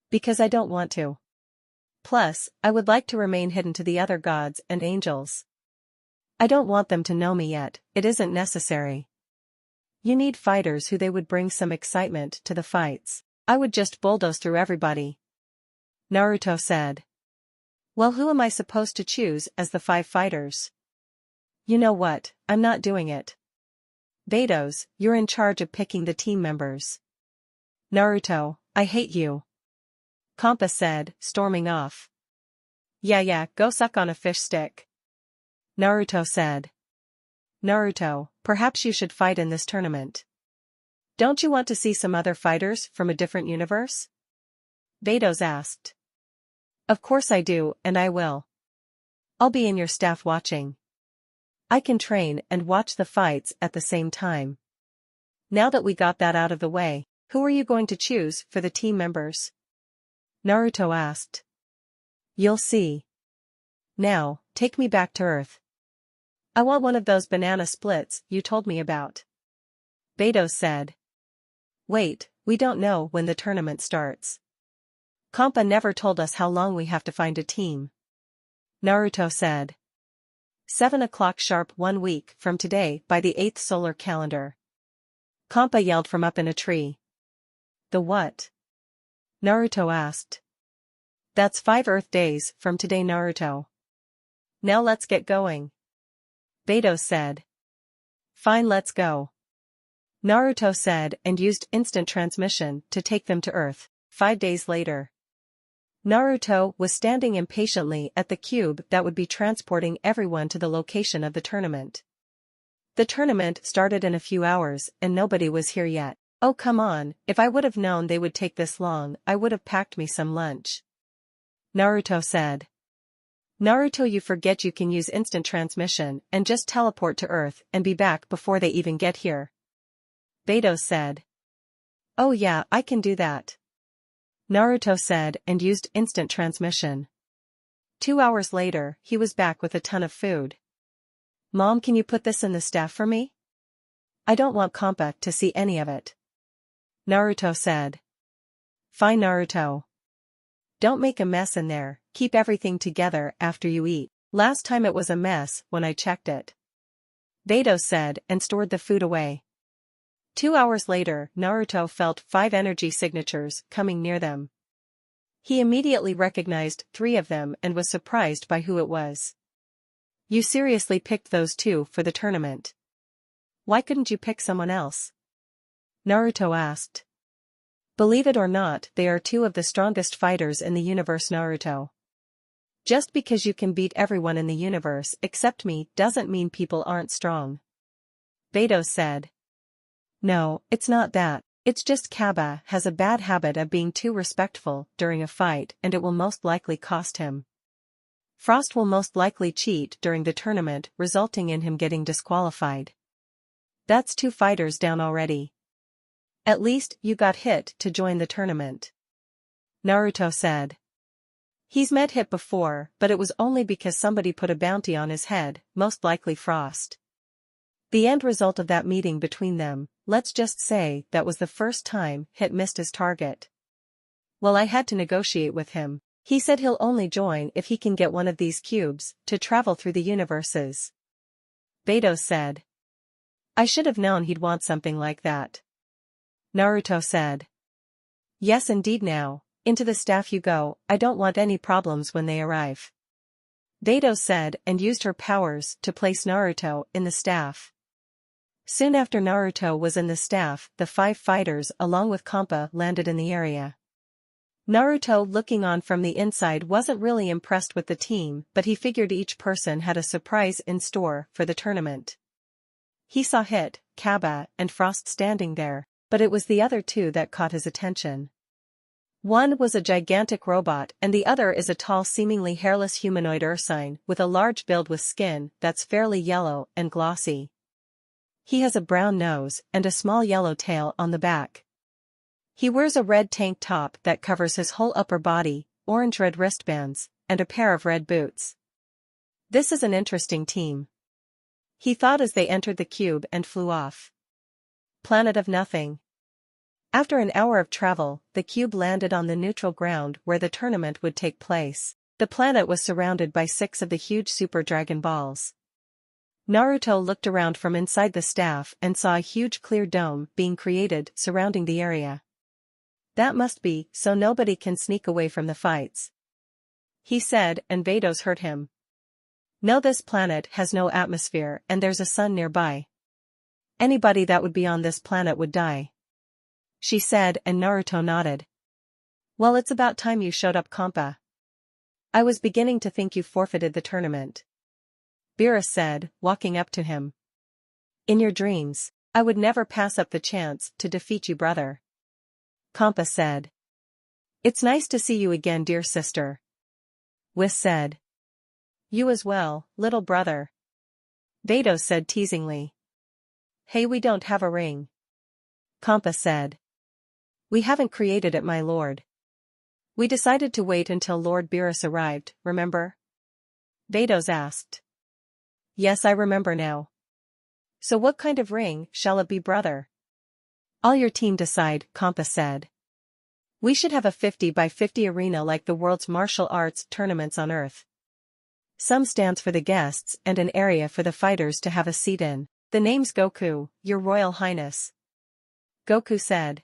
Because I don't want to. Plus, I would like to remain hidden to the other gods and angels. I don't want them to know me yet, it isn't necessary. You need fighters who they would bring some excitement to the fights. I would just bulldoze through everybody. Naruto said. Well, who am I supposed to choose as the 5 fighters? You know what, I'm not doing it. Vados, you're in charge of picking the team members. Naruto, I hate you. Kampa said, storming off. Yeah, go suck on a fish stick. Naruto said. Naruto, perhaps you should fight in this tournament. Don't you want to see some other fighters from a different universe? Vados asked. Of course I do, and I will. I'll be in your staff watching. I can train and watch the fights at the same time. Now that we got that out of the way, who are you going to choose for the team members? Naruto asked. You'll see. Now, take me back to Earth. I want one of those banana splits you told me about. Vados said. Wait, we don't know when the tournament starts. Kampa never told us how long we have to find a team. Naruto said. 7 o'clock sharp 1 week from today by the 8th solar calendar. Kampa yelled from up in a tree. The what? Naruto asked. That's 5 Earth days from today, Naruto. Now let's get going. Vados said. Fine, let's go. Naruto said and used instant transmission to take them to Earth. 5 days later. Naruto was standing impatiently at the cube that would be transporting everyone to the location of the tournament. The tournament started in a few hours and nobody was here yet. Oh come on, if I would have known they would take this long, I would have packed me some lunch. Naruto said. Naruto, you forget you can use instant transmission and just teleport to Earth and be back before they even get here. Vados said. Oh yeah, I can do that. Naruto said and used instant transmission. 2 hours later, he was back with a ton of food. Mom, can you put this in the staff for me? I don't want Kampa to see any of it. Naruto said. Fine, Naruto. Don't make a mess in there, keep everything together after you eat. Last time it was a mess when I checked it. Vados said and stored the food away. 2 hours later, Naruto felt 5 energy signatures coming near them. He immediately recognized 3 of them and was surprised by who it was. You seriously picked those 2 for the tournament? Why couldn't you pick someone else? Naruto asked. Believe it or not, they are 2 of the strongest fighters in the universe, Naruto. Just because you can beat everyone in the universe except me doesn't mean people aren't strong. Beidou said. No, it's not that. It's just Kaba has a bad habit of being too respectful during a fight and it will most likely cost him. Frost will most likely cheat during the tournament, resulting in him getting disqualified. That's 2 fighters down already. At least you got hit to join the tournament. Naruto said. He's met hit before, but it was only because somebody put a bounty on his head, most likely Frost. The end result of that meeting between them, let's just say that was the first time Hit missed his target. Well, I had to negotiate with him. He said he'll only join if he can get one of these cubes to travel through the universes. Beidou said. I should have known he'd want something like that. Naruto said. Yes indeed, now, into the staff you go, I don't want any problems when they arrive. Beidou said and used her powers to place Naruto in the staff. Soon after Naruto was in the staff, the 5 fighters along with Kampa landed in the area. Naruto, looking on from the inside, wasn't really impressed with the team, but he figured each person had a surprise in store for the tournament. He saw Hit, Kaba, and Frost standing there, but it was the other 2 that caught his attention. One was a gigantic robot and the other is a tall, seemingly hairless humanoid ursine with a large build with skin that's fairly yellow and glossy. He has a brown nose and a small yellow tail on the back. He wears a red tank top that covers his whole upper body, orange-red wristbands, and a pair of red boots. This is an interesting team. He thought as they entered the cube and flew off. Planet of Nothing. After an hour of travel, the cube landed on the neutral ground where the tournament would take place. The planet was surrounded by 6 of the huge Super Dragon Balls. Naruto looked around from inside the staff and saw a huge clear dome being created surrounding the area. That must be so nobody can sneak away from the fights, he said, and Beidou's heard him. No, this planet has no atmosphere and there's a sun nearby. Anybody that would be on this planet would die, she said, and Naruto nodded. Well, it's about time you showed up, Kampa. I was beginning to think you forfeited the tournament, Beerus said, walking up to him. In your dreams, I would never pass up the chance to defeat you, brother, Kampa said. It's nice to see you again, dear sister, Whis said. You as well, little brother, Beidou said teasingly. Hey, we don't have a ring, Kampa said. We haven't created it, my lord. We decided to wait until Lord Beerus arrived, remember? Beidou asked. Yes, I remember now. So what kind of ring shall it be, brother? All your team decide, Kampa said. We should have a 50 by 50 arena like the world's martial arts tournaments on Earth. Some stands for the guests and an area for the fighters to have a seat in. The name's Goku, your royal highness, Goku said.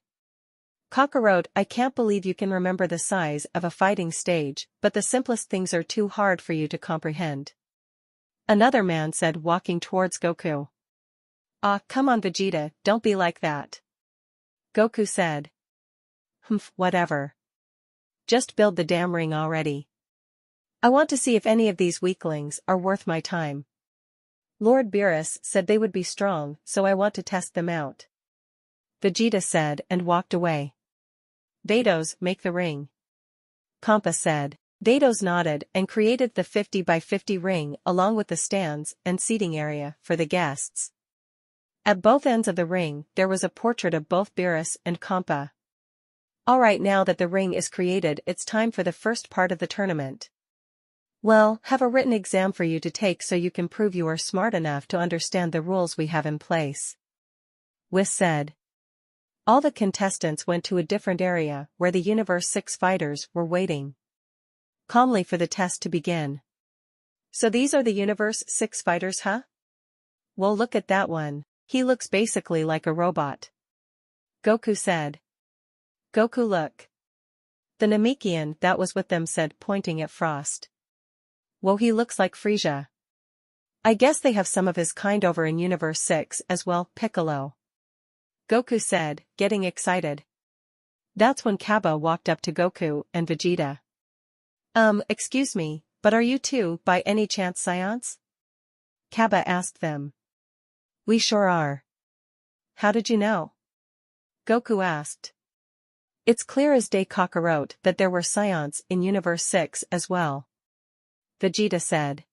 Kakarot, I can't believe you can remember the size of a fighting stage, but the simplest things are too hard for you to comprehend, another man said, walking towards Goku. Ah, come on Vegeta, don't be like that, Goku said. Humph, whatever. Just build the damn ring already. I want to see if any of these weaklings are worth my time. Lord Beerus said they would be strong, so I want to test them out, Vegeta said, and walked away. Beidou's, make the ring, Kampa said. Beidou's nodded and created the 50 by 50 ring along with the stands and seating area for the guests. At both ends of the ring there was a portrait of both Beerus and Kampa. Alright, now that the ring is created, it's time for the first part of the tournament. Well, have a written exam for you to take so you can prove you are smart enough to understand the rules we have in place, Whis said. All the contestants went to a different area where the Universe 6 fighters were waiting calmly for the test to begin. So these are the Universe 6 fighters, huh? Well, look at that one. He looks basically like a robot. Goku said. Goku, look. The Namekian that was with them said, pointing at Frost. Whoa, he looks like Frieza. I guess they have some of his kind over in Universe 6 as well, Piccolo. Goku said, getting excited. That's when Kaba walked up to Goku and Vegeta. Excuse me, but are you two, by any chance, Saiyans? Kaba asked them. We sure are. How did you know? Goku asked. It's clear as day, Kakarot, that there were Saiyans in Universe 6 as well. Vegeta said.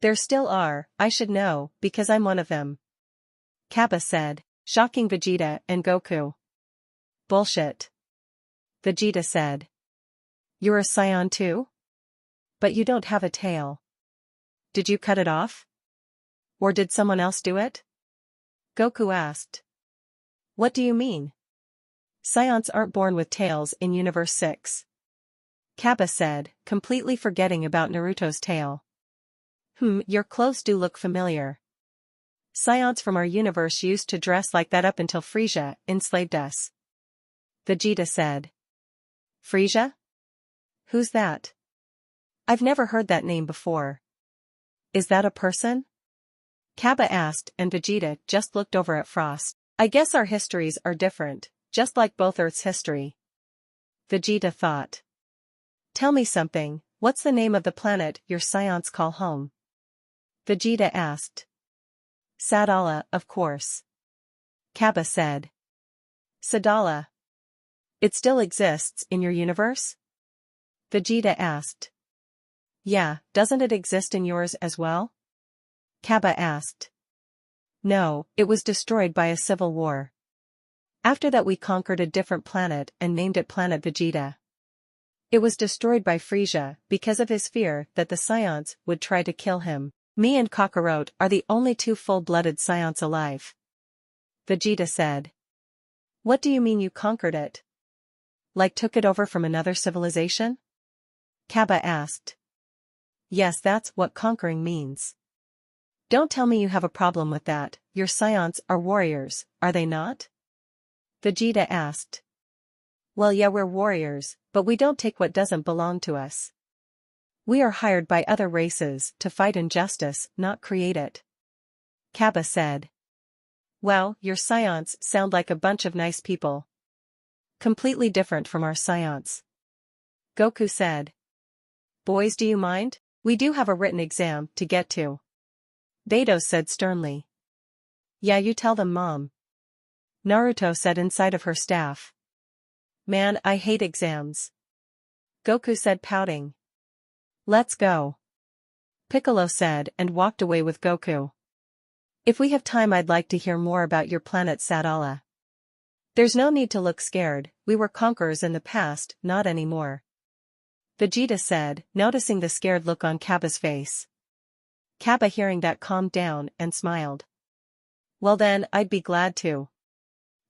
There still are, I should know, because I'm one of them. Kaba said, shocking Vegeta and Goku. Bullshit. Vegeta said. You're a Saiyan too? But you don't have a tail. Did you cut it off? Or did someone else do it? Goku asked. What do you mean? Saiyans aren't born with tails in Universe 6. Kaba said, completely forgetting about Naruto's tail. Your clothes do look familiar. Saiyans from our universe used to dress like that up until Frieza enslaved us. Vegeta said. Frieza? Who's that? I've never heard that name before. Is that a person? Kaba asked, and Vegeta just looked over at Frost. I guess our histories are different, just like both Earth's history. Vegeta thought. Tell me something, what's the name of the planet your Saiyans call home? Vegeta asked. Sadala, of course. Kaba said. Sadala. It still exists in your universe? Vegeta asked. Yeah, doesn't it exist in yours as well? Kaba asked. No, it was destroyed by a civil war. After that we conquered a different planet and named it Planet Vegeta. It was destroyed by Frieza because of his fear that the Saiyans would try to kill him. Me and Kakarot are the only two full-blooded Saiyans alive. Vegeta said. What do you mean you conquered it? Like took it over from another civilization? Kaba asked. Yes, that's what conquering means. Don't tell me you have a problem with that, your Saiyans are warriors, are they not? Vegeta asked. Well, yeah, we're warriors, but we don't take what doesn't belong to us. We are hired by other races to fight injustice, not create it. Kaba said. Wow, your Saiyans sound like a bunch of nice people. Completely different from our Saiyans. Goku said. Boys, do you mind? We do have a written exam to get to. Vados said sternly. Yeah, you tell them, Mom. Naruto said inside of her staff. Man, I hate exams. Goku said, pouting. Let's go. Piccolo said and walked away with Goku. If we have time, I'd like to hear more about your planet Sadala. There's no need to look scared, we were conquerors in the past, not anymore. Vegeta said, noticing the scared look on Kaba's face. Kaba, hearing that, calmed down and smiled. Well then, I'd be glad to.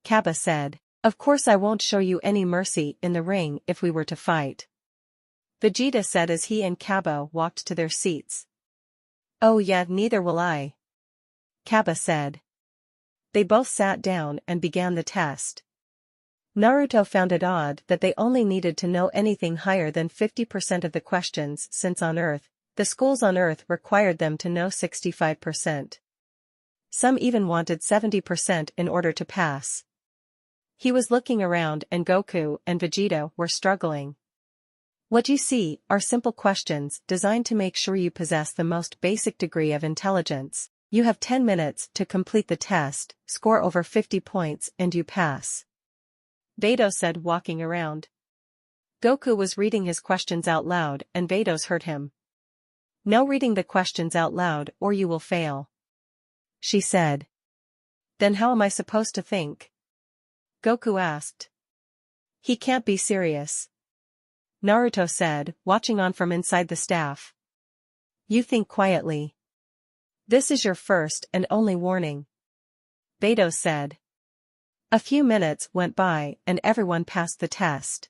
Kaba said. Of course I won't show you any mercy in the ring if we were to fight. Vegeta said as he and Kaba walked to their seats. Oh yeah, neither will I. Kaba said. They both sat down and began the test. Naruto found it odd that they only needed to know anything higher than 50% of the questions, since on Earth, the schools on Earth required them to know 65%. Some even wanted 70% in order to pass. He was looking around and Goku and Vegeta were struggling. What you see are simple questions designed to make sure you possess the most basic degree of intelligence. You have 10 minutes to complete the test, score over 50 points and you pass. Vados said, walking around. Goku was reading his questions out loud and Vados heard him. No reading the questions out loud or you will fail. She said. Then how am I supposed to think? Goku asked. He can't be serious. Naruto said, watching on from inside the staff. You think quietly. This is your first and only warning. Vados said. A few minutes went by and everyone passed the test.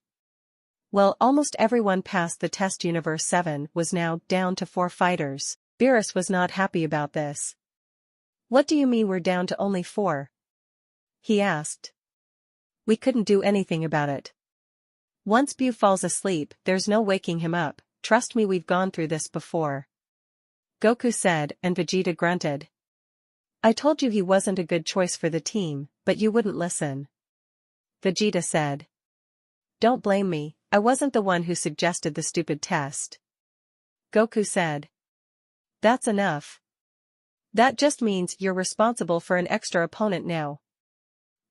Well, almost everyone passed the test. Universe 7 was now down to 4 fighters. Beerus was not happy about this. What do you mean we're down to only 4? He asked. We couldn't do anything about it. Once Bu falls asleep, there's no waking him up, trust me, we've gone through this before. Goku said, and Vegeta grunted. I told you he wasn't a good choice for the team, but you wouldn't listen. Vegeta said. Don't blame me, I wasn't the one who suggested the stupid test. Goku said. That's enough. That just means you're responsible for an extra opponent now.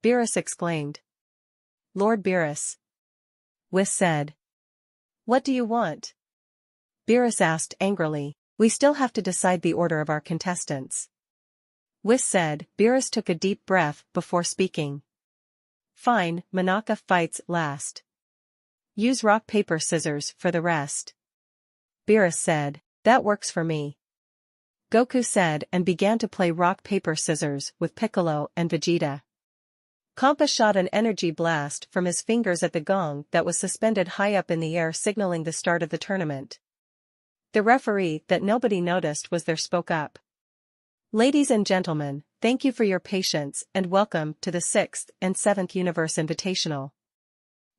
Beerus exclaimed. Lord Beerus. Whis said. What do you want? Beerus asked angrily. We still have to decide the order of our contestants. Whis said. Beerus took a deep breath before speaking. Fine, Monaka fights last. Use rock paper scissors for the rest. Beerus said. That works for me. Goku said and began to play rock paper scissors with Piccolo and Vegeta. Kampa shot an energy blast from his fingers at the gong that was suspended high up in the air, signaling the start of the tournament. The referee that nobody noticed was there spoke up. Ladies and gentlemen, thank you for your patience and welcome to the 6th and 7th Universe Invitational.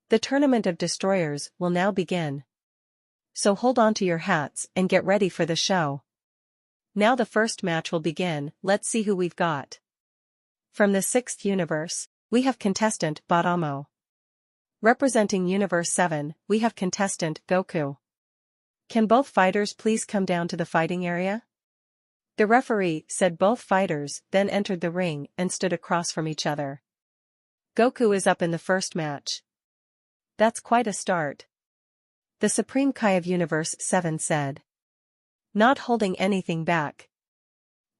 The Tournament of Destroyers will now begin. So hold on to your hats and get ready for the show. Now the first match will begin, let's see who we've got. From the 6th Universe, we have contestant Badamo. Representing Universe 7, we have contestant Goku. Can both fighters please come down to the fighting area? The referee said both fighters then entered the ring and stood across from each other. Goku is up in the first match. That's quite a start. The Supreme Kai of Universe 7 said. Not holding anything back.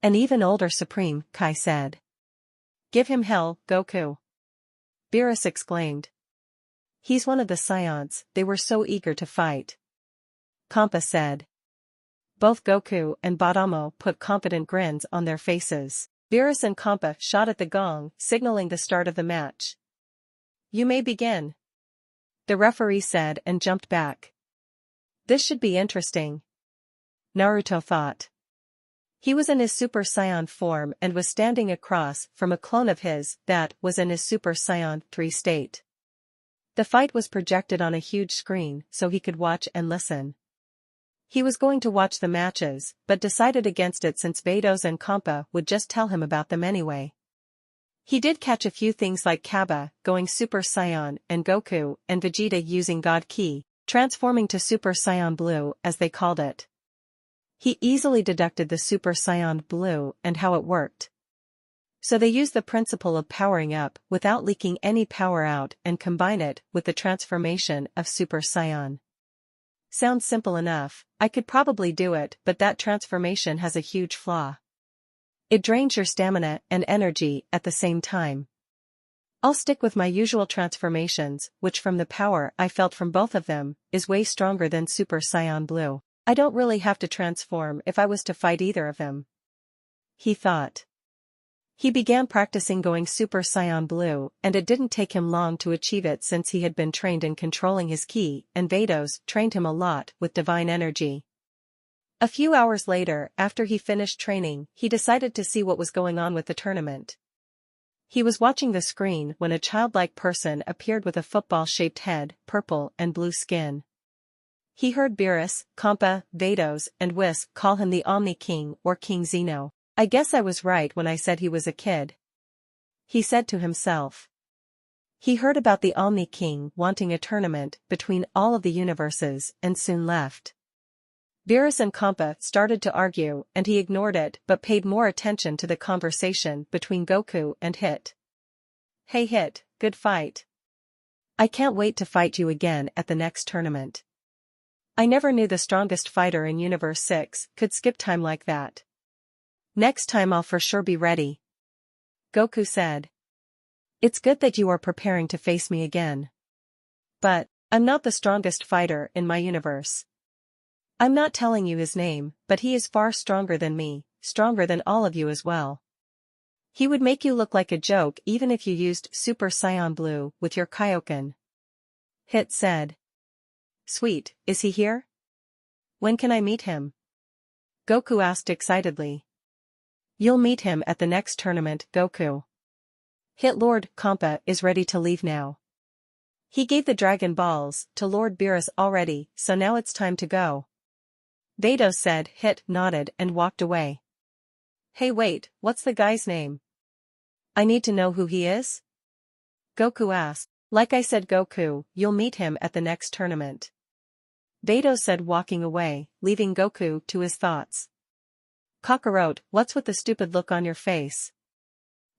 An even older Supreme Kai said. Give him hell, Goku. Beerus exclaimed. He's one of the Saiyans, they were so eager to fight. Kampa said. Both Goku and Badamo put confident grins on their faces. Beerus and Kampa shot at the gong, signaling the start of the match. You may begin. The referee said and jumped back. This should be interesting. Naruto thought. He was in his Super Saiyan form and was standing across from a clone of his that was in his Super Saiyan 3 state. The fight was projected on a huge screen so he could watch and listen. He was going to watch the matches, but decided against it since Vados and Kampa would just tell him about them anyway. He did catch a few things like Kaba going Super Saiyan and Goku and Vegeta using God Ki, transforming to Super Saiyan Blue as they called it. He easily deducted the Super Saiyan Blue and how it worked. So they used the principle of powering up without leaking any power out and combine it with the transformation of Super Saiyan. Sounds simple enough, I could probably do it, but that transformation has a huge flaw. It drains your stamina and energy at the same time. I'll stick with my usual transformations, which from the power I felt from both of them, is way stronger than Super Saiyan Blue. I don't really have to transform if I was to fight either of them. He thought. He began practicing going Super Saiyan Blue and it didn't take him long to achieve it since he had been trained in controlling his ki and Vados trained him a lot with divine energy. A few hours later, after he finished training, he decided to see what was going on with the tournament. He was watching the screen when a childlike person appeared with a football-shaped head, purple and blue skin. He heard Beerus, Kampa, Vados and Whis call him the Omni King or King Zeno. I guess I was right when I said he was a kid. He said to himself. He heard about the Omni King wanting a tournament between all of the universes and soon left. Beerus and Kampa started to argue and he ignored it but paid more attention to the conversation between Goku and Hit. Hey Hit, good fight. I can't wait to fight you again at the next tournament. I never knew the strongest fighter in Universe 6 could skip time like that. Next time I'll for sure be ready. Goku said. It's good that you are preparing to face me again. But, I'm not the strongest fighter in my universe. I'm not telling you his name, but he is far stronger than me, stronger than all of you as well. He would make you look like a joke even if you used Super Saiyan Blue with your Kaioken. Hit said. Sweet, is he here? When can I meet him? Goku asked excitedly. You'll meet him at the next tournament, Goku. Hit Lord Kampa is ready to leave now. He gave the Dragon Balls to Lord Beerus already, so now it's time to go. Beidou said. Hit nodded and walked away. Hey wait, what's the guy's name? I need to know who he is? Goku asked. Like I said Goku, you'll meet him at the next tournament. Beidou said, walking away, leaving Goku to his thoughts. Kakarot, what's with the stupid look on your face?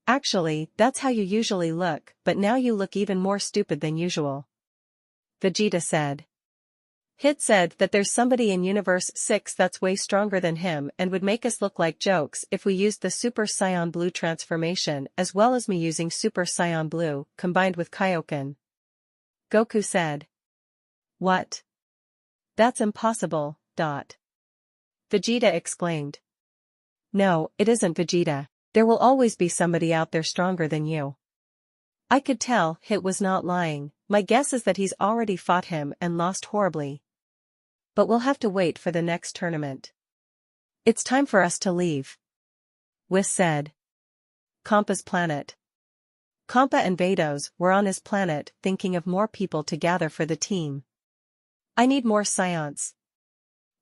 Actually, that's how you usually look, but now you look even more stupid than usual. Vegeta said. Hit said that there's somebody in Universe 6 that's way stronger than him and would make us look like jokes if we used the Super Saiyan Blue transformation as well as me using Super Saiyan Blue combined with Kaioken. Goku said. What? That's impossible, ... Vegeta exclaimed. No, it isn't Vegeta. There will always be somebody out there stronger than you. I could tell Hit was not lying. My guess is that he's already fought him and lost horribly. But we'll have to wait for the next tournament. It's time for us to leave. Whis said. Kampa's planet. Kampa and Beidou's were on his planet thinking of more people to gather for the team. I need more Saiyans.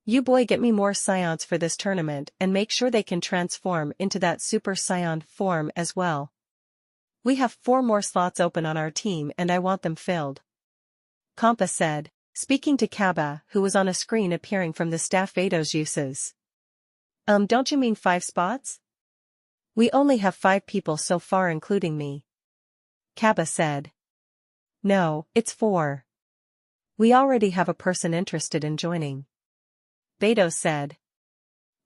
You boy get me more Saiyans for this tournament and make sure they can transform into that Super Saiyan form as well. We have 4 more slots open on our team and I want them filled. Kampa said, speaking to Kaba, who was on a screen appearing from the staff Beidou's uses. Don't you mean 5 spots? We only have 5 people so far including me. Kaba said. No, it's 4. We already have a person interested in joining. Beidou said.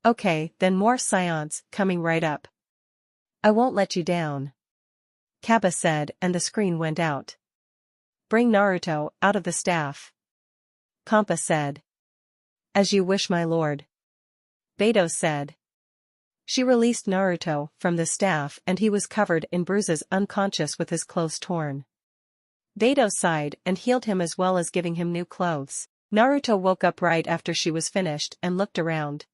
Okay, then more Saiyans, coming right up. I won't let you down. Kaba said, and the screen went out. Bring Naruto out of the staff. Kampa said. As you wish, my lord. Beidou said. She released Naruto from the staff and he was covered in bruises, unconscious with his clothes torn. Beidou sighed and healed him as well as giving him new clothes. Naruto woke up right after she was finished and looked around.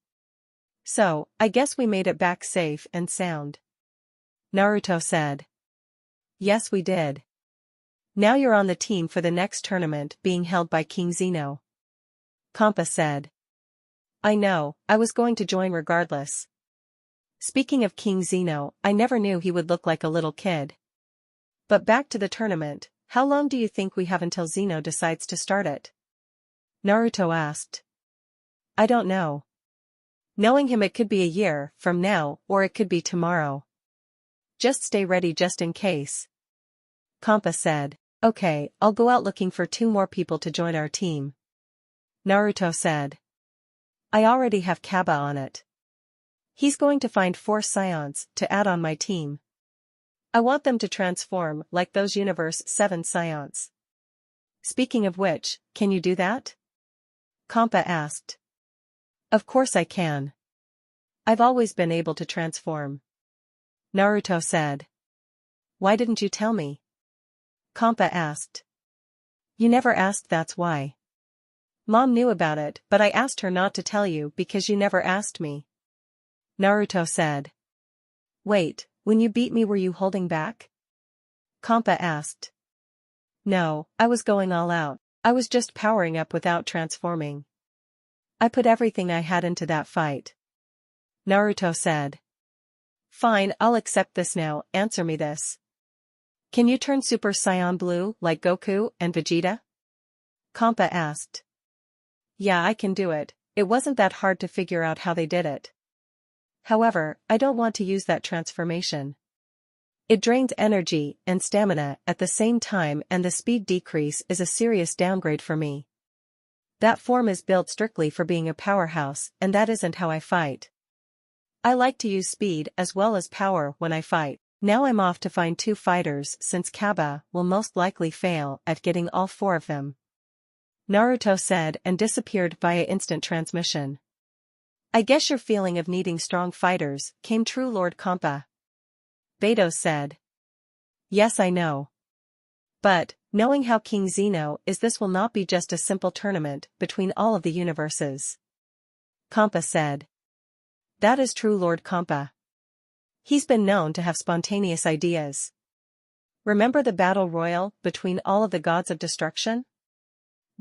So, I guess we made it back safe and sound. Naruto said. Yes, we did. Now you're on the team for the next tournament being held by King Zeno. Kampa said. I know, I was going to join regardless. Speaking of King Zeno, I never knew he would look like a little kid. But back to the tournament, how long do you think we have until Zeno decides to start it? Naruto asked. I don't know. Knowing him, it could be a year from now or it could be tomorrow. Just stay ready just in case. Kampa said. Okay, I'll go out looking for 2 more people to join our team. Naruto said. I already have Kaba on it. He's going to find 4 Saiyans to add on my team. I want them to transform like those Universe 7 Saiyans. Speaking of which, can you do that? Kampa asked. Of course I can. I've always been able to transform. Naruto said. Why didn't you tell me? Kampa asked. You never asked, that's why. Mom knew about it, but I asked her not to tell you because you never asked me. Naruto said. Wait, when you beat me were you holding back? Kampa asked. No, I was going all out. I was just powering up without transforming. I put everything I had into that fight. Naruto said. Fine, I'll accept this now, answer me this. Can you turn Super Saiyan Blue like Goku and Vegeta? Kampa asked. Yeah, I can do it. It wasn't that hard to figure out how they did it. However, I don't want to use that transformation. It drains energy and stamina at the same time and the speed decrease is a serious downgrade for me. That form is built strictly for being a powerhouse and that isn't how I fight. I like to use speed as well as power when I fight. Now I'm off to find 2 fighters since Kaba will most likely fail at getting all 4 of them. Naruto said and disappeared via instant transmission. I guess your feeling of needing strong fighters came true, Lord Kampa. Beidou said. Yes, I know. But, knowing how King Zeno is, this will not be just a simple tournament between all of the universes. Kampa said. That is true, Lord Kampa. He's been known to have spontaneous ideas. Remember the battle royal between all of the gods of destruction?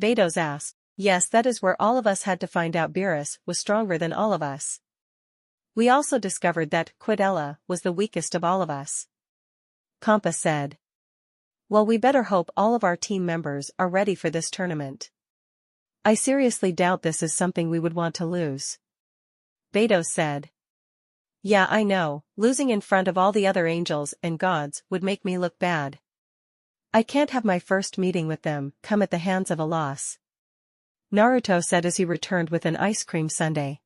Vados asked. Yes, that is where all of us had to find out Beerus was stronger than all of us. We also discovered that Quidella was the weakest of all of us. Compa said. Well, we better hope all of our team members are ready for this tournament. I seriously doubt this is something we would want to lose. Vados said. Yeah, I know, losing in front of all the other angels and gods would make me look bad. I can't have my first meeting with them come at the hands of a loss. Naruto said as he returned with an ice cream sundae.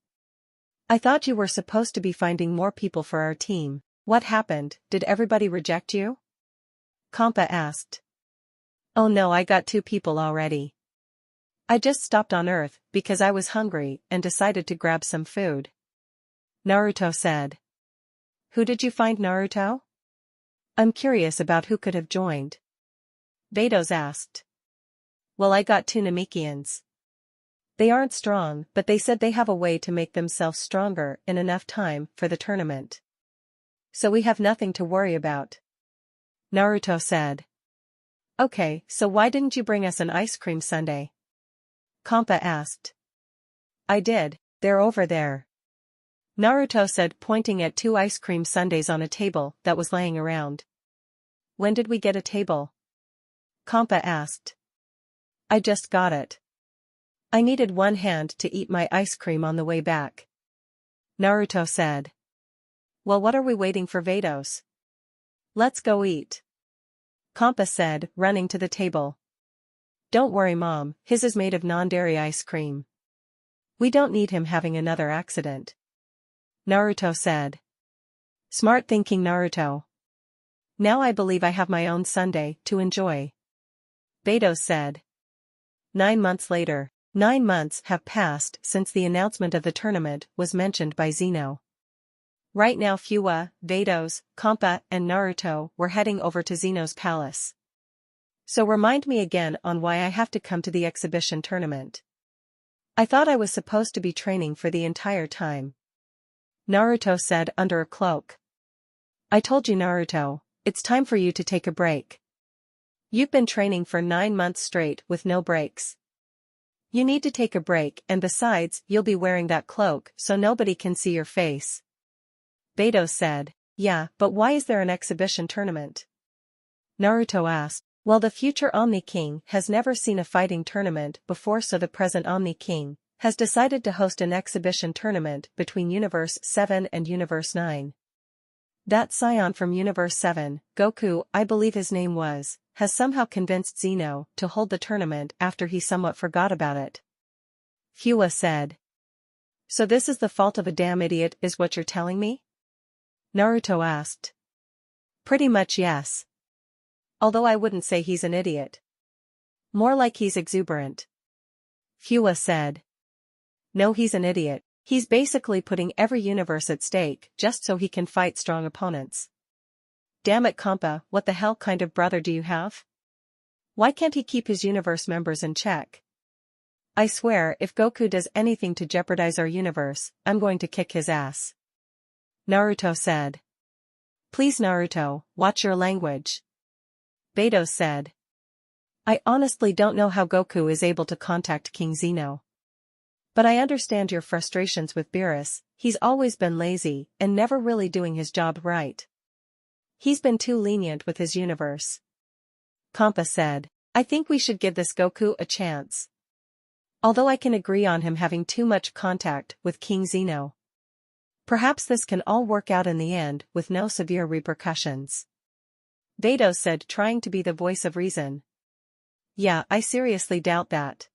I thought you were supposed to be finding more people for our team. What happened? Did everybody reject you? Compa asked. Oh no, I got 2 people already. I just stopped on Earth because I was hungry and decided to grab some food. Naruto said. Who did you find, Naruto? I'm curious about who could have joined. Vados asked. Well, I got 2 Namekians. They aren't strong, but they said they have a way to make themselves stronger in enough time for the tournament. So we have nothing to worry about. Naruto said. Okay, so why didn't you bring us an ice cream sundae? Compa asked. I did, they're over there. Naruto said, pointing at 2 ice cream sundaes on a table that was laying around. When did we get a table? Compa asked. I just got it. I needed one hand to eat my ice cream on the way back. Naruto said. Well, what are we waiting for, Vados? Let's go eat. Compa said, running to the table. Don't worry, Mom, his is made of non-dairy ice cream. We don't need him having another accident. Naruto said. Smart thinking, Naruto. Now I believe I have my own sundae to enjoy. Vados said. 9 months later. 9 months have passed since the announcement of the tournament was mentioned by Zeno. Right now Fuwa, Vados, Compa, and Naruto were heading over to Zeno's palace. So remind me again on why I have to come to the exhibition tournament. I thought I was supposed to be training for the entire time. Naruto said under a cloak. I told you, Naruto, it's time for you to take a break. You've been training for 9 months straight with no breaks. You need to take a break, and besides, you'll be wearing that cloak so nobody can see your face. Vados said. Yeah, but why is there an exhibition tournament? Naruto asked. Well, the future Omni King has never seen a fighting tournament before, so the present Omni King has decided to host an exhibition tournament between Universe 7 and Universe 9. That Saiyan from Universe 7, Goku, I believe his name was, has somehow convinced Zeno to hold the tournament after he somewhat forgot about it. Fuwa said. So this is the fault of a damn idiot, is what you're telling me? Naruto asked. Pretty much, yes. Although I wouldn't say he's an idiot. More like he's exuberant. Fuwa said. No, he's an idiot. He's basically putting every universe at stake just so he can fight strong opponents. Damn it, Compa, what the hell kind of brother do you have? Why can't he keep his universe members in check? I swear, if Goku does anything to jeopardize our universe, I'm going to kick his ass. Naruto said. Please, Naruto, watch your language. Vados said. I honestly don't know how Goku is able to contact King Zeno. But I understand your frustrations with Beerus. He's always been lazy and never really doing his job right. He's been too lenient with his universe. Compa said. I think we should give this Goku a chance. Although I can agree on him having too much contact with King Zeno. Perhaps this can all work out in the end with no severe repercussions. Vados said, trying to be the voice of reason. Yeah, I seriously doubt that.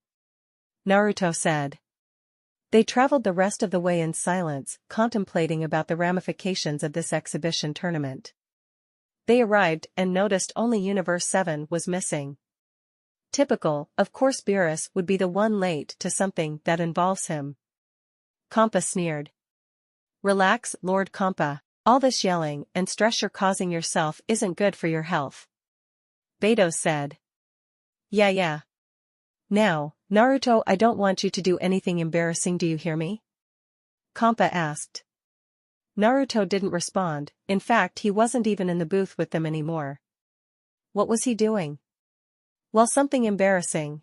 Naruto said. They traveled the rest of the way in silence, contemplating about the ramifications of this exhibition tournament. They arrived and noticed only Universe 7 was missing. Typical, of course Beerus would be the one late to something that involves him. Compa sneered. Relax, Lord Compa. All this yelling and stress you're causing yourself isn't good for your health. Vados said. Yeah. Now, Naruto, I don't want you to do anything embarrassing, do you hear me? Compa asked. Naruto didn't respond, in fact he wasn't even in the booth with them anymore. What was he doing? Well, something embarrassing.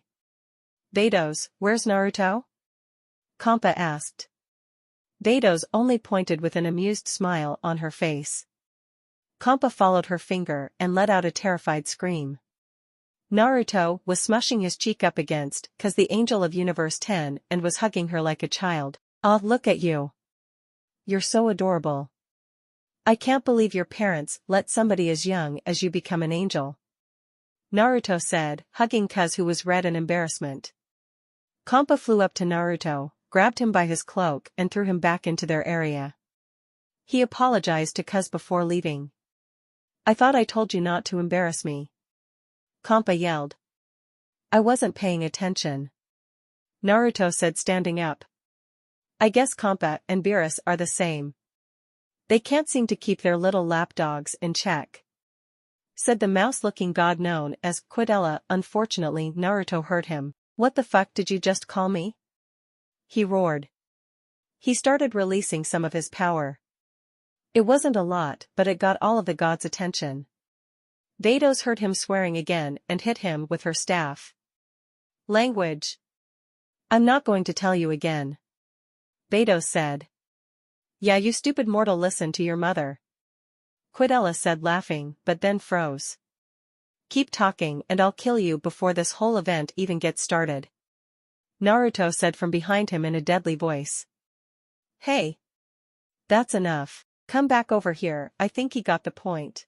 Vados, where's Naruto? Kampa asked. Vados only pointed with an amused smile on her face. Kampa followed her finger and let out a terrified scream. Naruto was smushing his cheek up against the Angel of Universe 10 and was hugging her like a child. "Ah, look at you. You're so adorable. I can't believe your parents let somebody as young as you become an angel," Naruto said, hugging Kuz, who was red in embarrassment. Kampa flew up to Naruto, grabbed him by his cloak and threw him back into their area. He apologized to Kuz before leaving. "I thought I told you not to embarrass me," Kampa yelled. "I wasn't paying attention," Naruto said, standing up. "I guess Kampa and Beerus are the same. They can't seem to keep their little lapdogs in check," said the mouse-looking god known as Quidella. Unfortunately, Naruto heard him. "What the fuck did you just call me?" he roared. He started releasing some of his power. It wasn't a lot, but it got all of the gods' attention. Vados heard him swearing again and hit him with her staff. "Language. I'm not going to tell you again," Vados said. "Yeah, you stupid mortal, listen to your mother," Quidella said, laughing, but then froze. "Keep talking and I'll kill you before this whole event even gets started," Naruto said from behind him in a deadly voice. "Hey. That's enough. Come back over here, I think he got the point,"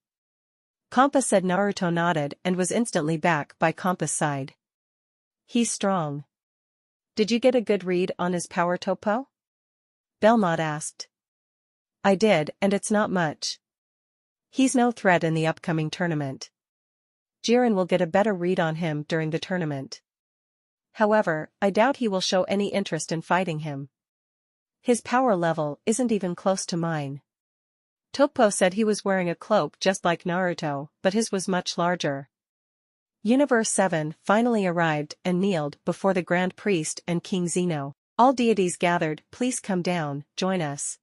Kampa said. Naruto nodded and was instantly back by Kampa's side. "He's strong. Did you get a good read on his power, Topo?" Belmont asked. "I did, and it's not much. He's no threat in the upcoming tournament. Jiren will get a better read on him during the tournament. However, I doubt he will show any interest in fighting him. His power level isn't even close to mine." Topo said he was wearing a cloak just like Naruto, but his was much larger. Universe 7 finally arrived and kneeled before the Grand Priest and King Zeno. "All deities gathered, please come down, join us,"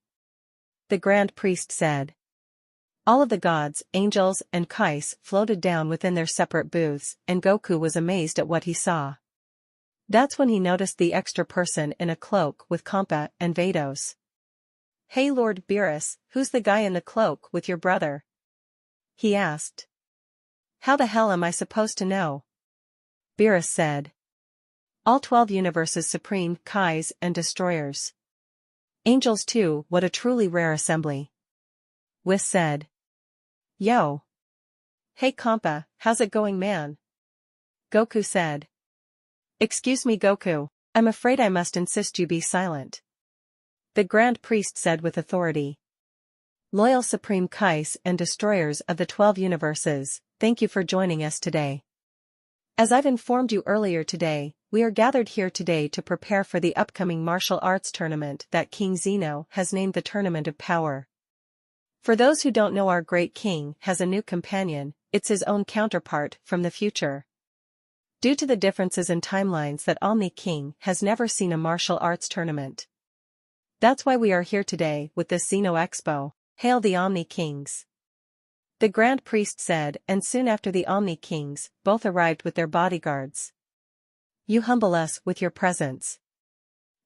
the Grand Priest said. All of the gods, angels, and kais floated down within their separate booths, and Goku was amazed at what he saw. That's when he noticed the extra person in a cloak with Kampa and Vados. "Hey Lord Beerus, who's the guy in the cloak with your brother?" he asked. "How the hell am I supposed to know?" Beerus said. "All 12 universes, supreme kais and destroyers. Angels too, what a truly rare assembly," Whis said. "Yo. Hey Kampa, how's it going, man?" Goku said. "Excuse me Goku, I'm afraid I must insist you be silent," the Grand Priest said with authority. "Loyal supreme kais and destroyers of the 12 universes, thank you for joining us today. As I've informed you earlier today, we are gathered here today to prepare for the upcoming martial arts tournament that King Zeno has named the Tournament of Power. For those who don't know, our great king has a new companion, it's his own counterpart from the future. Due to the differences in timelines, that Omni King has never seen a martial arts tournament. That's why we are here today with this Zeno Expo. Hail the Omni Kings," the Grand Priest said, and soon after the Omni Kings both arrived with their bodyguards. "You humble us with your presence,"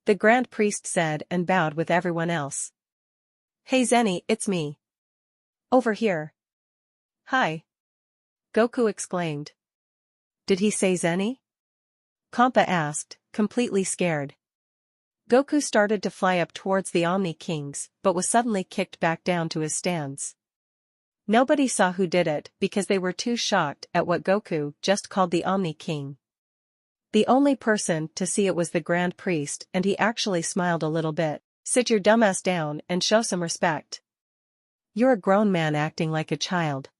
the Grand Priest said, and bowed with everyone else. "Hey Zenny, it's me. Over here." "Hi," Goku exclaimed. "Did he say Zenny?" Kampa asked, completely scared. Goku started to fly up towards the Omni Kings, but was suddenly kicked back down to his stance. Nobody saw who did it because they were too shocked at what Goku just called the Omni King. The only person to see it was the Grand Priest, and he actually smiled a little bit. "Sit your dumbass down and show some respect. You're a grown man acting like a child.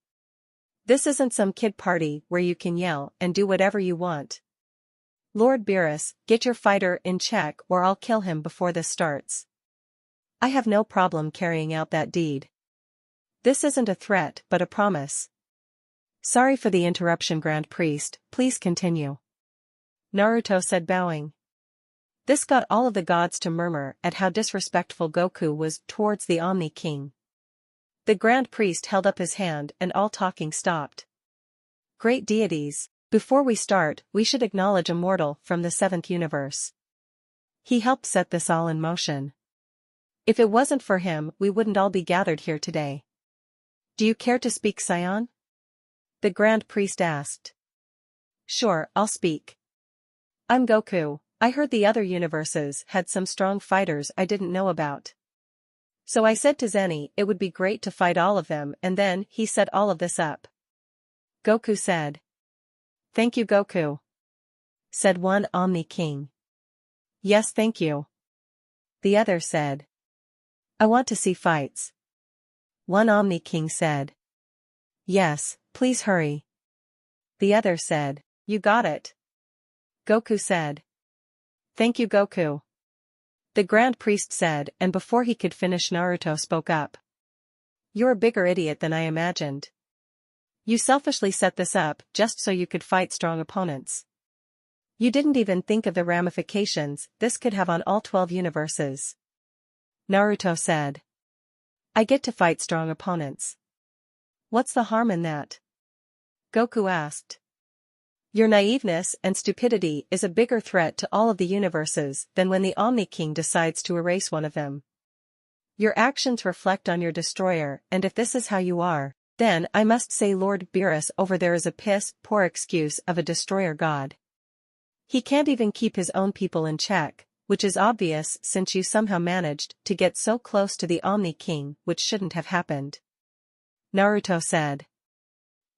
This isn't some kid party where you can yell and do whatever you want. Lord Beerus, get your fighter in check or I'll kill him before this starts. I have no problem carrying out that deed. This isn't a threat but a promise." "Sorry for the interruption, Grand Priest, please continue," Naruto said, bowing. This got all of the gods to murmur at how disrespectful Goku was towards the Omni King. The Grand Priest held up his hand and all talking stopped. Great deities, before we start, we should acknowledge a mortal from the 7th universe. He helped set this all in motion. If it wasn't for him, we wouldn't all be gathered here today. Do you care to speak, Saiyan? The Grand Priest asked. Sure, I'll speak. I'm Goku. I heard the other universes had some strong fighters I didn't know about. So I said to Zeni it would be great to fight all of them, and then he set all of this up. Goku said. Thank you, Goku, said one Omni King. Yes, thank you. The other said. I want to see fights. One Omni King said. Yes, please hurry. The other said, you got it. Goku said. Thank you, Goku. The Grand Priest said, and before he could finish, Naruto spoke up. You're a bigger idiot than I imagined. You selfishly set this up just so you could fight strong opponents. You didn't even think of the ramifications this could have on all 12 universes. Naruto said. I get to fight strong opponents. What's the harm in that? Goku asked. Your naiveness and stupidity is a bigger threat to all of the universes than when the Omni King decides to erase one of them. Your actions reflect on your destroyer, and if this is how you are, then I must say Lord Beerus over there is a piss-poor excuse of a destroyer god. He can't even keep his own people in check, which is obvious since you somehow managed to get so close to the Omni King, which shouldn't have happened. Naruto said.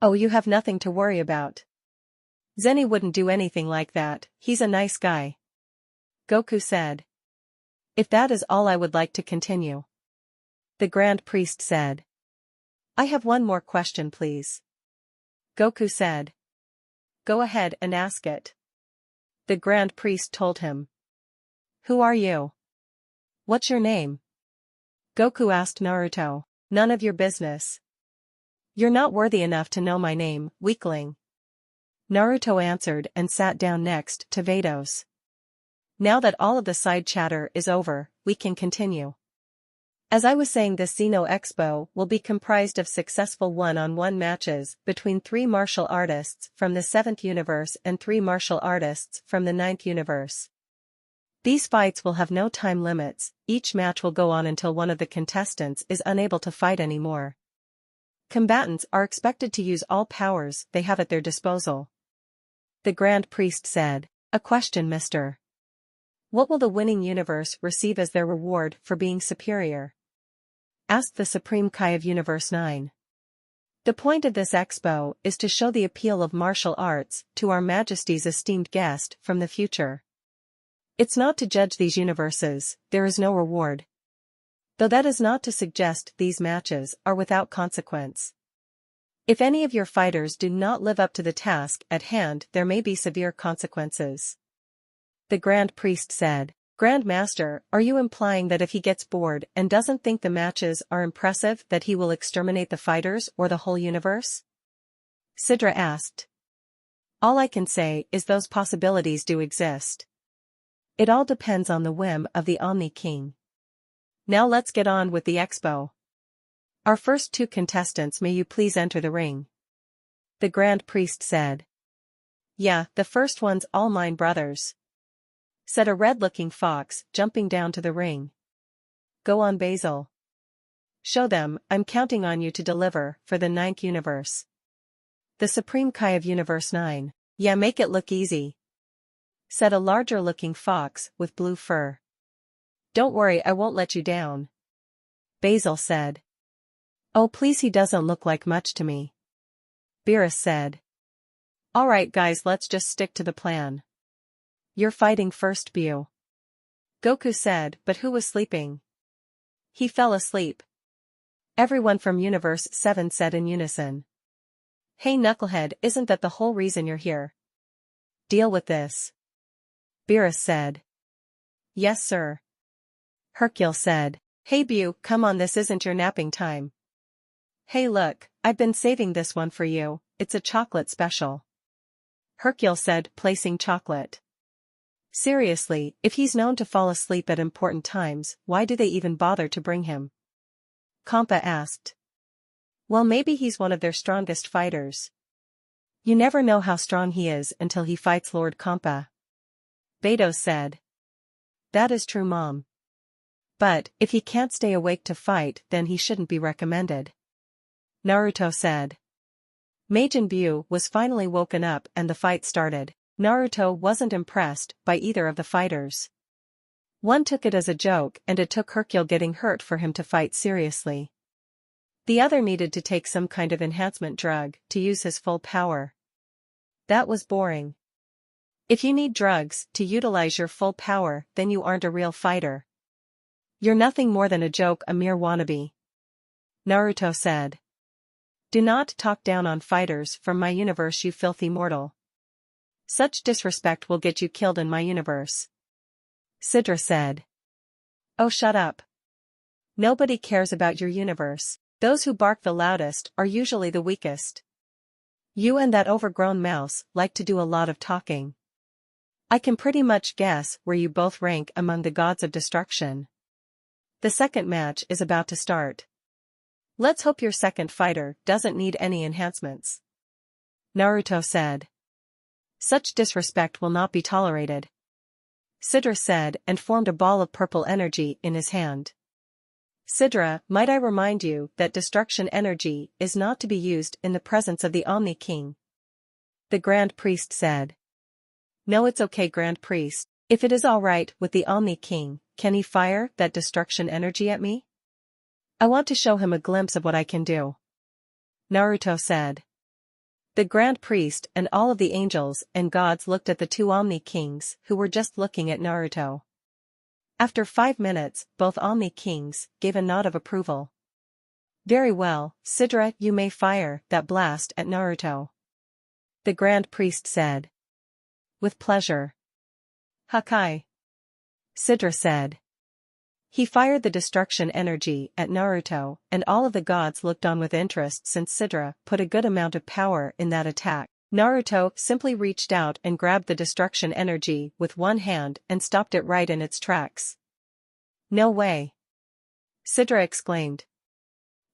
Oh, you have nothing to worry about. Zeni wouldn't do anything like that, he's a nice guy. Goku said. If that is all, I would like to continue. The Grand Priest said. I have one more question, please. Goku said. Go ahead and ask it. The Grand Priest told him. Who are you? What's your name? Goku asked Naruto. None of your business. You're not worthy enough to know my name, weakling. Naruto answered and sat down next to Vados. Now that all of the side chatter is over, we can continue. As I was saying, this Xeno Expo will be comprised of successful one-on-one matches between 3 martial artists from the 7th universe and 3 martial artists from the 9th universe. These fights will have no time limits, each match will go on until one of the contestants is unable to fight anymore. Combatants are expected to use all powers they have at their disposal. The Grand Priest said, a question, mister. What will the winning universe receive as their reward for being superior? Asked the Supreme Kai of Universe 9. The point of this expo is to show the appeal of martial arts to Our Majesty's esteemed guest from the future. It's not to judge these universes, there is no reward. Though that is not to suggest these matches are without consequence. If any of your fighters do not live up to the task at hand, there may be severe consequences. The Grand Priest said, Grand Master, are you implying that if he gets bored and doesn't think the matches are impressive, that he will exterminate the fighters or the whole universe? Sidra asked. All I can say is those possibilities do exist. It all depends on the whim of the Omni King. Now let's get on with the expo. Our first 2 contestants, may you please enter the ring? The Grand Priest said. Yeah, the first one's all mine, brothers, said a red-looking fox, jumping down to the ring. Go on, Basil. Show them, I'm counting on you to deliver for the 9th universe. The Supreme Kai of Universe 9. Yeah, make it look easy, said a larger-looking fox with blue fur. Don't worry, I won't let you down, Basil said. Oh please, he doesn't look like much to me, Beerus said. Alright guys, let's just stick to the plan. You're fighting first, Bu, Goku said, but who was sleeping? He fell asleep. Everyone from Universe 7 said in unison. Hey Knucklehead, isn't that the whole reason you're here? Deal with this, Beerus said. Yes sir, Hercule said. Hey Bu, come on, this isn't your napping time. Hey look, I've been saving this one for you, it's a chocolate special, Hercule said, placing chocolate. Seriously, if he's known to fall asleep at important times, why do they even bother to bring him? Compa asked. Well, maybe he's one of their strongest fighters. You never know how strong he is until he fights Lord Kompa. Beidou said. That is true, Mom. But, if he can't stay awake to fight, then he shouldn't be recommended. Naruto said. Majin Buu was finally woken up and the fight started. Naruto wasn't impressed by either of the fighters. One took it as a joke and it took Hercule getting hurt for him to fight seriously. The other needed to take some kind of enhancement drug to use his full power. That was boring. If you need drugs to utilize your full power, then you aren't a real fighter. You're nothing more than a joke, a mere wannabe. Naruto said. Do not talk down on fighters from my universe, you filthy mortal. Such disrespect will get you killed in my universe. Sidra said. Oh, shut up. Nobody cares about your universe. Those who bark the loudest are usually the weakest. You and that overgrown mouse like to do a lot of talking. I can pretty much guess where you both rank among the gods of destruction. The second match is about to start. Let's hope your second fighter doesn't need any enhancements. Naruto said. Such disrespect will not be tolerated. Sidra said and formed a ball of purple energy in his hand. Sidra, might I remind you that destruction energy is not to be used in the presence of the Omni King? The Grand Priest said. No, it's okay, Grand Priest. If it is all right with the Omni King, can he fire that destruction energy at me? I want to show him a glimpse of what I can do. Naruto said. The Grand Priest and all of the angels and gods looked at the two Omni Kings who were just looking at Naruto. After 5 minutes, both Omni Kings gave a nod of approval. Very well, Sidra, you may fire that blast at Naruto. The Grand Priest said. With pleasure. Hakai. Sidra said. He fired the destruction energy at Naruto, and all of the gods looked on with interest since Sidra put a good amount of power in that attack. Naruto simply reached out and grabbed the destruction energy with one hand and stopped it right in its tracks. No way. Sidra exclaimed.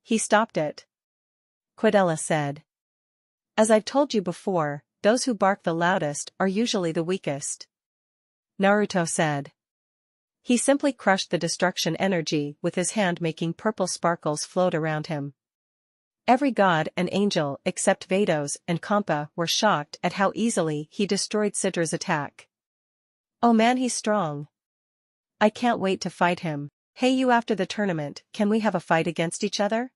He stopped it. Quidella said. As I've told you before, those who bark the loudest are usually the weakest. Naruto said. He simply crushed the destruction energy with his hand, making purple sparkles float around him. Every god and angel except Vados and Kompa were shocked at how easily he destroyed Sidra's attack. Oh man, he's strong. I can't wait to fight him. Hey you, after the tournament, can we have a fight against each other?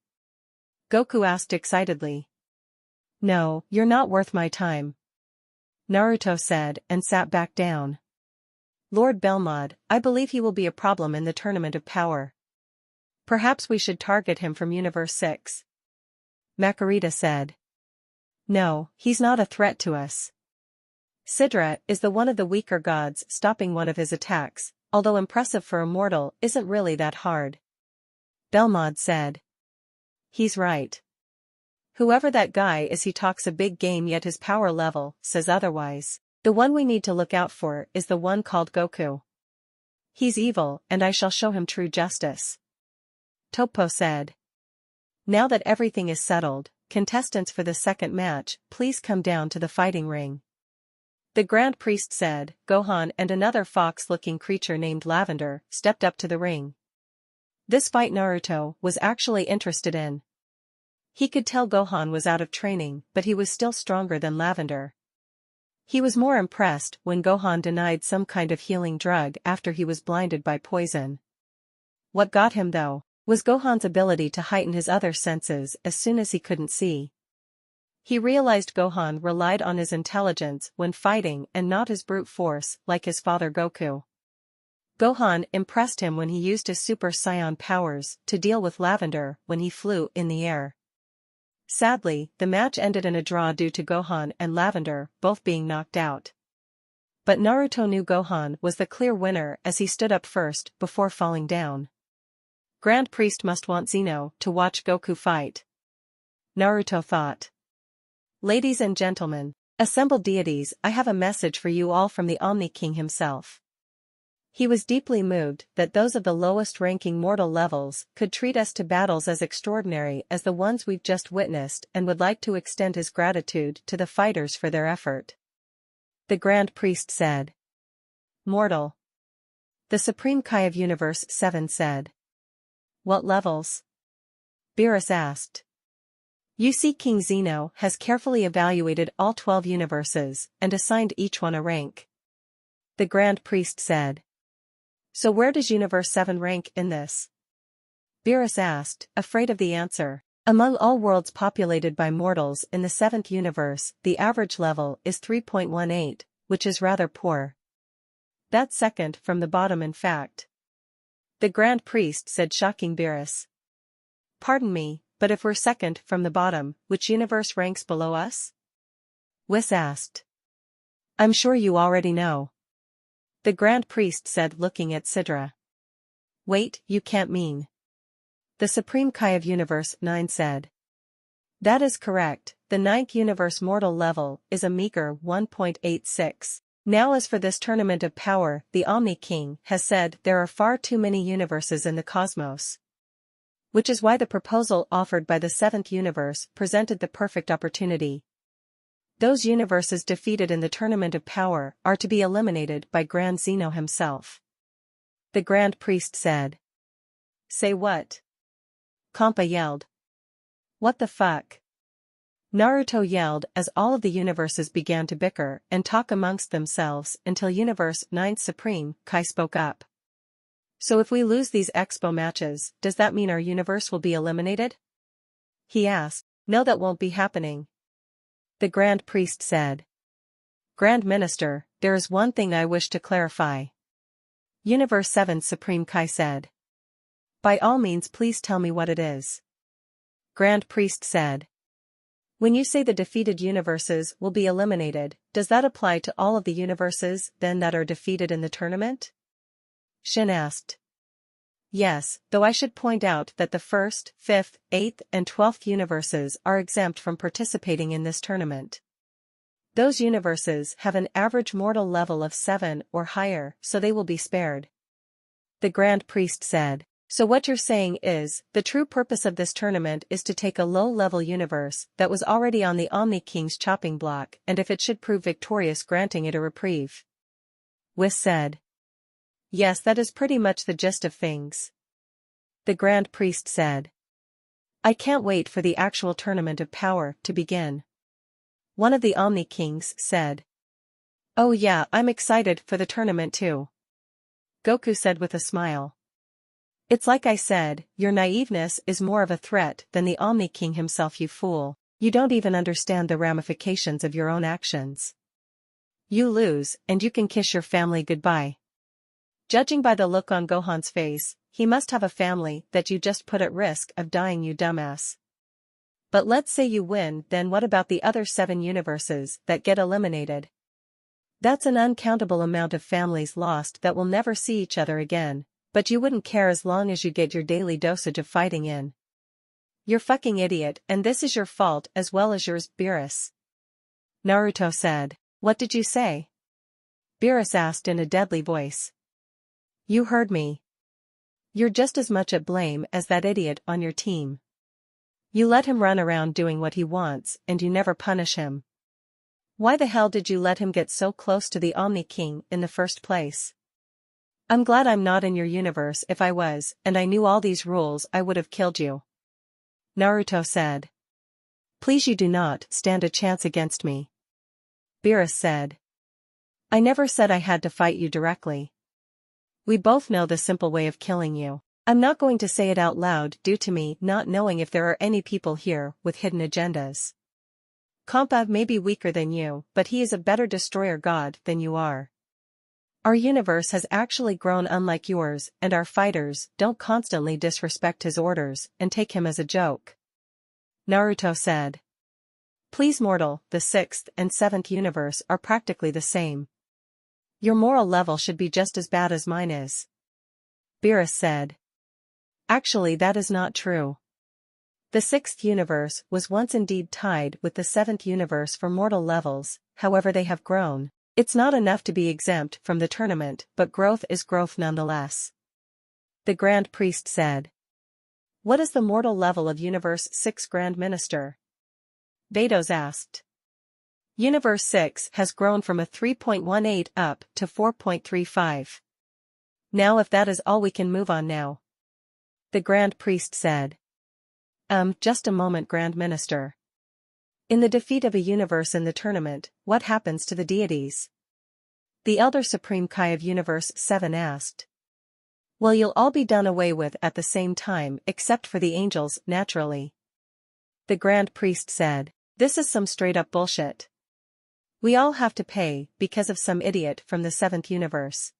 Goku asked excitedly. No, you're not worth my time. Naruto said and sat back down. Lord Belmod, I believe he will be a problem in the Tournament of Power. Perhaps we should target him from Universe 6. Makarita said. No, he's not a threat to us. Sidra is the one of the weaker gods. Stopping one of his attacks, although impressive for a mortal, isn't really that hard. Belmod said. He's right. Whoever that guy is, he talks a big game yet his power level says otherwise. The one we need to look out for is the one called Goku. He's evil and I shall show him true justice. Topo said. Now that everything is settled, contestants for the second match, please come down to the fighting ring. The Grand Priest said. Gohan and another fox-looking creature named Lavender stepped up to the ring. This fight Naruto was actually interested in. He could tell Gohan was out of training, but he was still stronger than Lavender. He was more impressed when Gohan denied some kind of healing drug after he was blinded by poison. What got him though, was Gohan's ability to heighten his other senses as soon as he couldn't see. He realized Gohan relied on his intelligence when fighting and not his brute force like his father Goku. Gohan impressed him when he used his Super Saiyan powers to deal with Lavender when he flew in the air. Sadly, the match ended in a draw due to Gohan and Lavender both being knocked out. But Naruto knew Gohan was the clear winner as he stood up first before falling down. Grand Priest must want Zeno to watch Goku fight. Naruto thought. Ladies and gentlemen, assembled deities, I have a message for you all from the Omni King himself. He was deeply moved that those of the lowest-ranking mortal levels could treat us to battles as extraordinary as the ones we've just witnessed and would like to extend his gratitude to the fighters for their effort. The Grand Priest said. Mortal. The Supreme Kai of Universe 7 said. What levels? Beerus asked. You see, King Zeno has carefully evaluated all 12 universes and assigned each one a rank. The Grand Priest said. So where does Universe 7 rank in this? Beerus asked, afraid of the answer. Among all worlds populated by mortals in the 7th universe, the average level is 3.18, which is rather poor. That's second from the bottom, in fact. The Grand Priest said, shocking Beerus. Pardon me, but if we're second from the bottom, which universe ranks below us? Whis asked. I'm sure you already know. The Grand Priest said, looking at Sidra. Wait, you can't mean. The Supreme Kai of Universe 9 said. That is correct, the 9th universe mortal level is a meager 1.86. Now as for this tournament of power, the Omni King has said there are far too many universes in the cosmos. Which is why the proposal offered by the 7th universe presented the perfect opportunity. Those universes defeated in the Tournament of Power are to be eliminated by Grand Zeno himself. The Grand Priest said. Say what? Kompa yelled. What the fuck? Naruto yelled as all of the universes began to bicker and talk amongst themselves until Universe 9's Supreme Kai spoke up. So if we lose these expo matches, does that mean our universe will be eliminated? He asked. No, that won't be happening. The Grand Priest said. Grand Minister, there is one thing I wish to clarify. Universe 7's Supreme Kai said. By all means, please tell me what it is. Grand Priest said. When you say the defeated universes will be eliminated, does that apply to all of the universes then that are defeated in the tournament? Shin asked. Yes, though I should point out that the 1st, 5th, 8th and 12th universes are exempt from participating in this tournament. Those universes have an average mortal level of 7 or higher, so they will be spared. The Grand Priest said. So what you're saying is, the true purpose of this tournament is to take a low-level universe that was already on the Omni King's chopping block, and if it should prove victorious, granting it a reprieve. Whis said. Yes, that is pretty much the gist of things. The Grand Priest said. I can't wait for the actual Tournament of Power to begin. One of the Omni Kings said. Oh yeah, I'm excited for the tournament too. Goku said with a smile. It's like I said, your naiveness is more of a threat than the Omni King himself, you fool. You don't even understand the ramifications of your own actions. You lose, and you can kiss your family goodbye. Judging by the look on Gohan's face, he must have a family that you just put at risk of dying, you dumbass. But let's say you win, then what about the other 7 universes that get eliminated? That's an uncountable amount of families lost that will never see each other again, but you wouldn't care as long as you get your daily dosage of fighting in. You're fucking idiot, and this is your fault as well as yours, Beerus. Naruto said. What did you say? Beerus asked in a deadly voice. You heard me. You're just as much at blame as that idiot on your team. You let him run around doing what he wants, and you never punish him. Why the hell did you let him get so close to the Omni King in the first place? I'm glad I'm not in your universe. If I was, and I knew all these rules, I would have killed you. Naruto said. Please, you do not stand a chance against me. Beerus said. I never said I had to fight you directly. We both know the simple way of killing you. I'm not going to say it out loud due to me not knowing if there are any people here with hidden agendas. Kompa may be weaker than you, but he is a better destroyer god than you are. Our universe has actually grown unlike yours, and our fighters don't constantly disrespect his orders and take him as a joke. Naruto said. Please, mortal, the 6th and 7th universe are practically the same. Your moral level should be just as bad as mine is. Beerus said. Actually, that is not true. The 6th universe was once indeed tied with the 7th universe for mortal levels, however they have grown. It's not enough to be exempt from the tournament, but growth is growth nonetheless. The Grand Priest said. What is the mortal level of Universe 6 Grand Minister? Vados asked. Universe 6 has grown from a 3.18 up to 4.35. Now if that is all we can move on now. The Grand Priest said. Just a moment, Grand Minister. In the defeat of a universe in the tournament, what happens to the deities? The Elder Supreme Kai of Universe 7 asked. Well, you'll all be done away with at the same time except for the angels, naturally. The Grand Priest said. This is some straight-up bullshit. We all have to pay because of some idiot from the 7th universe.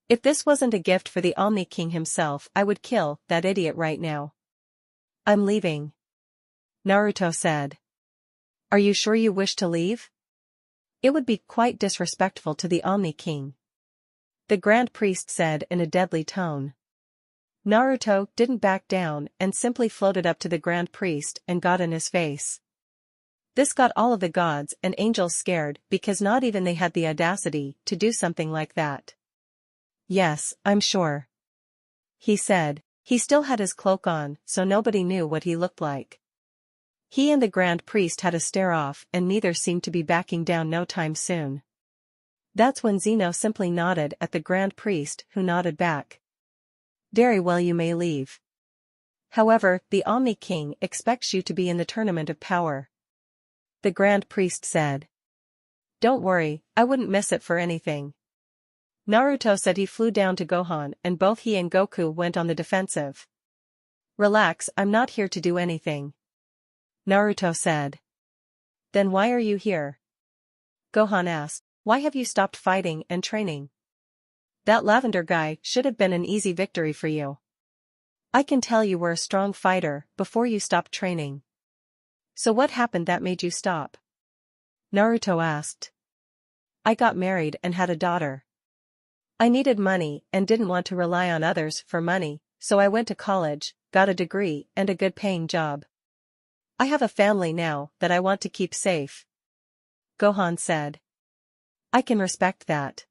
If this wasn't a gift for the Omni King himself, I would kill that idiot right now. I'm leaving. Naruto said. Are you sure you wish to leave? It would be quite disrespectful to the Omni King. The Grand Priest said in a deadly tone. Naruto didn't back down and simply floated up to the Grand Priest and got in his face. This got all of the gods and angels scared because not even they had the audacity to do something like that. Yes, I'm sure. He said. He still had his cloak on, so nobody knew what he looked like. He and the Grand Priest had a stare-off and neither seemed to be backing down no time soon. That's when Zeno simply nodded at the Grand Priest, who nodded back. Very well, you may leave. However, the Omni King expects you to be in the Tournament of Power. The Grand Priest said. Don't worry, I wouldn't miss it for anything. Naruto said he flew down to Gohan and both he and Goku went on the defensive. Relax, I'm not here to do anything. Naruto said. Then why are you here? Gohan asked. Why have you stopped fighting and training? That lavender guy should have been an easy victory for you. I can tell you were a strong fighter before you stopped training. So what happened that made you stop? Naruto asked. I got married and had a daughter. I needed money and didn't want to rely on others for money, so I went to college, got a degree and a good paying job. I have a family now that I want to keep safe. Gohan said. I can respect that.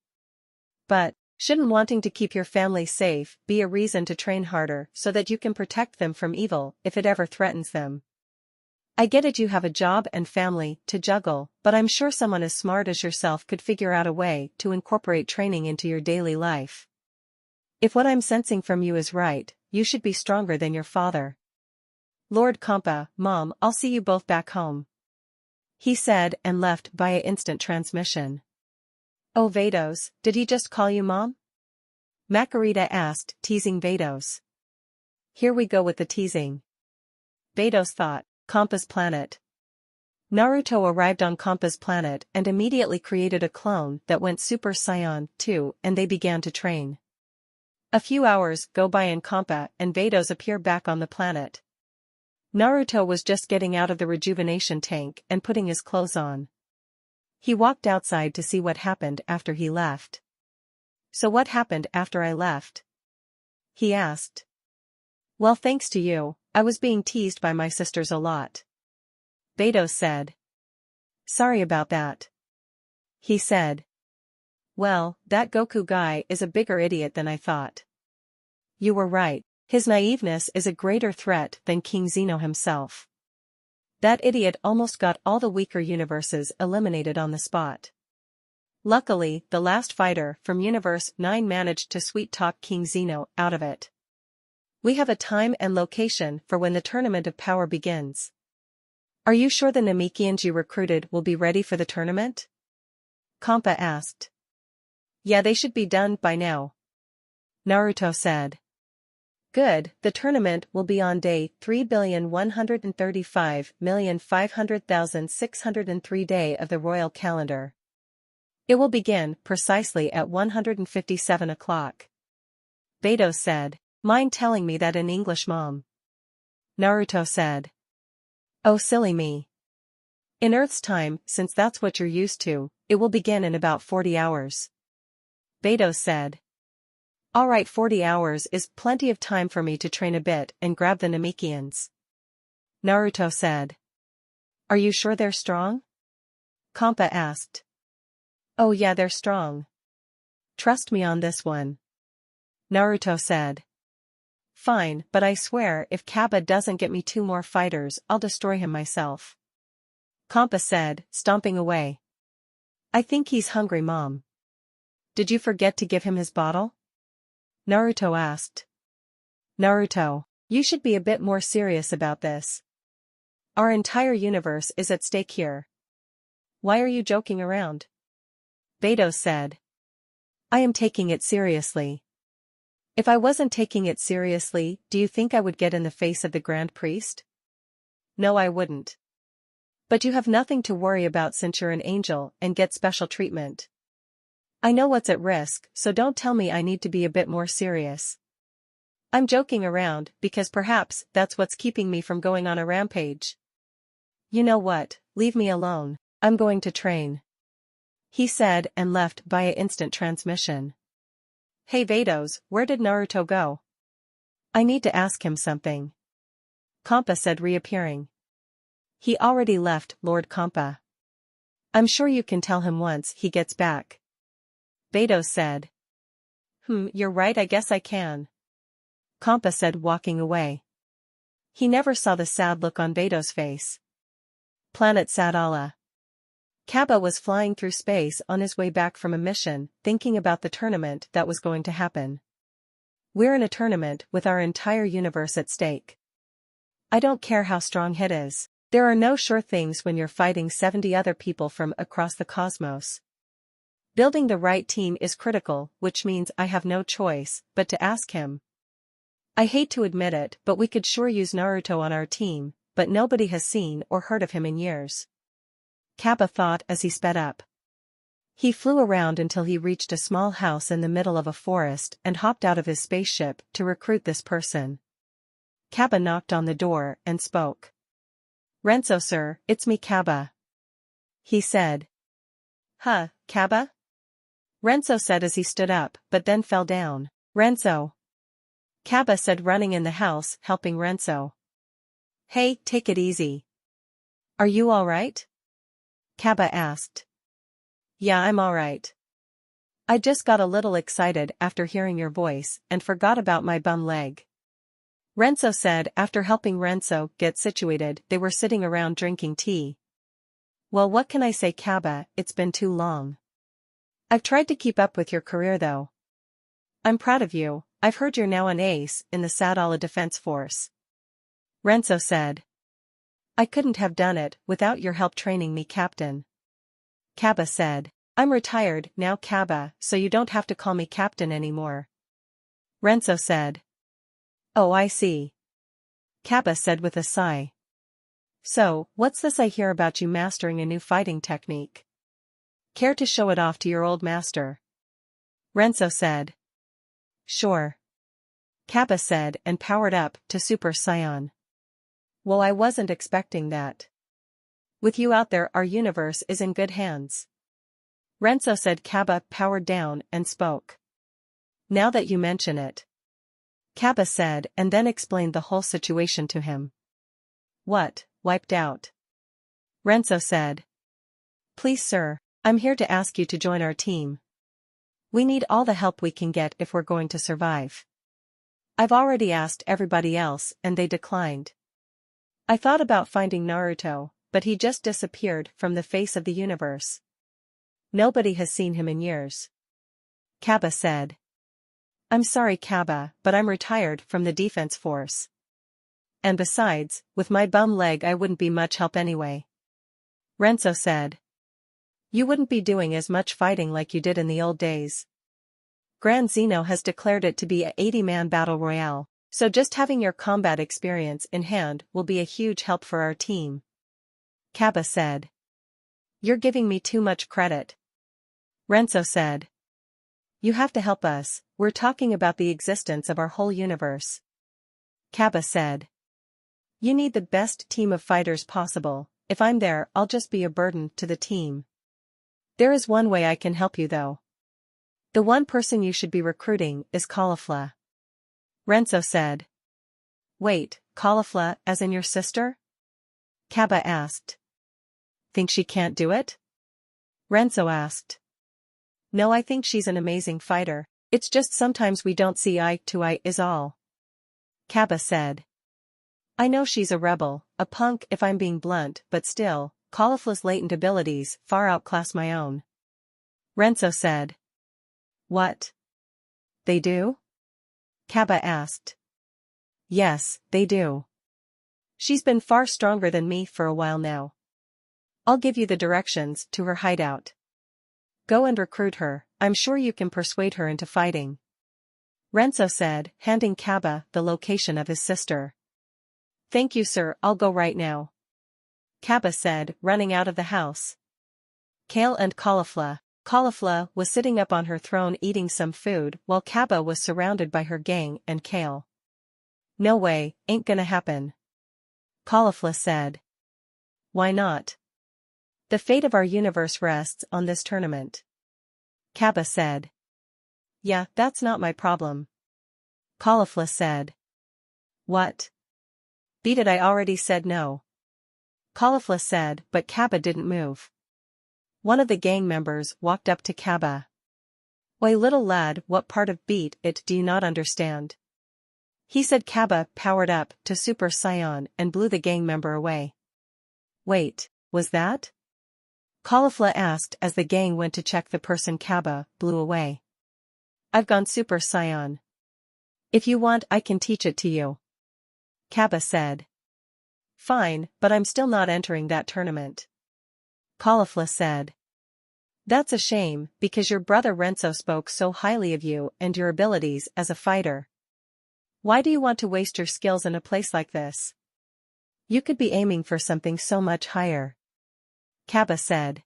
But, shouldn't wanting to keep your family safe be a reason to train harder so that you can protect them from evil if it ever threatens them? I get it, you have a job and family to juggle, but I'm sure someone as smart as yourself could figure out a way to incorporate training into your daily life. If what I'm sensing from you is right, you should be stronger than your father. Lord Kompa, Mom, I'll see you both back home. He said and left via instant transmission. Oh Vados, did he just call you Mom? Makarita asked, teasing Vados. Here we go with the teasing. Vados thought, Kompa's planet. Naruto arrived on Kompa's planet and immediately created a clone that went Super Saiyan 2 and they began to train. A few hours go by and Kompa and Vados appear back on the planet. Naruto was just getting out of the rejuvenation tank and putting his clothes on. He walked outside to see what happened after he left. So what happened after I left? He asked. Well, thanks to you, I was being teased by my sisters a lot. Vados said. Sorry about that. He said. Well, that Goku guy is a bigger idiot than I thought. You were right, his naiveness is a greater threat than King Zeno himself. That idiot almost got all the weaker universes eliminated on the spot. Luckily, the last fighter from Universe 9 managed to sweet-talk King Zeno out of it. We have a time and location for when the Tournament of Power begins. Are you sure the Namekians you recruited will be ready for the tournament? Kompa asked. Yeah, they should be done by now. Naruto said. Good, the tournament will be on day 3,135,500,603 day of the royal calendar. It will begin precisely at 157 o'clock. Vados said. Mind telling me that in English, Mom? Naruto said. Oh silly me. In Earth's time, since that's what you're used to, it will begin in about 40 hours. Vados said. Alright, 40 hours is plenty of time for me to train a bit and grab the Namekians. Naruto said. Are you sure they're strong? Kompa asked. Oh yeah, they're strong. Trust me on this one. Naruto said. Fine, but I swear if Kaba doesn't get me 2 more fighters, I'll destroy him myself. Kampa said, stomping away. I think he's hungry, Mom. Did you forget to give him his bottle? Naruto asked. Naruto, you should be a bit more serious about this. Our entire universe is at stake here. Why are you joking around? Beidou said. I am taking it seriously. If I wasn't taking it seriously, do you think I would get in the face of the Grand Priest? No, I wouldn't. But you have nothing to worry about since you're an angel and get special treatment. I know what's at risk, so don't tell me I need to be a bit more serious. I'm joking around because perhaps that's what's keeping me from going on a rampage. You know what, leave me alone, I'm going to train. He said and left via instant transmission. Hey Vados, where did Naruto go? I need to ask him something. Kampa said, reappearing. He already left, Lord Kampa. I'm sure you can tell him once he gets back. Vados said. You're right, I guess I can. Kampa said, walking away. He never saw the sad look on Vados' face. Planet Sadala. Kaba was flying through space on his way back from a mission, thinking about the tournament that was going to happen. We're in a tournament with our entire universe at stake. I don't care how strong Hit is. There are no sure things when you're fighting 70 other people from across the cosmos. Building the right team is critical, which means I have no choice but to ask him. I hate to admit it, but we could sure use Naruto on our team, but nobody has seen or heard of him in years. Kaba thought as he sped up. He flew around until he reached a small house in the middle of a forest and hopped out of his spaceship to recruit this person. Kaba knocked on the door and spoke. Renzo sir, it's me Kaba. He said. Huh, Kaba? Renzo said as he stood up, but then fell down. Renzo. Kaba said, running in the house, helping Renzo. Hey, take it easy. Are you alright? Kaba asked. Yeah, I'm alright. I just got a little excited after hearing your voice and forgot about my bum leg. Renzo said after helping Renzo get situated. They were sitting around drinking tea. Well, what can I say, Kaba, it's been too long. I've tried to keep up with your career though. I'm proud of you, I've heard you're now an ace in the Sadala Defense Force. Renzo said. I couldn't have done it without your help training me, Captain. Kaba said. I'm retired now, Kaba, so you don't have to call me Captain anymore. Renzo said. Oh, I see. Kaba said with a sigh. So, what's this I hear about you mastering a new fighting technique? Care to show it off to your old master? Renzo said. Sure. Kaba said and powered up to Super Saiyan. Well, I wasn't expecting that. With you out there, our universe is in good hands. Renzo said. Kaba powered down and spoke. Now that you mention it. Kaba said and then explained the whole situation to him. What, wiped out? Renzo said. Please sir, I'm here to ask you to join our team. We need all the help we can get if we're going to survive. I've already asked everybody else and they declined. I thought about finding Naruto, but he just disappeared from the face of the universe. Nobody has seen him in years. Kaba said. I'm sorry, Kaba, but I'm retired from the defense force. And besides, with my bum leg I wouldn't be much help anyway. Renzo said. You wouldn't be doing as much fighting like you did in the old days. Grand Zeno has declared it to be a 80-man battle royale, so just having your combat experience in hand will be a huge help for our team. Kaba said. You're giving me too much credit. Renzo said. You have to help us, we're talking about the existence of our whole universe. Kaba said. You need the best team of fighters possible. If I'm there, I'll just be a burden to the team. There is one way I can help you though. The one person you should be recruiting is Caulifla. Renzo said. Wait, Caulifla as in your sister? Kaba asked. Think she can't do it? Renzo asked. No, I think she's an amazing fighter. It's just sometimes we don't see eye to eye is all. Kaba said. I know she's a rebel, a punk if I'm being blunt, but still, Caulifla's latent abilities far outclass my own. Renzo said. What? They do? Kaba asked. Yes, they do. She's been far stronger than me for a while now. I'll give you the directions to her hideout. Go and recruit her, I'm sure you can persuade her into fighting. Renzo said, handing Kaba the location of his sister. Thank you, sir, I'll go right now. Kaba said, running out of the house. Kale and Caulifla was sitting up on her throne eating some food while Kaba was surrounded by her gang and Kale. No way, ain't gonna happen. Caulifla said. Why not? The fate of our universe rests on this tournament. Kaba said. Yeah, that's not my problem. Caulifla said. What? Beat it, I already said no. Caulifla said, but Kaba didn't move. One of the gang members walked up to Kaba. Why, little lad, what part of beat it do you not understand? He said. Kaba powered up to Super Saiyan and blew the gang member away. Wait, was that? Caulifla asked as the gang went to check the person Kaba blew away. I've gone Super Saiyan. If you want, I can teach it to you. Kaba said. Fine, but I'm still not entering that tournament. Caulifla said. That's a shame, because your brother Renzo spoke so highly of you and your abilities as a fighter. Why do you want to waste your skills in a place like this? You could be aiming for something so much higher. Kaba said.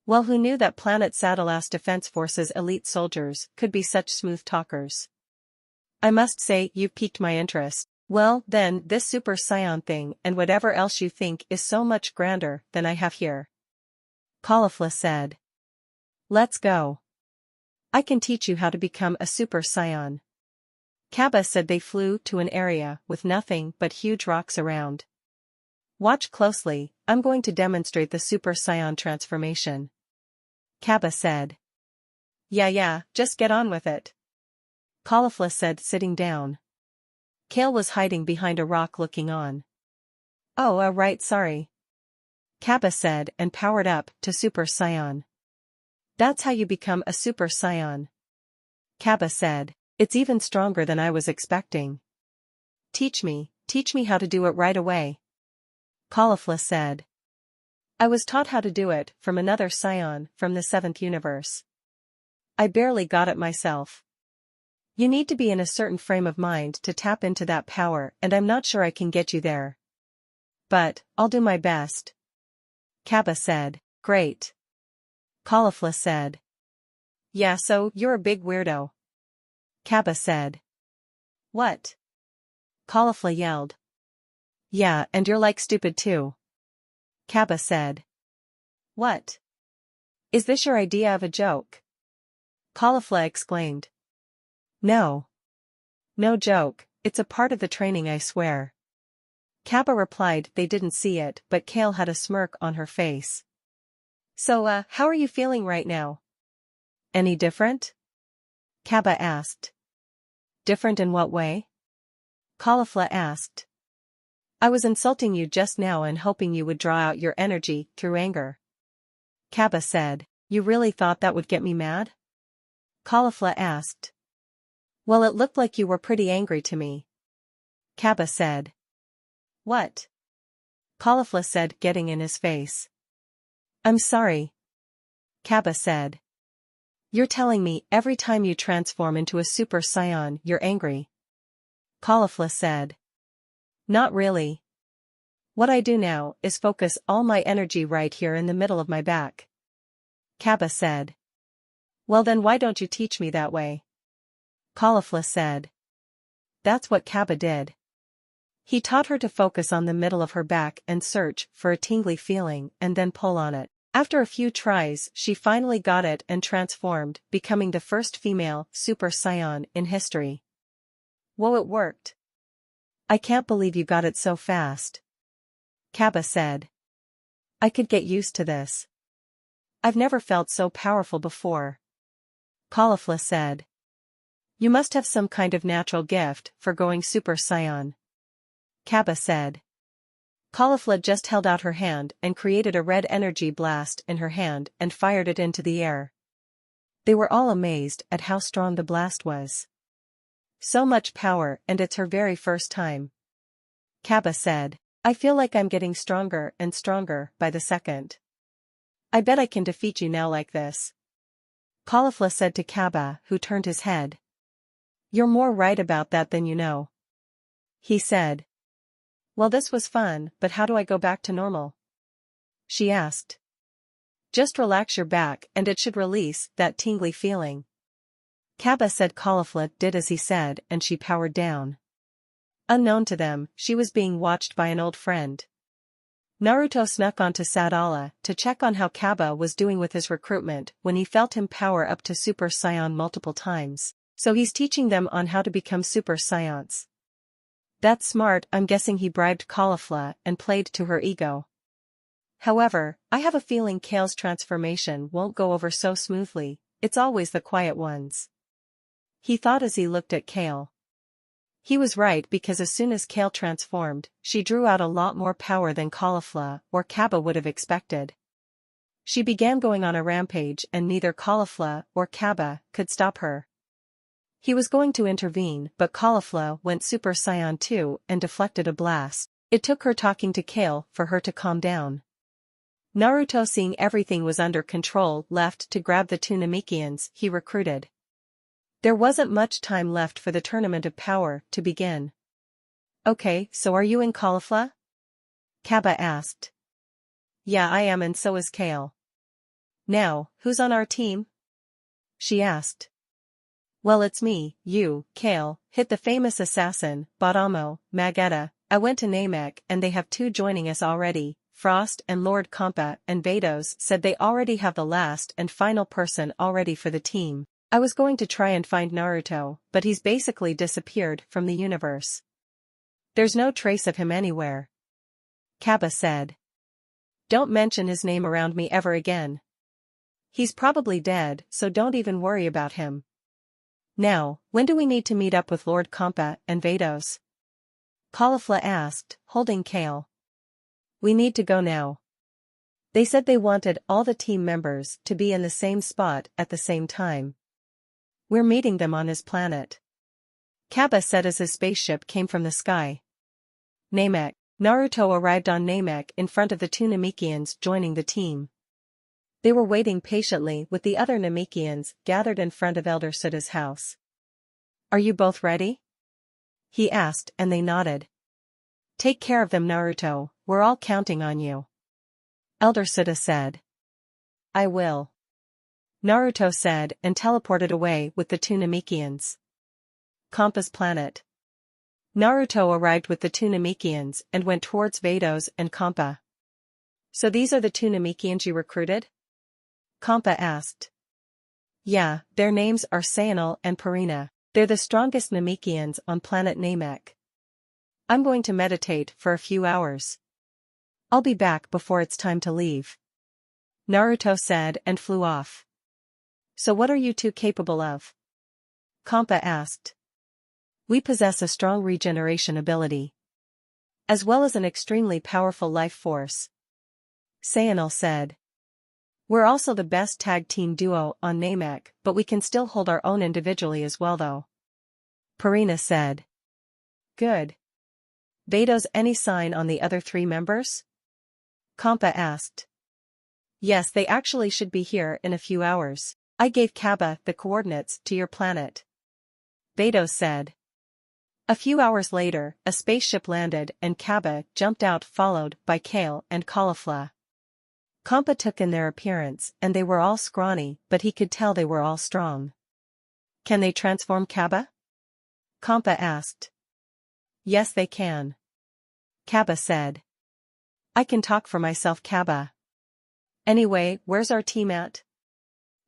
Well, who knew that planet Sadala's Defense Force's elite soldiers could be such smooth talkers? I must say, you've piqued my interest. Well, then, this Super Saiyan thing and whatever else you think is so much grander than I have here. Caulifla said. Let's go. I can teach you how to become a Super Saiyan. Kaba said. They flew to an area with nothing but huge rocks around. Watch closely, I'm going to demonstrate the Super Saiyan transformation. Kaba said. Yeah, just get on with it. Caulifla said, sitting down. Kale was hiding behind a rock looking on. Oh, right, sorry. Kaba said and powered up to Super Saiyan. That's how you become a Super Saiyan. Kaba said. It's even stronger than I was expecting. Teach me how to do it right away. Caulifla said. I was taught how to do it from another Saiyan from the 7th universe. I barely got it myself. You need to be in a certain frame of mind to tap into that power, and I'm not sure I can get you there. But, I'll do my best. Kaba said. Great. Caulifla said. Yeah, so, you're a big weirdo. Kaba said. What? Caulifla yelled. Yeah, and you're like stupid too. Kaba said. What? Is this your idea of a joke? Caulifla exclaimed. No. No joke, it's a part of the training, I swear. Kaba replied. They didn't see it, but Kale had a smirk on her face. So, how are you feeling right now? Any different? Kaba asked. Different in what way? Caulifla asked. I was insulting you just now and hoping you would draw out your energy through anger. Kaba said. You really thought that would get me mad? Caulifla asked. Well, it looked like you were pretty angry to me. Kaba said. What? Caulifla said, getting in his face. I'm sorry. Kaba said. You're telling me every time you transform into a Super Saiyan you're angry? Caulifla said. Not really. What I do now is focus all my energy right here in the middle of my back. Kaba said. Well, then why don't you teach me that way? Caulifla said. That's what Kaba did. He taught her to focus on the middle of her back and search for a tingly feeling and then pull on it. After a few tries, she finally got it and transformed, becoming the first female Super Saiyan in history. Whoa, it worked. I can't believe you got it so fast. Kaba said. I could get used to this. I've never felt so powerful before. Caulifla said. You must have some kind of natural gift for going Super Saiyan. Kaba said. Caulifla just held out her hand and created a red energy blast in her hand and fired it into the air. They were all amazed at how strong the blast was. So much power, and it's her very first time. Kaba said. I feel like I'm getting stronger and stronger by the second. I bet I can defeat you now like this. Caulifla said to Kaba, who turned his head. You're more right about that than you know. He said. Well, this was fun, but how do I go back to normal? She asked. Just relax your back and it should release that tingly feeling. Kaba said. Caulifla did as he said and she powered down. Unknown to them, she was being watched by an old friend. Naruto snuck onto Sadala to check on how Kaba was doing with his recruitment when he felt him power up to Super Saiyan multiple times, so he's teaching them on how to become Super Saiyans. That's smart. I'm guessing he bribed Caulifla and played to her ego. However, I have a feeling Kale's transformation won't go over so smoothly, it's always the quiet ones. He thought as he looked at Kale. He was right because as soon as Kale transformed, she drew out a lot more power than Caulifla or Kaba would have expected. She began going on a rampage and neither Caulifla or Kaba could stop her. He was going to intervene but Caulifla went Super Saiyan 2 and deflected a blast. It took her talking to Kale for her to calm down. Naruto, seeing everything was under control, left to grab the two Namekians he recruited. There wasn't much time left for the tournament of power to begin. Okay, so are you in Caulifla? Kaba asked. Yeah, I am and so is Kale. Now, who's on our team? She asked. Well, it's me, you, Kale, hit the famous assassin, Badamo, Magetta. I went to Namek and they have two joining us already. Frost and Lord Compa and Vados said they already have the last and final person already for the team. I was going to try and find Naruto, but he's basically disappeared from the universe. There's no trace of him anywhere. Kaba said. Don't mention his name around me ever again. He's probably dead, so don't even worry about him. Now, when do we need to meet up with Lord Compa and Vados? Caulifla asked, holding Kale. We need to go now. They said they wanted all the team members to be in the same spot at the same time. We're meeting them on his planet. Kaba said as his spaceship came from the sky. Namek. Naruto arrived on Namek in front of the two Namekians joining the team. They were waiting patiently with the other Namekians gathered in front of Elder Suda's house. Are you both ready? He asked and they nodded. Take care of them, Naruto, we're all counting on you. Elder Suda said. I will. Naruto said and teleported away with the two Namekians. Kompa's planet. Naruto arrived with the two Namekians and went towards Vados and Compa. So these are the two Namekians you recruited? Compa asked. Yeah, their names are Saiyan and Purina. They're the strongest Namekians on planet Namek. I'm going to meditate for a few hours. I'll be back before it's time to leave. Naruto said and flew off. So what are you two capable of? Compa asked. We possess a strong regeneration ability, as well as an extremely powerful life force. Saiyan said. We're also the best tag team duo on Namek, but we can still hold our own individually as well though. Purina said. Good. Vados, any sign on the other three members? Compa asked. Yes, they actually should be here in a few hours. I gave Kaba the coordinates to your planet. Vados said. A few hours later, a spaceship landed and Kaba jumped out followed by Kale and Caulifla. Compa took in their appearance and they were all scrawny, but he could tell they were all strong. Can they transform Kaba? Compa asked. Yes, they can. Kaba said. I can talk for myself, Kaba. Anyway, where's our team at?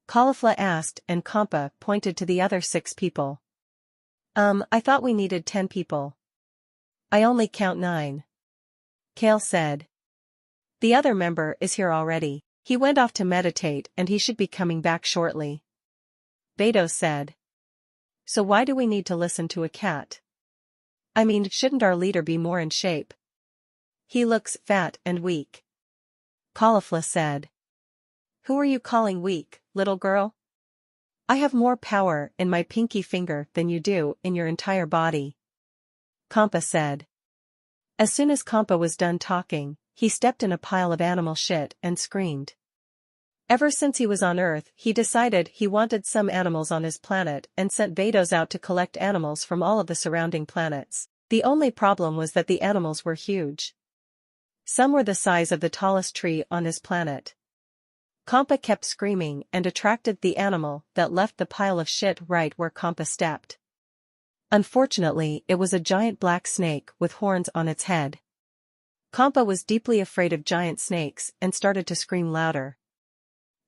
Caulifla asked and Compa pointed to the other 6 people. I thought we needed 10 people. I only count 9. Kale said. The other member is here already. He went off to meditate and he should be coming back shortly. Beidou said. So why do we need to listen to a cat? I mean, shouldn't our leader be more in shape? He looks fat and weak. Caulifla said. Who are you calling weak, little girl? I have more power in my pinky finger than you do in your entire body. Kampa said. As soon as Kampa was done talking, he stepped in a pile of animal shit and screamed. Ever since he was on Earth, he decided he wanted some animals on his planet and sent Beidous out to collect animals from all of the surrounding planets. The only problem was that the animals were huge. Some were the size of the tallest tree on his planet. Kampa kept screaming and attracted the animal that left the pile of shit right where Kampa stepped. Unfortunately, it was a giant black snake with horns on its head. Kampa was deeply afraid of giant snakes and started to scream louder.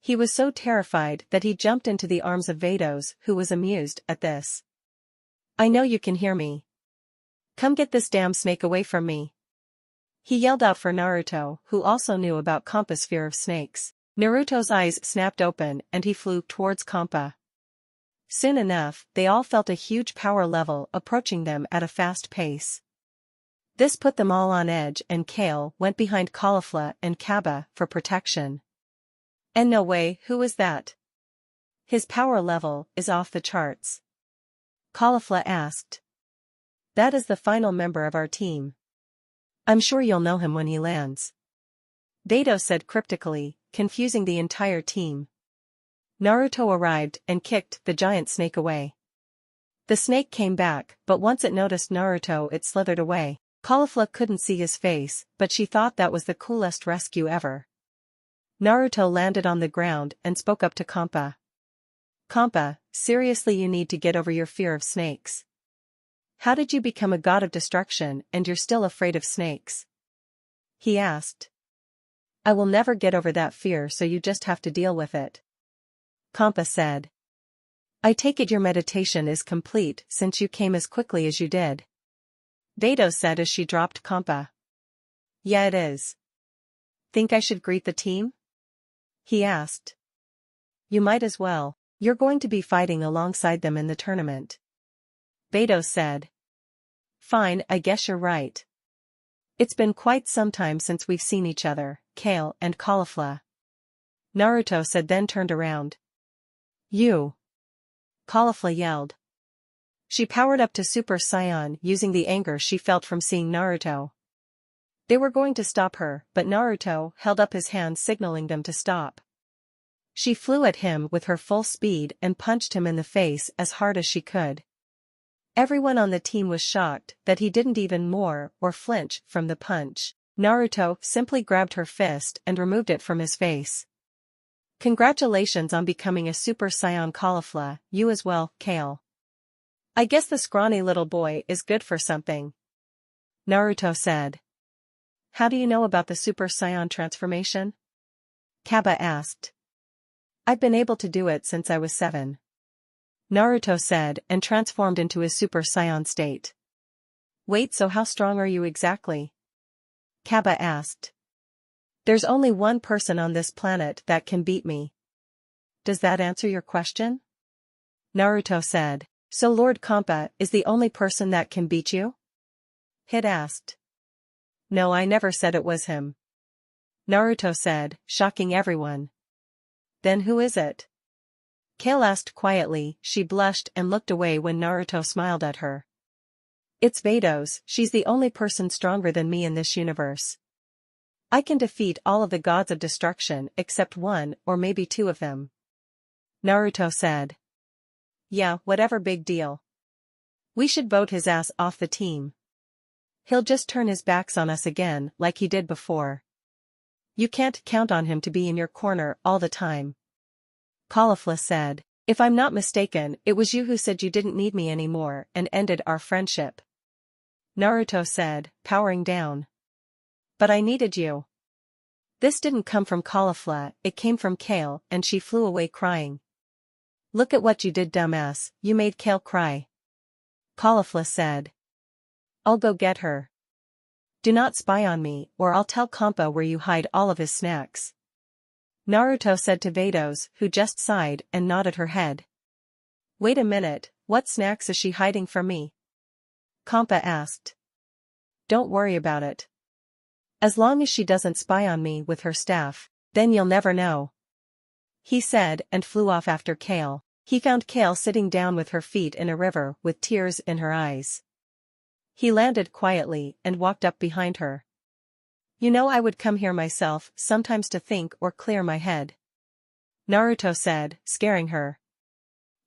He was so terrified that he jumped into the arms of Beidous, who was amused at this. I know you can hear me. Come get this damn snake away from me. He yelled out for Naruto, who also knew about Kampa's fear of snakes. Naruto's eyes snapped open and he flew towards Kampa. Soon enough, they all felt a huge power level approaching them at a fast pace. This put them all on edge and Kale went behind Caulifla and Kaba for protection. And no way, who is that? His power level is off the charts. Caulifla asked. That is the final member of our team. I'm sure you'll know him when he lands. Beidou said cryptically, confusing the entire team. Naruto arrived and kicked the giant snake away. The snake came back, but once it noticed Naruto it slithered away. Caulifla couldn't see his face, but she thought that was the coolest rescue ever. Naruto landed on the ground and spoke up to Kampa. Kampa, seriously, you need to get over your fear of snakes. How did you become a god of destruction and you're still afraid of snakes? He asked. I will never get over that fear, so you just have to deal with it. Kampa said. I take it your meditation is complete since you came as quickly as you did. Beidou said as she dropped Kampa. Yeah, it is. Think I should greet the team? He asked. You might as well. You're going to be fighting alongside them in the tournament. Beidou said. Fine, I guess you're right. It's been quite some time since we've seen each other, Kale and Caulifla. Naruto said, then turned around. You! Caulifla yelled. She powered up to Super Saiyan using the anger she felt from seeing Naruto. They were going to stop her, but Naruto held up his hand signaling them to stop. She flew at him with her full speed and punched him in the face as hard as she could. Everyone on the team was shocked that he didn't even more or flinch from the punch. Naruto simply grabbed her fist and removed it from his face. Congratulations on becoming a Super Saiyan, Caulifla, you as well, Kale. I guess the scrawny little boy is good for something. Naruto said. How do you know about the Super Saiyan transformation? Kaba asked. I've been able to do it since I was 7. Naruto said and transformed into his Super Saiyan state. Wait, so how strong are you exactly? Kaba asked. There's only one person on this planet that can beat me. Does that answer your question? Naruto said. So Lord Kampa is the only person that can beat you? Hit asked. No, I never said it was him. Naruto said, shocking everyone. Then who is it? Kale asked quietly. She blushed and looked away when Naruto smiled at her. It's Beidous, she's the only person stronger than me in this universe. I can defeat all of the gods of destruction except one or maybe 2 of them. Naruto said. Yeah, whatever, big deal. We should vote his ass off the team. He'll just turn his backs on us again like he did before. You can't count on him to be in your corner all the time. Caulifla said. If I'm not mistaken, it was you who said you didn't need me anymore and ended our friendship. Naruto said, powering down. But I needed you. This didn't come from Caulifla, it came from Kale, and she flew away crying. Look at what you did, dumbass, you made Kale cry. Caulifla said. I'll go get her. Do not spy on me, or I'll tell Kampa where you hide all of his snacks. Naruto said to Beidous, who just sighed and nodded her head. Wait a minute, what snacks is she hiding from me? Kampa asked. Don't worry about it. As long as she doesn't spy on me with her staff, then you'll never know. He said and flew off after Kale. He found Kale sitting down with her feet in a river with tears in her eyes. He landed quietly and walked up behind her. You know I would come here myself sometimes to think or clear my head. Naruto said, scaring her.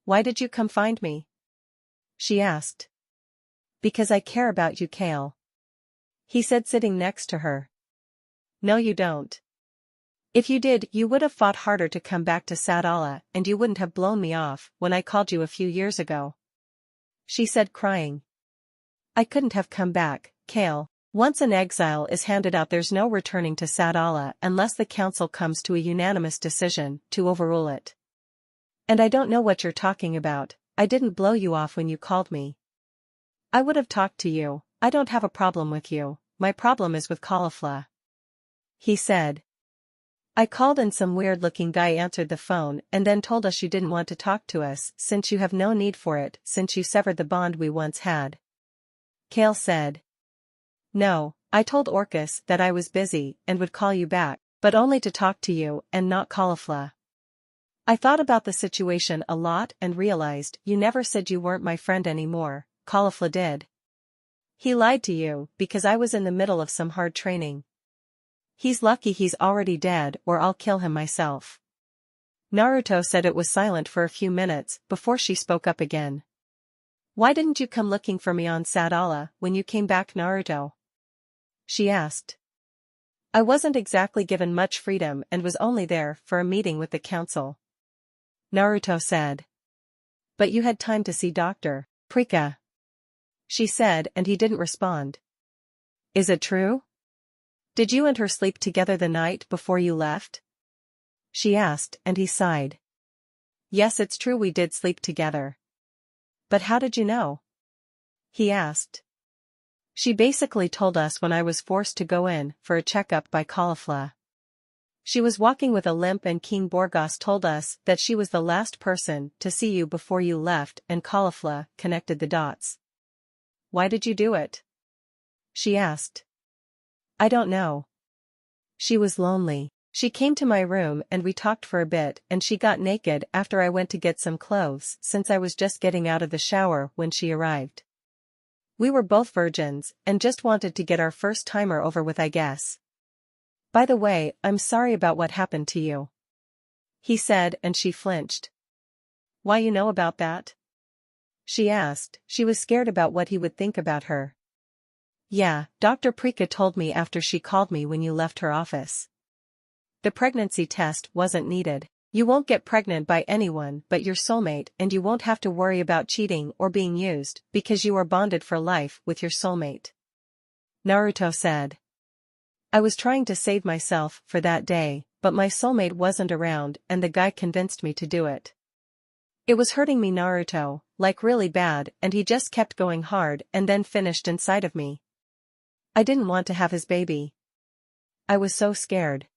Why did you come find me? She asked. Because I care about you, Kale. He said sitting next to her. No you don't. If you did you would have fought harder to come back to Sadala and you wouldn't have blown me off when I called you a few years ago. She said crying. I couldn't have come back, Kale. Once an exile is handed out there's no returning to Sadala unless the council comes to a unanimous decision to overrule it. And I don't know what you're talking about, I didn't blow you off when you called me. I would have talked to you, I don't have a problem with you, my problem is with Caulifla. He said. I called and some weird-looking guy answered the phone and then told us you didn't want to talk to us since you have no need for it since you severed the bond we once had. Kale said. No, I told Orcus that I was busy and would call you back, but only to talk to you and not Caulifla. I thought about the situation a lot and realized you never said you weren't my friend anymore, Caulifla did. He lied to you because I was in the middle of some hard training. He's lucky he's already dead or I'll kill him myself. Naruto said it was silent for a few minutes before she spoke up again. Why didn't you come looking for me on Sadala when you came back, Naruto? She asked. I wasn't exactly given much freedom and was only there for a meeting with the council. Naruto said. But you had time to see Dr. Prika. She said and he didn't respond. Is it true? Did you and her sleep together the night before you left? She asked and he sighed. Yes, it's true we did sleep together. But how did you know? He asked. She basically told us when I was forced to go in for a checkup by Caulifla. She was walking with a limp and King Borgos told us that she was the last person to see you before you left and Caulifla connected the dots. Why did you do it? She asked. I don't know. She was lonely. She came to my room and we talked for a bit and she got naked after I went to get some clothes since I was just getting out of the shower when she arrived. We were both virgins and just wanted to get our first timer over with, I guess. By the way, I'm sorry about what happened to you. He said and she flinched. Why you know about that? She asked. She was scared about what he would think about her. Yeah, Dr. Prika told me after she called me when you left her office. The pregnancy test wasn't needed. You won't get pregnant by anyone but your soulmate and you won't have to worry about cheating or being used because you are bonded for life with your soulmate. Naruto said. I was trying to save myself for that day, but my soulmate wasn't around and the guy convinced me to do it. It was hurting me, Naruto, like really bad, and he just kept going hard and then finished inside of me. I didn't want to have his baby. I was so scared.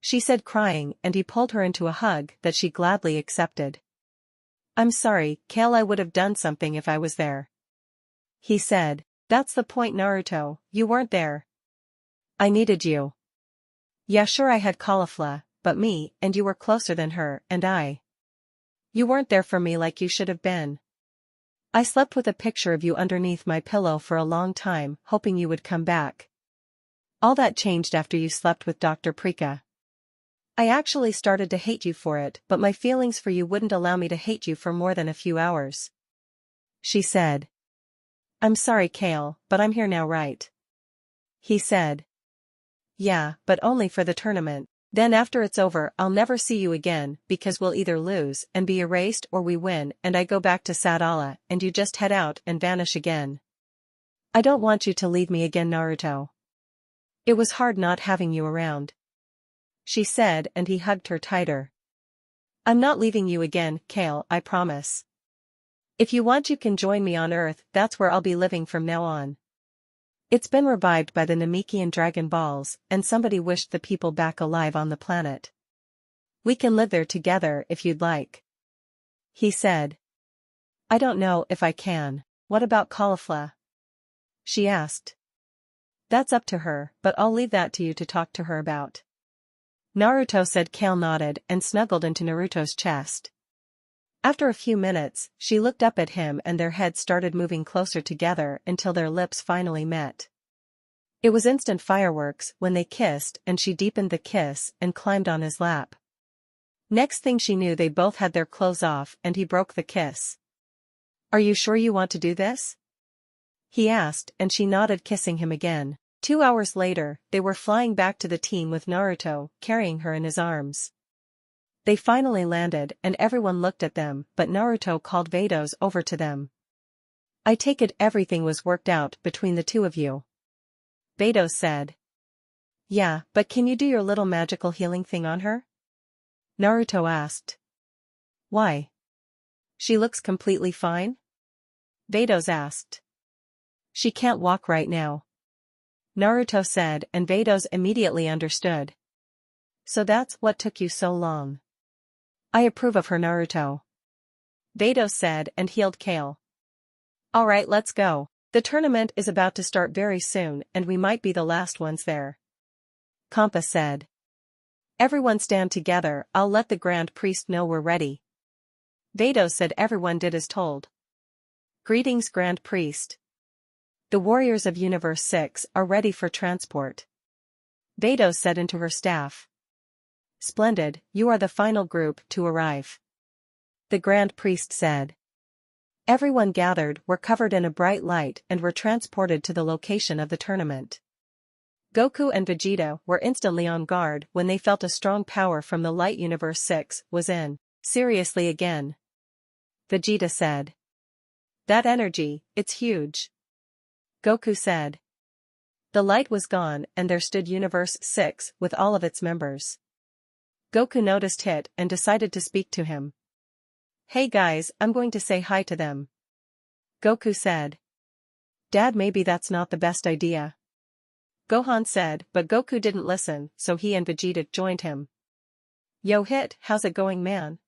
She said crying and he pulled her into a hug that she gladly accepted. I'm sorry, Kale, I would have done something if I was there. He said. That's the point, Naruto, you weren't there. I needed you. Yeah, sure, I had Caulifla, but me and you were closer than her and I. You weren't there for me like you should have been. I slept with a picture of you underneath my pillow for a long time, hoping you would come back. All that changed after you slept with Dr. Prika. I actually started to hate you for it, but my feelings for you wouldn't allow me to hate you for more than a few hours. She said. I'm sorry, Kale, but I'm here now, right? He said. Yeah, but only for the tournament. Then after it's over I'll never see you again because we'll either lose and be erased or we win and I go back to Sadala and you just head out and vanish again. I don't want you to leave me again, Naruto. It was hard not having you around. She said and he hugged her tighter. I'm not leaving you again, Kale, I promise. If you want you can join me on Earth, that's where I'll be living from now on. It's been revived by the Namekian Dragon Balls, and somebody wished the people back alive on the planet. We can live there together if you'd like. He said. I don't know if I can. What about caulifla? She asked. That's up to her, but I'll leave that to you to talk to her about. Naruto said. Kale nodded and snuggled into Naruto's chest. After a few minutes, she looked up at him and their heads started moving closer together until their lips finally met. It was instant fireworks when they kissed, and she deepened the kiss and climbed on his lap. Next thing she knew, they both had their clothes off and he broke the kiss. Are you sure you want to do this? He asked, and she nodded, kissing him again. 2 hours later, they were flying back to the team with Naruto carrying her in his arms. They finally landed and everyone looked at them, but Naruto called Vados over to them. I take it everything was worked out between the two of you. Vados said. Yeah, but can you do your little magical healing thing on her? Naruto asked. Why? She looks completely fine? Vados asked. She can't walk right now. Naruto said, and Vados immediately understood. So that's what took you so long. I approve of her, Naruto. Vados said and healed Kale. Alright, let's go. The tournament is about to start very soon and we might be the last ones there. Kampa said. Everyone stand together, I'll let the Grand Priest know we're ready. Vados said. Everyone did as told. Greetings, Grand Priest. The warriors of Universe 6 are ready for transport. Vados said into her staff. Splendid, you are the final group to arrive. The Grand Priest said. Everyone gathered were covered in a bright light and were transported to the location of the tournament. Goku and Vegeta were instantly on guard when they felt a strong power from the light. Universe 6 was in. Seriously again? Vegeta said. That energy, it's huge. Goku said. The light was gone and there stood Universe 6 with all of its members. Goku noticed it and decided to speak to him. Hey guys, I'm going to say hi to them. Goku said. Dad, maybe that's not the best idea. Gohan said, but Goku didn't listen, so he and Vegeta joined him. Yo Hit, how's it going, man?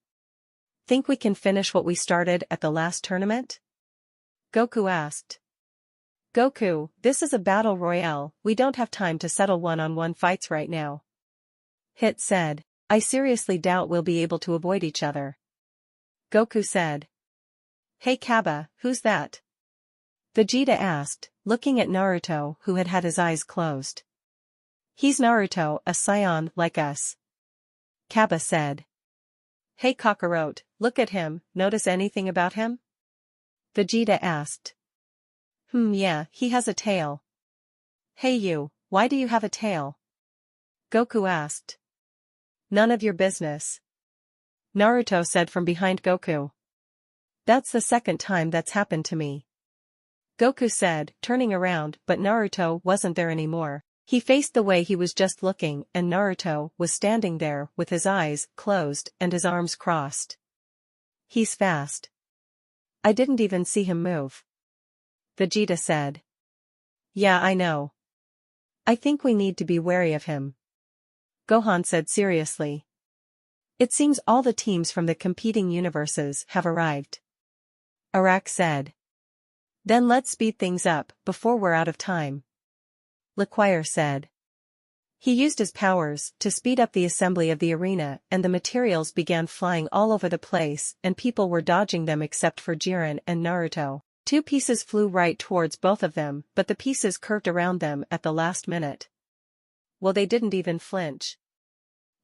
Think we can finish what we started at the last tournament? Goku asked. Goku, this is a battle royale, we don't have time to settle one-on-one fights right now. Hit said. I seriously doubt we'll be able to avoid each other. Goku said. Hey Kaba, who's that? Vegeta asked, looking at Naruto, who had had his eyes closed. He's Naruto, a Saiyan like us. Kaba said. Hey Kakarote, look at him, notice anything about him? Vegeta asked. Yeah, he has a tail. Hey you, why do you have a tail? Goku asked. None of your business. Naruto said from behind Goku. That's the second time that's happened to me. Goku said, turning around, but Naruto wasn't there anymore. He faced the way he was just looking and Naruto was standing there with his eyes closed and his arms crossed. He's fast. I didn't even see him move. Vegeta said. Yeah, I know. I think we need to be wary of him. Gohan said seriously. It seems all the teams from the competing universes have arrived. Arak said. Then let's speed things up before we're out of time. Lequire said. He used his powers to speed up the assembly of the arena and the materials began flying all over the place and people were dodging them except for Jiren and Naruto. 2 pieces flew right towards both of them but the pieces curved around them at the last minute. Well, they didn't even flinch.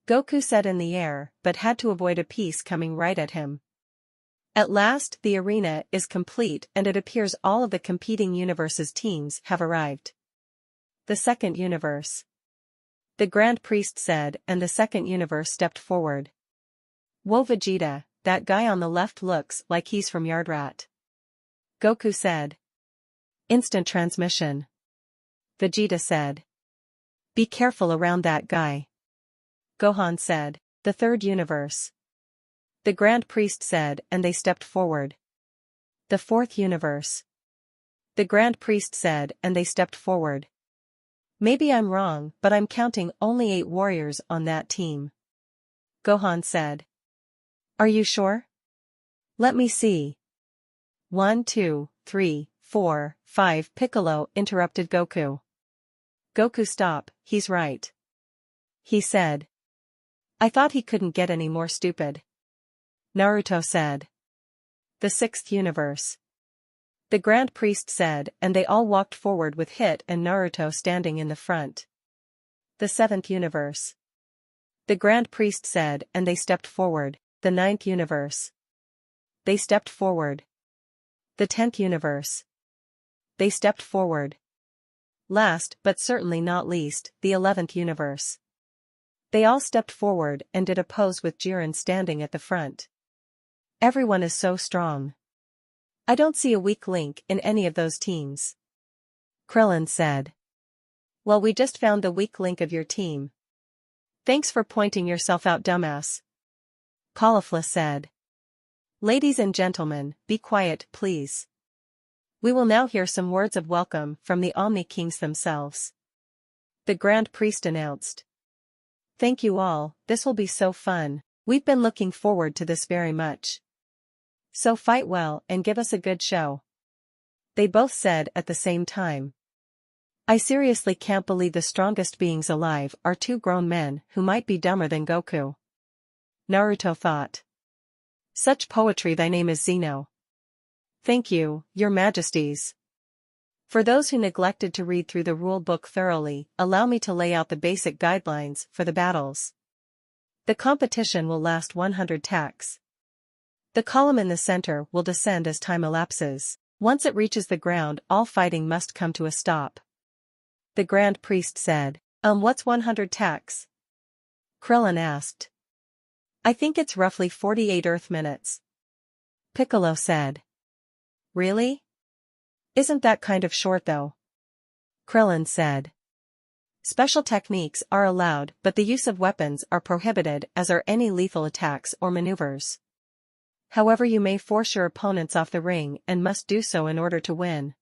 Goku set in the air but had to avoid a piece coming right at him. At last the arena is complete and it appears all of the competing universes' teams have arrived. The second universe. The Grand Priest said and the second universe stepped forward. Whoa Vegeta, that guy on the left looks like he's from Yardrat. Goku said. Instant transmission. Vegeta said. Be careful around that guy. Gohan said. The third universe. The Grand Priest said and they stepped forward. The fourth universe. The Grand Priest said and they stepped forward. Maybe I'm wrong but I'm counting only 8 warriors on that team. Gohan said. Are you sure? Let me see. 1, 2, 3, 4, 5 Piccolo interrupted Goku. Goku, stop, he's right. He said. I thought he couldn't get any more stupid. Naruto said. The sixth universe. The Grand Priest said, and they all walked forward with Hit and Naruto standing in the front. The seventh universe. The Grand Priest said, and they stepped forward. The ninth universe. They stepped forward. The 10th universe. They stepped forward. Last, but certainly not least, the 11th universe. They all stepped forward and did a pose with Jiren standing at the front. Everyone is so strong. I don't see a weak link in any of those teams. Krillin said. Well, we just found the weak link of your team. Thanks for pointing yourself out, dumbass. Caulifla said. Ladies and gentlemen, be quiet, please. We will now hear some words of welcome from the Omni Kings themselves. The Grand Priest announced. Thank you all, this will be so fun. We've been looking forward to this very much. So fight well and give us a good show. They both said at the same time. I seriously can't believe the strongest beings alive are two grown men who might be dumber than Goku. Naruto thought. Such poetry, thy name is Zeno. Thank you, your majesties. For those who neglected to read through the rule book thoroughly, allow me to lay out the basic guidelines for the battles. The competition will last 100 tacks. The column in the center will descend as time elapses. Once it reaches the ground, all fighting must come to a stop. The Grand Priest said, what's 100 tacks? Krillin asked. I think it's roughly 48 Earth minutes. Piccolo said. Really? Isn't that kind of short though? Krillin said. Special techniques are allowed, but the use of weapons are prohibited, as are any lethal attacks or maneuvers. However, you may force your opponents off the ring and must do so in order to win.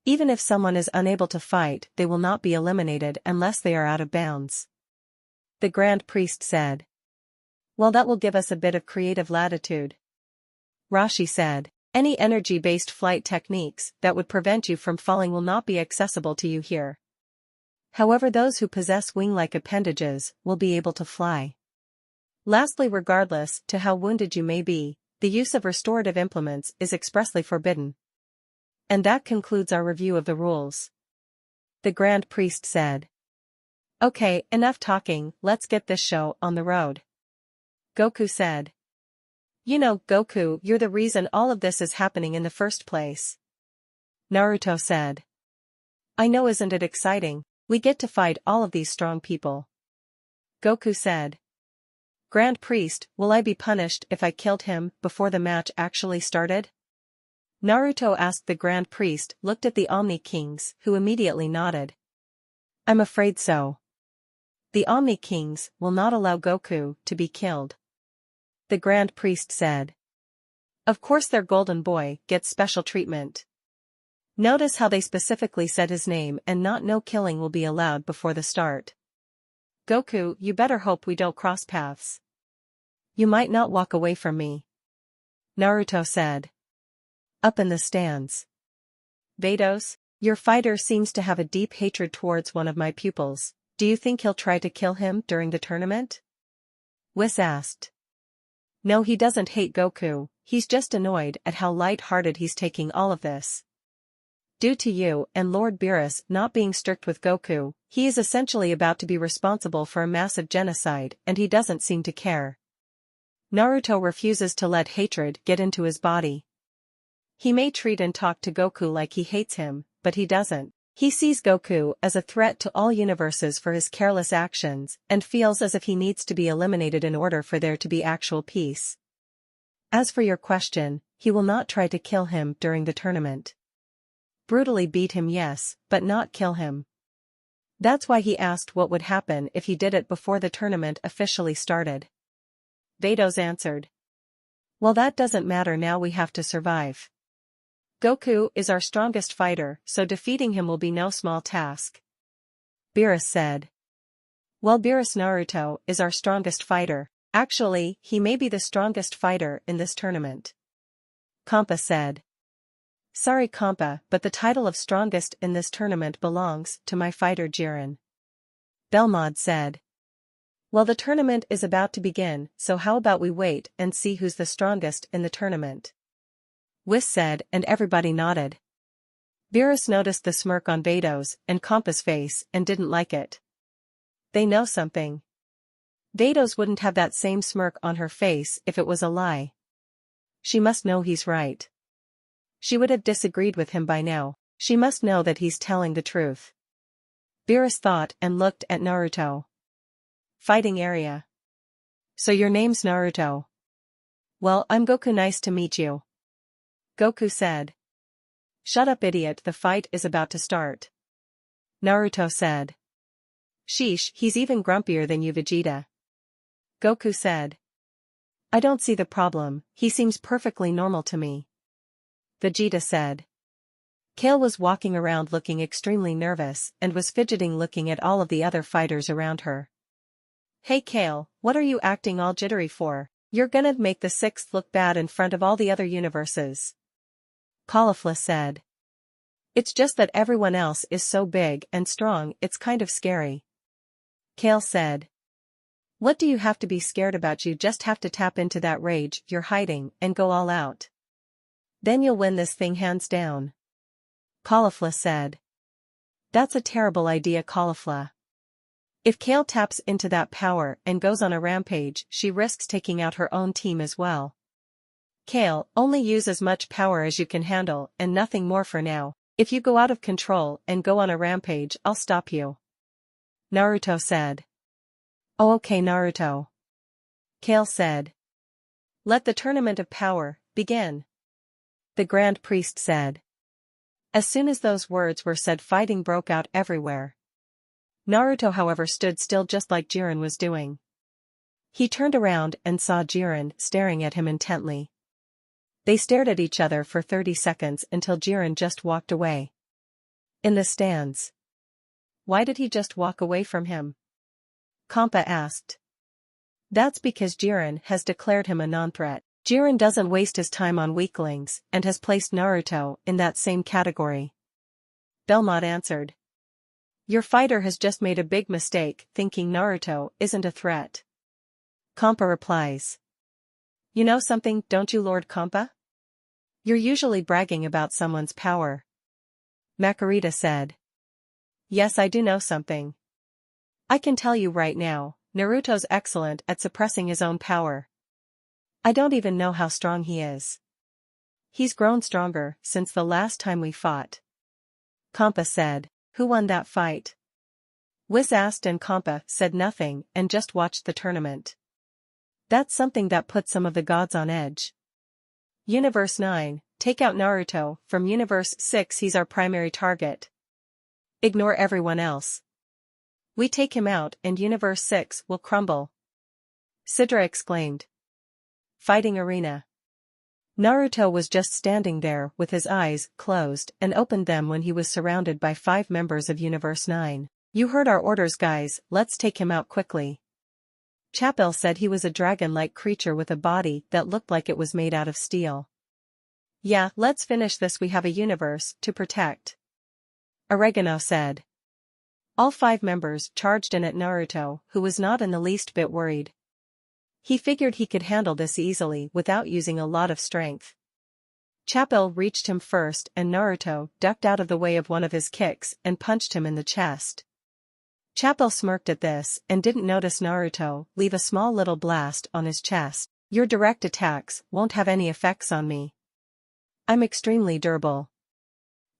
Even if someone is unable to fight, they will not be eliminated unless they are out of bounds. The Grand Priest said. Well, that will give us a bit of creative latitude. Rashi said. Any energy-based flight techniques that would prevent you from falling will not be accessible to you here. However, those who possess wing-like appendages will be able to fly. Lastly, regardless to how wounded you may be, the use of restorative implements is expressly forbidden. And that concludes our review of the rules. The Grand Priest said. Okay, enough talking, let's get this show on the road. Goku said. You know, Goku, you're the reason all of this is happening in the first place. Naruto said. I know, isn't it exciting? We get to fight all of these strong people. Goku said. Grand Priest, will I be punished if I killed him before the match actually started? Naruto asked. The Grand Priest looked at the Omni Kings, who immediately nodded. I'm afraid so. The Omni Kings will not allow Goku to be killed. The Grand Priest said. Of course, their golden boy gets special treatment. Notice how they specifically said his name and no killing will be allowed before the start. Goku, you better hope we don't cross paths. You might not walk away from me. Naruto said. Up in the stands. Vados, your fighter seems to have a deep hatred towards one of my pupils. Do you think he'll try to kill him during the tournament? Whis asked. No, he doesn't hate Goku, he's just annoyed at how light-hearted he's taking all of this. Due to you and Lord Beerus not being strict with Goku, he is essentially about to be responsible for a massive genocide, and he doesn't seem to care. Naruto refuses to let hatred get into his body. He may treat and talk to Goku like he hates him, but he doesn't. He sees Goku as a threat to all universes for his careless actions, and feels as if he needs to be eliminated in order for there to be actual peace. As for your question, he will not try to kill him during the tournament. Brutally beat him, yes, but not kill him. That's why he asked what would happen if he did it before the tournament officially started. Vados answered. Well, that doesn't matter now, we have to survive. Goku is our strongest fighter, so defeating him will be no small task. Beerus said. Well, Beerus Naruto is our strongest fighter. Actually, he may be the strongest fighter in this tournament. Kampa said. Sorry Compa, but the title of strongest in this tournament belongs to my fighter Jiren. Belmod said. Well, the tournament is about to begin, so how about we wait and see who's the strongest in the tournament? Whis said, and everybody nodded. Beerus noticed the smirk on Vados and Compa's face and didn't like it. They know something. Vados wouldn't have that same smirk on her face if it was a lie. She must know he's right. She would have disagreed with him by now. She must know that he's telling the truth. Beerus thought and looked at Naruto. Fighting area. So your name's Naruto. Well, I'm Goku, nice to meet you. Goku said. Shut up idiot, the fight is about to start. Naruto said. Sheesh, he's even grumpier than you Vegeta. Goku said. I don't see the problem, he seems perfectly normal to me. Vegeta said. Kale was walking around looking extremely nervous and was fidgeting looking at all of the other fighters around her. Hey Kale, what are you acting all jittery for? You're gonna make the 6th look bad in front of all the other universes. Caulifla said. It's just that everyone else is so big and strong, it's kind of scary. Kale said. What do you have to be scared about? You just have to tap into that rage you're hiding and go all out. Then you'll win this thing hands down. Caulifla said. That's a terrible idea, Caulifla. If Kale taps into that power and goes on a rampage, she risks taking out her own team as well. Kale, only use as much power as you can handle and nothing more for now. If you go out of control and go on a rampage, I'll stop you. Naruto said. Oh, okay Naruto. Kale said. Let the tournament of power begin. The Grand Priest said. As soon as those words were said, fighting broke out everywhere. Naruto however stood still just like Jiren was doing. He turned around and saw Jiren staring at him intently. They stared at each other for 30 seconds until Jiren just walked away. In the stands. Why did he just walk away from him? Compa asked. That's because Jiren has declared him a non-threat. Jiren doesn't waste his time on weaklings and has placed Naruto in that same category. Belmod answered. Your fighter has just made a big mistake thinking Naruto isn't a threat. Compa replies. You know something, don't you Lord Compa? You're usually bragging about someone's power. Makarita said. Yes, I do know something. I can tell you right now, Naruto's excellent at suppressing his own power. I don't even know how strong he is. He's grown stronger since the last time we fought. Compa said. Who won that fight? Whis asked and Compa said nothing and just watched the tournament. That's something that put some of the gods on edge. Universe 9, take out Naruto, from Universe 6 he's our primary target. Ignore everyone else. We take him out and Universe 6 will crumble. Sidra exclaimed. Fighting arena. Naruto was just standing there with his eyes closed and opened them when he was surrounded by 5 members of Universe 9. You heard our orders guys, let's take him out quickly. Chapel said he was a dragon-like creature with a body that looked like it was made out of steel. Yeah, let's finish this, we have a universe to protect. Oregano said. All 5 members charged in at Naruto, who was not in the least bit worried. He figured he could handle this easily without using a lot of strength. Chapel reached him first and Naruto ducked out of the way of one of his kicks and punched him in the chest. Chapel smirked at this and didn't notice Naruto leave a small little blast on his chest. Your direct attacks won't have any effects on me. I'm extremely durable.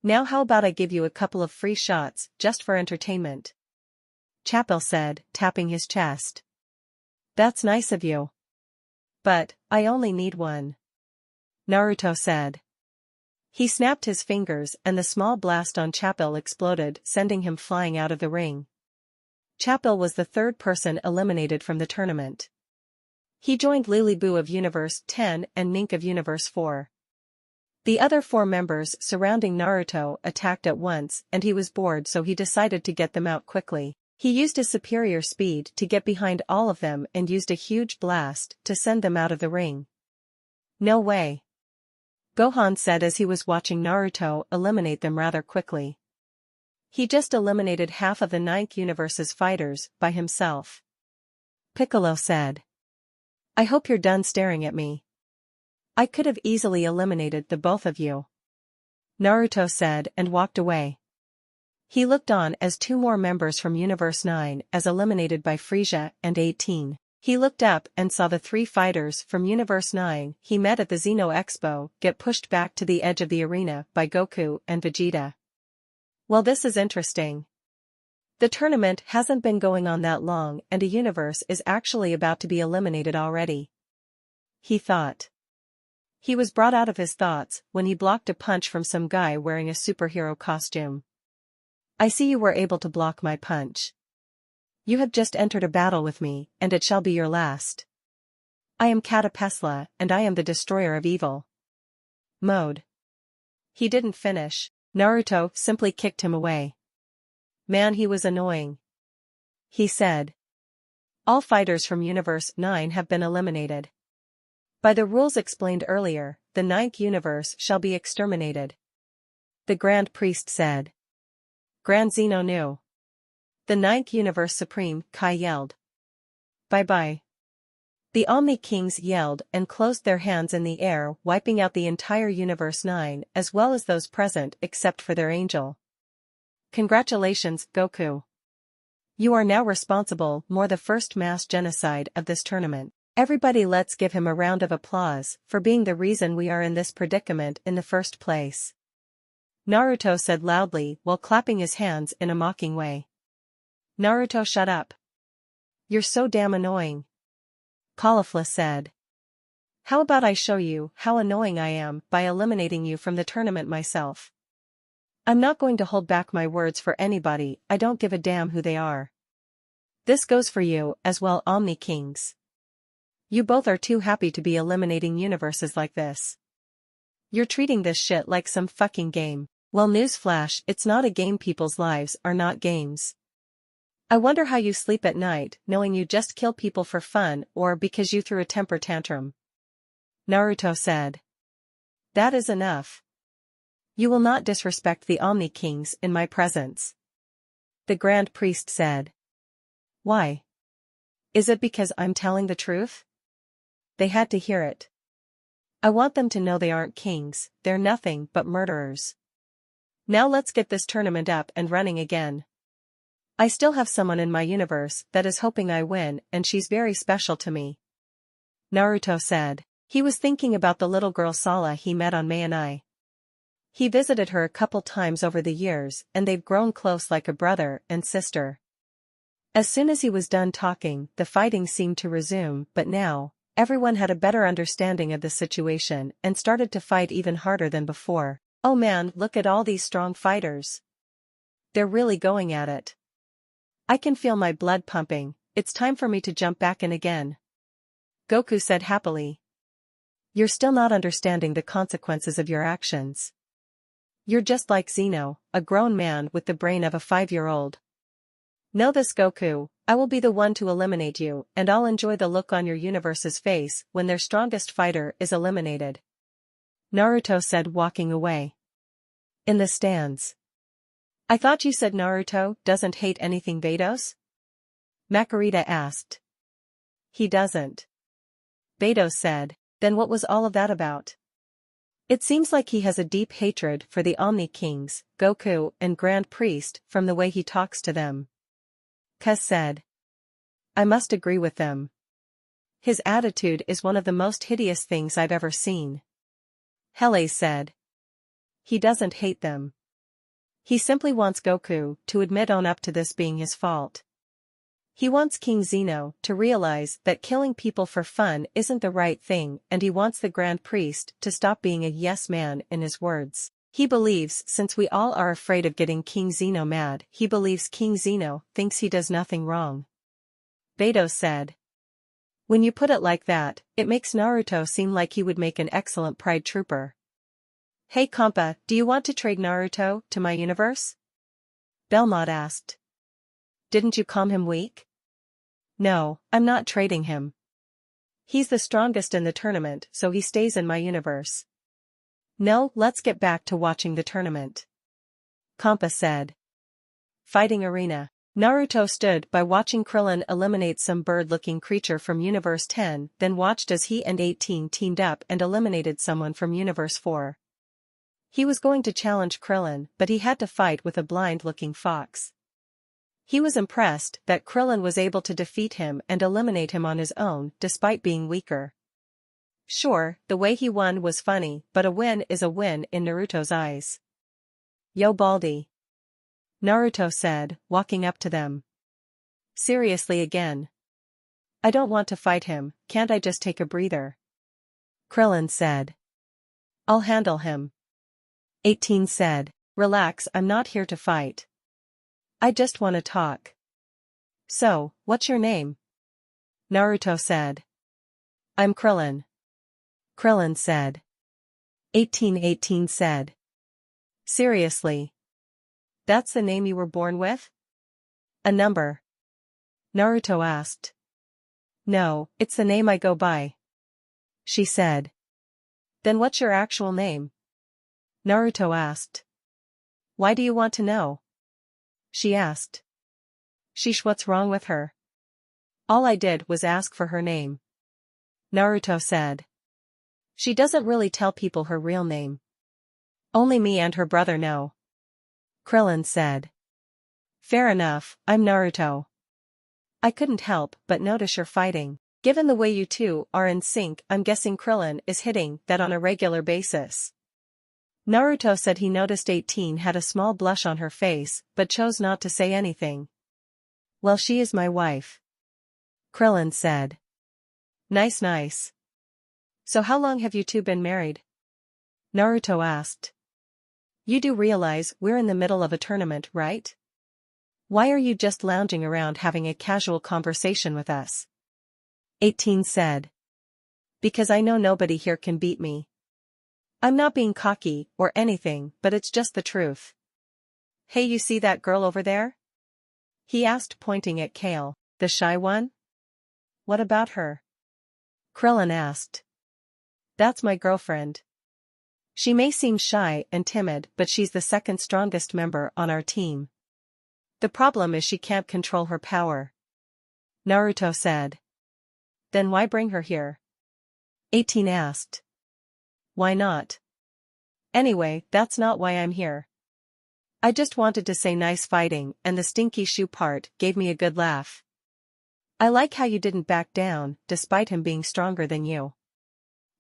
Now how about I give you a couple of free shots just for entertainment? Chapel said, tapping his chest. That's nice of you. But, I only need one. Naruto said. He snapped his fingers and the small blast on Chapel exploded, sending him flying out of the ring. Chapel was the 3rd person eliminated from the tournament. He joined Liliboo of Universe 10 and Mink of Universe 4. The other 4 members surrounding Naruto attacked at once and he was bored, so he decided to get them out quickly. He used his superior speed to get behind all of them and used a huge blast to send them out of the ring. No way. Gohan said as he was watching Naruto eliminate them rather quickly. He just eliminated half of the Ninth Universe's fighters by himself. Piccolo said. I hope you're done staring at me. I could have easily eliminated the both of you. Naruto said and walked away. He looked on as two more members from Universe 9 as eliminated by Frieza and 18. He looked up and saw the three fighters from Universe 9 he met at the Xeno Expo get pushed back to the edge of the arena by Goku and Vegeta. Well, this is interesting. The tournament hasn't been going on that long and a universe is actually about to be eliminated already. He thought. He was brought out of his thoughts when he blocked a punch from some guy wearing a superhero costume. I see you were able to block my punch. You have just entered a battle with me, and it shall be your last. I am Catapesla, and I am the destroyer of evil. Mode. He didn't finish. Naruto simply kicked him away. Man, he was annoying. He said. All fighters from Universe 9 have been eliminated. By the rules explained earlier, the Ninth Universe shall be exterminated. The Grand Priest said. Grand Zeno knew. The Ninth Universe Supreme, Kai yelled. Bye-bye. The Omni Kings yelled and closed their hands in the air, wiping out the entire Universe 9 as well as those present except for their angel. Congratulations, Goku. You are now responsible for the first mass genocide of this tournament. Everybody, let's give him a round of applause for being the reason we are in this predicament in the first place. Naruto said loudly while clapping his hands in a mocking way. Naruto, shut up. You're so damn annoying. Caulifla said. How about I show you how annoying I am by eliminating you from the tournament myself? I'm not going to hold back my words for anybody, I don't give a damn who they are. This goes for you as well, Omni Kings. You both are too happy to be eliminating universes like this. You're treating this shit like some fucking game. Well, newsflash, it's not a game. People's lives are not games. I wonder how you sleep at night, knowing you just kill people for fun or because you threw a temper tantrum. Naruto said. That is enough. You will not disrespect the Omni Kings in my presence. The Grand Priest said. Why? Is it because I'm telling the truth? They had to hear it. I want them to know they aren't kings, they're nothing but murderers. Now let's get this tournament up and running again. I still have someone in my universe that is hoping I win, and she's very special to me. Naruto said. He was thinking about the little girl Sala he met on Mayonai. He visited her a couple times over the years and they've grown close like a brother and sister. As soon as he was done talking, the fighting seemed to resume, but now, everyone had a better understanding of the situation and started to fight even harder than before. Oh man, look at all these strong fighters. They're really going at it. I can feel my blood pumping, it's time for me to jump back in again. Goku said happily. You're still not understanding the consequences of your actions. You're just like Zeno, a grown man with the brain of a 5-year-old. Know this, Goku, I will be the one to eliminate you, and I'll enjoy the look on your universe's face when their strongest fighter is eliminated. Naruto said, walking away. In the stands. I thought you said Naruto doesn't hate anything Vados? Makurita asked. He doesn't. Vados said, then what was all of that about? It seems like he has a deep hatred for the Omni Kings, Goku and Grand Priest from the way he talks to them. Cuz said. I must agree with them. His attitude is one of the most hideous things I've ever seen. Hele said. He doesn't hate them. He simply wants Goku to own up to this being his fault. He wants King Zeno to realize that killing people for fun isn't the right thing, and he wants the Grand Priest to stop being a yes man in his words. He believes since we all are afraid of getting King Zeno mad, he believes King Zeno thinks he does nothing wrong. Vados said. When you put it like that, it makes Naruto seem like he would make an excellent Pride Trooper. Hey Kompa, do you want to trade Naruto to my universe? Belmont asked. Didn't you call him weak? No, I'm not trading him. He's the strongest in the tournament, so he stays in my universe. No, let's get back to watching the tournament. Kampa said. Fighting arena. Naruto stood by watching Krillin eliminate some bird-looking creature from Universe 10, then watched as he and 18 teamed up and eliminated someone from Universe 4. He was going to challenge Krillin, but he had to fight with a blind-looking fox. He was impressed that Krillin was able to defeat him and eliminate him on his own, despite being weaker. Sure, the way he won was funny, but a win is a win in Naruto's eyes. Yo Baldi. Naruto said, walking up to them. Seriously again. I don't want to fight him, can't I just take a breather? Krillin said. I'll handle him. 18 said, relax, I'm not here to fight. I just want to talk. So, what's your name? Naruto said. I'm Krillin. Krillin said. 18 said. Seriously? That's the name you were born with? A number? Naruto asked. No, it's the name I go by. She said. Then what's your actual name? Naruto asked. Why do you want to know? She asked. Sheesh, what's wrong with her? All I did was ask for her name. Naruto said. She doesn't really tell people her real name. Only me and her brother know. Krillin said. Fair enough, I'm Naruto. I couldn't help but notice you're fighting. Given the way you two are in sync, I'm guessing Krillin is hitting that on a regular basis. Naruto said he noticed 18 had a small blush on her face, but chose not to say anything. Well, she is my wife. Krillin said. Nice. So how long have you two been married? Naruto asked. You do realize we're in the middle of a tournament, right? Why are you just lounging around having a casual conversation with us? 18 said. Because I know nobody here can beat me. I'm not being cocky or anything, but it's just the truth. Hey, you see that girl over there? He asked, pointing at Kale, the shy one? What about her? Krillin asked. That's my girlfriend. She may seem shy and timid, but she's the second strongest member on our team. The problem is she can't control her power. Naruto said. Then why bring her here? 18 asked. Why not? Anyway, that's not why I'm here. I just wanted to say nice fighting, and the stinky shoe part gave me a good laugh. I like how you didn't back down, despite him being stronger than you.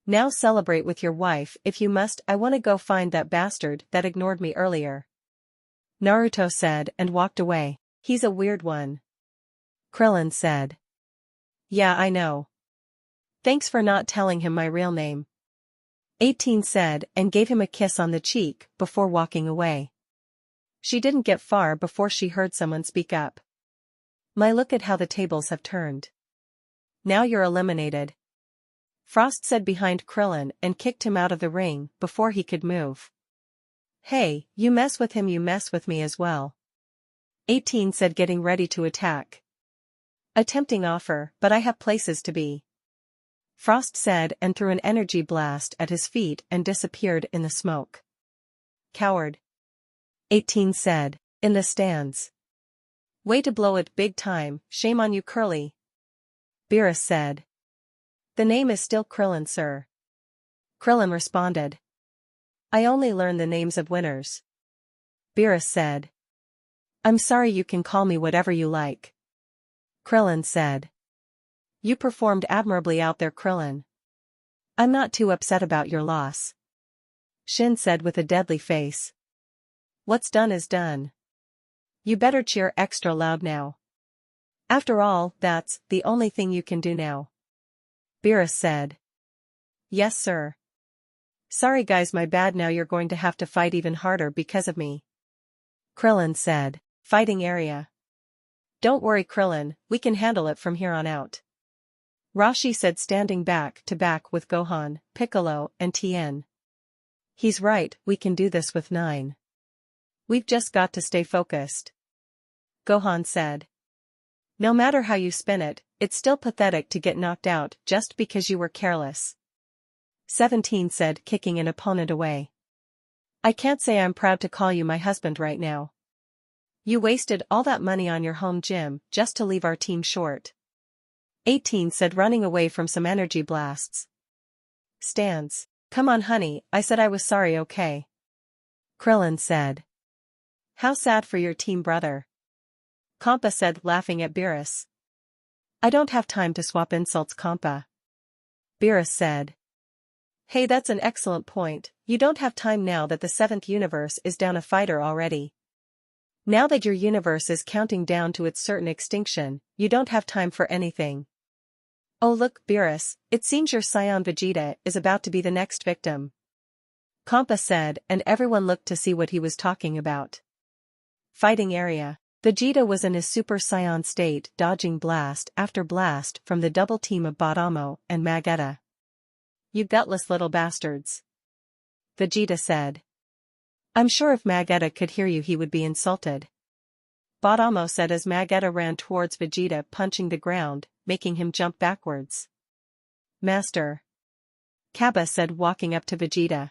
Now celebrate with your wife if you must. I want to go find that bastard that ignored me earlier. Naruto said and walked away. He's a weird one. Krillin said. Yeah, I know. Thanks for not telling him my real name. 18 said and gave him a kiss on the cheek before walking away. She didn't get far before she heard someone speak up. My, look at how the tables have turned. Now you're eliminated. Frost said behind Krillin and kicked him out of the ring before he could move. Hey, you mess with him, you mess with me as well. 18 said, getting ready to attack. A tempting offer, but I have places to be. Frost said and threw an energy blast at his feet and disappeared in the smoke. Coward. 18 said, in the stands. Way to blow it big time, shame on you, Curly. Beerus said. The name is still Krillin, sir. Krillin responded. I only learn the names of winners. Beerus said. I'm sorry, you can call me whatever you like. Krillin said. You performed admirably out there, Krillin. I'm not too upset about your loss. Shin said with a deadly face. What's done is done. You better cheer extra loud now. After all, that's the only thing you can do now. Beerus said. Yes, sir. Sorry guys, my bad, now you're going to have to fight even harder because of me. Krillin said. Fighting area. Don't worry, Krillin, we can handle it from here on out. Rashi said, standing back to back with Gohan, Piccolo, and Tien. He's right, we can do this with 9. We've just got to stay focused. Gohan said. No matter how you spin it, it's still pathetic to get knocked out just because you were careless. 17 said, kicking an opponent away. I can't say I'm proud to call you my husband right now. You wasted all that money on your home gym just to leave our team short. 18 said, running away from some energy blasts. Stans. Come on honey, I said I was sorry, okay? Krillin said. How sad for your team brother. Kompa said, laughing at Beerus. I don't have time to swap insults, Kompa. Beerus said. Hey, that's an excellent point, you don't have time now that the 7th universe is down a fighter already. Now that your universe is counting down to its certain extinction, you don't have time for anything. Oh look, Beerus, it seems your Saiyan Vegeta is about to be the next victim. Kompa said, and everyone looked to see what he was talking about. Fighting area. Vegeta was in his Super Saiyan state, dodging blast after blast from the double team of Badamo and Magetta. You gutless little bastards. Vegeta said. I'm sure if Magetta could hear you he would be insulted. Badamo said as Magetta ran towards Vegeta, punching the ground, making him jump backwards. Master. Kaba said, walking up to Vegeta.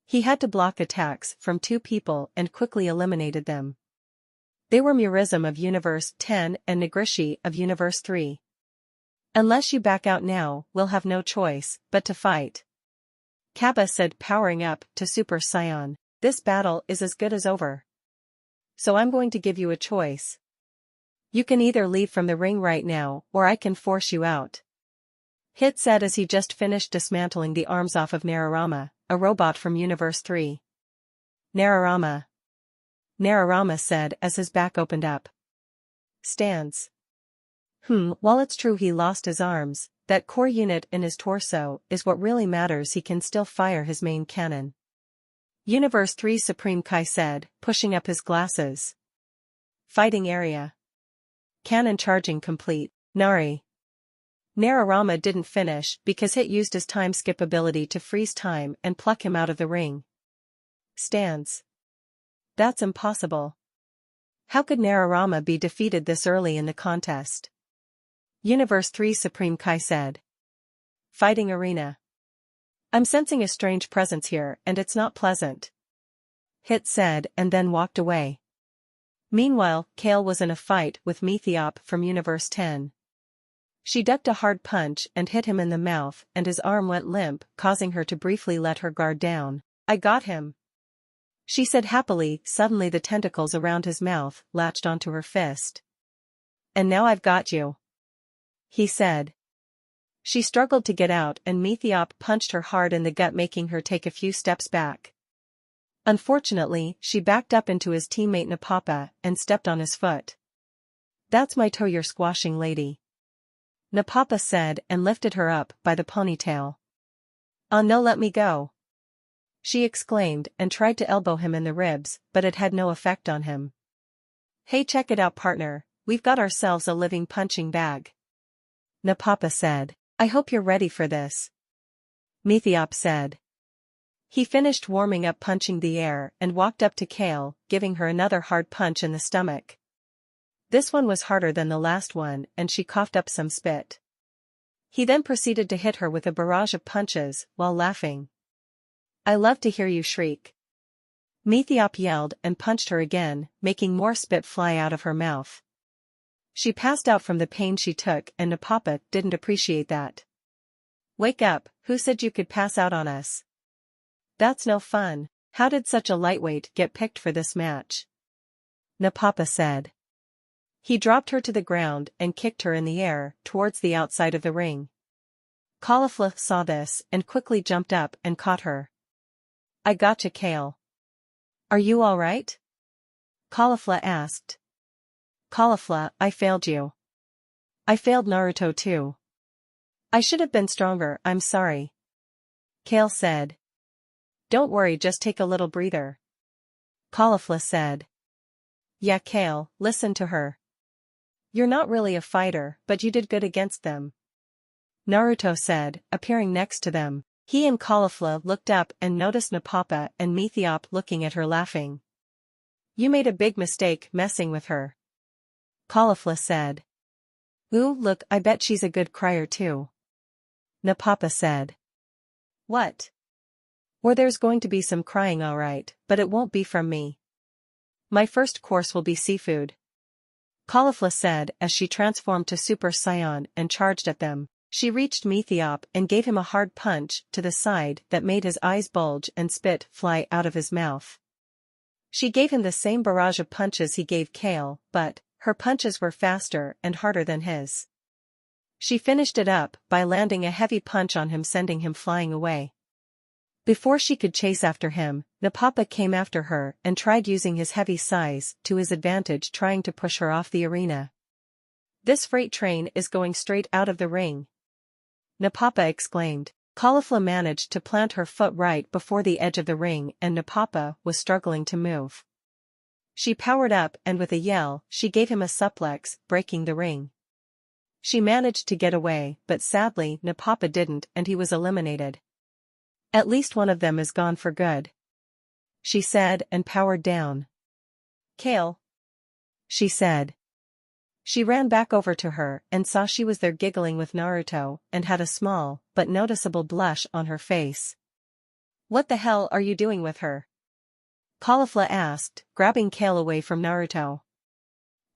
He had to block attacks from 2 people and quickly eliminated them. They were Murism of Universe 10 and Nagrishi of Universe 3. Unless you back out now, we'll have no choice but to fight. Kaba said, powering up to Super Saiyan. This battle is as good as over. So I'm going to give you a choice. You can either leave from the ring right now, or I can force you out. Hit said as he just finished dismantling the arms off of Nararama, a robot from Universe 3. Nararama. Nararama said as his back opened up. Stans. While it's true he lost his arms, that core unit in his torso is what really matters. He can still fire his main cannon. Universe 3 Supreme Kai said, pushing up his glasses. Fighting area. Cannon charging complete. Nari. Nararama didn't finish because Hit used his time skip ability to freeze time and pluck him out of the ring. Stans. That's impossible. How could Nararama be defeated this early in the contest? Universe 3 Supreme Kai said. Fighting arena. I'm sensing a strange presence here and it's not pleasant. Hit said and then walked away. Meanwhile, Kale was in a fight with Methiop from Universe 10. She ducked a hard punch and hit him in the mouth and his arm went limp, causing her to briefly let her guard down. I got him. She said happily. Suddenly the tentacles around his mouth latched onto her fist. And now I've got you. He said. She struggled to get out and Methiop punched her hard in the gut, making her take a few steps back. Unfortunately, she backed up into his teammate Napapa and stepped on his foot. That's my toe you're squashing, lady. Napapa said and lifted her up by the ponytail. Oh no, let me go. She exclaimed and tried to elbow him in the ribs, but it had no effect on him. Hey, check it out, partner, we've got ourselves a living punching bag. Napapa said. I hope you're ready for this. Methiop said. He finished warming up, punching the air, and walked up to Kale, giving her another hard punch in the stomach. This one was harder than the last one and she coughed up some spit. He then proceeded to hit her with a barrage of punches, while laughing. I love to hear you shriek. Methiop yelled and punched her again, making more spit fly out of her mouth. She passed out from the pain she took and Napapa didn't appreciate that. Wake up, who said you could pass out on us? That's no fun. How did such a lightweight get picked for this match? Napapa said. He dropped her to the ground and kicked her in the air, towards the outside of the ring. Caulifla saw this and quickly jumped up and caught her. I gotcha, Kale. Are you alright? Caulifla asked. Caulifla, I failed you. I failed Naruto too. I should have been stronger, I'm sorry. Kale said. Don't worry, just take a little breather. Caulifla said. Yeah, Kale, listen to her. You're not really a fighter, but you did good against them. Naruto said, appearing next to them. He and Caulifla looked up and noticed Napapa and Methiop looking at her, laughing. You made a big mistake messing with her. Caulifla said. Ooh, look, I bet she's a good crier too. Napapa said. What? Or there's going to be some crying alright, but it won't be from me. My first course will be seafood. Caulifla said as she transformed to Super Saiyan and charged at them. She reached Methiop and gave him a hard punch to the side that made his eyes bulge and spit fly out of his mouth. She gave him the same barrage of punches he gave Kale, but her punches were faster and harder than his. She finished it up by landing a heavy punch on him, sending him flying away. Before she could chase after him, Napapa came after her and tried using his heavy size to his advantage, trying to push her off the arena. This freight train is going straight out of the ring, Napapa exclaimed. Caulifla managed to plant her foot right before the edge of the ring and Napapa was struggling to move. She powered up and with a yell, she gave him a suplex, breaking the ring. She managed to get away, but sadly Napapa didn't and he was eliminated. At least one of them is gone for good, she said and powered down. Kale, she said. She ran back over to her and saw she was there giggling with Naruto and had a small but noticeable blush on her face. What the hell are you doing with her? Caulifla asked, grabbing Kale away from Naruto.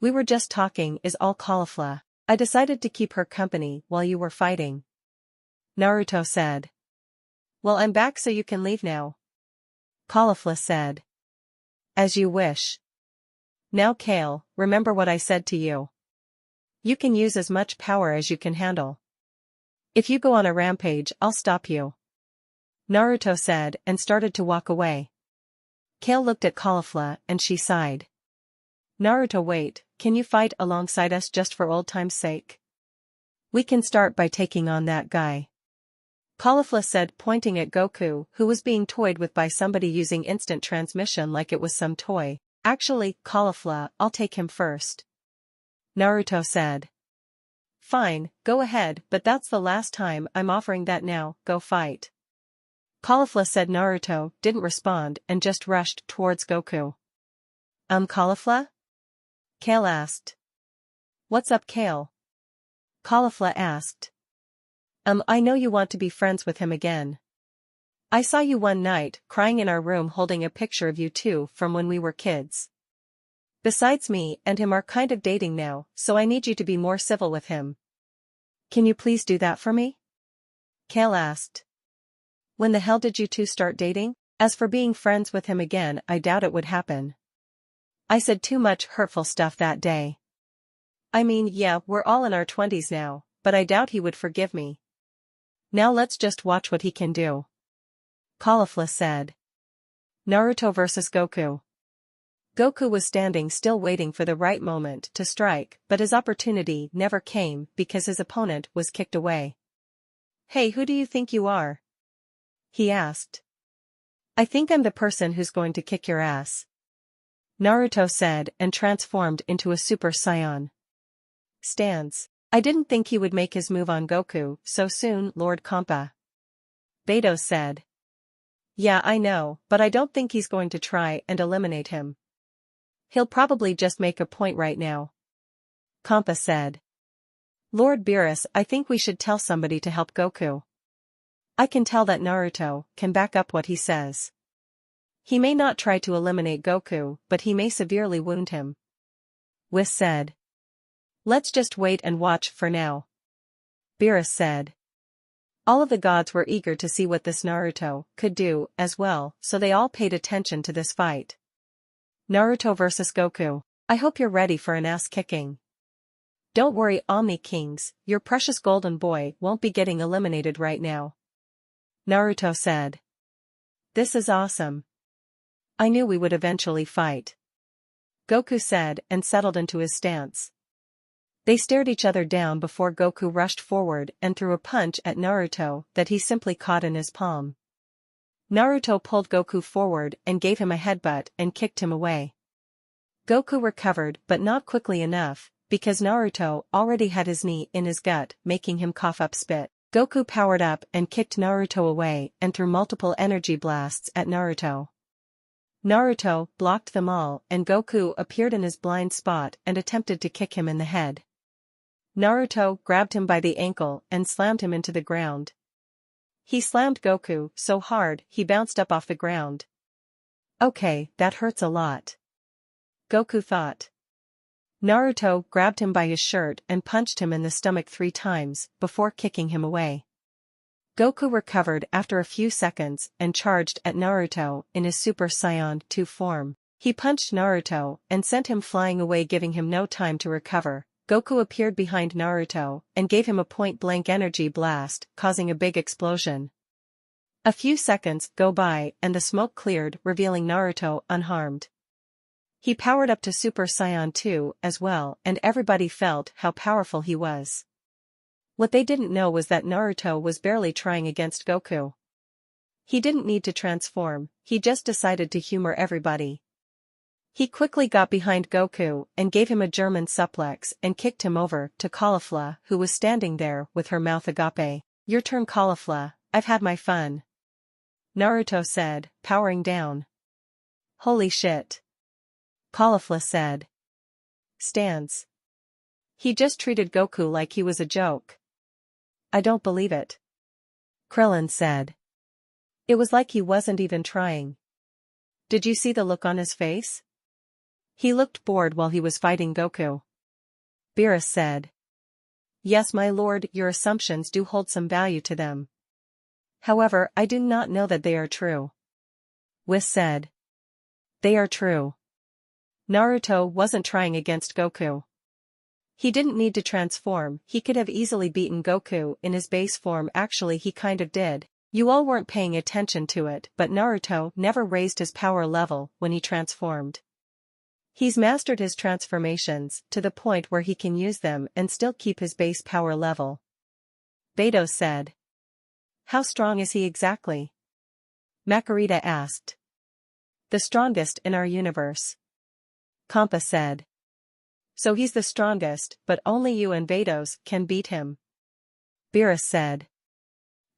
We were just talking is all, Caulifla. I decided to keep her company while you were fighting, Naruto said. Well, I'm back so you can leave now, Caulifla said. As you wish. Now Kale, remember what I said to you. You can use as much power as you can handle. If you go on a rampage, I'll stop you, Naruto said and started to walk away. Kale looked at Caulifla and she sighed. Naruto, wait, can you fight alongside us just for old time's sake? We can start by taking on that guy, Caulifla said, pointing at Goku, who was being toyed with by somebody using instant transmission like it was some toy. Actually, Caulifla, I'll take him first, Naruto said. Fine, go ahead, but that's the last time I'm offering that. Now, go fight, Caulifla said. Naruto didn't respond and just rushed towards Goku. Caulifla? Kale asked. What's up, Kale? Caulifla asked. I know you want to be friends with him again. I saw you one night crying in our room holding a picture of you two from when we were kids. Besides, me and him are kind of dating now, so I need you to be more civil with him. Can you please do that for me? Kale asked. When the hell did you two start dating? As for being friends with him again, I doubt it would happen. I said too much hurtful stuff that day. I mean, yeah, we're all in our 20s now, but I doubt he would forgive me. Now let's just watch what he can do, Caulifla said. Naruto vs. Goku. Goku was standing still waiting for the right moment to strike, but his opportunity never came because his opponent was kicked away. Hey, who do you think you are? He asked. I think I'm the person who's going to kick your ass, Naruto said and transformed into a Super Saiyan. Stance. I didn't think he would make his move on Goku so soon, Lord Kompa, Beto said. Yeah, I know, but I don't think he's going to try and eliminate him. He'll probably just make a point right now, Kompa said. Lord Beerus, I think we should tell somebody to help Goku. I can tell that Naruto can back up what he says. He may not try to eliminate Goku, but he may severely wound him, Whis said. Let's just wait and watch for now, Beerus said. All of the gods were eager to see what this Naruto could do as well, so they all paid attention to this fight. Naruto vs. Goku. I hope you're ready for an ass-kicking. Don't worry, Omni Kings, your precious golden boy won't be getting eliminated right now, Naruto said. This is awesome. I knew we would eventually fight, Goku said and settled into his stance. They stared each other down before Goku rushed forward and threw a punch at Naruto that he simply caught in his palm. Naruto pulled Goku forward and gave him a headbutt and kicked him away. Goku recovered but not quickly enough, because Naruto already had his knee in his gut, making him cough up spit. Goku powered up and kicked Naruto away and threw multiple energy blasts at Naruto. Naruto blocked them all and Goku appeared in his blind spot and attempted to kick him in the head. Naruto grabbed him by the ankle and slammed him into the ground. He slammed Goku so hard he bounced up off the ground. Okay, that hurts a lot, Goku thought. Naruto grabbed him by his shirt and punched him in the stomach 3 times before kicking him away. Goku recovered after a few seconds and charged at Naruto in his Super Saiyan 2 form. He punched Naruto and sent him flying away, giving him no time to recover. Goku appeared behind Naruto and gave him a point-blank energy blast, causing a big explosion. A few seconds go by and the smoke cleared, revealing Naruto unharmed. He powered up to Super Saiyan 2 as well, and everybody felt how powerful he was. What they didn't know was that Naruto was barely trying against Goku. He didn't need to transform, he just decided to humor everybody. He quickly got behind Goku and gave him a German suplex and kicked him over to Caulifla, who was standing there with her mouth agape. Your turn, Caulifla, I've had my fun, Naruto said, powering down. Holy shit, Caulifla said. Stands. He just treated Goku like he was a joke. I don't believe it, Krillin said. It was like he wasn't even trying. Did you see the look on his face? He looked bored while he was fighting Goku. Beerus said. Yes, my lord, your assumptions do hold some value to them. However, I do not know that they are true, Whis said. They are true. Naruto wasn't trying against Goku. He didn't need to transform, he could have easily beaten Goku in his base form. Actually, he kind of did. You all weren't paying attention to it, but Naruto never raised his power level when he transformed. He's mastered his transformations to the point where he can use them and still keep his base power level, Beto said. How strong is he exactly? Makarita asked. The strongest in our universe, Kampa said. So he's the strongest, but only you and Vados can beat him, Beerus said.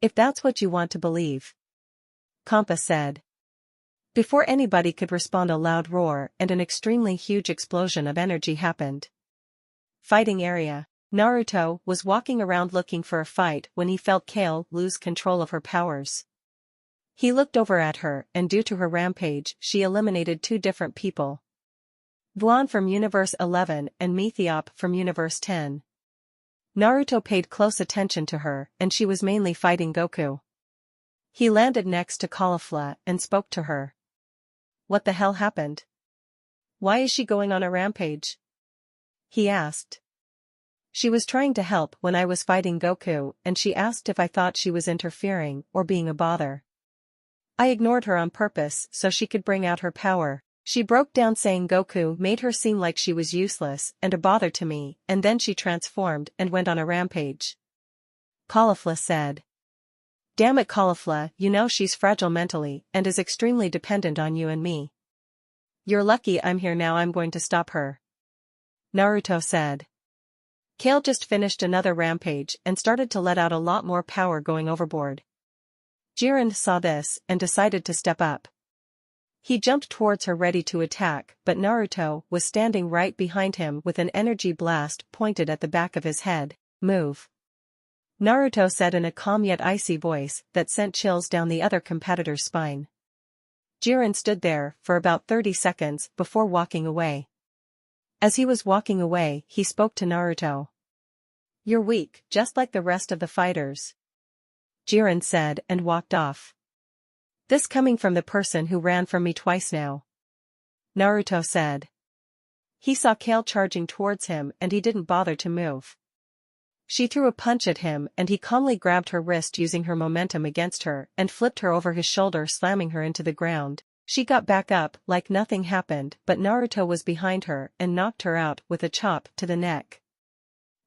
If that's what you want to believe, Kampa said. Before anybody could respond, a loud roar and an extremely huge explosion of energy happened. Fighting area. Naruto was walking around looking for a fight when he felt Kale lose control of her powers. He looked over at her, and due to her rampage, she eliminated 2 different people. Vuan from Universe 11 and Methiop from Universe 10. Naruto paid close attention to her, and she was mainly fighting Goku. He landed next to Caulifla and spoke to her. What the hell happened? Why is she going on a rampage? He asked. She was trying to help when I was fighting Goku, and she asked if I thought she was interfering or being a bother. I ignored her on purpose so she could bring out her power. She broke down saying Goku made her seem like she was useless and a bother to me, and then she transformed and went on a rampage, Caulifla said. Damn it, Caulifla, you know she's fragile mentally and is extremely dependent on you and me. You're lucky I'm here now. I'm going to stop her, Naruto said. Kale just finished another rampage and started to let out a lot more power, going overboard. Jiren saw this and decided to step up. He jumped towards her ready to attack, but Naruto was standing right behind him with an energy blast pointed at the back of his head. Move, Naruto said in a calm yet icy voice that sent chills down the other competitor's spine. Jiren stood there for about 30 seconds before walking away. As he was walking away, he spoke to Naruto. You're weak, just like the rest of the fighters, Jiren said, and walked off. This coming from the person who ran from me twice now, Naruto said. He saw Kale charging towards him and he didn't bother to move. She threw a punch at him and he calmly grabbed her wrist using her momentum against her and flipped her over his shoulder, slamming her into the ground. She got back up like nothing happened, but Naruto was behind her and knocked her out with a chop to the neck.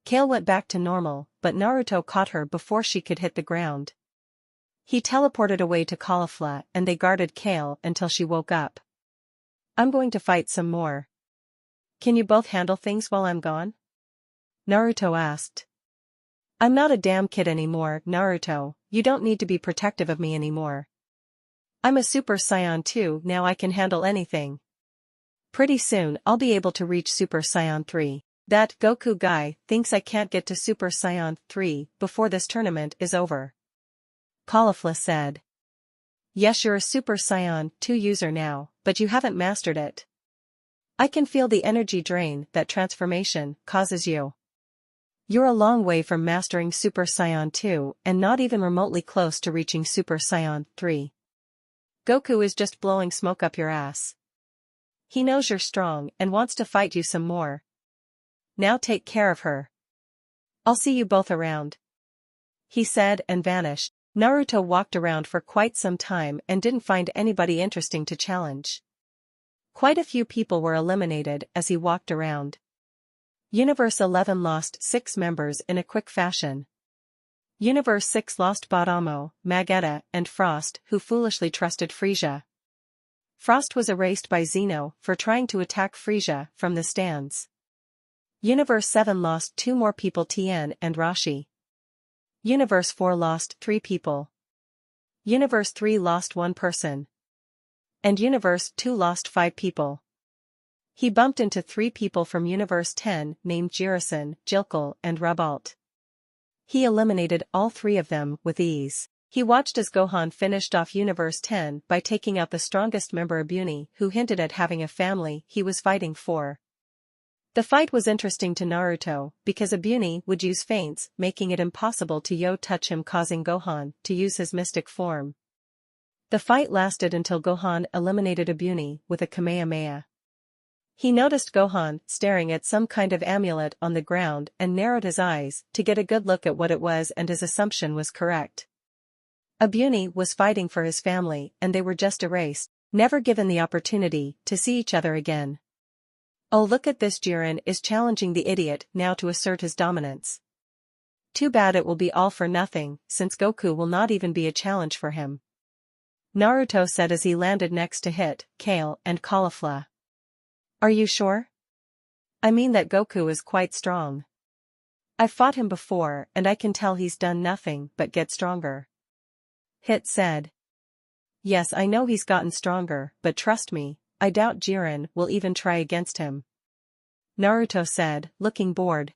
Kale went back to normal, but Naruto caught her before she could hit the ground. He teleported away to Caulifla and they guarded Kale until she woke up. I'm going to fight some more. Can you both handle things while I'm gone? Naruto asked. I'm not a damn kid anymore, Naruto, you don't need to be protective of me anymore. I'm a Super Saiyan 2 now, I can handle anything. Pretty soon I'll be able to reach Super Saiyan 3. That Goku guy thinks I can't get to Super Saiyan 3 before this tournament is over. Caulifla said. Yes, you're a Super Saiyan 2 user now, but you haven't mastered it. I can feel the energy drain that transformation causes you. You're a long way from mastering Super Saiyan 2 and not even remotely close to reaching Super Saiyan 3. Goku is just blowing smoke up your ass. He knows you're strong and wants to fight you some more. Now take care of her. I'll see you both around. He said and vanished. Naruto walked around for quite some time and didn't find anybody interesting to challenge. Quite a few people were eliminated as he walked around. Universe 11 lost 6 members in a quick fashion. Universe 6 lost Badamo, Magetta, and Frost, who foolishly trusted Frieza. Frost was erased by Zeno for trying to attack Frieza from the stands. Universe 7 lost 2 more people, Tien and Rashi. Universe 4 lost 3 people. Universe 3 lost 1 person. And Universe 2 lost 5 people. He bumped into 3 people from Universe 10 named Jirison, Jilkal, and Rubalt. He eliminated all 3 of them with ease. He watched as Gohan finished off Universe 10 by taking out the strongest member Abuni, who hinted at having a family he was fighting for. The fight was interesting to Naruto, because Abuni would use feints, making it impossible to touch him, causing Gohan to use his mystic form. The fight lasted until Gohan eliminated Abuni with a Kamehameha. He noticed Gohan staring at some kind of amulet on the ground and narrowed his eyes to get a good look at what it was, and his assumption was correct. Abuni was fighting for his family and they were just erased, never given the opportunity to see each other again. Oh, look at this, Jiren is challenging the idiot now to assert his dominance. Too bad it will be all for nothing, since Goku will not even be a challenge for him. Naruto said as he landed next to Hit, Kale, and Caulifla. Are you sure? I mean that Goku is quite strong. I've fought him before and I can tell he's done nothing but get stronger. Hit said. Yes, I know he's gotten stronger, but trust me, I doubt Jiren will even try against him. Naruto said, looking bored.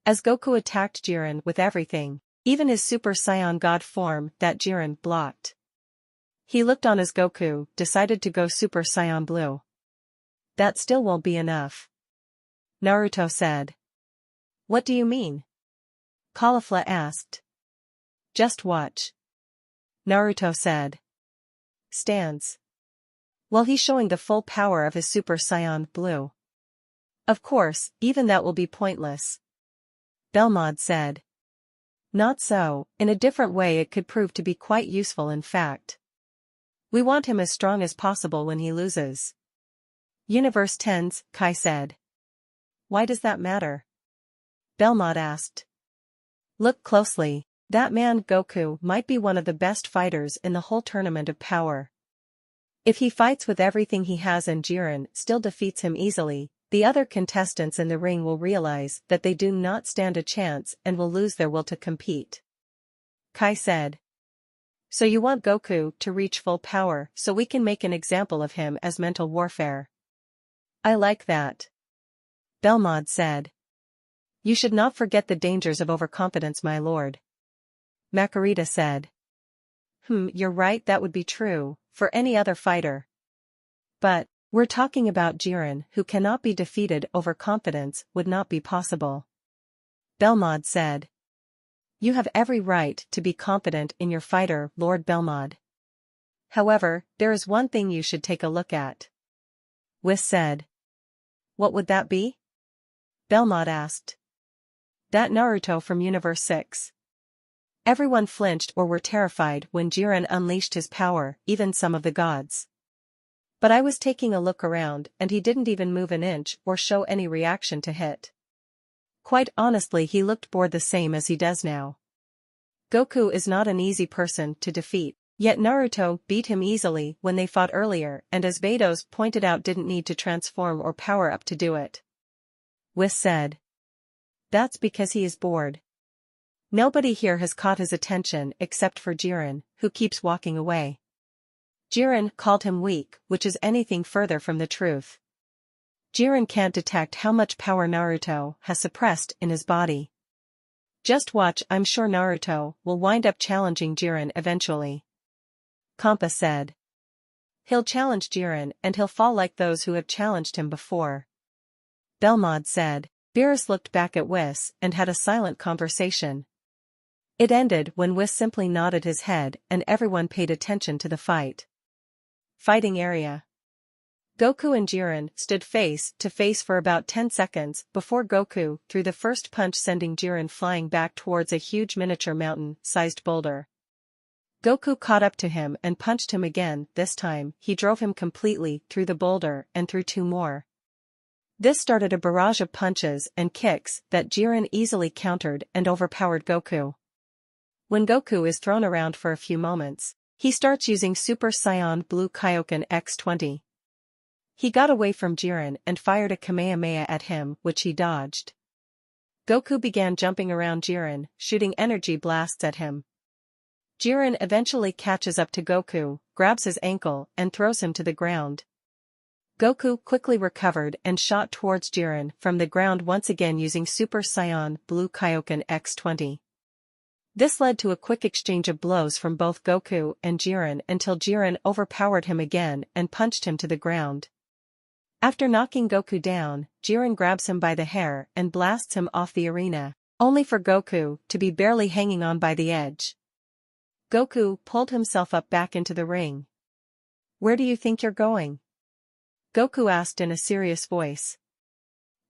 As Goku attacked Jiren with everything, even his Super Saiyan God form that Jiren blocked. He looked on as Goku decided to go Super Saiyan Blue. That still won't be enough. Naruto said. What do you mean? Caulifla asked. Just watch. Naruto said. Stands. Well, he's showing the full power of his Super Saiyan Blue. Of course, even that will be pointless. Belmod said. Not so, in a different way it could prove to be quite useful, in fact. We want him as strong as possible when he loses. Universe 10's, Kai said. Why does that matter? Belmod asked. Look closely, that man Goku might be one of the best fighters in the whole tournament of power. If he fights with everything he has and Jiren still defeats him easily, the other contestants in the ring will realize that they do not stand a chance and will lose their will to compete. Kai said. So you want Goku to reach full power so we can make an example of him as mental warfare. I like that. Belmod said. You should not forget the dangers of overconfidence, my lord. Makarita said. You're right, that would be true, for any other fighter. But, we're talking about Jiren, who cannot be defeated. Overconfidence would not be possible. Belmod said. You have every right to be confident in your fighter, Lord Belmod. However, there is one thing you should take a look at. Whis said. What would that be? Belmod asked. That Naruto from Universe 6. Everyone flinched or were terrified when Jiren unleashed his power, even some of the gods. But I was taking a look around and he didn't even move an inch or show any reaction to Hit. Quite honestly, he looked bored the same as he does now. Goku is not an easy person to defeat, yet Naruto beat him easily when they fought earlier, and as Beidous pointed out, didn't need to transform or power up to do it. Whis said. That's because he is bored. Nobody here has caught his attention except for Jiren, who keeps walking away. Jiren called him weak, which is anything further from the truth. Jiren can't detect how much power Naruto has suppressed in his body. Just watch, I'm sure Naruto will wind up challenging Jiren eventually. Kampa said. He'll challenge Jiren and he'll fall like those who have challenged him before. Belmod said. Beerus looked back at Whis and had a silent conversation. It ended when Whis simply nodded his head and everyone paid attention to the fight. Fighting area. Goku and Jiren stood face to face for about 10 seconds before Goku threw the first punch, sending Jiren flying back towards a huge miniature mountain-sized boulder. Goku caught up to him and punched him again. This time, he drove him completely through the boulder and threw 2 more. This started a barrage of punches and kicks that Jiren easily countered and overpowered Goku. When Goku is thrown around for a few moments, he starts using Super Saiyan Blue Kaioken X20. He got away from Jiren and fired a Kamehameha at him, which he dodged. Goku began jumping around Jiren, shooting energy blasts at him. Jiren eventually catches up to Goku, grabs his ankle, and throws him to the ground. Goku quickly recovered and shot towards Jiren from the ground once again using Super Saiyan Blue Kaioken X20. This led to a quick exchange of blows from both Goku and Jiren until Jiren overpowered him again and punched him to the ground. After knocking Goku down, Jiren grabs him by the hair and blasts him off the arena, only for Goku to be barely hanging on by the edge. Goku pulled himself up back into the ring. Where do you think you're going? Goku asked in a serious voice.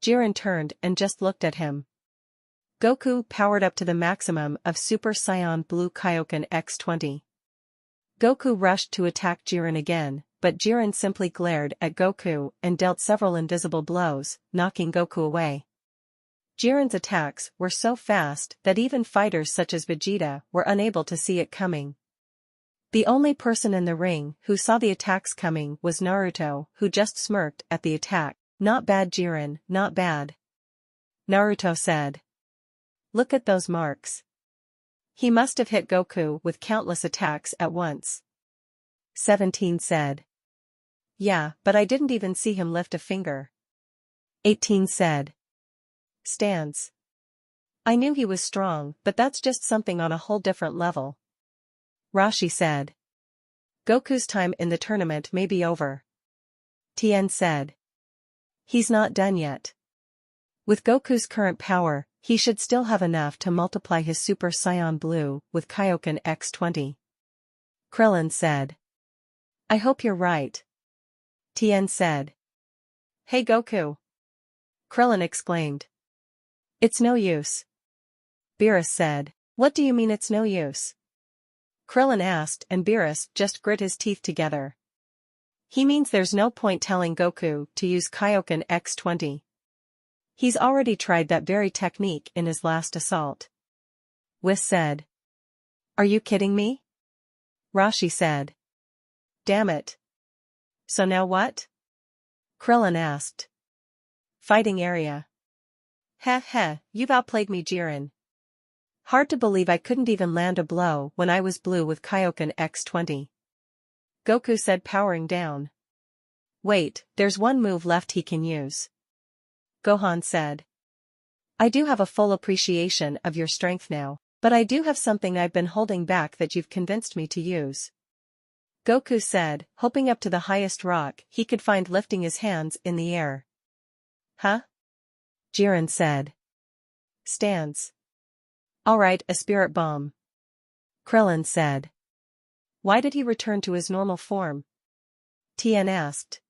Jiren turned and just looked at him. Goku powered up to the maximum of Super Saiyan Blue Kaioken X20. Goku rushed to attack Jiren again, but Jiren simply glared at Goku and dealt several invisible blows, knocking Goku away. Jiren's attacks were so fast that even fighters such as Vegeta were unable to see it coming. The only person in the ring who saw the attacks coming was Naruto, who just smirked at the attack. Not bad, Jiren, not bad. Naruto said. Look at those marks. He must have hit Goku with countless attacks at once. 17 said. Yeah, but I didn't even see him lift a finger. 18 said. Stands. I knew he was strong, but that's just something on a whole different level. Rashi said. Goku's time in the tournament may be over. Tien said. He's not done yet. With Goku's current power, he should still have enough to multiply his Super Saiyan Blue with Kaioken X20. Krillin said. I hope you're right. Tien said. Hey Goku! Krillin exclaimed. It's no use. Beerus said. What do you mean it's no use? Krillin asked, and Beerus just grit his teeth together. He means there's no point telling Goku to use Kaioken X20. He's already tried that very technique in his last assault. Whis said. Are you kidding me? Rashi said. Damn it. So now what? Krillin asked. Fighting area. Heh heh, you've outplayed me, Jiren. Hard to believe I couldn't even land a blow when I was blue with Kaioken X20. Goku said, powering down. Wait, there's one move left he can use. Gohan said. I do have a full appreciation of your strength now, but I do have something I've been holding back that you've convinced me to use. Goku said, hoping up to the highest rock he could find, lifting his hands in the air. Huh? Jiren said. Stance. Alright, a spirit bomb. Krillin said. Why did he return to his normal form? Tien asked.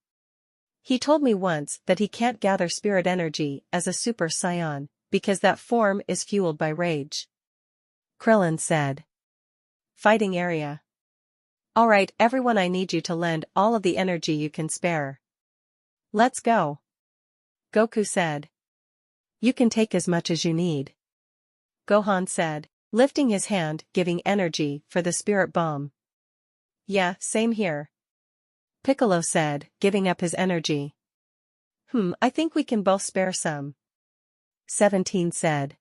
He told me once that he can't gather spirit energy as a Super Saiyan, because that form is fueled by rage. Krillin said. Fighting area. Alright everyone, I need you to lend all of the energy you can spare. Let's go. Goku said. You can take as much as you need. Gohan said, lifting his hand, giving energy for the spirit bomb. Yeah, same here. Piccolo said, giving up his energy. I think we can both spare some. 17 said.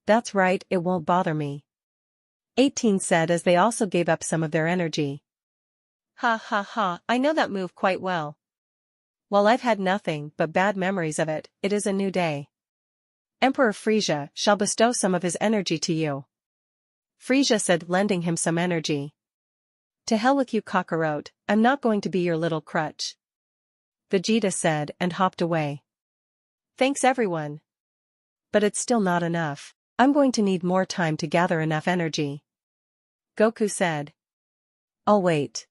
That's right, it won't bother me. 18 said as they also gave up some of their energy. Ha ha ha, I know that move quite well. While I've had nothing but bad memories of it, it is a new day. Emperor Frisia shall bestow some of his energy to you. Frisia said, lending him some energy. To hell with you, Kakarot, I'm not going to be your little crutch. Vegeta said and hopped away. Thanks everyone. But it's still not enough. I'm going to need more time to gather enough energy. Goku said. I'll wait.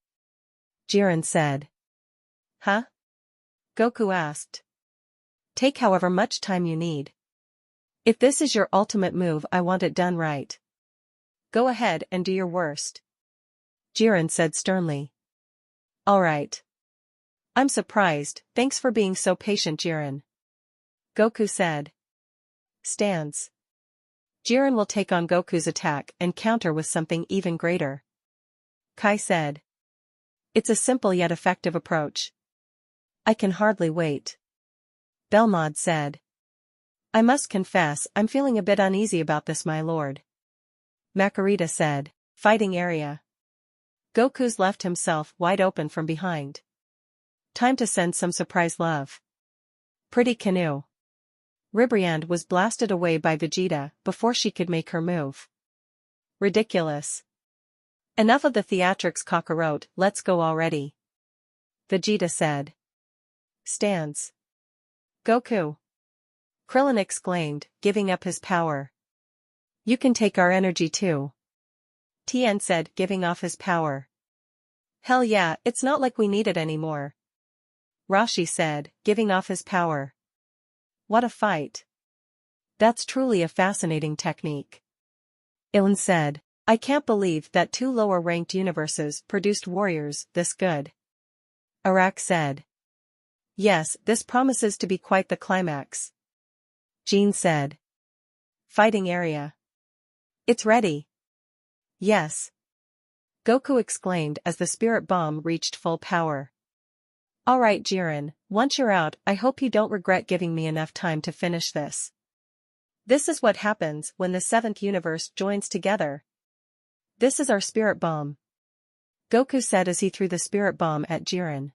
Jiren said. Huh? Goku asked. Take however much time you need. If this is your ultimate move, I want it done right. Go ahead and do your worst. Jiren said sternly. Alright. I'm surprised, thanks for being so patient, Jiren. Goku said. Stance. Jiren will take on Goku's attack and counter with something even greater. Kai said. It's a simple yet effective approach. I can hardly wait. Belmod said. I must confess, I'm feeling a bit uneasy about this, my lord. Makarita said. Fighting area. Goku's left himself wide open from behind. Time to send some surprise love. Pretty canoe. Ribriand was blasted away by Vegeta before she could make her move. Ridiculous. Enough of the theatrics, Kakarot, let's go already. Vegeta said. Stands. Goku. Krillin exclaimed, giving up his power. You can take our energy too. Tien said, giving off his power. Hell yeah, it's not like we need it anymore. Rashi said, giving off his power. What a fight. That's truly a fascinating technique. Ilan said, I can't believe that two lower-ranked universes produced warriors this good. Arak said. Yes, this promises to be quite the climax. Jean said. Fighting area. It's ready. Yes. Goku exclaimed as the spirit bomb reached full power. Alright, Jiren, once you're out, I hope you don't regret giving me enough time to finish this. This is what happens when the seventh universe joins together. This is our spirit bomb. Goku said as he threw the spirit bomb at Jiren.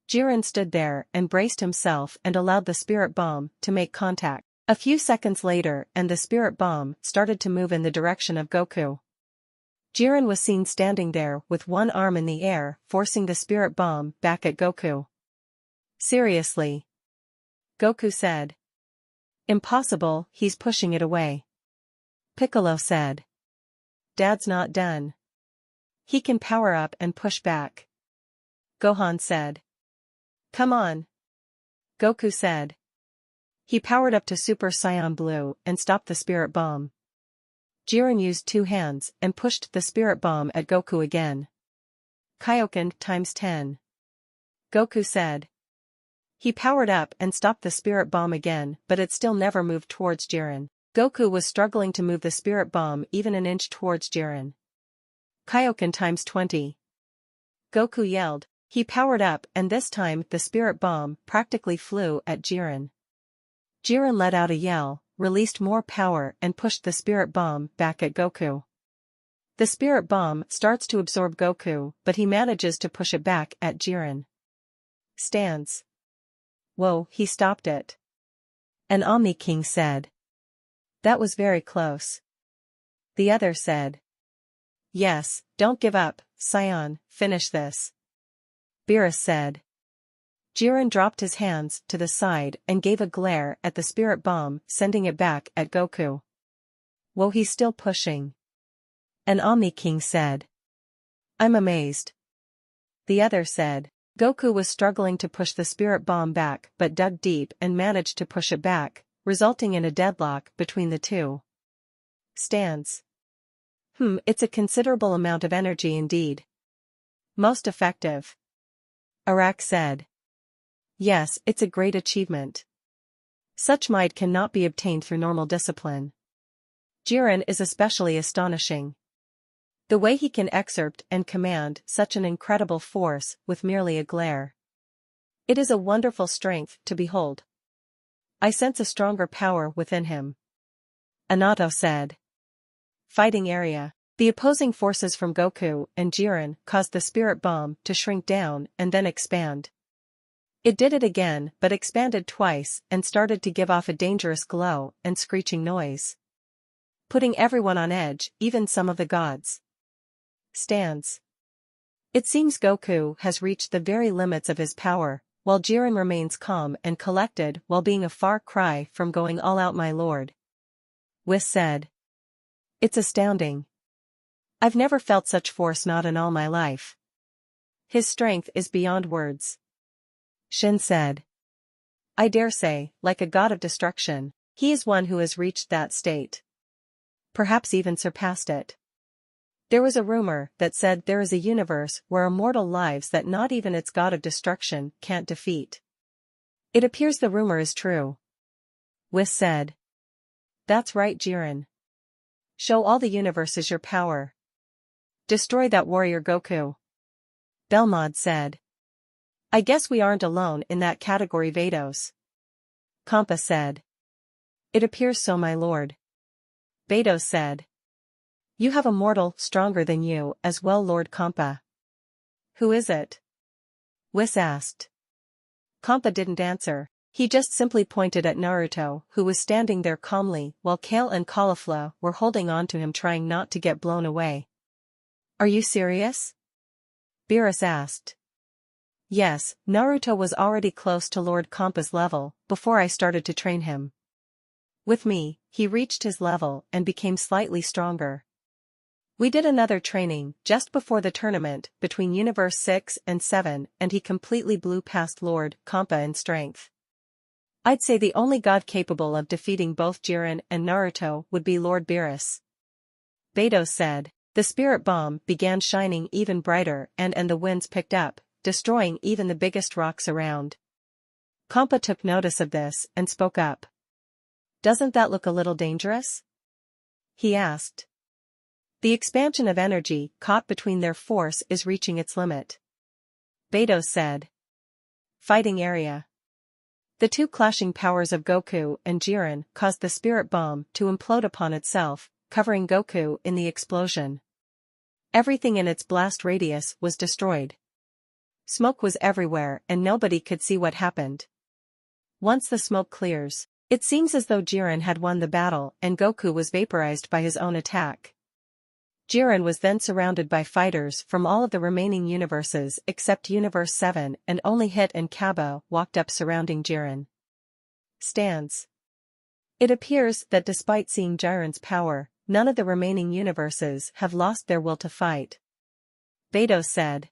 Jiren stood there and braced himself and allowed the spirit bomb to make contact. A few seconds later, and the spirit bomb started to move in the direction of Goku. Jiren was seen standing there with one arm in the air, forcing the spirit bomb back at Goku. Seriously? Goku said. Impossible, he's pushing it away. Piccolo said. Dad's not done. He can power up and push back. Gohan said. Come on. Goku said. He powered up to Super Saiyan Blue and stopped the spirit bomb. Jiren used two hands and pushed the spirit bomb at Goku again. Kaioken times 10. Goku said. He powered up and stopped the spirit bomb again, but it still never moved towards Jiren. Goku was struggling to move the spirit bomb even an inch towards Jiren. Kaioken times 20. Goku yelled. He powered up and this time the spirit bomb practically flew at Jiren. Jiren let out a yell, released more power and pushed the spirit bomb back at Goku. The spirit bomb starts to absorb Goku, but he manages to push it back at Jiren. Stands. Whoa, he stopped it. An Omni King said. That was very close. The other said. Yes, don't give up, Saiyan, finish this. Beerus said. Jiren dropped his hands to the side and gave a glare at the spirit bomb, sending it back at Goku. Whoa, he's still pushing. An Omni King said. I'm amazed. The other said. Goku was struggling to push the spirit bomb back but dug deep and managed to push it back, resulting in a deadlock between the two. Stands. It's a considerable amount of energy indeed. Most effective. Arak said. Yes, it's a great achievement. Such might cannot be obtained through normal discipline. Jiren is especially astonishing. The way he can excerpt and command such an incredible force with merely a glare. It is a wonderful strength to behold. I sense a stronger power within him. Anato said. Fighting area. The opposing forces from Goku and Jiren caused the spirit bomb to shrink down and then expand. It did it again but expanded twice and started to give off a dangerous glow and screeching noise, putting everyone on edge, even some of the gods. Stands. It seems Goku has reached the very limits of his power, while Jiren remains calm and collected while being a far cry from going all out, my lord. Whis said. It's astounding. I've never felt such force, not in all my life. His strength is beyond words. Shin said. I dare say, like a god of destruction, he is one who has reached that state. Perhaps even surpassed it. There was a rumor that said there is a universe where immortal lives that not even its god of destruction can't defeat. It appears the rumor is true. Whis said. That's right, Jiren. Show all the universes your power. Destroy that warrior Goku. Belmod said. I guess we aren't alone in that category, Vados. Kampa said. It appears so, my lord. Vados said. You have a mortal stronger than you as well, Lord Kampa. Who is it? Whis asked. Kampa didn't answer, he just simply pointed at Naruto, who was standing there calmly while Kale and Caulifla were holding on to him, trying not to get blown away. Are you serious? Beerus asked. Yes, Naruto was already close to Lord Kampa's level before I started to train him. With me, he reached his level and became slightly stronger. We did another training just before the tournament between Universe 6 and 7 and he completely blew past Lord Kampa in strength. I'd say the only god capable of defeating both Jiren and Naruto would be Lord Beerus. Vados said. The spirit bomb began shining even brighter and the winds picked up, destroying even the biggest rocks around. Kampa took notice of this and spoke up. Doesn't that look a little dangerous? He asked. The expansion of energy caught between their force is reaching its limit. Vados said. Fighting area. The two clashing powers of Goku and Jiren caused the spirit bomb to implode upon itself, covering Goku in the explosion. Everything in its blast radius was destroyed. Smoke was everywhere and nobody could see what happened. Once the smoke clears, it seems as though Jiren had won the battle and Goku was vaporized by his own attack. Jiren was then surrounded by fighters from all of the remaining universes except Universe 7 and only Hit and Kaba walked up surrounding Jiren. Stands. It appears that despite seeing Jiren's power, none of the remaining universes have lost their will to fight. Vados said.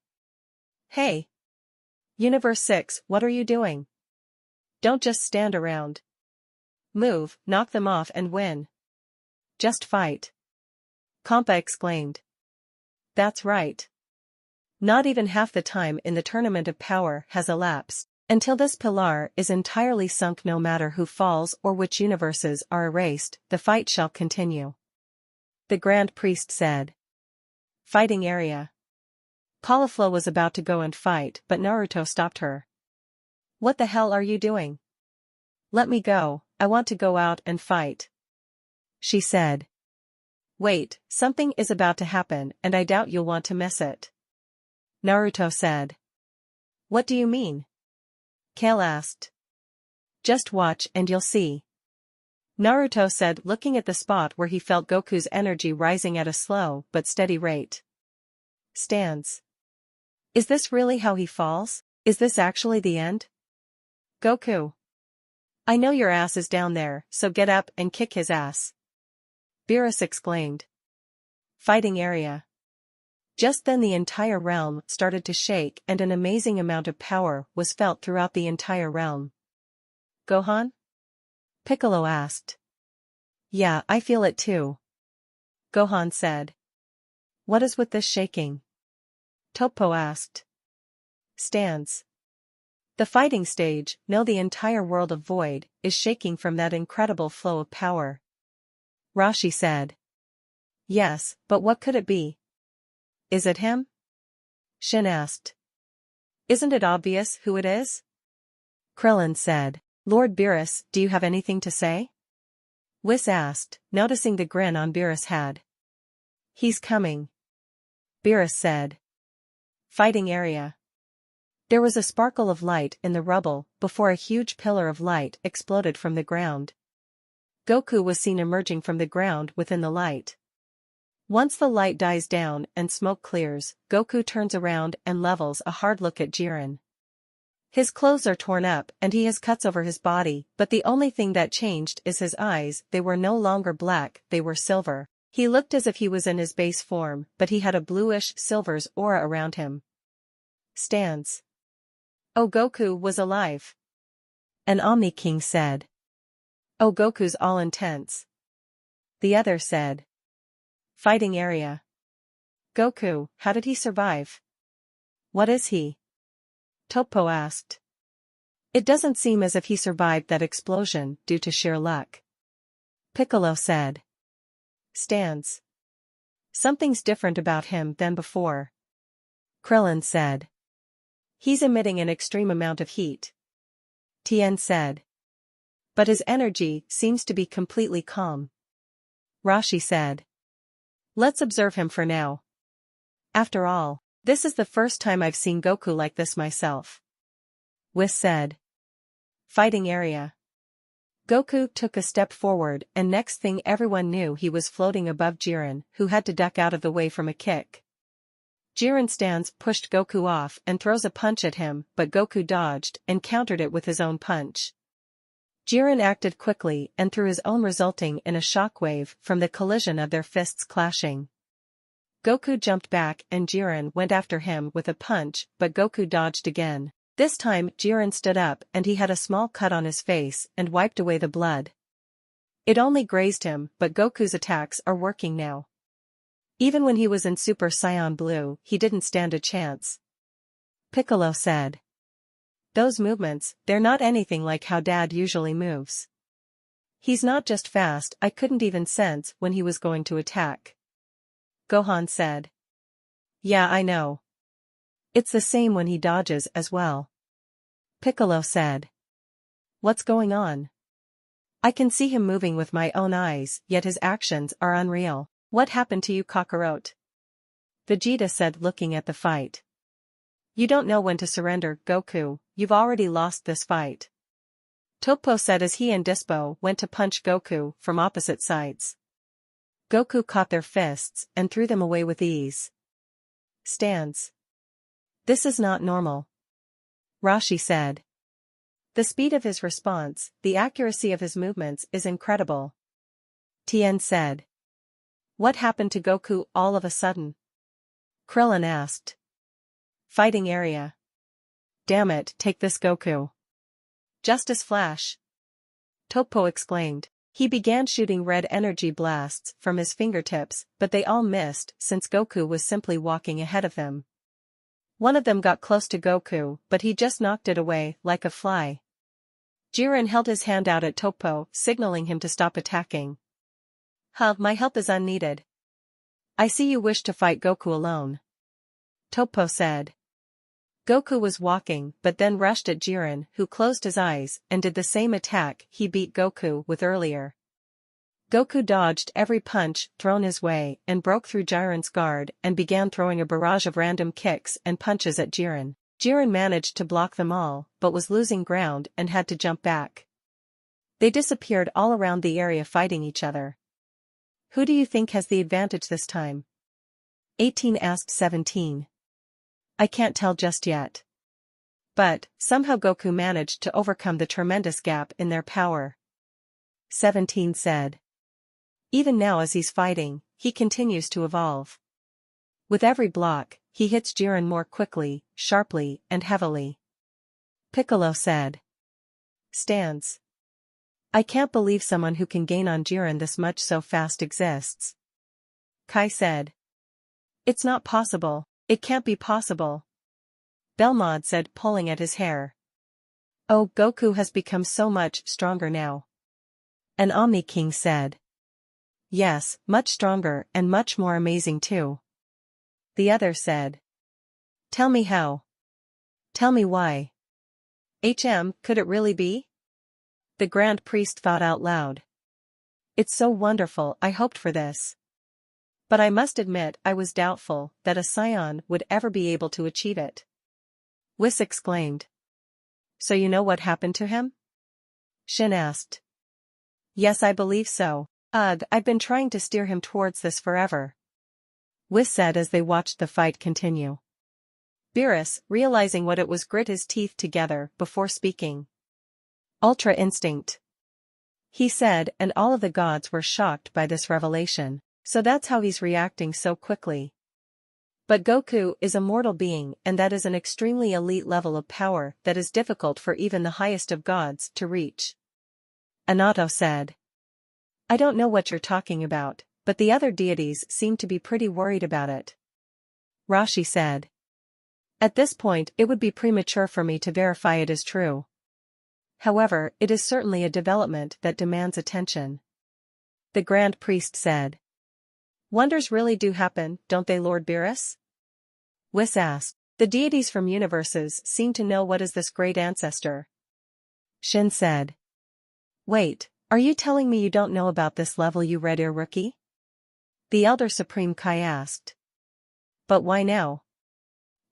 Hey! Universe 6, what are you doing? Don't just stand around. Move, knock them off and win. Just fight. Kampa exclaimed. That's right. Not even half the time in the Tournament of Power has elapsed until this pillar is entirely sunk. No matter who falls or which universes are erased, the fight shall continue. The Grand Priest said. Fighting area. Caulifla was about to go and fight but Naruto stopped her. What the hell are you doing? Let me go, I want to go out and fight. She said. Wait, something is about to happen and I doubt you'll want to miss it. Naruto said. What do you mean? Kale asked. Just watch and you'll see. Naruto said, looking at the spot where he felt Goku's energy rising at a slow but steady rate. Stands. Is this really how he falls? Is this actually the end? Goku. I know your ass is down there, so get up and kick his ass. Beerus exclaimed. Fighting area. Just then the entire realm started to shake and an amazing amount of power was felt throughout the entire realm. Gohan? Piccolo asked. Yeah, I feel it too. Gohan said. What is with this shaking? Toppo asked. Stands. The fighting stage, no, the entire world of Void, is shaking from that incredible flow of power. Rashi said. Yes, but what could it be? Is it him? Shin asked. Isn't it obvious who it is? Krillin said. Lord Beerus, do you have anything to say? Whis asked, noticing the grin on Beerus' head. He's coming. Beerus said. Fighting area. There was a sparkle of light in the rubble before a huge pillar of light exploded from the ground. Goku was seen emerging from the ground within the light. Once the light dies down and smoke clears, Goku turns around and levels a hard look at Jiren. His clothes are torn up and he has cuts over his body, but the only thing that changed is his eyes. They were no longer black, they were silver. He looked as if he was in his base form, but he had a bluish-silver's aura around him. Stands. Oh, Goku was alive. An Namekian said. Oh, Goku's all intense. The other said. Fighting area. Goku, how did he survive? What is he? Toppo asked. It doesn't seem as if he survived that explosion due to sheer luck. Piccolo said. Stands. Something's different about him than before. Krillin said. He's emitting an extreme amount of heat. Tien said. But his energy seems to be completely calm. Rashi said. Let's observe him for now. After all, this is the first time I've seen Goku like this myself. Whis said. Fighting area. Goku took a step forward and next thing everyone knew he was floating above Jiren, who had to duck out of the way from a kick. Jiren stands pushed Goku off and throws a punch at him, but Goku dodged and countered it with his own punch. Jiren acted quickly and threw his own, resulting in a shockwave from the collision of their fists clashing. Goku jumped back and Jiren went after him with a punch, but Goku dodged again. This time Jiren stood up and he had a small cut on his face and wiped away the blood. It only grazed him, but Goku's attacks are working now. Even when he was in Super Saiyan Blue, he didn't stand a chance. Piccolo said. Those movements, they're not anything like how Dad usually moves. He's not just fast, I couldn't even sense when he was going to attack. Gohan said. Yeah, I know. It's the same when he dodges as well. Piccolo said. What's going on? I can see him moving with my own eyes, yet his actions are unreal. What happened to you, Kakarot? Vegeta said, looking at the fight. You don't know when to surrender, Goku, you've already lost this fight. Toppo said as he and Dispo went to punch Goku from opposite sides. Goku caught their fists and threw them away with ease. Stands. This is not normal. Rashi said. The speed of his response, the accuracy of his movements is incredible. Tien said. What happened to Goku all of a sudden? Krillin asked. Fighting area. Damn it, take this, Goku. Justice Flash. Toppo exclaimed. He began shooting red energy blasts from his fingertips, but they all missed since Goku was simply walking ahead of them. One of them got close to Goku, but he just knocked it away like a fly. Jiren held his hand out at Toppo, signaling him to stop attacking. My help is unneeded. I see you wish to fight Goku alone. Toppo said. Goku was walking but then rushed at Jiren, who closed his eyes and did the same attack he beat Goku with earlier. Goku dodged every punch thrown his way and broke through Jiren's guard and began throwing a barrage of random kicks and punches at Jiren. Jiren managed to block them all, but was losing ground and had to jump back. They disappeared all around the area fighting each other. Who do you think has the advantage this time? 18 asked 17. I can't tell just yet. But, somehow Goku managed to overcome the tremendous gap in their power. 17 said. Even now as he's fighting, he continues to evolve. With every block, he hits Jiren more quickly, sharply, and heavily. Piccolo said. Stands. I can't believe someone who can gain on Jiren this much so fast exists. Kai said. It's not possible, it can't be possible. Belmod said, pulling at his hair. Oh, Goku has become so much stronger now. An Namekian said. Yes, much stronger and much more amazing too. The other said. Tell me how. Tell me why. Could it really be? The Grand Priest thought out loud. It's so wonderful, I hoped for this. But I must admit I was doubtful that a Saiyan would ever be able to achieve it. Whis exclaimed. So you know what happened to him? Shin asked. Yes, I believe so. Ugh, I've been trying to steer him towards this forever. Whis said as they watched the fight continue. Beerus, realizing what it was, grit his teeth together before speaking. Ultra instinct, he said, and all of the gods were shocked by this revelation. So that's how he's reacting so quickly. But Goku is a mortal being, and that is an extremely elite level of power that is difficult for even the highest of gods to reach. Anato said. I don't know what you're talking about, but the other deities seem to be pretty worried about it. Rashi said. At this point it would be premature for me to verify it is true. However, it is certainly a development that demands attention. The Grand Priest said. Wonders really do happen, don't they, Lord Beerus? Whis asked. The deities from universes seem to know what is this great ancestor. Shin said. Wait, are you telling me you don't know about this level, you Red Ear rookie? The Elder Supreme Kai asked. But why now?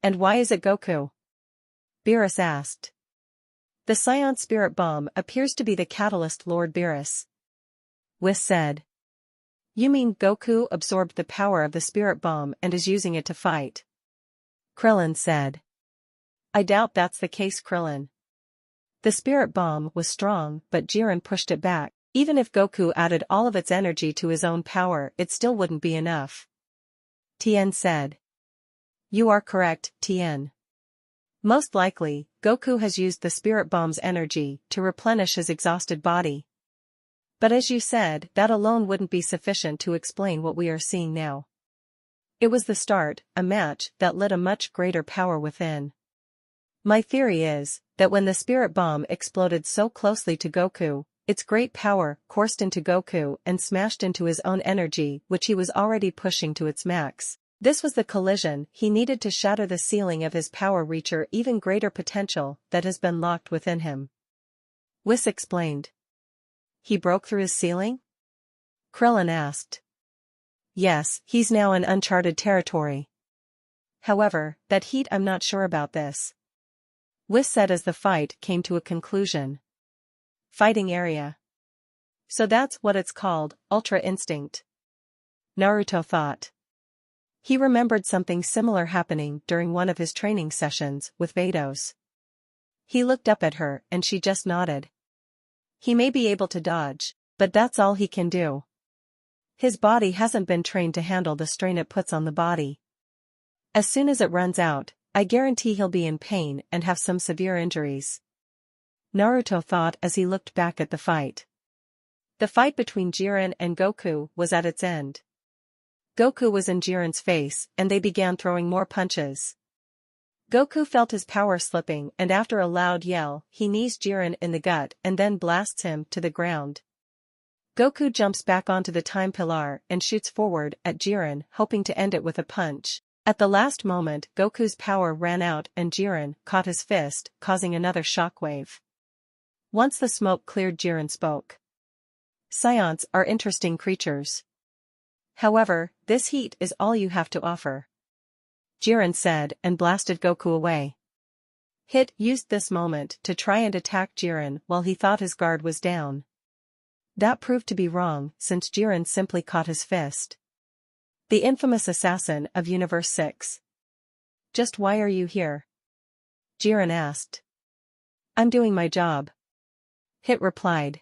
And why is it Goku? Beerus asked. The Saiyan Spirit Bomb appears to be the catalyst, Lord Beerus. Whis said. You mean Goku absorbed the power of the Spirit Bomb and is using it to fight? Krillin said. I doubt that's the case, Krillin. The Spirit Bomb was strong, but Jiren pushed it back. Even if Goku added all of its energy to his own power, it still wouldn't be enough. Tien said. You are correct, Tien. Most likely, Goku has used the Spirit Bomb's energy to replenish his exhausted body. But as you said, that alone wouldn't be sufficient to explain what we are seeing now. It was the start, a match that lit a much greater power within. My theory is that when the Spirit Bomb exploded so closely to Goku, its great power coursed into Goku and smashed into his own energy, which he was already pushing to its max. This was the collision he needed to shatter the ceiling of his power, reach even greater potential that has been locked within him. Whis explained. He broke through his ceiling? Krillin asked. Yes, he's now in uncharted territory. However, that heat, I'm not sure about this. Whis said as the fight came to a conclusion. Fighting area. So that's what it's called, Ultra Instinct. Naruto thought. He remembered something similar happening during one of his training sessions with Vados. He looked up at her and she just nodded. He may be able to dodge, but that's all he can do. His body hasn't been trained to handle the strain it puts on the body. As soon as it runs out, I guarantee he'll be in pain and have some severe injuries. Naruto thought as he looked back at the fight. The fight between Jiren and Goku was at its end. Goku was in Jiren's face and they began throwing more punches. Goku felt his power slipping and after a loud yell, he knees Jiren in the gut and then blasts him to the ground. Goku jumps back onto the time pillar and shoots forward at Jiren, hoping to end it with a punch. At the last moment, Goku's power ran out and Jiren caught his fist, causing another shockwave. Once the smoke cleared, Jiren spoke. Saiyans are interesting creatures. However, this heat is all you have to offer. Jiren said and blasted Goku away. Hit used this moment to try and attack Jiren while he thought his guard was down. That proved to be wrong since Jiren simply caught his fist. The infamous assassin of Universe 6. Just why are you here? Jiren asked. I'm doing my job. Hit replied.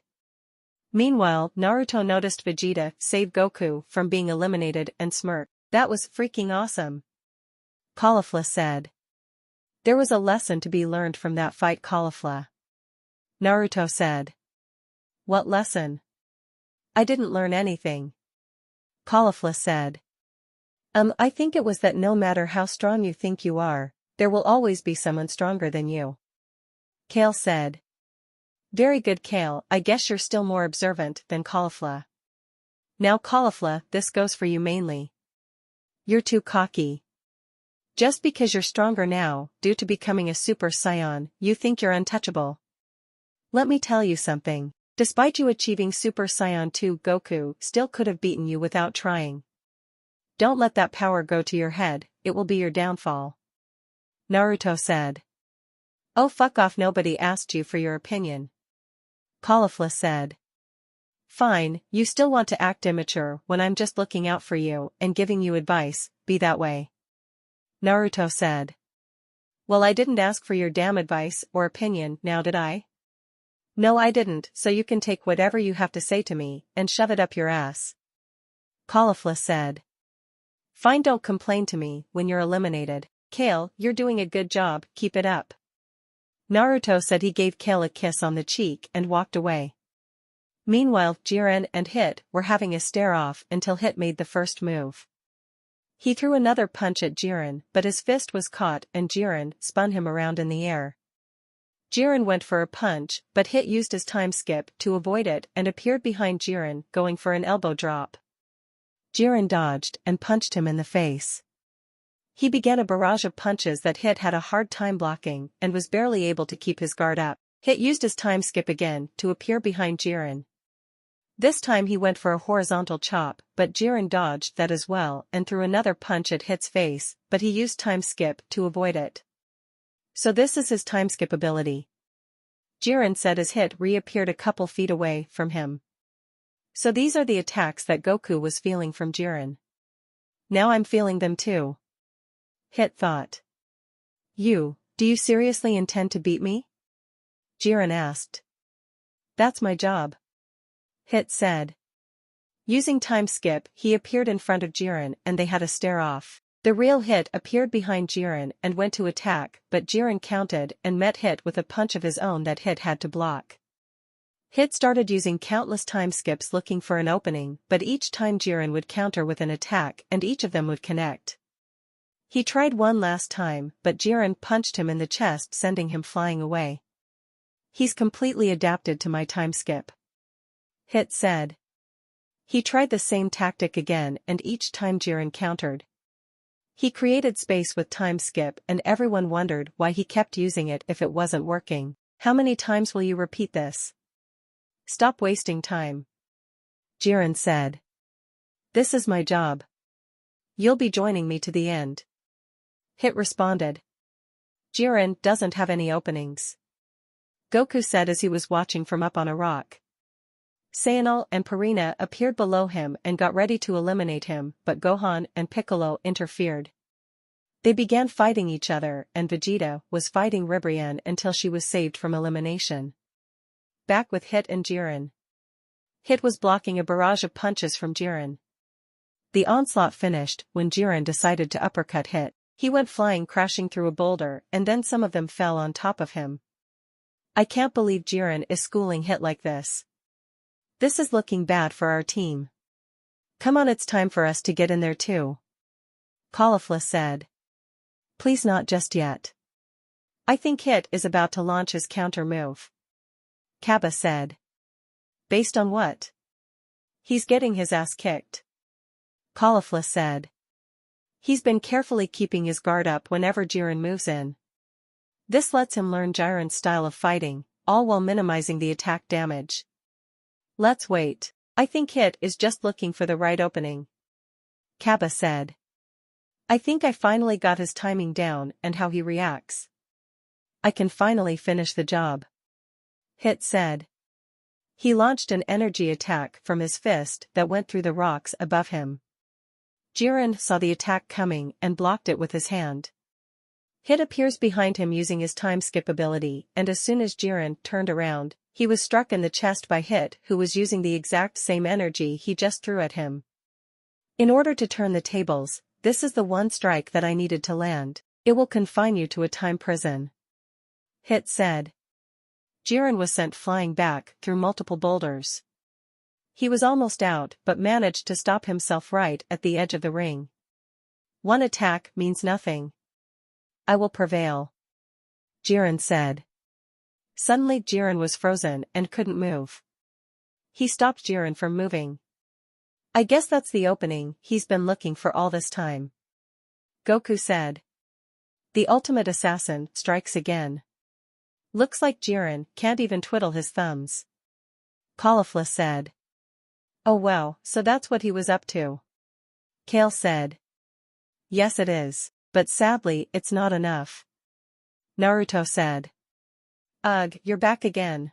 Meanwhile, Naruto noticed Vegeta save Goku from being eliminated and smirked. That was freaking awesome. Caulifla said. There was a lesson to be learned from that fight, Caulifla. Naruto said. What lesson? I didn't learn anything. Caulifla said. I think it was that no matter how strong you think you are, there will always be someone stronger than you. Kale said. Very good, Kale, I guess you're still more observant than Caulifla. Now Caulifla, this goes for you mainly. You're too cocky. Just because you're stronger now, due to becoming a Super Saiyan, you think you're untouchable. Let me tell you something. Despite you achieving Super Saiyan 2, Goku still could have beaten you without trying. Don't let that power go to your head, it will be your downfall. Naruto said. Oh fuck off, nobody asked you for your opinion. Caulifla said. Fine, you still want to act immature when I'm just looking out for you and giving you advice, be that way. Naruto said. Well, I didn't ask for your damn advice or opinion, now did I? No, I didn't, so you can take whatever you have to say to me and shove it up your ass. Caulifla said. Fine, don't complain to me when you're eliminated. Kale, you're doing a good job, keep it up. Naruto said. He gave Kale a kiss on the cheek and walked away. Meanwhile, Jiren and Hit were having a stare-off until Hit made the first move. He threw another punch at Jiren, but his fist was caught and Jiren spun him around in the air. Jiren went for a punch, but Hit used his time skip to avoid it and appeared behind Jiren, going for an elbow drop. Jiren dodged and punched him in the face. He began a barrage of punches that Hit had a hard time blocking and was barely able to keep his guard up. Hit used his time skip again to appear behind Jiren. This time he went for a horizontal chop, but Jiren dodged that as well and threw another punch at Hit's face, but he used time skip to avoid it. So this is his time skip ability. Jiren said as Hit reappeared a couple feet away from him. So these are the attacks that Goku was feeling from Jiren. Now I'm feeling them too. Hit thought. Do you seriously intend to beat me? Jiren asked. That's my job. Hit said. Using time skip, he appeared in front of Jiren and they had a stare-off. The real Hit appeared behind Jiren and went to attack, but Jiren countered and met Hit with a punch of his own that Hit had to block. Hit started using countless time skips looking for an opening, but each time Jiren would counter with an attack and each of them would connect. He tried one last time, but Jiren punched him in the chest, sending him flying away. He's completely adapted to my time skip. Hit said. He tried the same tactic again and each time Jiren countered. He created space with time skip and everyone wondered why he kept using it if it wasn't working. How many times will you repeat this? Stop wasting time. Jiren said. This is my job. You'll be joining me to the end. Hit responded. Jiren doesn't have any openings. Goku said as he was watching from up on a rock. Saiyan and Purina appeared below him and got ready to eliminate him, but Gohan and Piccolo interfered. They began fighting each other and Vegeta was fighting Ribrianne until she was saved from elimination. Back with Hit and Jiren. Hit was blocking a barrage of punches from Jiren. The onslaught finished when Jiren decided to uppercut Hit. He went flying, crashing through a boulder, and then some of them fell on top of him. I can't believe Jiren is schooling Hit like this. This is looking bad for our team. Come on, it's time for us to get in there too. Caulifla said. Please, not just yet. I think Hit is about to launch his counter move. Kappa said. Based on what? He's getting his ass kicked. Caulifla said. He's been carefully keeping his guard up whenever Jiren moves in. This lets him learn Jiren's style of fighting, all while minimizing the attack damage. Let's wait. I think Hit is just looking for the right opening. Kappa said. I think I finally got his timing down and how he reacts. I can finally finish the job. Hit said. He launched an energy attack from his fist that went through the rocks above him. Jiren saw the attack coming and blocked it with his hand. Hit appears behind him using his time skip ability, and as soon as Jiren turned around, he was struck in the chest by Hit, who was using the exact same energy he just threw at him. In order to turn the tables, this is the one strike that I needed to land. It will confine you to a time prison. Hit said. Jiren was sent flying back through multiple boulders. He was almost out but managed to stop himself right at the edge of the ring. One attack means nothing. I will prevail. Jiren said. Suddenly Jiren was frozen and couldn't move. He stopped Jiren from moving. I guess that's the opening he's been looking for all this time. Goku said. The ultimate assassin strikes again. Looks like Jiren can't even twiddle his thumbs. Caulifla said. Oh wow, so that's what he was up to. Kale said. Yes it is, but sadly it's not enough. Naruto said. Ugh, you're back again.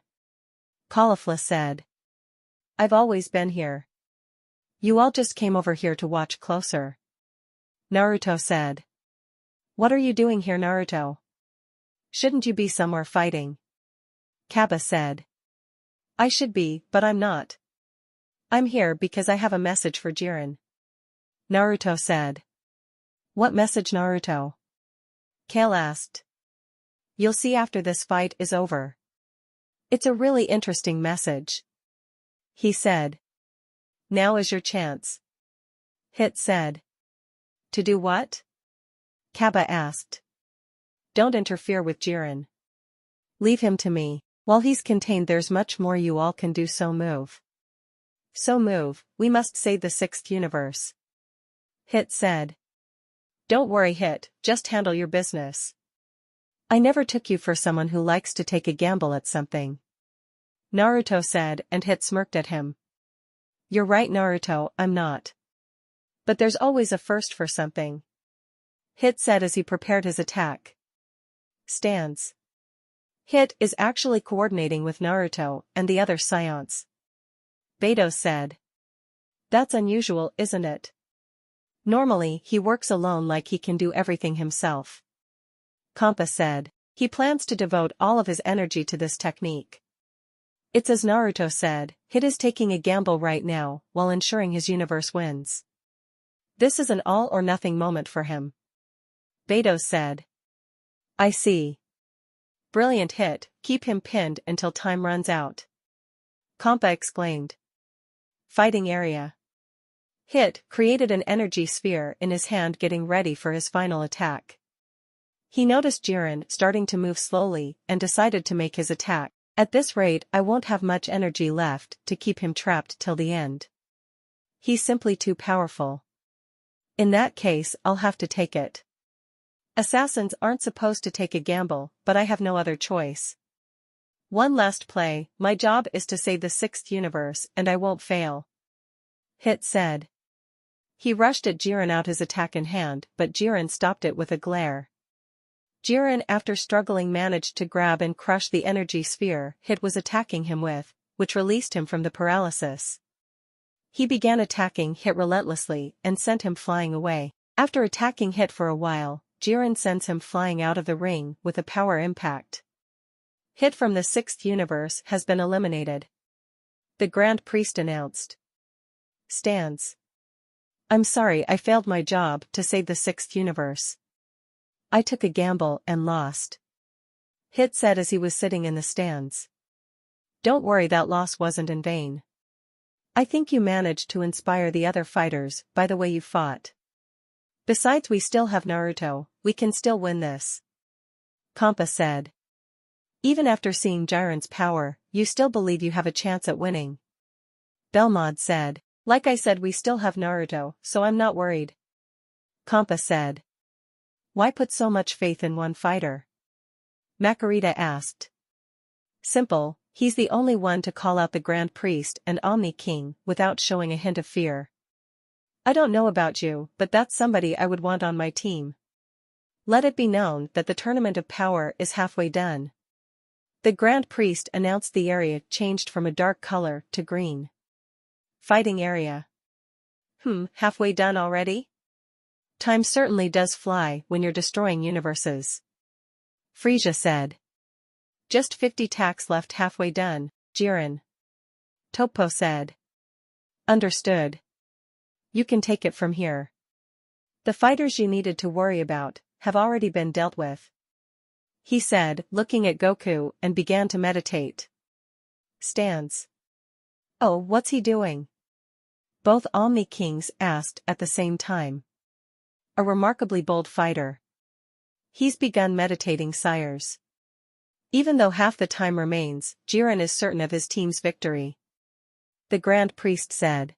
Caulifla said. I've always been here. You all just came over here to watch closer. Naruto said. What are you doing here, Naruto? Shouldn't you be somewhere fighting? Kaba said. I should be, but I'm not. I'm here because I have a message for Jiren. Naruto said. What message, Naruto? Kale asked. You'll see after this fight is over. It's a really interesting message. He said. Now is your chance. Hit said. To do what? Kaba asked. Don't interfere with Jiren. Leave him to me. While he's contained, there's much more you all can do, so move. So move, we must save the 6th universe. Hit said. Don't worry, Hit, just handle your business. I never took you for someone who likes to take a gamble at something. Naruto said, and Hit smirked at him. You're right, Naruto, I'm not. But there's always a first for something. Hit said as he prepared his attack. Stance. Hit is actually coordinating with Naruto and the other Saiyans. Beidou said. That's unusual, isn't it? Normally, he works alone like he can do everything himself. Kampa said. He plans to devote all of his energy to this technique. It's as Naruto said, Hit is taking a gamble right now, while ensuring his universe wins. This is an all-or-nothing moment for him. Beidou said. I see. Brilliant, Hit, keep him pinned until time runs out. Kampa exclaimed. Fighting area. Hit created an energy sphere in his hand, getting ready for his final attack. He noticed Jiren starting to move slowly and decided to make his attack. At this rate, I won't have much energy left to keep him trapped till the end. He's simply too powerful. In that case, I'll have to take it. Assassins aren't supposed to take a gamble, but I have no other choice. One last play, my job is to save the 6th universe and I won't fail. Hit said. He rushed at Jiren out his attack in hand, but Jiren stopped it with a glare. Jiren, after struggling, managed to grab and crush the energy sphere Hit was attacking him with, which released him from the paralysis. He began attacking Hit relentlessly and sent him flying away. After attacking Hit for a while, Jiren sends him flying out of the ring with a power impact. Hit from the 6th universe has been eliminated. The Grand Priest announced. Stands. I'm sorry, I failed my job to save the 6th universe. I took a gamble and lost. Hit said as he was sitting in the stands. Don't worry, that loss wasn't in vain. I think you managed to inspire the other fighters by the way you fought. Besides, we still have Naruto, we can still win this. Kampa said. Even after seeing Jiren's power, you still believe you have a chance at winning. Belmod said. Like I said, we still have Naruto, so I'm not worried. Kampa said. Why put so much faith in one fighter? Makarita asked. Simple, he's the only one to call out the Grand Priest and Omni King without showing a hint of fear. I don't know about you, but that's somebody I would want on my team. Let it be known that the Tournament of Power is halfway done. The Grand Priest announced. The area changed from a dark color to green. Fighting area. Halfway done already? Time certainly does fly when you're destroying universes. Frisia said. Just 50 tacks left, halfway done, Jiren. Toppo said. Understood. You can take it from here. The fighters you needed to worry about have already been dealt with. He said, looking at Goku, and began to meditate. Stands. Oh, what's he doing? Both Omni Kings asked at the same time. A remarkably bold fighter. He's begun meditating, sires. Even though half the time remains, Jiren is certain of his team's victory. The Grand Priest said.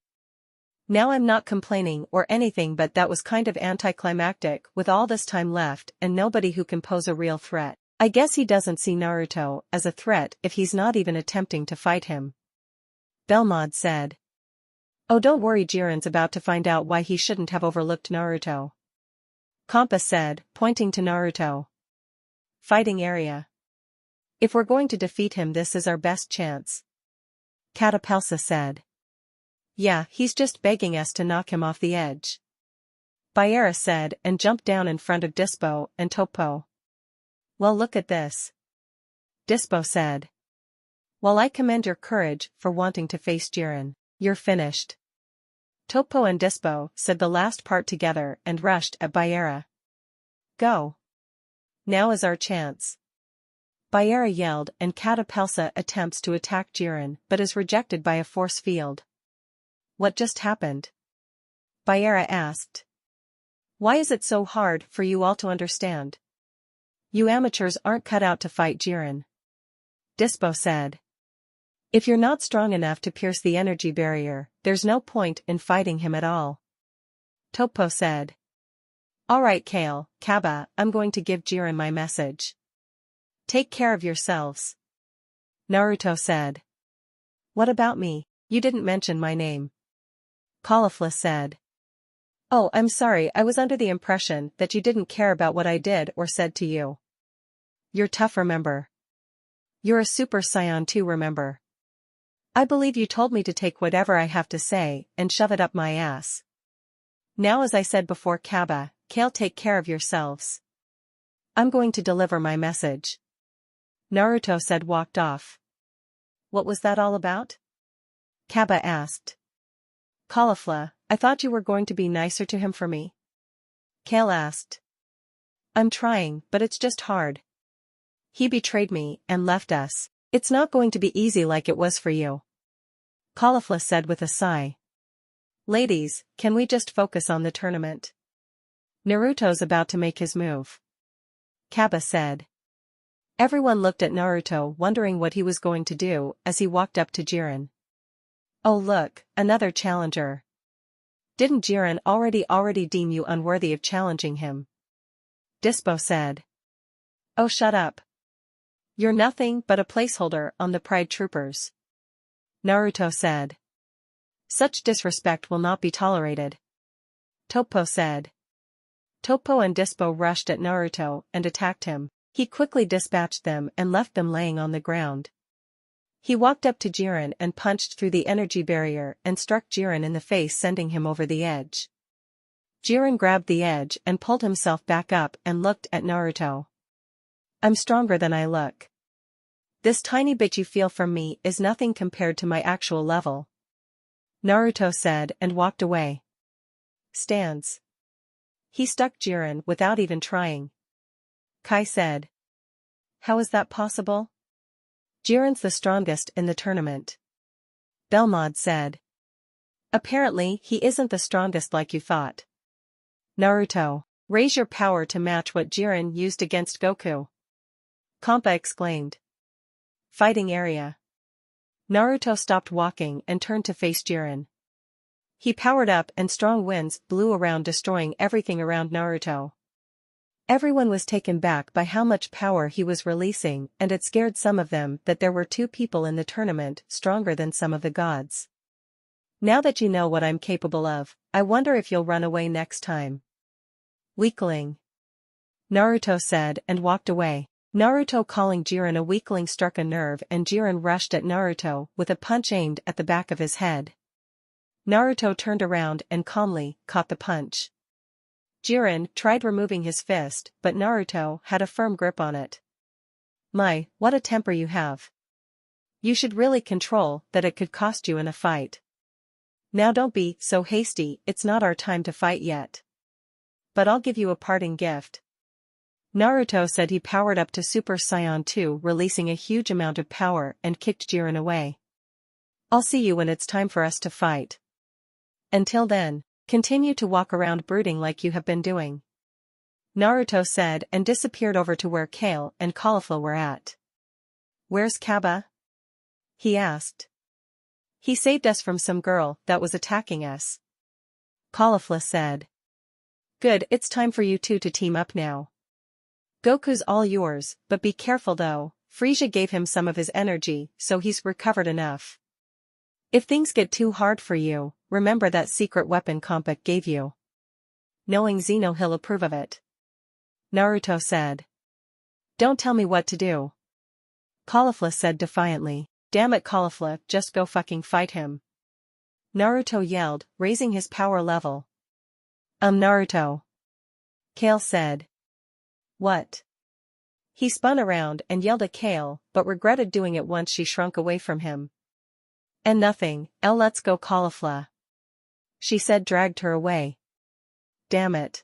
Now I'm not complaining or anything, but that was kind of anticlimactic with all this time left and nobody who can pose a real threat. I guess he doesn't see Naruto as a threat if he's not even attempting to fight him. Belmod said. Oh, don't worry, Jiren's about to find out why he shouldn't have overlooked Naruto. Kampa said, pointing to Naruto. Fighting area. If we're going to defeat him, this is our best chance. Catapelsa said. Yeah, he's just begging us to knock him off the edge. Baiera said and jumped down in front of Dispo and Topo. Well, look at this. Dispo said. While I commend your courage for wanting to face Jiren, you're finished. Topo and Dispo said the last part together and rushed at Baiera. Go. Now is our chance. Baiera yelled and Catapelsa attempts to attack Jiren but is rejected by a force field. What just happened? Baiera asked. Why is it so hard for you all to understand? You amateurs aren't cut out to fight Jiren. Dispo said. If you're not strong enough to pierce the energy barrier, there's no point in fighting him at all. Topo said. Alright Kale, Kaba, I'm going to give Jiren my message. Take care of yourselves. Naruto said. What about me? You didn't mention my name. Caulifla said. Oh, I'm sorry, I was under the impression that you didn't care about what I did or said to you. You're tough, remember? You're a Super Saiyan too, remember? I believe you told me to take whatever I have to say and shove it up my ass. Now, as I said before, Kaba, Kale, take care of yourselves. I'm going to deliver my message. Naruto said, walked off. What was that all about? Kaba asked. Caulifla, I thought you were going to be nicer to him for me. Kale asked. I'm trying, but it's just hard. He betrayed me and left us. It's not going to be easy like it was for you. Caulifla said with a sigh. Ladies, can we just focus on the tournament? Naruto's about to make his move. Kaba said. Everyone looked at Naruto wondering what he was going to do as he walked up to Jiren. Oh look, another challenger. Didn't Jiren already deem you unworthy of challenging him? Dispo said. Oh, shut up. You're nothing but a placeholder on the Pride Troopers. Naruto said. Such disrespect will not be tolerated. Topo said. Topo and Dispo rushed at Naruto and attacked him. He quickly dispatched them and left them laying on the ground. He walked up to Jiren and punched through the energy barrier and struck Jiren in the face, sending him over the edge. Jiren grabbed the edge and pulled himself back up and looked at Naruto. I'm stronger than I look. This tiny bit you feel from me is nothing compared to my actual level. Naruto said and walked away. Stands. He stuck Jiren without even trying. Kai said. How is that possible? Jiren's the strongest in the tournament. Belmod said. Apparently he isn't the strongest like you thought. Naruto, raise your power to match what Jiren used against Goku. Kompa exclaimed. Fighting area. Naruto stopped walking and turned to face Jiren. He powered up and strong winds blew around, destroying everything around Naruto. Everyone was taken back by how much power he was releasing, and it scared some of them that there were two people in the tournament stronger than some of the gods. Now that you know what I'm capable of, I wonder if you'll run away next time. Weakling. Naruto said and walked away. Naruto calling Jiren a weakling struck a nerve and Jiren rushed at Naruto with a punch aimed at the back of his head. Naruto turned around and calmly caught the punch. Jiren tried removing his fist, but Naruto had a firm grip on it. My, what a temper you have. You should really control that, it could cost you in a fight. Now don't be so hasty, it's not our time to fight yet. But I'll give you a parting gift. Naruto said. He powered up to Super Saiyan 2, releasing a huge amount of power and kicked Jiren away. I'll see you when it's time for us to fight. Until then, continue to walk around brooding like you have been doing. Naruto said and disappeared over to where Kale and Caulifla were at. Where's Kaba? He asked. He saved us from some girl that was attacking us. Caulifla said. Good, it's time for you two to team up now. Goku's all yours, but be careful though. Frieza gave him some of his energy, so he's recovered enough. If things get too hard for you, remember that secret weapon Kompa gave you. Knowing Zeno, he'll approve of it. Naruto said. Don't tell me what to do. Caulifla said defiantly. Damn it Caulifla, just go fucking fight him. Naruto yelled, raising his power level. Naruto. Kale said. What? He spun around and yelled at Kale, but regretted doing it once she shrunk away from him. And nothing, let's go Caulifla. She said dragged her away. Damn it.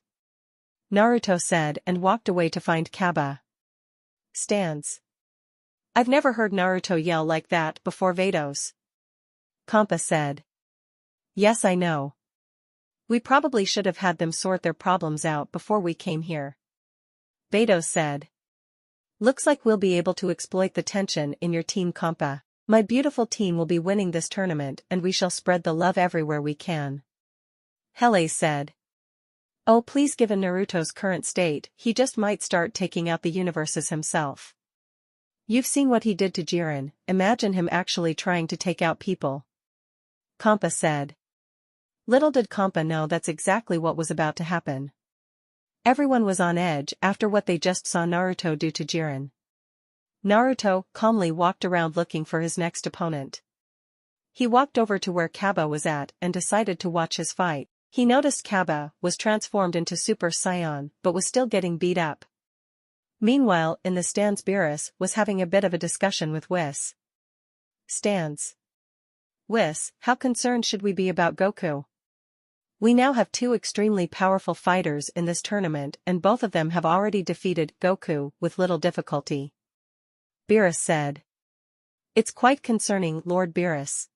Naruto said and walked away to find Kaba. Stands. I've never heard Naruto yell like that before Vados. Kampa said. Yes I know. We probably should have had them sort their problems out before we came here. Vados said. Looks like we'll be able to exploit the tension in your team Kampa. My beautiful team will be winning this tournament and we shall spread the love everywhere we can. Hele said. Oh please given Naruto's current state, he just might start taking out the universes himself. You've seen what he did to Jiren, imagine him actually trying to take out people. Kampa said. Little did Kampa know that's exactly what was about to happen. Everyone was on edge after what they just saw Naruto do to Jiren. Naruto calmly walked around looking for his next opponent. He walked over to where Kaba was at and decided to watch his fight. He noticed Kaba was transformed into Super Saiyan but was still getting beat up. Meanwhile in the stands Beerus was having a bit of a discussion with Whis. Stands. Whis, how concerned should we be about Goku? We now have two extremely powerful fighters in this tournament and both of them have already defeated Goku with little difficulty. Beerus said. It's quite concerning Lord Beerus.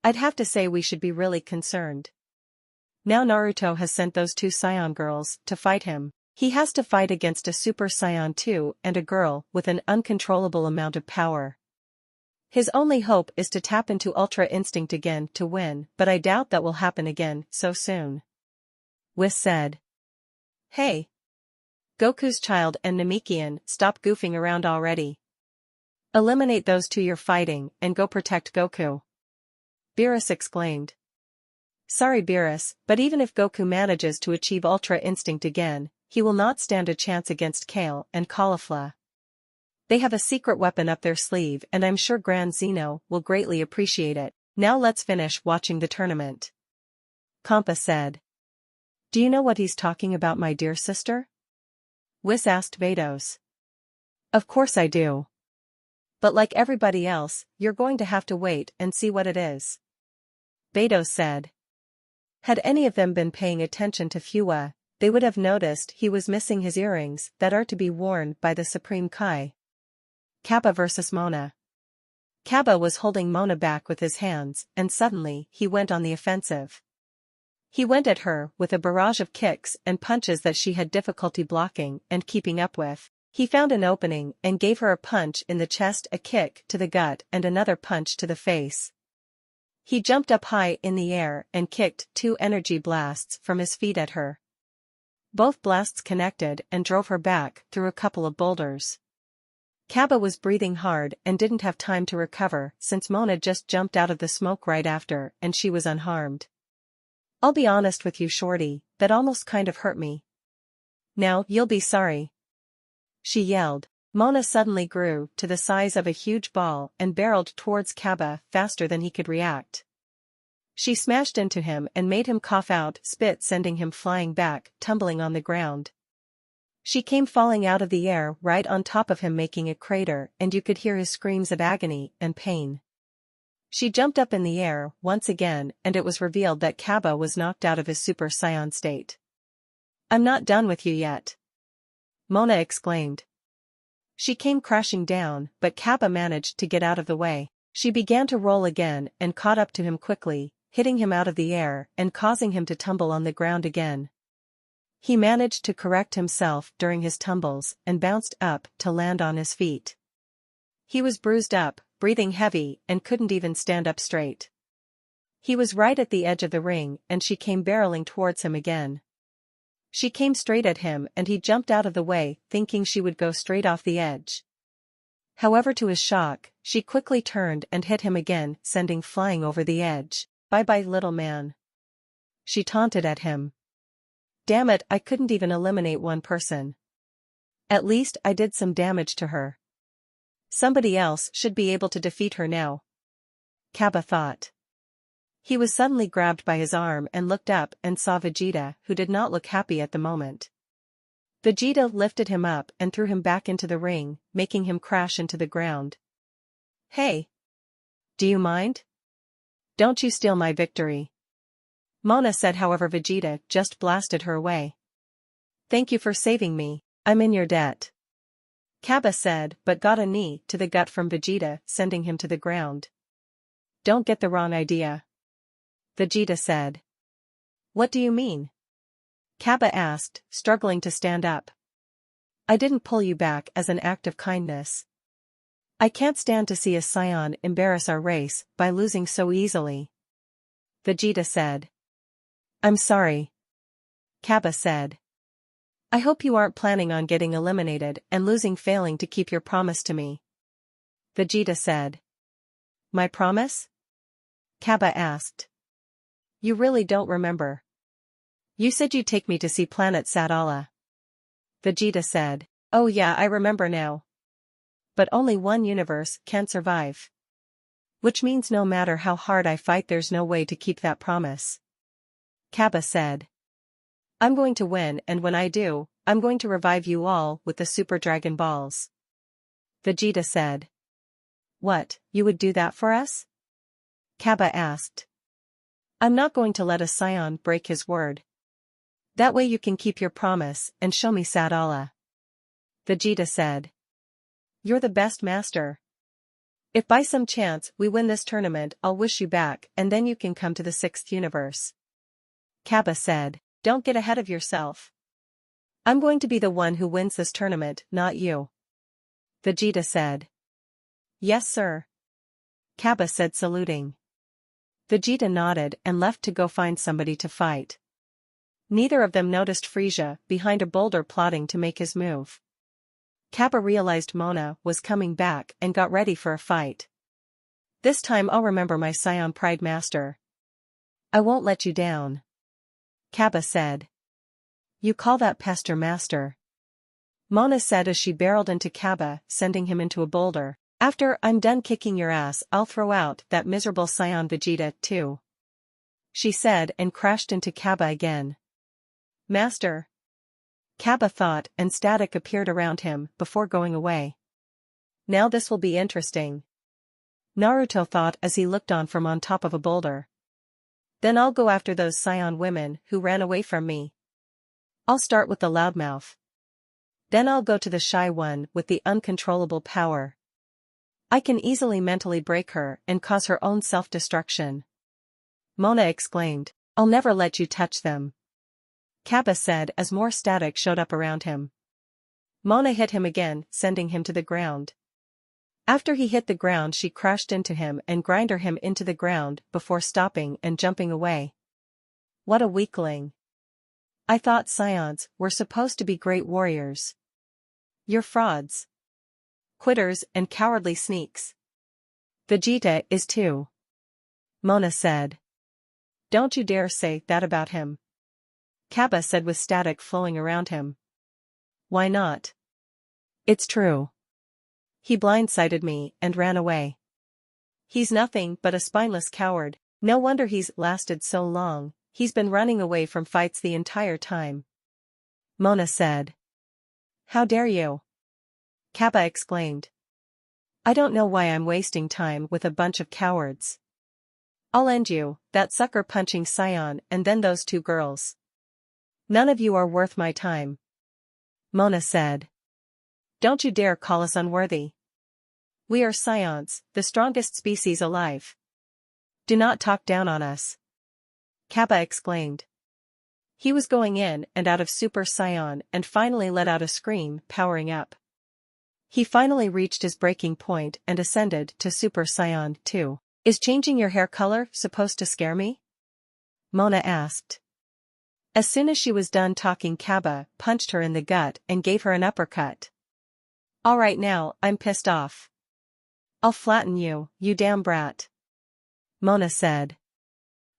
I'd have to say we should be really concerned. Now Naruto has sent those two Saiyan girls to fight him. He has to fight against a Super Saiyan 2 and a girl with an uncontrollable amount of power. His only hope is to tap into Ultra Instinct again to win, but I doubt that will happen again so soon. Whis said. Hey! Goku's child and Namekian, stop goofing around already. Eliminate those two you're fighting and go protect Goku. Beerus exclaimed. Sorry Beerus, but even if Goku manages to achieve Ultra Instinct again, he will not stand a chance against Kale and Caulifla. They have a secret weapon up their sleeve and I'm sure Grand Zeno will greatly appreciate it. Now let's finish watching the tournament. Kampa said. Do you know what he's talking about my dear sister? Whis asked Vados. Of course I do. But like everybody else, you're going to have to wait and see what it is. Vados said. Had any of them been paying attention to Fuwa, they would have noticed he was missing his earrings that are to be worn by the Supreme Kai. Kaba vs Mona. Kaba was holding Mona back with his hands and suddenly he went on the offensive. He went at her with a barrage of kicks and punches that she had difficulty blocking and keeping up with. He found an opening and gave her a punch in the chest, a kick to the gut and another punch to the face. He jumped up high in the air and kicked 2 energy blasts from his feet at her. Both blasts connected and drove her back through a couple of boulders. Kaba was breathing hard and didn't have time to recover since Mona just jumped out of the smoke right after and she was unharmed. I'll be honest with you shorty, that almost kind of hurt me. Now you'll be sorry. She yelled. Mona suddenly grew to the size of a huge ball and barreled towards Kaba faster than he could react. She smashed into him and made him cough out spit, sending him flying back, tumbling on the ground. She came falling out of the air right on top of him, making a crater, and you could hear his screams of agony and pain. She jumped up in the air once again and it was revealed that Kaba was knocked out of his Super Saiyan state. I'm not done with you yet. Mona exclaimed. She came crashing down, but Kaba managed to get out of the way. She began to roll again and caught up to him quickly, hitting him out of the air and causing him to tumble on the ground again. He managed to correct himself during his tumbles and bounced up to land on his feet. He was bruised up, breathing heavy, and couldn't even stand up straight. He was right at the edge of the ring and she came barreling towards him again. She came straight at him and he jumped out of the way, thinking she would go straight off the edge. However, to his shock, she quickly turned and hit him again, sending flying over the edge. Bye-bye, little man. She taunted at him. Damn it, I couldn't even eliminate one person. At least I did some damage to her. Somebody else should be able to defeat her now, Kaba thought. He was suddenly grabbed by his arm and looked up and saw Vegeta, who did not look happy at the moment. Vegeta lifted him up and threw him back into the ring, making him crash into the ground. Hey! Do you mind? Don't you steal my victory. Mona said, however Vegeta just blasted her away. Thank you for saving me, I'm in your debt. Kaba said, but got a knee to the gut from Vegeta, sending him to the ground. Don't get the wrong idea, Vegeta said. What do you mean? Kaba asked, struggling to stand up. I didn't pull you back as an act of kindness. I can't stand to see a Saiyan embarrass our race by losing so easily, Vegeta said. I'm sorry, Kaba said. I hope you aren't planning on getting eliminated and failing to keep your promise to me, Vegeta said. My promise? Kaba asked. You really don't remember. You said you'd take me to see planet Sadala, Vegeta said. Oh yeah, I remember now. But only one universe can survive. Which means no matter how hard I fight, there's no way to keep that promise, Kaba said. I'm going to win, and when I do, I'm going to revive you all with the Super Dragon Balls, Vegeta said. What, you would do that for us? Kaba asked. I'm not going to let a Saiyan break his word. That way you can keep your promise and show me Sadala, Vegeta said. You're the best master. If by some chance we win this tournament, I'll wish you back and then you can come to the 6th universe, Kaba said. Don't get ahead of yourself. I'm going to be the one who wins this tournament, not you, Vegeta said. Yes sir, Kaba said, saluting. Vegeta nodded and left to go find somebody to fight. Neither of them noticed Frieza behind a boulder plotting to make his move. Kaba realized Mona was coming back and got ready for a fight. This time I'll remember my Saiyan Pride Master. I won't let you down, Kaba said. You call that pester master? Mona said as she barreled into Kaba, sending him into a boulder. After I'm done kicking your ass, I'll throw out that miserable Saiyan Vegeta too, she said, and crashed into Kaba again. Master, Kaba thought, and static appeared around him before going away. Now this will be interesting, Naruto thought as he looked on from on top of a boulder. Then I'll go after those Saiyan women who ran away from me. I'll start with the loudmouth. Then I'll go to the shy one with the uncontrollable power. I can easily mentally break her and cause her own self-destruction, Mona exclaimed. I'll never let you touch them, Kaba said as more static showed up around him. Mona hit him again, sending him to the ground. After he hit the ground, she crashed into him and grinded him into the ground before stopping and jumping away. What a weakling. I thought Saiyans were supposed to be great warriors. You're frauds. Quitters and cowardly sneaks. Vegeta is too, Mona said. Don't you dare say that about him, Kaba said with static flowing around him. Why not? It's true. He blindsided me and ran away. He's nothing but a spineless coward. No wonder he's lasted so long. He's been running away from fights the entire time, Mona said. How dare you? Kaba exclaimed. I don't know why I'm wasting time with a bunch of cowards. I'll end you, that sucker-punching Saiyan, and then those 2 girls. None of you are worth my time, Mona said. Don't you dare call us unworthy. We are Saiyans, the strongest species alive. Do not talk down on us, Kaba exclaimed. He was going in and out of Super Saiyan and finally let out a scream, powering up. He finally reached his breaking point and ascended to Super Saiyan 2. Is changing your hair color supposed to scare me? Mona asked. As soon as she was done talking, Kaba punched her in the gut and gave her an uppercut. Alright, now, I'm pissed off. I'll flatten you, you damn brat, Mona said.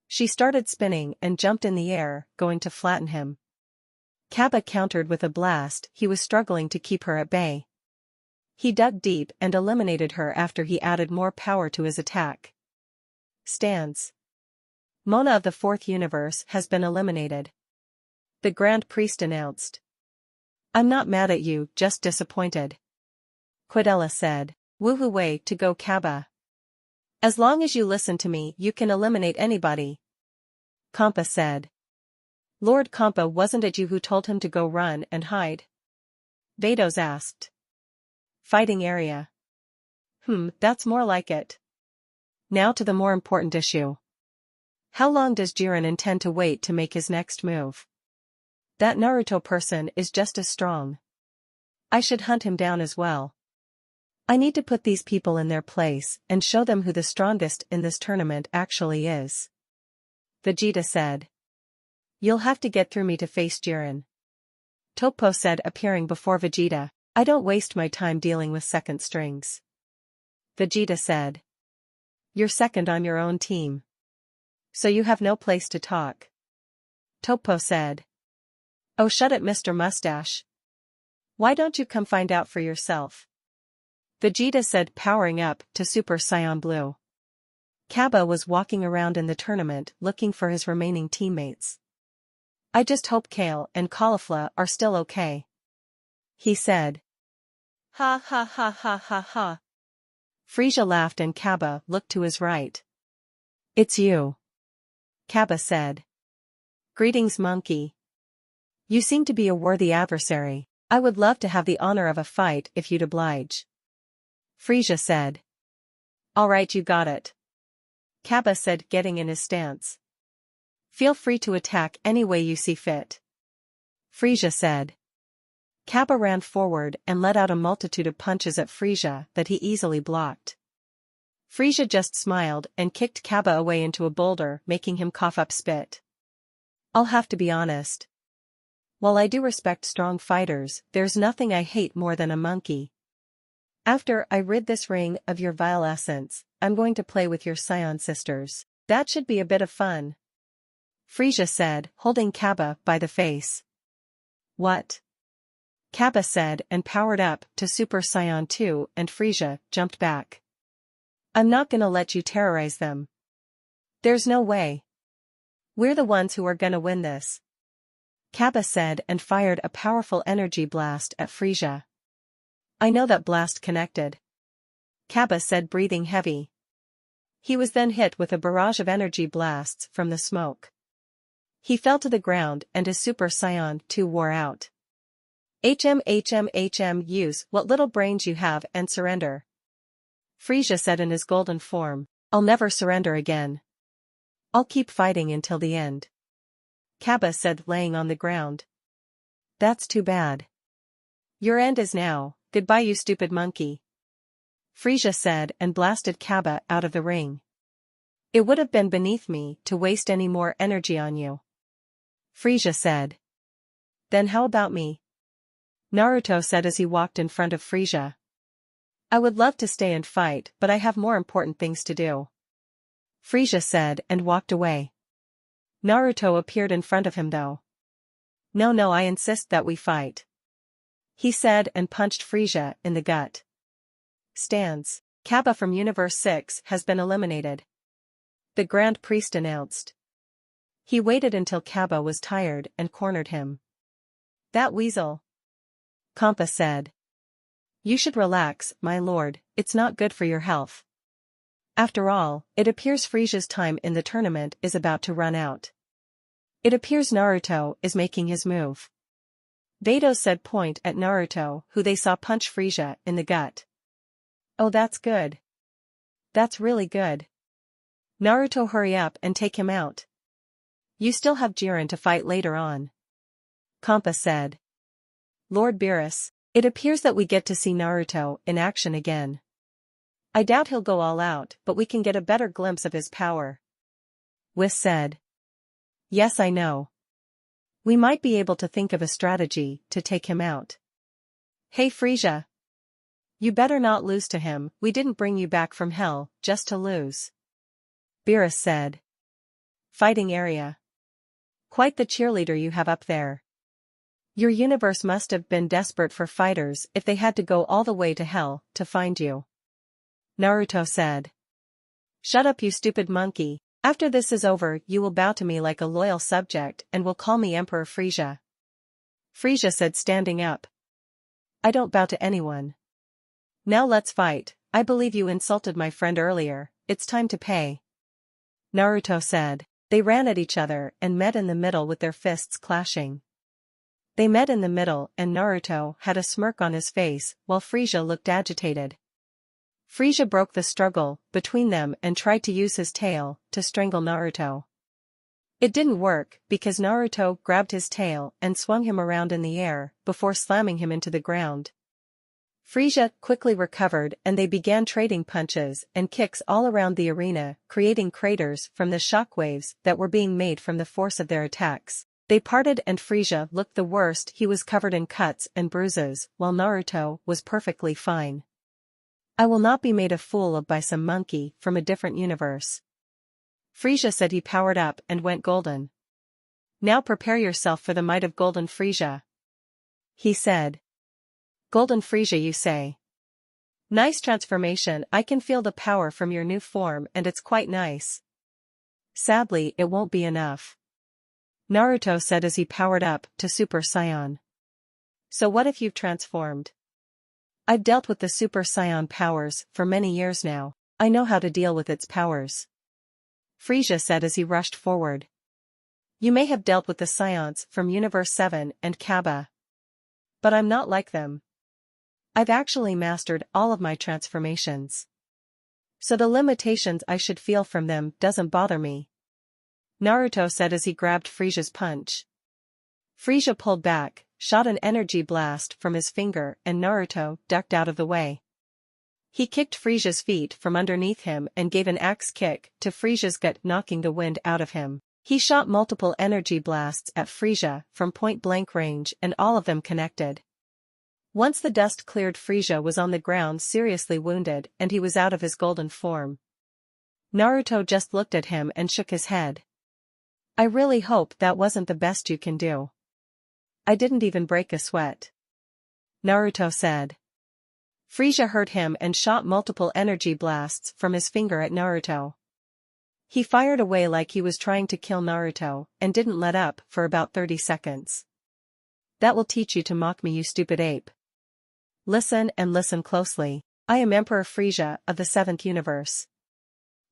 She started spinning and jumped in the air, going to flatten him. Kaba countered with a blast. He was struggling to keep her at bay. He dug deep and eliminated her after he added more power to his attack. Stands. Mona of the Fourth Universe has been eliminated. The Grand Priest announced. I'm not mad at you, just disappointed. Quidella said. Woohoo, way to go, Kaba. As long as you listen to me, you can eliminate anybody. Kampa said. Lord Kampa, wasn't it you who told him to go run and hide? Vados asked. Fighting area. That's more like it. Now to the more important issue. How long does Jiren intend to wait to make his next move? That Naruto person is just as strong. I should hunt him down as well. I need to put these people in their place and show them who the strongest in this tournament actually is. Vegeta said. You'll have to get through me to face Jiren. Toppo said, appearing before Vegeta. I don't waste my time dealing with second strings. Vegeta said. You're second on your own team. So you have no place to talk. Toppo said. Oh, shut it, Mr. Mustache. Why don't you come find out for yourself? Vegeta said, powering up to Super Saiyan Blue. Kaba was walking around in the tournament looking for his remaining teammates. I just hope Kale and Caulifla are still okay. He said. Ha ha ha ha ha ha. Frieza laughed and Kaba looked to his right. It's you. Kaba said. Greetings, monkey. You seem to be a worthy adversary. I would love to have the honor of a fight if you'd oblige. Frieza said. Alright, you got it. Kaba said, getting in his stance. Feel free to attack any way you see fit. Frieza said. Kaba ran forward and let out a multitude of punches at Frieza that he easily blocked. Frieza just smiled and kicked Kaba away into a boulder, making him cough up spit. I'll have to be honest. While I do respect strong fighters, there's nothing I hate more than a monkey. After I rid this ring of your vile essence, I'm going to play with your Saiyan sisters. That should be a bit of fun. Frieza said, holding Kaba by the face. What? Kaba said and powered up to Super Saiyan 2 and Frieza jumped back. I'm not gonna let you terrorize them. There's no way. We're the ones who are gonna win this. Kaba said and fired a powerful energy blast at Frieza. I know that blast connected. Kaba said, breathing heavy. He was then hit with a barrage of energy blasts from the smoke. He fell to the ground and his Super Saiyan 2 wore out. Use what little brains you have and surrender. Frieza said in his golden form, I'll never surrender again. I'll keep fighting until the end. Kaba said, laying on the ground. That's too bad. Your end is now, goodbye you stupid monkey. Frieza said and blasted Kaba out of the ring. It would have been beneath me to waste any more energy on you. Frieza said. Then how about me? Naruto said as he walked in front of Frieza. I would love to stay and fight, but I have more important things to do. Frieza said and walked away. Naruto appeared in front of him though. No, I insist that we fight. He said and punched Frieza in the gut. Stands. Kaba from Universe 6 has been eliminated. The Grand Priest announced. He waited until Kaba was tired and cornered him. That weasel. Kampa said. You should relax, my lord, it's not good for your health. After all, it appears Frieza's time in the tournament is about to run out. It appears Naruto is making his move. Vados said, point at Naruto, who they saw punch Frieza in the gut. Oh, that's good. That's really good. Naruto, hurry up and take him out. You still have Jiren to fight later on. Kampa said. Lord Beerus, it appears that we get to see Naruto in action again. I doubt he'll go all out, but we can get a better glimpse of his power. Whis said. Yes, I know. We might be able to think of a strategy to take him out. Hey Frieza. You better not lose to him, we didn't bring you back from hell, just to lose. Beerus said. Fighting area. Quite the cheerleader you have up there. Your universe must have been desperate for fighters if they had to go all the way to hell to find you. Naruto said. Shut up, you stupid monkey. After this is over, you will bow to me like a loyal subject and will call me Emperor Frieza. Frieza said, standing up. I don't bow to anyone. Now let's fight. I believe you insulted my friend earlier, it's time to pay. Naruto said. They ran at each other and met in the middle with their fists clashing. They met in the middle and Naruto had a smirk on his face while Frieza looked agitated. Frieza broke the struggle between them and tried to use his tail to strangle Naruto. It didn't work because Naruto grabbed his tail and swung him around in the air before slamming him into the ground. Frieza quickly recovered and they began trading punches and kicks all around the arena, creating craters from the shockwaves that were being made from the force of their attacks. They parted and Frieza looked the worst. He was covered in cuts and bruises, while Naruto was perfectly fine. I will not be made a fool of by some monkey from a different universe. Frieza said. He powered up and went golden. Now prepare yourself for the might of Golden Frieza. He said. Golden Frieza, you say? Nice transformation. I can feel the power from your new form and it's quite nice. Sadly, it won't be enough. Naruto said as he powered up to Super Saiyan. So what if you've transformed? I've dealt with the Super Saiyan powers for many years now. I know how to deal with its powers. Frieza said as he rushed forward. You may have dealt with the Saiyans from Universe 7 and Kaba. But I'm not like them. I've actually mastered all of my transformations. So the limitations I should feel from them doesn't bother me. Naruto said as he grabbed Frieza's punch. Frieza pulled back, shot an energy blast from his finger and Naruto ducked out of the way. He kicked Frieza's feet from underneath him and gave an axe kick to Frieza's gut, knocking the wind out of him. He shot multiple energy blasts at Frieza from point-blank range and all of them connected. Once the dust cleared, Frieza was on the ground seriously wounded and he was out of his golden form. Naruto just looked at him and shook his head. I really hope that wasn't the best you can do. I didn't even break a sweat. Naruto said. Frieza heard him and shot multiple energy blasts from his finger at Naruto. He fired away like he was trying to kill Naruto and didn't let up for about 30 seconds. That will teach you to mock me, you stupid ape. Listen and listen closely. I am Emperor Frieza of the 7th universe.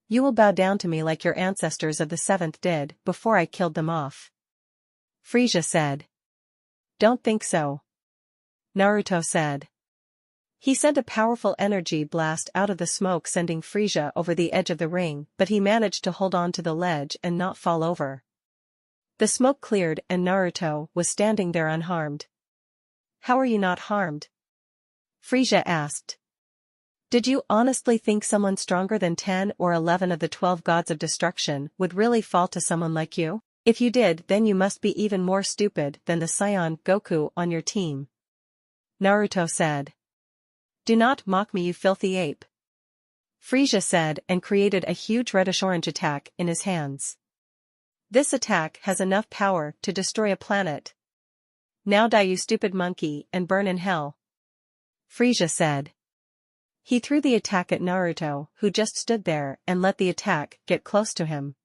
You will bow down to me like your ancestors of the 7th did before I killed them off. Frieza said. Don't think so. Naruto said. He sent a powerful energy blast out of the smoke, sending Frieza over the edge of the ring, but he managed to hold on to the ledge and not fall over. The smoke cleared and Naruto was standing there unharmed. How are you not harmed? Frieza asked. Did you honestly think someone stronger than 10 or 11 of the 12 gods of destruction would really fall to someone like you? If you did, then you must be even more stupid than the Saiyan Goku on your team. Naruto said. Do not mock me, you filthy ape. Frieza said and created a huge reddish-orange attack in his hands. This attack has enough power to destroy a planet. Now die, you stupid monkey, and burn in hell. Frieza said. He threw the attack at Naruto, who just stood there, and let the attack get close to him.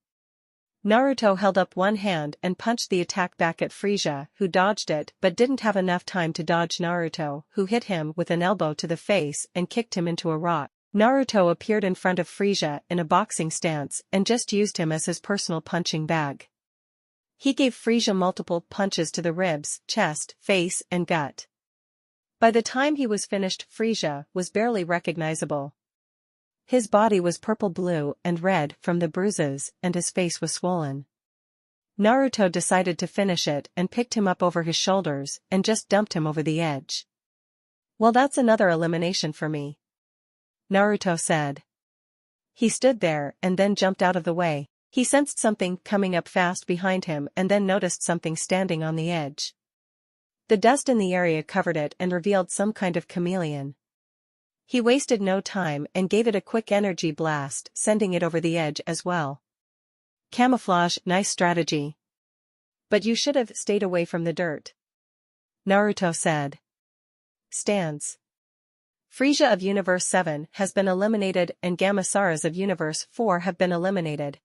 Naruto held up one hand and punched the attack back at Frieza, who dodged it but didn't have enough time to dodge Naruto, who hit him with an elbow to the face and kicked him into a rock. Naruto appeared in front of Frieza in a boxing stance and just used him as his personal punching bag. He gave Frieza multiple punches to the ribs, chest, face, and gut. By the time he was finished, Frieza was barely recognizable. His body was purple-blue and red from the bruises and his face was swollen. Naruto decided to finish it and picked him up over his shoulders and just dumped him over the edge. Well, that's another elimination for me. Naruto said. He stood there and then jumped out of the way. He sensed something coming up fast behind him and then noticed something standing on the edge. The dust in the area covered it and revealed some kind of chameleon. He wasted no time and gave it a quick energy blast, sending it over the edge as well. Camouflage, nice strategy. But you should have stayed away from the dirt. Naruto said. Stands. Frieza of Universe 7 has been eliminated and Gamasaras of Universe 4 have been eliminated.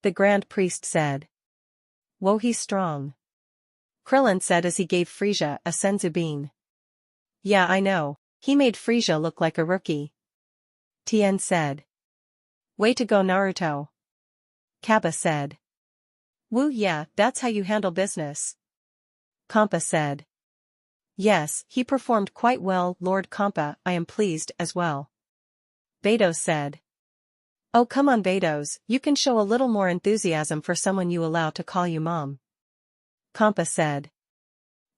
The Grand Priest said. Whoa, he's strong. Krillin said as he gave Frieza a senzu bean. Yeah, I know. He made Frieza look like a rookie. Tien said. Way to go, Naruto. Kappa said. Woo, yeah, that's how you handle business. Kampa said. Yes, he performed quite well, Lord Kampa, I am pleased as well. Beidou said. Oh, come on, Beidou, you can show a little more enthusiasm for someone you allow to call you mom. Kampa said.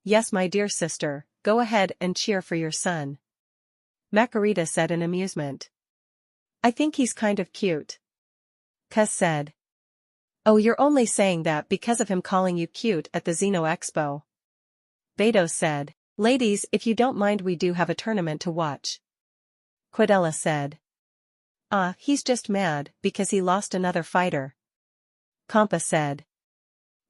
Yes, my dear sister, go ahead and cheer for your son. Makarita said in amusement. I think he's kind of cute. Cuz said. Oh, you're only saying that because of him calling you cute at the Xeno Expo. Beidou said. Ladies, if you don't mind, we do have a tournament to watch. Quidella said. He's just mad because he lost another fighter. Kampa said.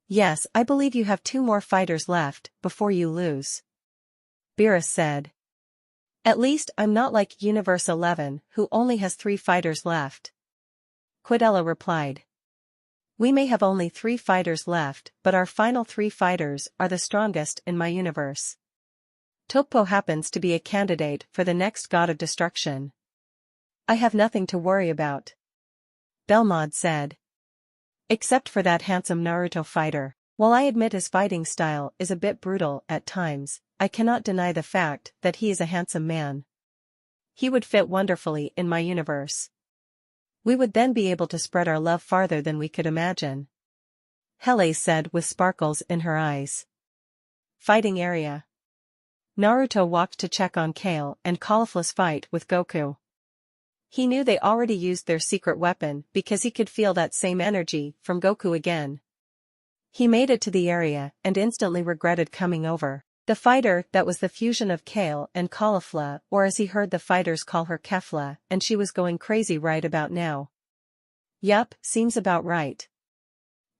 Yes, I believe you have 2 more fighters left before you lose. Beerus said. At least I'm not like Universe 11, who only has 3 fighters left. Quidella replied. We may have only 3 fighters left, but our final 3 fighters are the strongest in my universe. Toppo happens to be a candidate for the next god of destruction. I have nothing to worry about. Belmod said. Except for that handsome Naruto fighter. While I admit his fighting style is a bit brutal at times, I cannot deny the fact that he is a handsome man. He would fit wonderfully in my universe. We would then be able to spread our love farther than we could imagine. Hele said with sparkles in her eyes. Fighting area. Naruto walked to check on Kale and Caulifla's fight with Goku. He knew they already used their secret weapon because he could feel that same energy from Goku again. He made it to the area and instantly regretted coming over. The fighter that was the fusion of Kale and Caulifla, or as he heard the fighters call her Kefla, and she was going crazy right about now. Yup, seems about right.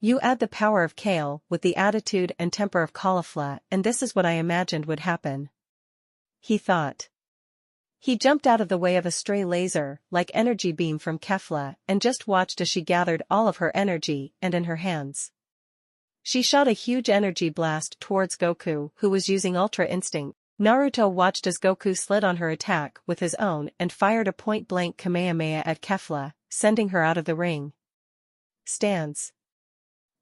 You add the power of Kale with the attitude and temper of Caulifla, and this is what I imagined would happen. He thought. He jumped out of the way of a stray laser-like energy beam from Kefla and just watched as she gathered all of her energy and in her hands. She shot a huge energy blast towards Goku, who was using Ultra Instinct. Naruto watched as Goku slid on her attack with his own and fired a point-blank Kamehameha at Kefla, sending her out of the ring. Stands.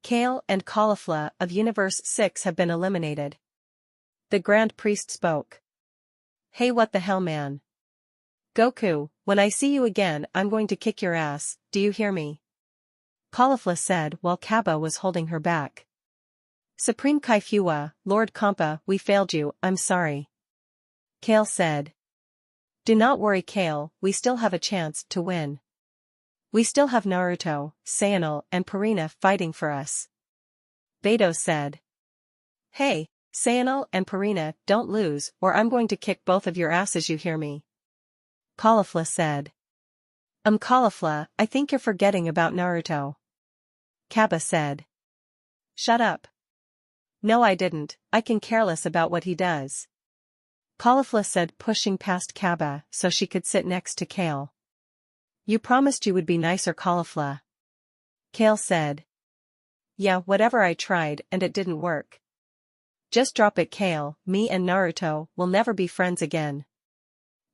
Kale and Caulifla of Universe 6 have been eliminated. The Grand Priest spoke. Hey, what the hell, man? Goku, when I see you again, I'm going to kick your ass, do you hear me? Caulifla said while Kappa was holding her back. Supreme Kaifuwa, Lord Kampa, we failed you, I'm sorry. Kale said. Do not worry, Kale, we still have a chance to win. We still have Naruto, Saiyan, and Purina fighting for us. Beidou said. Hey, Saiyan and Purina, don't lose, or I'm going to kick both of your asses, you hear me? Caulifla said. Caulifla, I think you're forgetting about Naruto. Kappa said. Shut up. No, I didn't, I can care less about what he does. Caulifla said, pushing past Kappa so she could sit next to Kale. You promised you would be nicer, Caulifla. Kale said. Yeah, whatever, I tried and it didn't work. Just drop it, Kale, me and Naruto will never be friends again.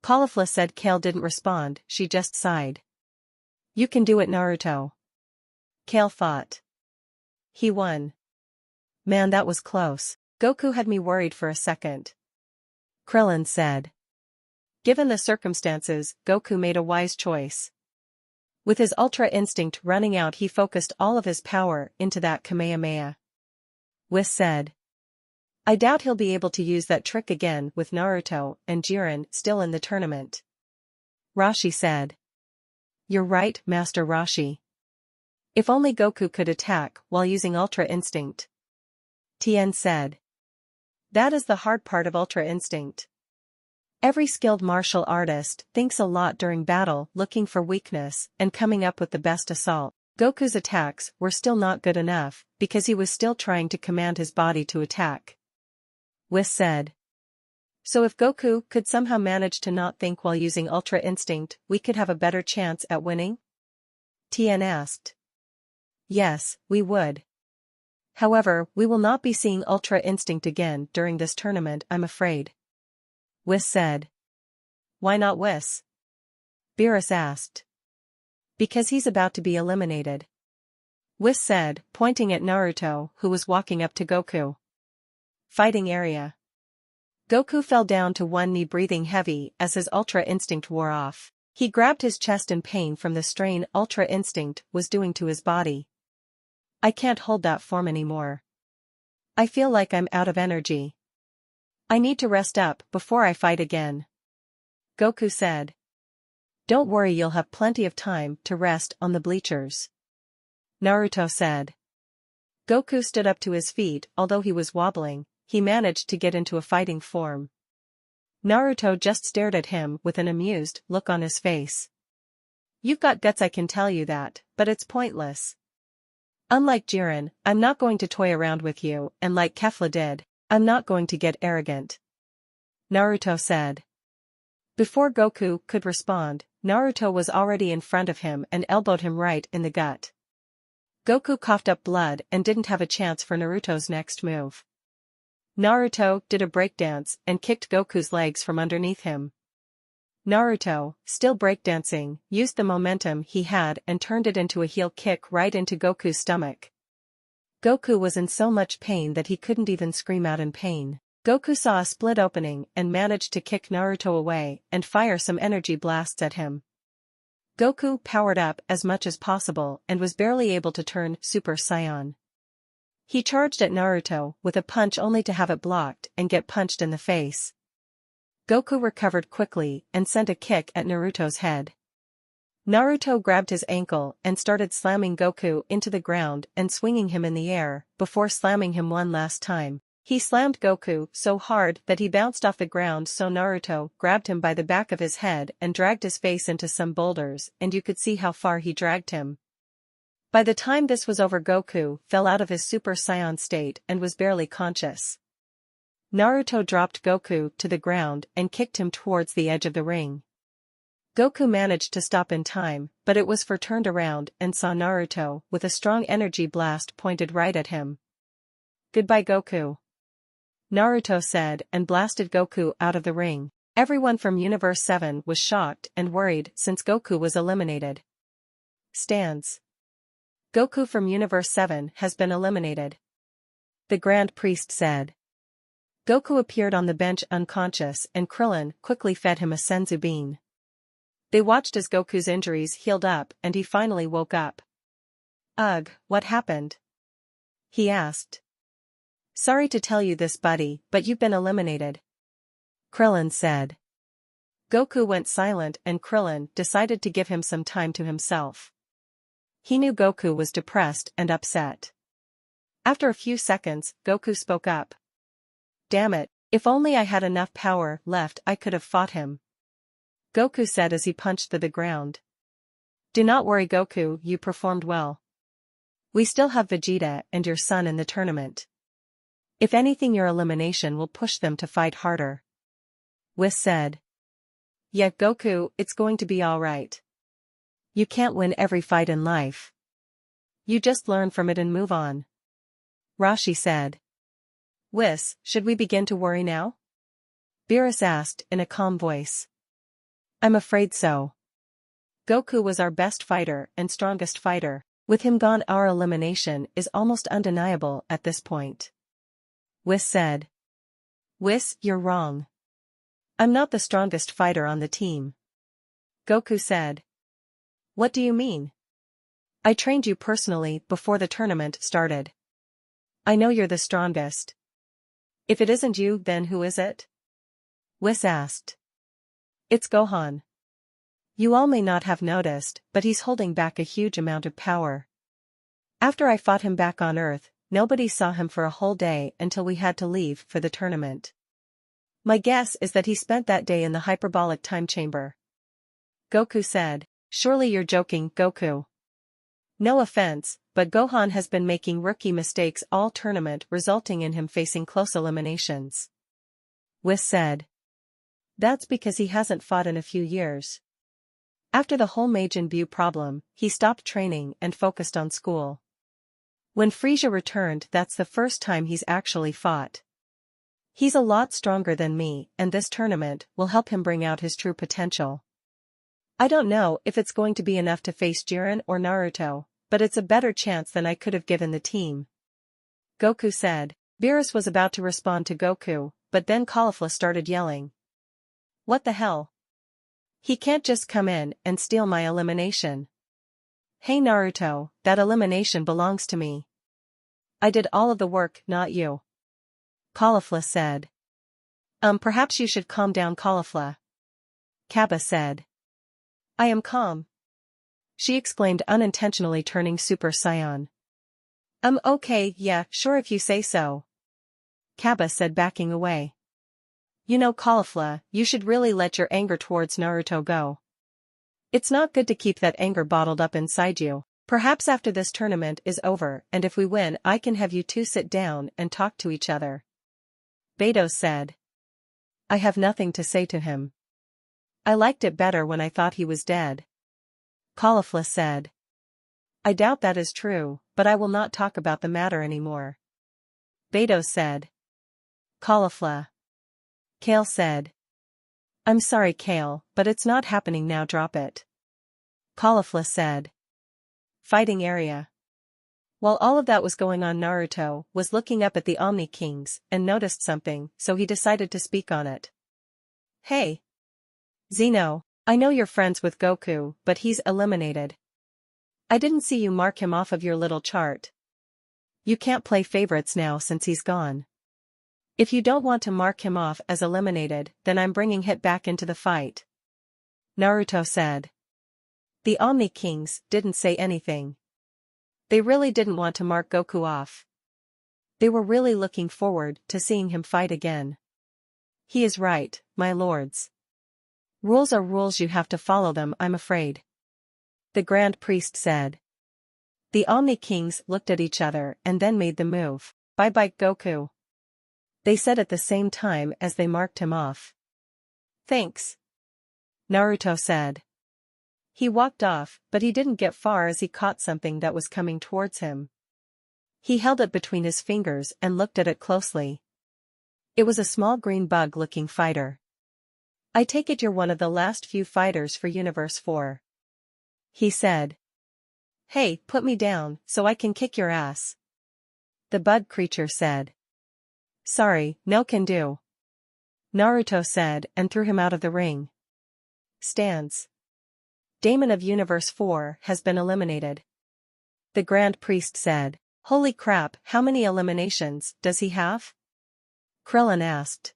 Caulifla said. Kale didn't respond, she just sighed. You can do it, Naruto. Kale thought. He won. Man, that was close. Goku had me worried for a second. Krillin said. Given the circumstances, Goku made a wise choice. With his Ultra Instinct running out, he focused all of his power into that Kamehameha. Whis said. I doubt he'll be able to use that trick again with Naruto and Jiren still in the tournament. Rashi said. You're right, Master Rashi. If only Goku could attack while using Ultra Instinct. Tien said. That is the hard part of Ultra Instinct. Every skilled martial artist thinks a lot during battle, looking for weakness and coming up with the best assault. Goku's attacks were still not good enough because he was still trying to command his body to attack. Whis said. So if Goku could somehow manage to not think while using Ultra Instinct, we could have a better chance at winning? Tien asked. Yes, we would. However, we will not be seeing Ultra Instinct again during this tournament, I'm afraid. Whis said. Why not Whis? Beerus asked. Because he's about to be eliminated. Whis said, pointing at Naruto, who was walking up to Goku. Fighting area. Goku fell down to one knee, breathing heavy as his Ultra Instinct wore off. He grabbed his chest in pain from the strain Ultra Instinct was doing to his body. I can't hold that form anymore. I feel like I'm out of energy. I need to rest up before I fight again. Goku said. Don't worry, you'll have plenty of time to rest on the bleachers. Naruto said. Goku stood up to his feet. Although he was wobbling, he managed to get into a fighting form. Naruto just stared at him with an amused look on his face. You've got guts, I can tell you that, but it's pointless. Unlike Jiren, I'm not going to toy around with you, and like Kefla did, I'm not going to get arrogant. Naruto said. Before Goku could respond, Naruto was already in front of him and elbowed him right in the gut. Goku coughed up blood and didn't have a chance for Naruto's next move. Naruto did a breakdance and kicked Goku's legs from underneath him. Naruto, still breakdancing, used the momentum he had and turned it into a heel kick right into Goku's stomach. Goku was in so much pain that he couldn't even scream out in pain. Goku saw a split opening and managed to kick Naruto away and fire some energy blasts at him. Goku powered up as much as possible and was barely able to turn Super Saiyan. He charged at Naruto with a punch only to have it blocked and get punched in the face. Goku recovered quickly and sent a kick at Naruto's head. Naruto grabbed his ankle and started slamming Goku into the ground and swinging him in the air before slamming him one last time. He slammed Goku so hard that he bounced off the ground, so Naruto grabbed him by the back of his head and dragged his face into some boulders, and you could see how far he dragged him. By the time this was over, Goku fell out of his Super Saiyan state and was barely conscious. Naruto dropped Goku to the ground and kicked him towards the edge of the ring. Goku managed to stop in time, but it was for turned around and saw Naruto with a strong energy blast pointed right at him. Goodbye, Goku. Naruto said and blasted Goku out of the ring. Everyone from Universe 7 was shocked and worried since Goku was eliminated. Stands. Goku from Universe 7 has been eliminated. The Grand Priest said. Goku appeared on the bench unconscious and Krillin quickly fed him a senzu bean. They watched as Goku's injuries healed up and he finally woke up. Ugh, what happened? He asked. Sorry to tell you this, buddy, but you've been eliminated. Krillin said. Goku went silent and Krillin decided to give him some time to himself. He knew Goku was depressed and upset. After a few seconds, Goku spoke up. Damn it, if only I had enough power left I could have fought him. Goku said as he punched the ground. Do not worry, Goku, you performed well. We still have Vegeta and your son in the tournament. If anything, your elimination will push them to fight harder. Whis said. Yeah, Goku, it's going to be alright. You can't win every fight in life. You just learn from it and move on. Rashi said. Whis, should we begin to worry now? Beerus asked in a calm voice. I'm afraid so. Goku was our best fighter and strongest fighter. With him gone, our elimination is almost undeniable at this point. Whis said. Whis, you're wrong. I'm not the strongest fighter on the team. Goku said. What do you mean? I trained you personally before the tournament started. I know you're the strongest. If it isn't you, then who is it? Whis asked. It's Gohan. You all may not have noticed, but he's holding back a huge amount of power. After I fought him back on Earth, nobody saw him for a whole day until we had to leave for the tournament. My guess is that he spent that day in the hyperbolic time chamber. Goku said. Surely you're joking, Goku. No offense, but Gohan has been making rookie mistakes all tournament, resulting in him facing close eliminations. Whis said. That's because he hasn't fought in a few years. After the whole Majin Buu problem, he stopped training and focused on school. When Frieza returned, that's the first time he's actually fought. He's a lot stronger than me, and this tournament will help him bring out his true potential. I don't know if it's going to be enough to face Jiren or Naruto, but it's a better chance than I could have given the team. Goku said. Beerus was about to respond to Goku, but then Caulifla started yelling. What the hell? He can't just come in and steal my elimination. Hey Naruto, that elimination belongs to me. I did all of the work, not you. Caulifla said. Perhaps you should calm down, Caulifla. Kappa said. I am calm. She exclaimed, unintentionally turning Super Saiyan. Okay, yeah, sure if you say so. Kappa said, backing away. You know, Caulifla, you should really let your anger towards Naruto go. It's not good to keep that anger bottled up inside you. Perhaps after this tournament is over and if we win I can have you two sit down and talk to each other. Beto said. I have nothing to say to him. I liked it better when I thought he was dead. Caulifla said. I doubt that is true, but I will not talk about the matter anymore. Beto said. Caulifla. Kale said. I'm sorry, Kale, but it's not happening now, drop it. Caulifla said. Fighting area. While all of that was going on, Naruto was looking up at the Omni Kings and noticed something, so he decided to speak on it. Hey! Zeno, I know you're friends with Goku, but he's eliminated. I didn't see you mark him off of your little chart. You can't play favorites now since he's gone. If you don't want to mark him off as eliminated, then I'm bringing Hit back into the fight. Naruto said. The Omni Kings didn't say anything. They really didn't want to mark Goku off. They were really looking forward to seeing him fight again. He is right, my lords. Rules are rules, you have to follow them, I'm afraid. The Grand Priest said. The Omni Kings looked at each other and then made the move. Bye-bye, Goku. They said at the same time as they marked him off. Thanks. Naruto said. He walked off, but he didn't get far as he caught something that was coming towards him. He held it between his fingers and looked at it closely. It was a small green bug-looking fighter. I take it you're one of the last few fighters for Universe 4. He said. Hey, put me down, so I can kick your ass. The bug creature said. Sorry, no can do. Naruto said and threw him out of the ring. Stands. Daemon of Universe 4 has been eliminated. The Grand Priest said. Holy crap, how many eliminations does he have? Krillin asked.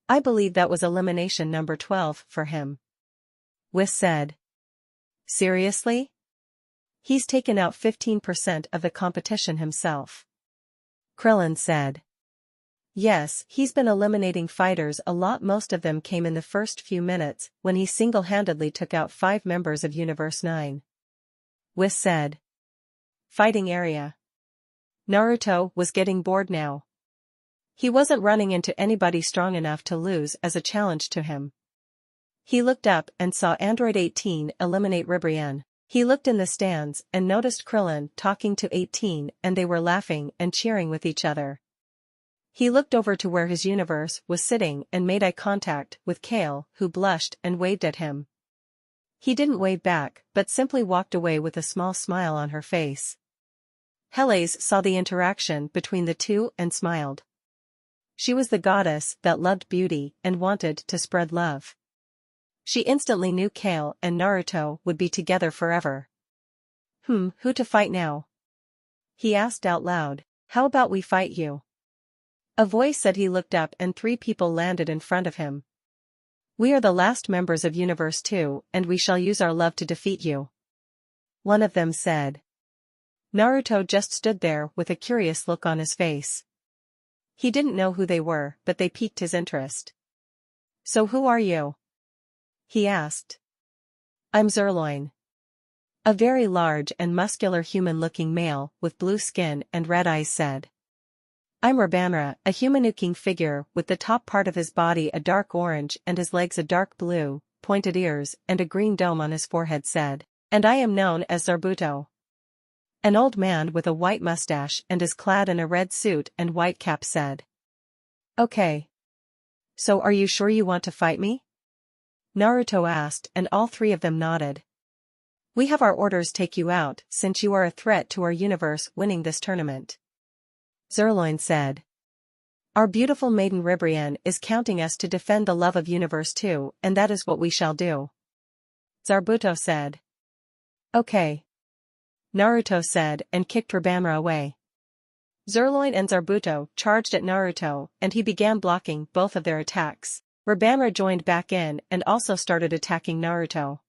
I believe that was elimination number 12 for him. Whis said. Seriously? He's taken out 15% of the competition himself. Krillin said. Yes, he's been eliminating fighters a lot. Most of them came in the first few minutes when he single-handedly took out 5 members of Universe 9. Whis said. Fighting area. Naruto was getting bored now. He wasn't running into anybody strong enough to lose as a challenge to him. He looked up and saw Android 18 eliminate Ribrianne. He looked in the stands and noticed Krillin talking to 18 and they were laughing and cheering with each other. He looked over to where his universe was sitting and made eye contact with Kale, who blushed and waved at him. He didn't wave back, but simply walked away with a small smile on her face. Helles saw the interaction between the two and smiled. She was the goddess that loved beauty and wanted to spread love. She instantly knew Kale and Naruto would be together forever. Who to fight now? He asked out loud. How about we fight you? A voice said. He looked up and 3 people landed in front of him. We are the last members of Universe 2 and we shall use our love to defeat you. One of them said. Naruto just stood there with a curious look on his face. He didn't know who they were, but they piqued his interest. So who are you? He asked. I'm Zerloin. A very large and muscular human-looking male with blue skin and red eyes said. I'm Rabanra, a human-looking figure with the top part of his body a dark orange and his legs a dark blue, pointed ears and a green dome on his forehead said. And I am known as Zarbuto. An old man with a white mustache and is clad in a red suit and white cap said. Okay. So are you sure you want to fight me? Naruto asked and all three of them nodded. We have our orders take you out since you are a threat to our universe winning this tournament. Zerloin said. Our beautiful maiden Ribrian is counting us to defend the love of universe 2 and that is what we shall do. Zarbuto said. Okay. Naruto said and kicked Rabanra away. Zerloin and Zarbuto charged at Naruto and he began blocking both of their attacks. Rabanra joined back in and also started attacking Naruto.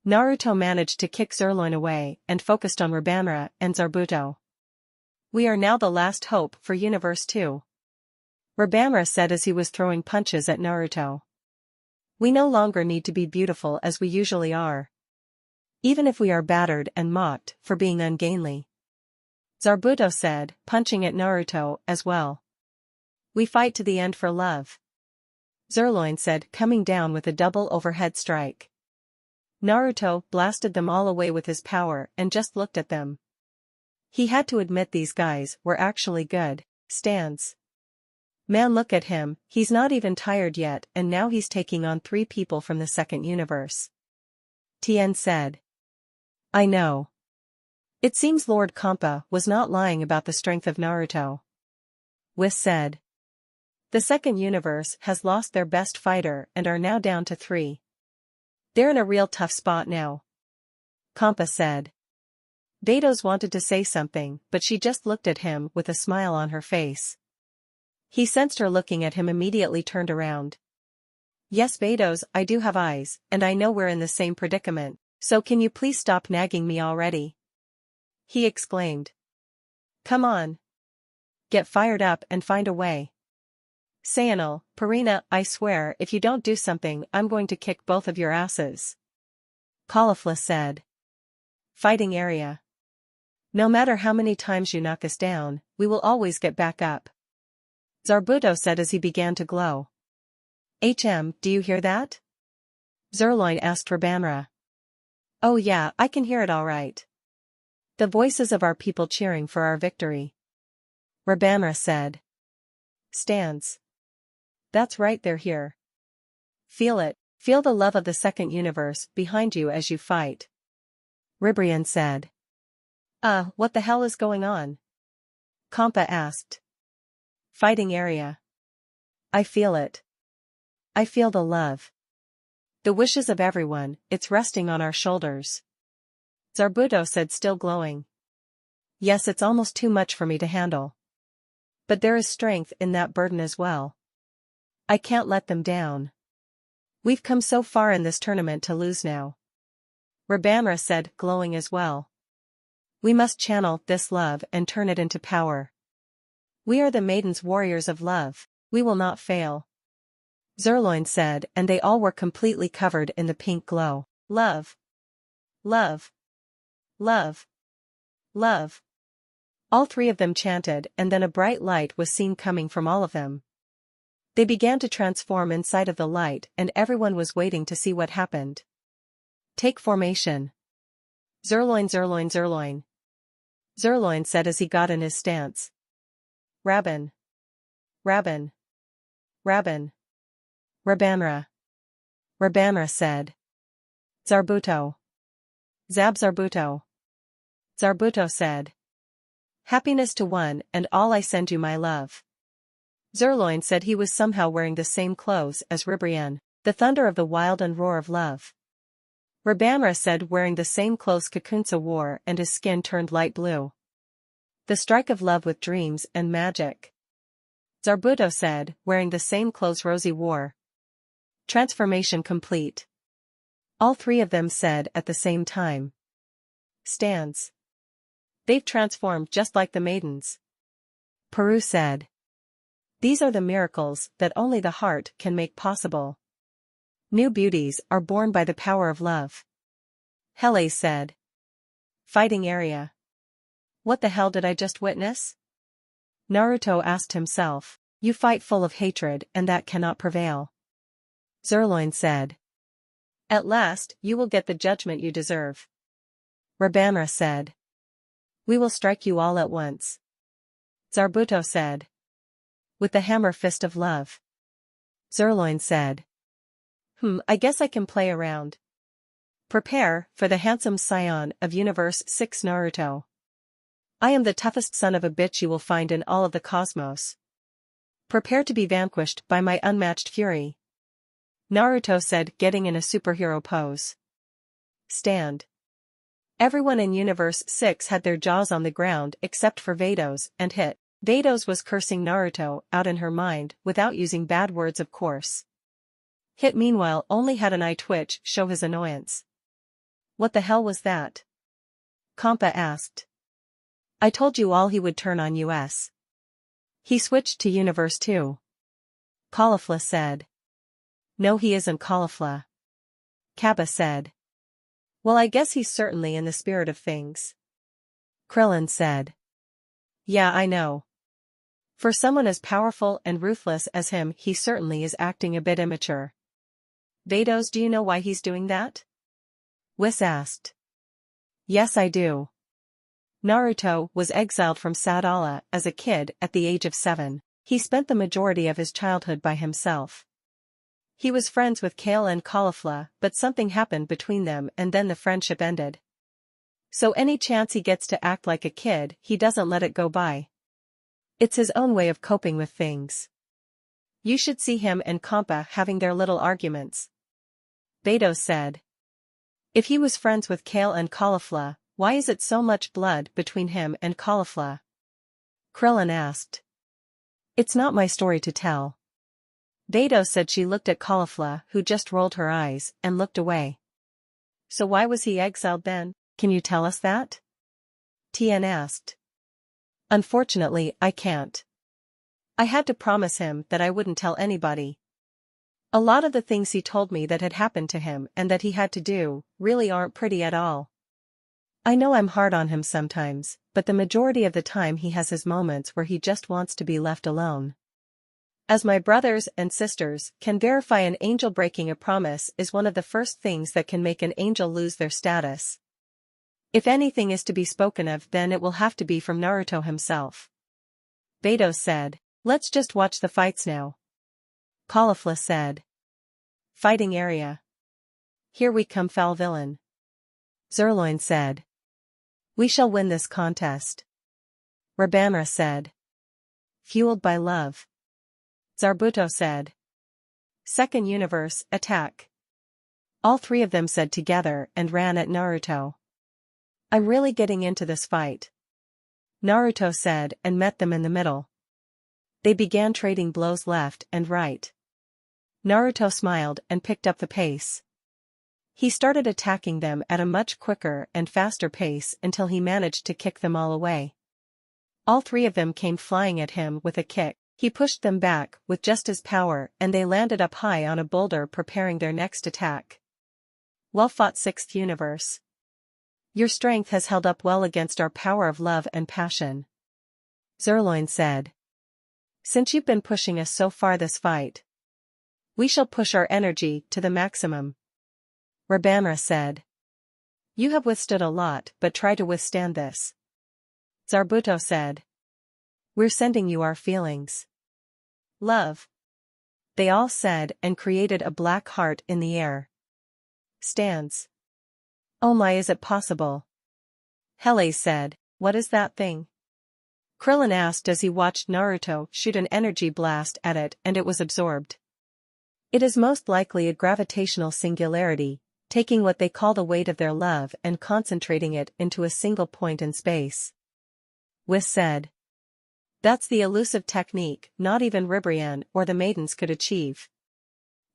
Naruto managed to kick Zerloin away and focused on Rabanra and Zarbuto. We are now the last hope for Universe 2. Rabanra said as he was throwing punches at Naruto. We no longer need to be beautiful as we usually are. Even if we are battered and mocked for being ungainly. Zarbuto said, punching at Naruto as well. We fight to the end for love. Zerloin said, coming down with a double overhead strike. Naruto blasted them all away with his power and just looked at them. He had to admit these guys were actually good stands. Man, look at him, he's not even tired yet and now he's taking on 3 people from the second universe. Tien said. I know. It seems Lord Kampa was not lying about the strength of Naruto. Whis said. The second universe has lost their best fighter and are now down to 3. They're in a real tough spot now. Kampa said. Beidos wanted to say something but she just looked at him with a smile on her face. He sensed her looking at him immediately turned around. Yes Beidos, I do have eyes, and I know we're in the same predicament, so can you please stop nagging me already? He exclaimed. Come on. Get fired up and find a way. Saiyan, Purina, I swear if you don't do something I'm going to kick both of your asses. Caulifla said. Fighting area. No matter how many times you knock us down, we will always get back up. Zarbuto said as he began to glow. Do you hear that? Zerloin asked Rabanra. Oh yeah, I can hear it all right. The voices of our people cheering for our victory. Rabanra said. Stands. That's right, they're here. Feel it, feel the love of the second universe behind you as you fight. Ribrian said. What the hell is going on? Kampa asked. Fighting area. I feel it. I feel the love. The wishes of everyone, it's resting on our shoulders. Zarbuto said still glowing. Yes, it's almost too much for me to handle. But there is strength in that burden as well. I can't let them down. We've come so far in this tournament to lose now. Rabanra said, glowing as well. We must channel this love and turn it into power. We are the maidens warriors of love, we will not fail. Zerloin said and they all were completely covered in the pink glow. Love. Love. Love. Love. All 3 of them chanted and then a bright light was seen coming from all of them. They began to transform inside of the light and everyone was waiting to see what happened. Take formation. Zerloin, Zerloin, Zerloin. Zerloin said as he got in his stance. Rabin. Rabin. Rabin. Rabanra. Rabanra said. Zarbuto. Zab Zarbuto. Zarbuto said. Happiness to one and all I send you my love. Zerloin said he was somehow wearing the same clothes as Ribrian, the thunder of the wild and roar of love. Rabanra said wearing the same clothes Kakunsa wore and his skin turned light blue. The strike of love with dreams and magic. Zarbuto said, wearing the same clothes Rosie wore. Transformation complete. All 3 of them said at the same time. Stands. They've transformed just like the maidens. Peru said. These are the miracles that only the heart can make possible. New beauties are born by the power of love. Hele said. Fighting area. What the hell did I just witness? Naruto asked himself. You fight full of hatred and that cannot prevail. Zerloin said. At last, you will get the judgment you deserve. Rabanra said. We will strike you all at once. Zarbuto said. With the hammer fist of love. Zerloin said. I guess I can play around. Prepare for the handsome scion of Universe 6 Naruto. I am the toughest son of a bitch you will find in all of the cosmos. Prepare to be vanquished by my unmatched fury. Naruto said, getting in a superhero pose. Stand. Everyone in Universe 6 had their jaws on the ground except for Vados and Hit. Vados was cursing Naruto out in her mind without using bad words, of course. Hit meanwhile only had an eye twitch show his annoyance. What the hell was that? Kompa asked. I told you all he would turn on us. He switched to Universe 2. Caulifla said. No, he isn't Caulifla. Kappa said. Well, I guess he's certainly in the spirit of things. Krillin said. Yeah, I know. For someone as powerful and ruthless as him, he certainly is acting a bit immature. Vados, do you know why he's doing that? Whis asked. Yes, I do. Naruto was exiled from Sadala as a kid at the age of 7. He spent the majority of his childhood by himself. He was friends with Kale and Caulifla, but something happened between them and then the friendship ended. So any chance he gets to act like a kid, he doesn't let it go by. It's his own way of coping with things. You should see him and Kompa having their little arguments. Vados said. If he was friends with Kale and Caulifla, why is it so much blood between him and Caulifla? Krillin asked. It's not my story to tell. Vados said. She looked at Caulifla, who just rolled her eyes and looked away. So why was he exiled then? Can you tell us that? Tien asked. Unfortunately, I can't. I had to promise him that I wouldn't tell anybody. A lot of the things he told me that had happened to him and that he had to do really aren't pretty at all. I know I'm hard on him sometimes, but the majority of the time he has his moments where he just wants to be left alone. As my brothers and sisters can verify, an angel breaking a promise is one of the first things that can make an angel lose their status. If anything is to be spoken of, then it will have to be from Naruto himself. Vados said. Let's just watch the fights now. Caulifla said. Fighting area. Here we come, foul villain. Zerloin said. We shall win this contest. Rabanra said. Fueled by love. Zarbuto said. Second universe, attack. All three of them said together and ran at Naruto. I'm really getting into this fight. Naruto said and met them in the middle. They began trading blows left and right. Naruto smiled and picked up the pace. He started attacking them at a much quicker and faster pace until he managed to kick them all away. All three of them came flying at him with a kick. He pushed them back with just his power and they landed up high on a boulder preparing their next attack. Well fought, Sixth Universe. Your strength has held up well against our power of love and passion. Zerloin said. Since you've been pushing us so far this fight, we shall push our energy to the maximum. Rabanra said. You have withstood a lot, but try to withstand this. Zarbuto said. We're sending you our feelings. Love. They all said and created a black heart in the air. Stands. Oh my, is it possible? Hele said. What is that thing? Krillin asked as he watched Naruto shoot an energy blast at it and it was absorbed. It is most likely a gravitational singularity, taking what they call the weight of their love and concentrating it into a single point in space. Whis said. That's the elusive technique not even Ribrianne or the maidens could achieve.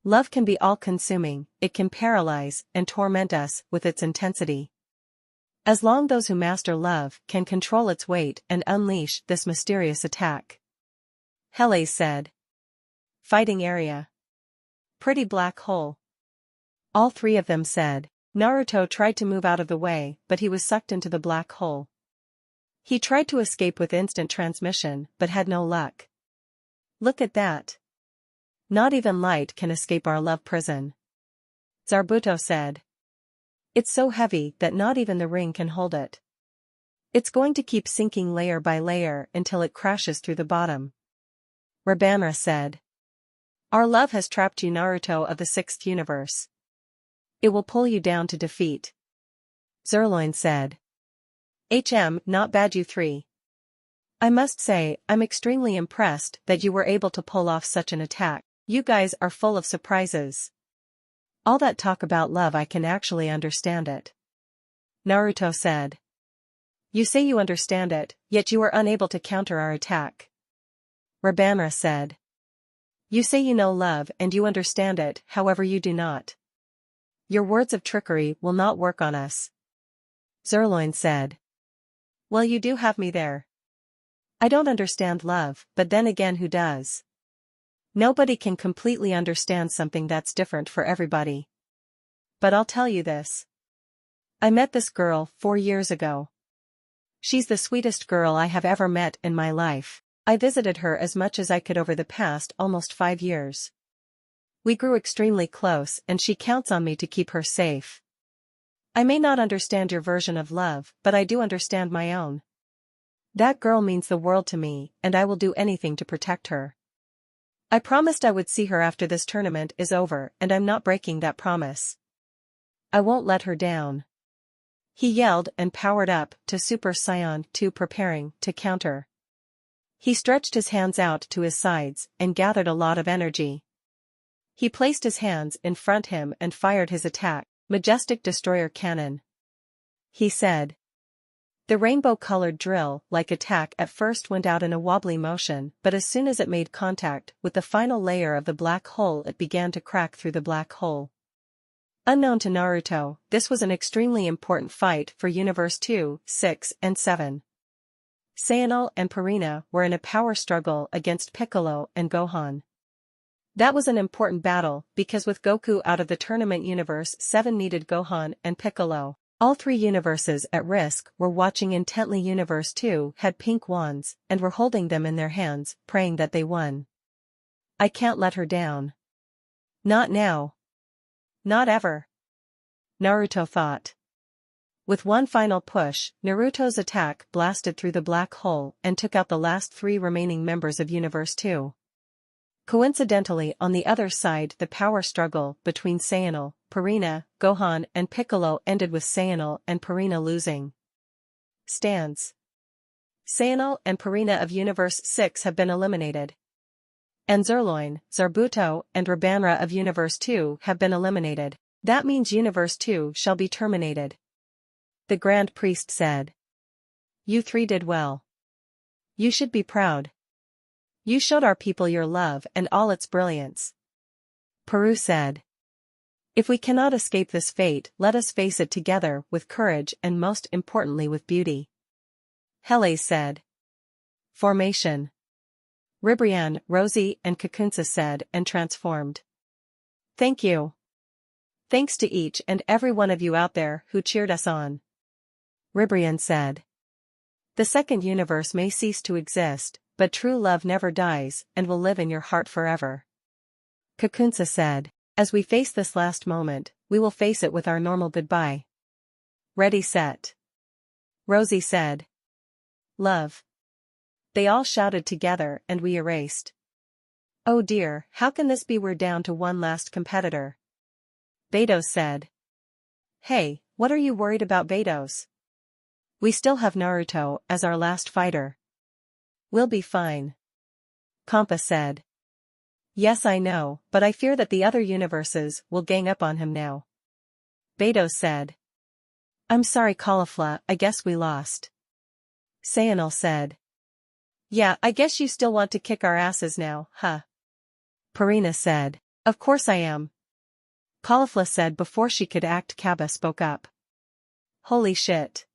Love can be all-consuming, it can paralyze and torment us with its intensity. As long those who master love can control its weight and unleash this mysterious attack. Hele said. Fighting area. Pretty black hole. All three of them said. Naruto tried to move out of the way, but he was sucked into the black hole. He tried to escape with instant transmission but had no luck. Look at that. Not even light can escape our love prison. Zarbuto said. It's so heavy that not even the ring can hold it. It's going to keep sinking layer by layer until it crashes through the bottom. Rabanra said. Our love has trapped you, Naruto of the 6th universe. It will pull you down to defeat. Zerloin said. Not bad, you three. I must say, I'm extremely impressed that you were able to pull off such an attack. You guys are full of surprises. All that talk about love, I can actually understand it. Naruto said. You say you understand it, yet you are unable to counter our attack. Rabanra said. You say you know love and you understand it, however you do not. Your words of trickery will not work on us. Zerloin said. Well, you do have me there. I don't understand love, but then again, who does? Nobody can completely understand something that's different for everybody. But I'll tell you this. I met this girl 4 years ago. She's the sweetest girl I have ever met in my life. I visited her as much as I could over the past almost 5 years. We grew extremely close and she counts on me to keep her safe. I may not understand your version of love, but I do understand my own. That girl means the world to me, and I will do anything to protect her. I promised I would see her after this tournament is over, and I'm not breaking that promise. I won't let her down. He yelled and powered up to Super Saiyan 2, preparing to counter. He stretched his hands out to his sides and gathered a lot of energy. He placed his hands in front him and fired his attack, Majestic Destroyer Cannon. He said. The rainbow-colored drill-like attack at first went out in a wobbly motion, but as soon as it made contact with the final layer of the black hole, it began to crack through the black hole. Unknown to Naruto, this was an extremely important fight for Universe 2, 6, and 7. Saiyan and Purina were in a power struggle against Piccolo and Gohan. That was an important battle because with Goku out of the tournament, Universe 7 needed Gohan and Piccolo. All 3 universes at risk were watching intently. Universe 2 had pink wands and were holding them in their hands, praying that they won. I can't let her down. Not now. Not ever. Naruto thought. With one final push, Naruto's attack blasted through the black hole and took out the last 3 remaining members of Universe 2. Coincidentally, on the other side, the power struggle between Saiyan, Purina, Gohan, and Piccolo ended with Saiyan and Purina losing. Stands. Saiyan and Purina of Universe 6 have been eliminated. And Zerloin, Zarbuto, and Rabanra of Universe 2 have been eliminated. That means Universe 2 shall be terminated. The Grand Priest said. You 3 did well. You should be proud. You showed our people your love and all its brilliance. Peru said. If we cannot escape this fate, let us face it together with courage and most importantly with beauty. Hele said. Formation. Ribrianne, Rosie, and Kakunsa said and transformed. Thank you. Thanks to each and every one of you out there who cheered us on. Ribrianne said. The second universe may cease to exist, but true love never dies and will live in your heart forever. Kakunsa said. As we face this last moment, we will face it with our normal goodbye. Ready, set. Rosie said. Love. They all shouted together and we erased. Oh dear, how can this be? We're down to one last competitor. Beidou said. Hey, what are you worried about, Beidou? We still have Naruto as our last fighter. We'll be fine. Kampa said. Yes, I know, but I fear that the other universes will gang up on him now. Beidou said. I'm sorry, Caulifla, I guess we lost. Saiyan said. Yeah, I guess you still want to kick our asses now, huh? Purina said. Of course I am. Caulifla said before she could act. Kaba spoke up. Holy shit.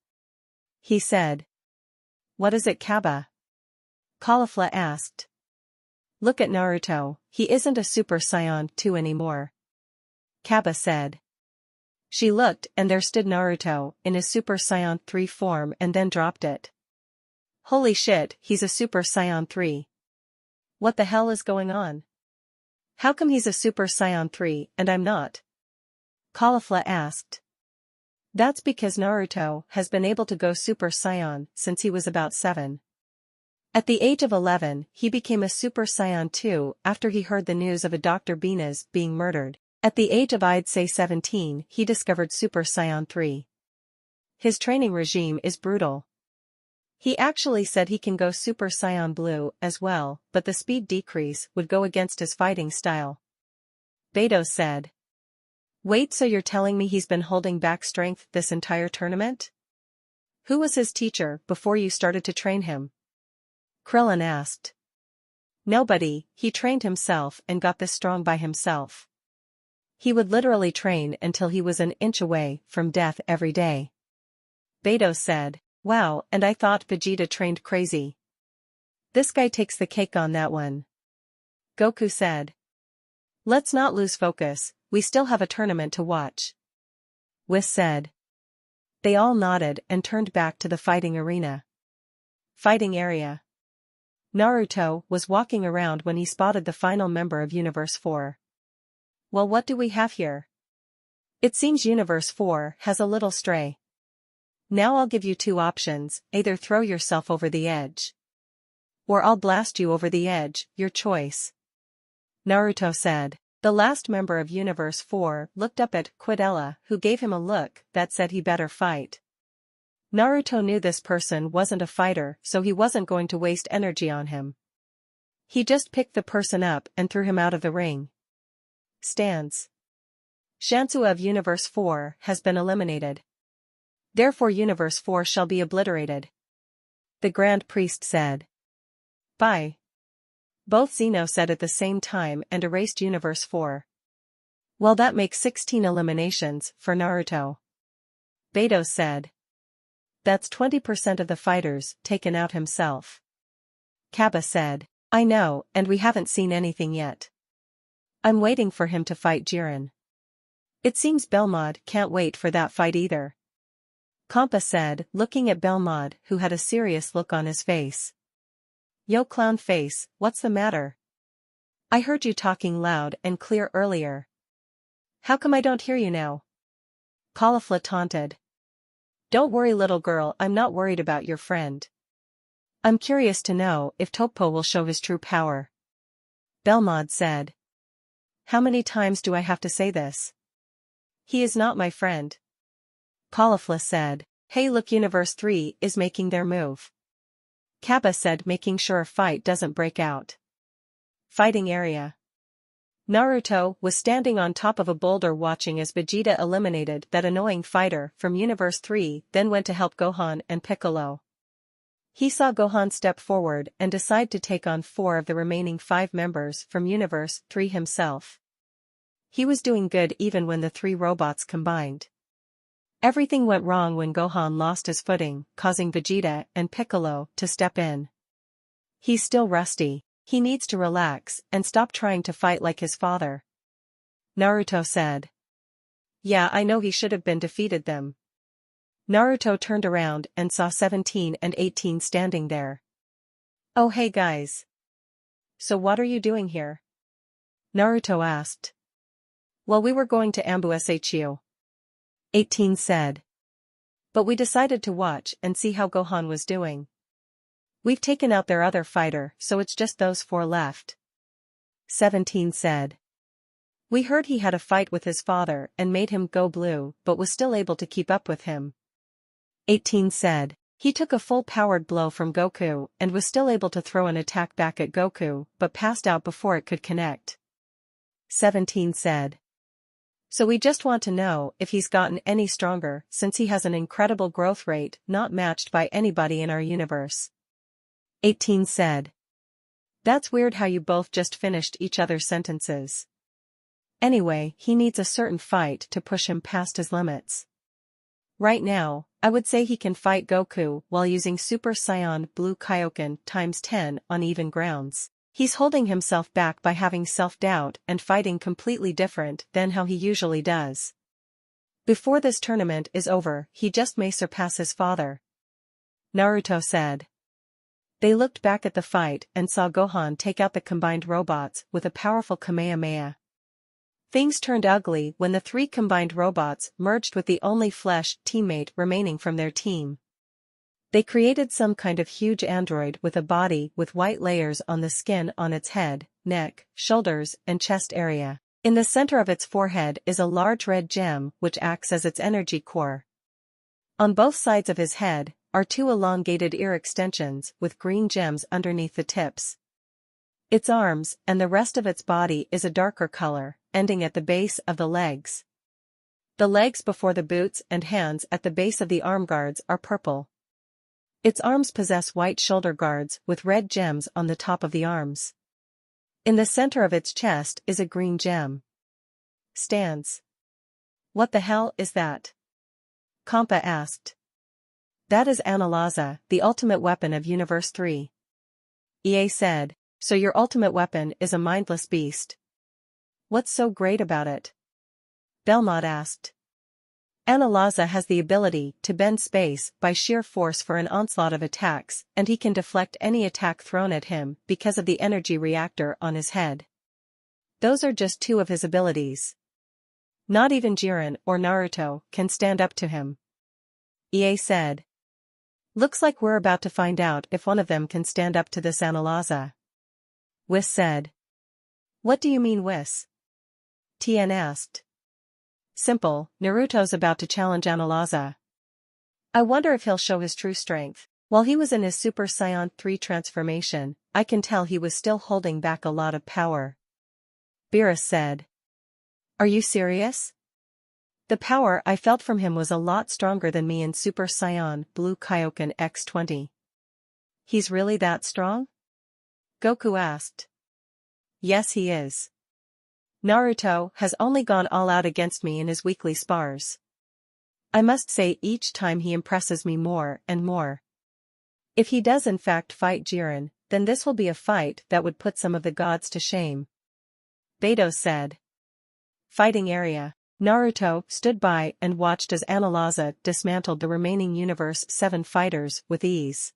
He said. What is it, Kaba? Caulifla asked. Look at Naruto, he isn't a Super Saiyan 2 anymore. Kaba said. She looked and there stood Naruto in his Super Saiyan 3 form and then dropped it. Holy shit, he's a Super Saiyan 3. What the hell is going on? How come he's a Super Saiyan 3 and I'm not? Caulifla asked. That's because Naruto has been able to go Super Saiyan since he was about 7. At the age of 11, he became a Super Saiyan 2 after he heard the news of a Dr. Bina's being murdered. At the age of I'd say 17, he discovered Super Saiyan 3. His training regime is brutal. He actually said he can go Super Saiyan Blue as well, but the speed decrease would go against his fighting style. Beto said. Wait, so you're telling me he's been holding back strength this entire tournament? Who was his teacher before you started to train him? Krillin asked. Nobody, he trained himself and got this strong by himself. He would literally train until he was an inch away from death every day. Beto said, wow, and I thought Vegeta trained crazy. This guy takes the cake on that one. Goku said. Let's not lose focus, we still have a tournament to watch. Whis said. They all nodded and turned back to the fighting arena. Fighting area. Naruto was walking around when he spotted the final member of Universe 4. Well, what do we have here? It seems Universe 4 has a little stray. Now I'll give you two options, either throw yourself over the edge. Or I'll blast you over the edge, your choice. Naruto said. The last member of Universe 4 looked up at Quidella, who gave him a look that said he better fight. Naruto knew this person wasn't a fighter, so he wasn't going to waste energy on him. He just picked the person up and threw him out of the ring. Stance. Shansu of Universe 4 has been eliminated. Therefore Universe 4 shall be obliterated. The Grand Priest said. Bye. Both Zeno said at the same time and erased Universe 4. Well, that makes 16 eliminations for Naruto. Beto said. That's 20% of the fighters taken out himself. Kaba said. I know, and we haven't seen anything yet. I'm waiting for him to fight Jiren. It seems Belmod can't wait for that fight either. Kompa said, looking at Belmod, who had a serious look on his face. Yo, clown face, what's the matter? I heard you talking loud and clear earlier. How come I don't hear you now? Caulifla taunted. Don't worry, little girl, I'm not worried about your friend. I'm curious to know if Toppo will show his true power. Belmod said. How many times do I have to say this? He is not my friend. Caulifla said. Hey, look, Universe 3 is making their move. Kappa said, making sure a fight doesn't break out. Fighting area. Naruto was standing on top of a boulder watching as Vegeta eliminated that annoying fighter from Universe 3, then went to help Gohan and Piccolo. He saw Gohan step forward and decide to take on 4 of the remaining 5 members from Universe 3 himself. He was doing good even when the 3 robots combined. Everything went wrong when Gohan lost his footing, causing Vegeta and Piccolo to step in. He's still rusty. He needs to relax and stop trying to fight like his father. Naruto said. Yeah, I know, he should have been defeated them. Naruto turned around and saw 17 and 18 standing there. Oh, hey guys. So what are you doing here? Naruto asked. Well, we were going to ambush you. 18 said. But we decided to watch and see how Gohan was doing. We've taken out their other fighter, so it's just those 4 left. 17 said. We heard he had a fight with his father and made him go blue, but was still able to keep up with him. 18 said. He took a full-powered blow from Goku and was still able to throw an attack back at Goku, but passed out before it could connect. 17 said. So we just want to know if he's gotten any stronger since he has an incredible growth rate not matched by anybody in our universe. 18 said. That's weird how you both just finished each other's sentences. Anyway, he needs a certain fight to push him past his limits. Right now, I would say he can fight Goku while using Super Saiyan Blue Kaioken times 10 on even grounds. He's holding himself back by having self-doubt and fighting completely different than how he usually does. Before this tournament is over, he just may surpass his father. Naruto said. They looked back at the fight and saw Gohan take out the combined robots with a powerful Kamehameha. Things turned ugly when the three combined robots merged with the only flesh teammate remaining from their team. They created some kind of huge android with a body with white layers on the skin on its head, neck, shoulders, and chest area. In the center of its forehead is a large red gem which acts as its energy core. On both sides of his head are two elongated ear extensions with green gems underneath the tips. Its arms and the rest of its body is a darker color, ending at the base of the legs. The legs before the boots and hands at the base of the arm guards are purple. Its arms possess white shoulder guards with red gems on the top of the arms. In the center of its chest is a green gem. Stands. What the hell is that? Kompa asked. That is Analyza, the ultimate weapon of Universe 3. EA said, so your ultimate weapon is a mindless beast. What's so great about it? Belmont asked. Analyza has the ability to bend space by sheer force for an onslaught of attacks, and he can deflect any attack thrown at him because of the energy reactor on his head. Those are just two of his abilities. Not even Jiren or Naruto can stand up to him. EA said. Looks like we're about to find out if one of them can stand up to this Analyza. Whis said. What do you mean, Whis? Tien asked. Simple, Naruto's about to challenge Analyza. I wonder if he'll show his true strength. While he was in his Super Saiyan 3 transformation, I can tell he was still holding back a lot of power. Beerus said. Are you serious? The power I felt from him was a lot stronger than me in Super Saiyan Blue Kaioken X20. He's really that strong? Goku asked. Yes, he is. Naruto has only gone all out against me in his weekly spars. I must say each time he impresses me more and more. If he does in fact fight Jiren, then this will be a fight that would put some of the gods to shame. Beidou said. Fighting area. Naruto stood by and watched as Analyza dismantled the remaining Universe 7 fighters with ease.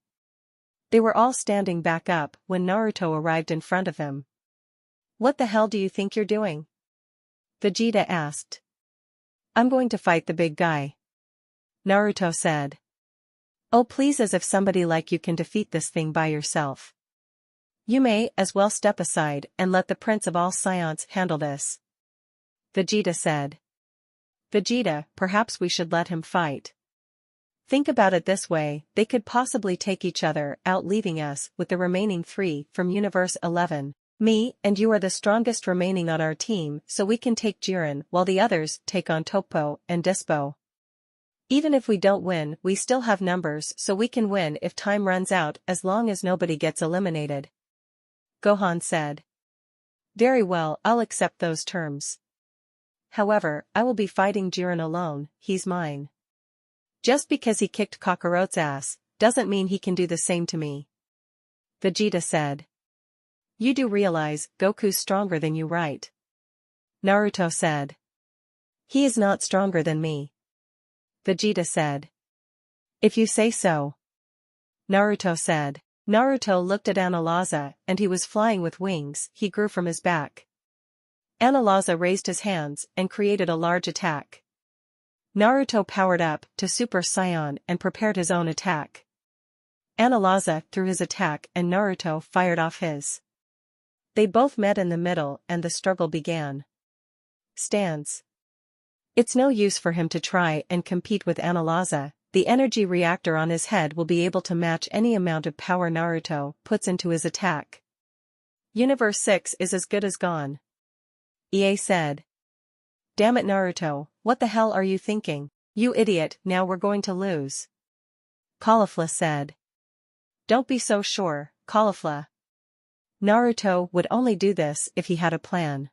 They were all standing back up when Naruto arrived in front of them. What the hell do you think you're doing? Vegeta asked. I'm going to fight the big guy. Naruto said. Oh please, as if somebody like you can defeat this thing by yourself. You may as well step aside and let the Prince of all Saiyans handle this. Vegeta said. Vegeta, perhaps we should let him fight. Think about it this way, they could possibly take each other out, leaving us with the remaining 3 from Universe 11. Me and you are the strongest remaining on our team, so we can take Jiren while the others take on Toppo and Dispo. Even if we don't win, we still have numbers, so we can win if time runs out as long as nobody gets eliminated. Gohan said. Very well, I'll accept those terms. However, I will be fighting Jiren alone, he's mine. Just because he kicked Kakarot's ass, doesn't mean he can do the same to me. Vegeta said. You do realize Goku's stronger than you, right? Naruto said. He is not stronger than me. Vegeta said. If you say so. Naruto said. Naruto looked at Analyza, and he was flying with wings he grew from his back. Analyza raised his hands and created a large attack. Naruto powered up to Super Saiyan and prepared his own attack. Analyza threw his attack and Naruto fired off his. They both met in the middle and the struggle began. Stands. It's no use for him to try and compete with Analyza. The energy reactor on his head will be able to match any amount of power Naruto puts into his attack. Universe 6 is as good as gone. EA said. Damn it, Naruto, what the hell are you thinking? You idiot, now we're going to lose. Caulifla said. Don't be so sure, Caulifla. Naruto would only do this if he had a plan.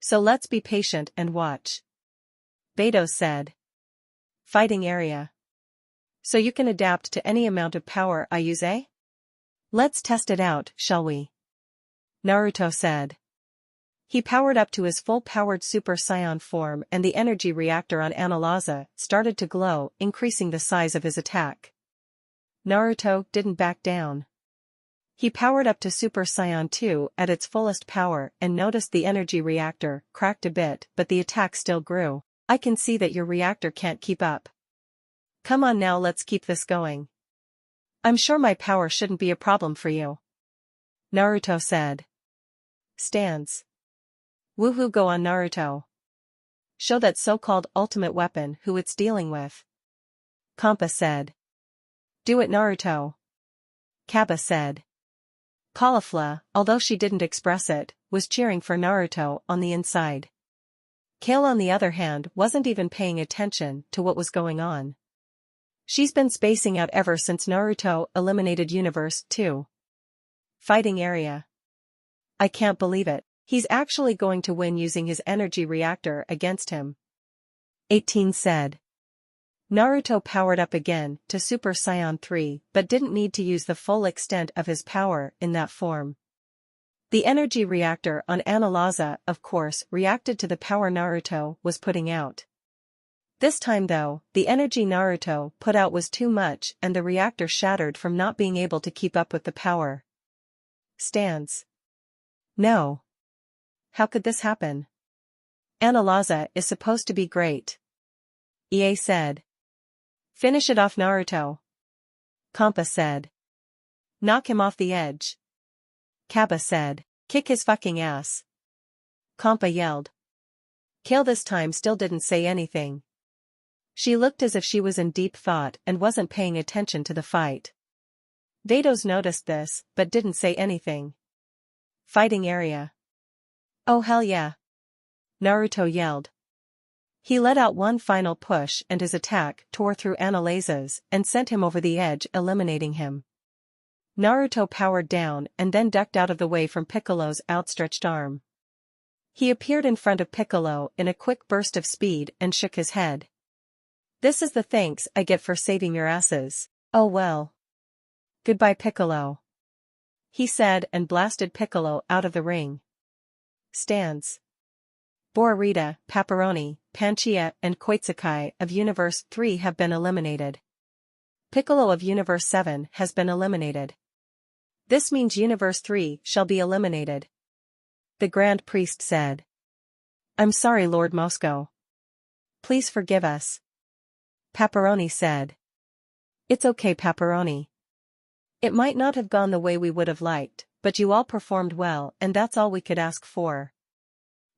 So let's be patient and watch. Beidou said. Fighting area. So you can adapt to any amount of power I use, eh? Let's test it out, shall we? Naruto said. He powered up to his full-powered Super Saiyan form and the energy reactor on Analyza started to glow, increasing the size of his attack. Naruto didn't back down. He powered up to Super Saiyan 2 at its fullest power and noticed the energy reactor cracked a bit, but the attack still grew. I can see that your reactor can't keep up. Come on now, let's keep this going. I'm sure my power shouldn't be a problem for you. Naruto said. Stance. Woohoo, go on Naruto. Show that so-called ultimate weapon who it's dealing with. Kampa said. Do it Naruto. Kappa said. Caulifla, although she didn't express it, was cheering for Naruto on the inside. Kale on the other hand wasn't even paying attention to what was going on. She's been spacing out ever since Naruto eliminated Universe 2. Fighting area. I can't believe it, he's actually going to win using his energy reactor against him. 18 said. Naruto powered up again to Super Saiyan 3 but didn't need to use the full extent of his power in that form. The energy reactor on Analaza, of course, reacted to the power Naruto was putting out. This time though, the energy Naruto put out was too much and the reactor shattered from not being able to keep up with the power. Stance. No. How could this happen? Analaza is supposed to be great. EA said. Finish it off Naruto. Kampa said. Knock him off the edge. Kappa said. Kick his fucking ass. Kampa yelled. Kale this time still didn't say anything. She looked as if she was in deep thought and wasn't paying attention to the fight. Vados noticed this, but didn't say anything. Fighting area. Oh hell yeah. Naruto yelled. He let out one final push and his attack tore through Analaza's and sent him over the edge, eliminating him. Naruto powered down and then ducked out of the way from Piccolo's outstretched arm. He appeared in front of Piccolo in a quick burst of speed and shook his head. This is the thanks I get for saving your asses. Oh well. Goodbye Piccolo. He said and blasted Piccolo out of the ring. Stands. Bororita, Paparoni, Panchia and Koitsukai of Universe 3 have been eliminated. Piccolo of Universe 7 has been eliminated. This means Universe 3 shall be eliminated. The Grand Priest said. I'm sorry Lord Moscow. Please forgive us. Paparoni said. It's okay Paparoni. It might not have gone the way we would have liked, but you all performed well and that's all we could ask for.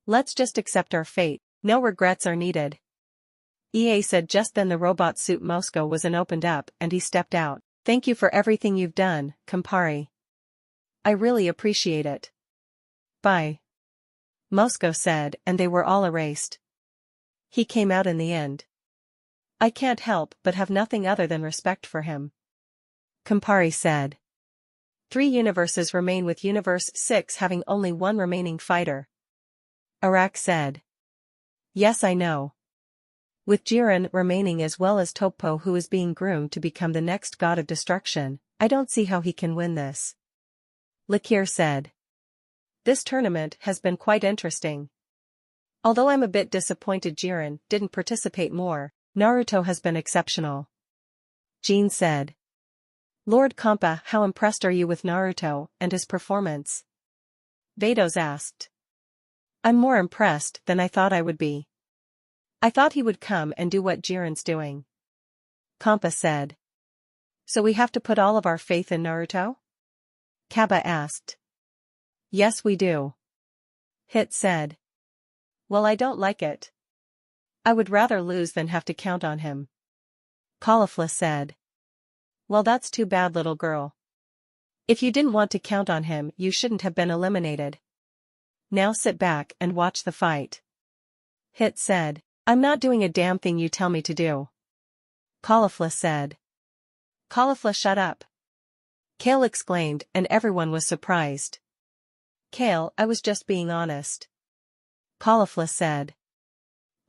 Let's just accept our fate, no regrets are needed. EA said. Just then the robot suit Moscow was opened up and he stepped out. Thank you for everything you've done, Campari. I really appreciate it. Bye. Moscow said and they were all erased. He came out in the end. I can't help but have nothing other than respect for him. Campari said. 3 universes remain with Universe 6 having only one remaining fighter. Arak said. Yes I know. With Jiren remaining as well as Toppo who is being groomed to become the next god of destruction, I don't see how he can win this. Lakir said. This tournament has been quite interesting. Although I'm a bit disappointed Jiren didn't participate more, Naruto has been exceptional. Jean said. Lord Kampa, how impressed are you with Naruto and his performance? Vados asked. I'm more impressed than I thought I would be. I thought he would come and do what Jiren's doing. Kampa said. So we have to put all of our faith in Naruto? Kaba asked. Yes we do. Hit said. Well I don't like it. I would rather lose than have to count on him. Caulifla said. Well that's too bad little girl. If you didn't want to count on him you shouldn't have been eliminated. Now sit back and watch the fight. Hit said. I'm not doing a damn thing you tell me to do. Caulifla said. Caulifla shut up. Kale exclaimed and everyone was surprised. Kale, I was just being honest. Caulifla said.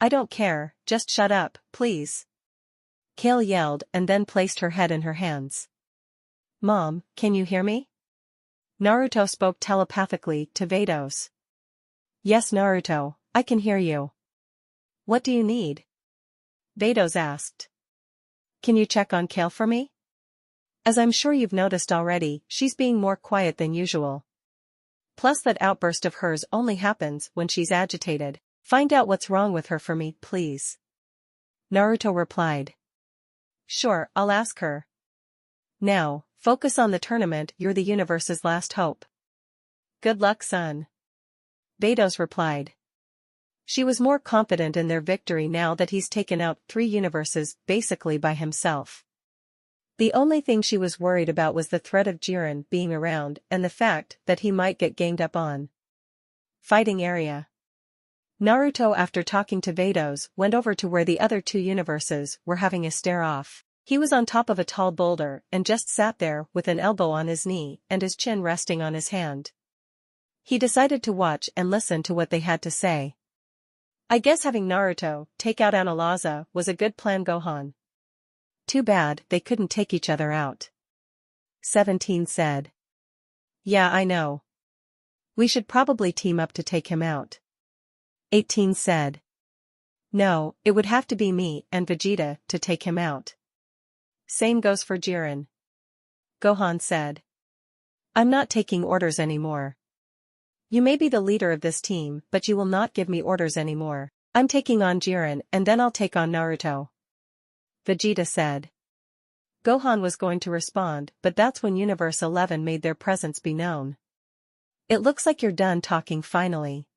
I don't care, just shut up, please. Kale yelled and then placed her head in her hands. Mom, can you hear me? Naruto spoke telepathically to Vados. Yes Naruto, I can hear you. What do you need? Vados asked. Can you check on Kale for me? As I'm sure you've noticed already, she's being more quiet than usual. Plus that outburst of hers only happens when she's agitated. Find out what's wrong with her for me, please. Naruto replied. Sure, I'll ask her. Now, focus on the tournament, you're the universe's last hope. Good luck, son. Vados replied. She was more confident in their victory now that he's taken out 3 universes basically by himself. The only thing she was worried about was the threat of Jiren being around and the fact that he might get ganged up on. Fighting area. Naruto, after talking to Vados, went over to where the other 2 universes were having a stare-off. He was on top of a tall boulder and just sat there with an elbow on his knee and his chin resting on his hand. He decided to watch and listen to what they had to say. I guess having Naruto take out Analyza was a good plan, Gohan. Too bad they couldn't take each other out. 17 said. Yeah, I know. We should probably team up to take him out. 18 said. No, it would have to be me and Vegeta to take him out. Same goes for Jiren. Gohan said. I'm not taking orders anymore. You may be the leader of this team, but you will not give me orders anymore. I'm taking on Jiren and then I'll take on Naruto. Vegeta said. Gohan was going to respond, but that's when Universe 11 made their presence be known. It looks like you're done talking finally.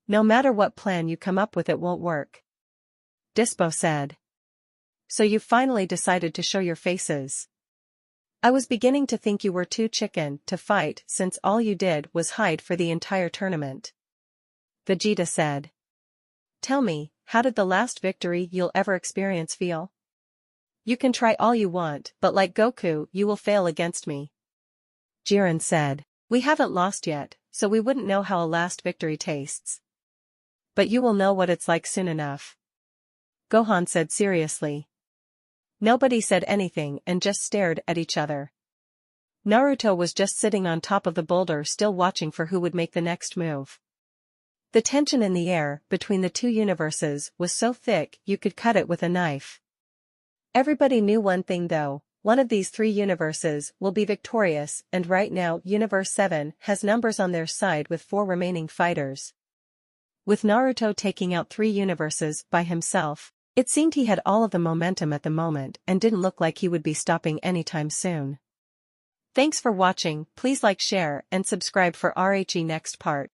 No matter what plan you come up with, it won't work. Dispo said. So you finally decided to show your faces. I was beginning to think you were too chicken to fight since all you did was hide for the entire tournament. Vegeta said. Tell me, how did the last victory you'll ever experience feel? You can try all you want, but like Goku, you will fail against me. Jiren said. We haven't lost yet, so we wouldn't know how a last victory tastes. But you will know what it's like soon enough. Gohan said seriously. Nobody said anything and just stared at each other. Naruto was just sitting on top of the boulder, still watching for who would make the next move. The tension in the air between the 2 universes was so thick you could cut it with a knife. Everybody knew one thing though, one of these 3 universes will be victorious, and right now Universe 7 has numbers on their side with 4 remaining fighters. With Naruto taking out 3 universes by himself, it seemed he had all of the momentum at the moment and didn't look like he would be stopping anytime soon. Thanks for watching, please like, share, and subscribe for RHE next part.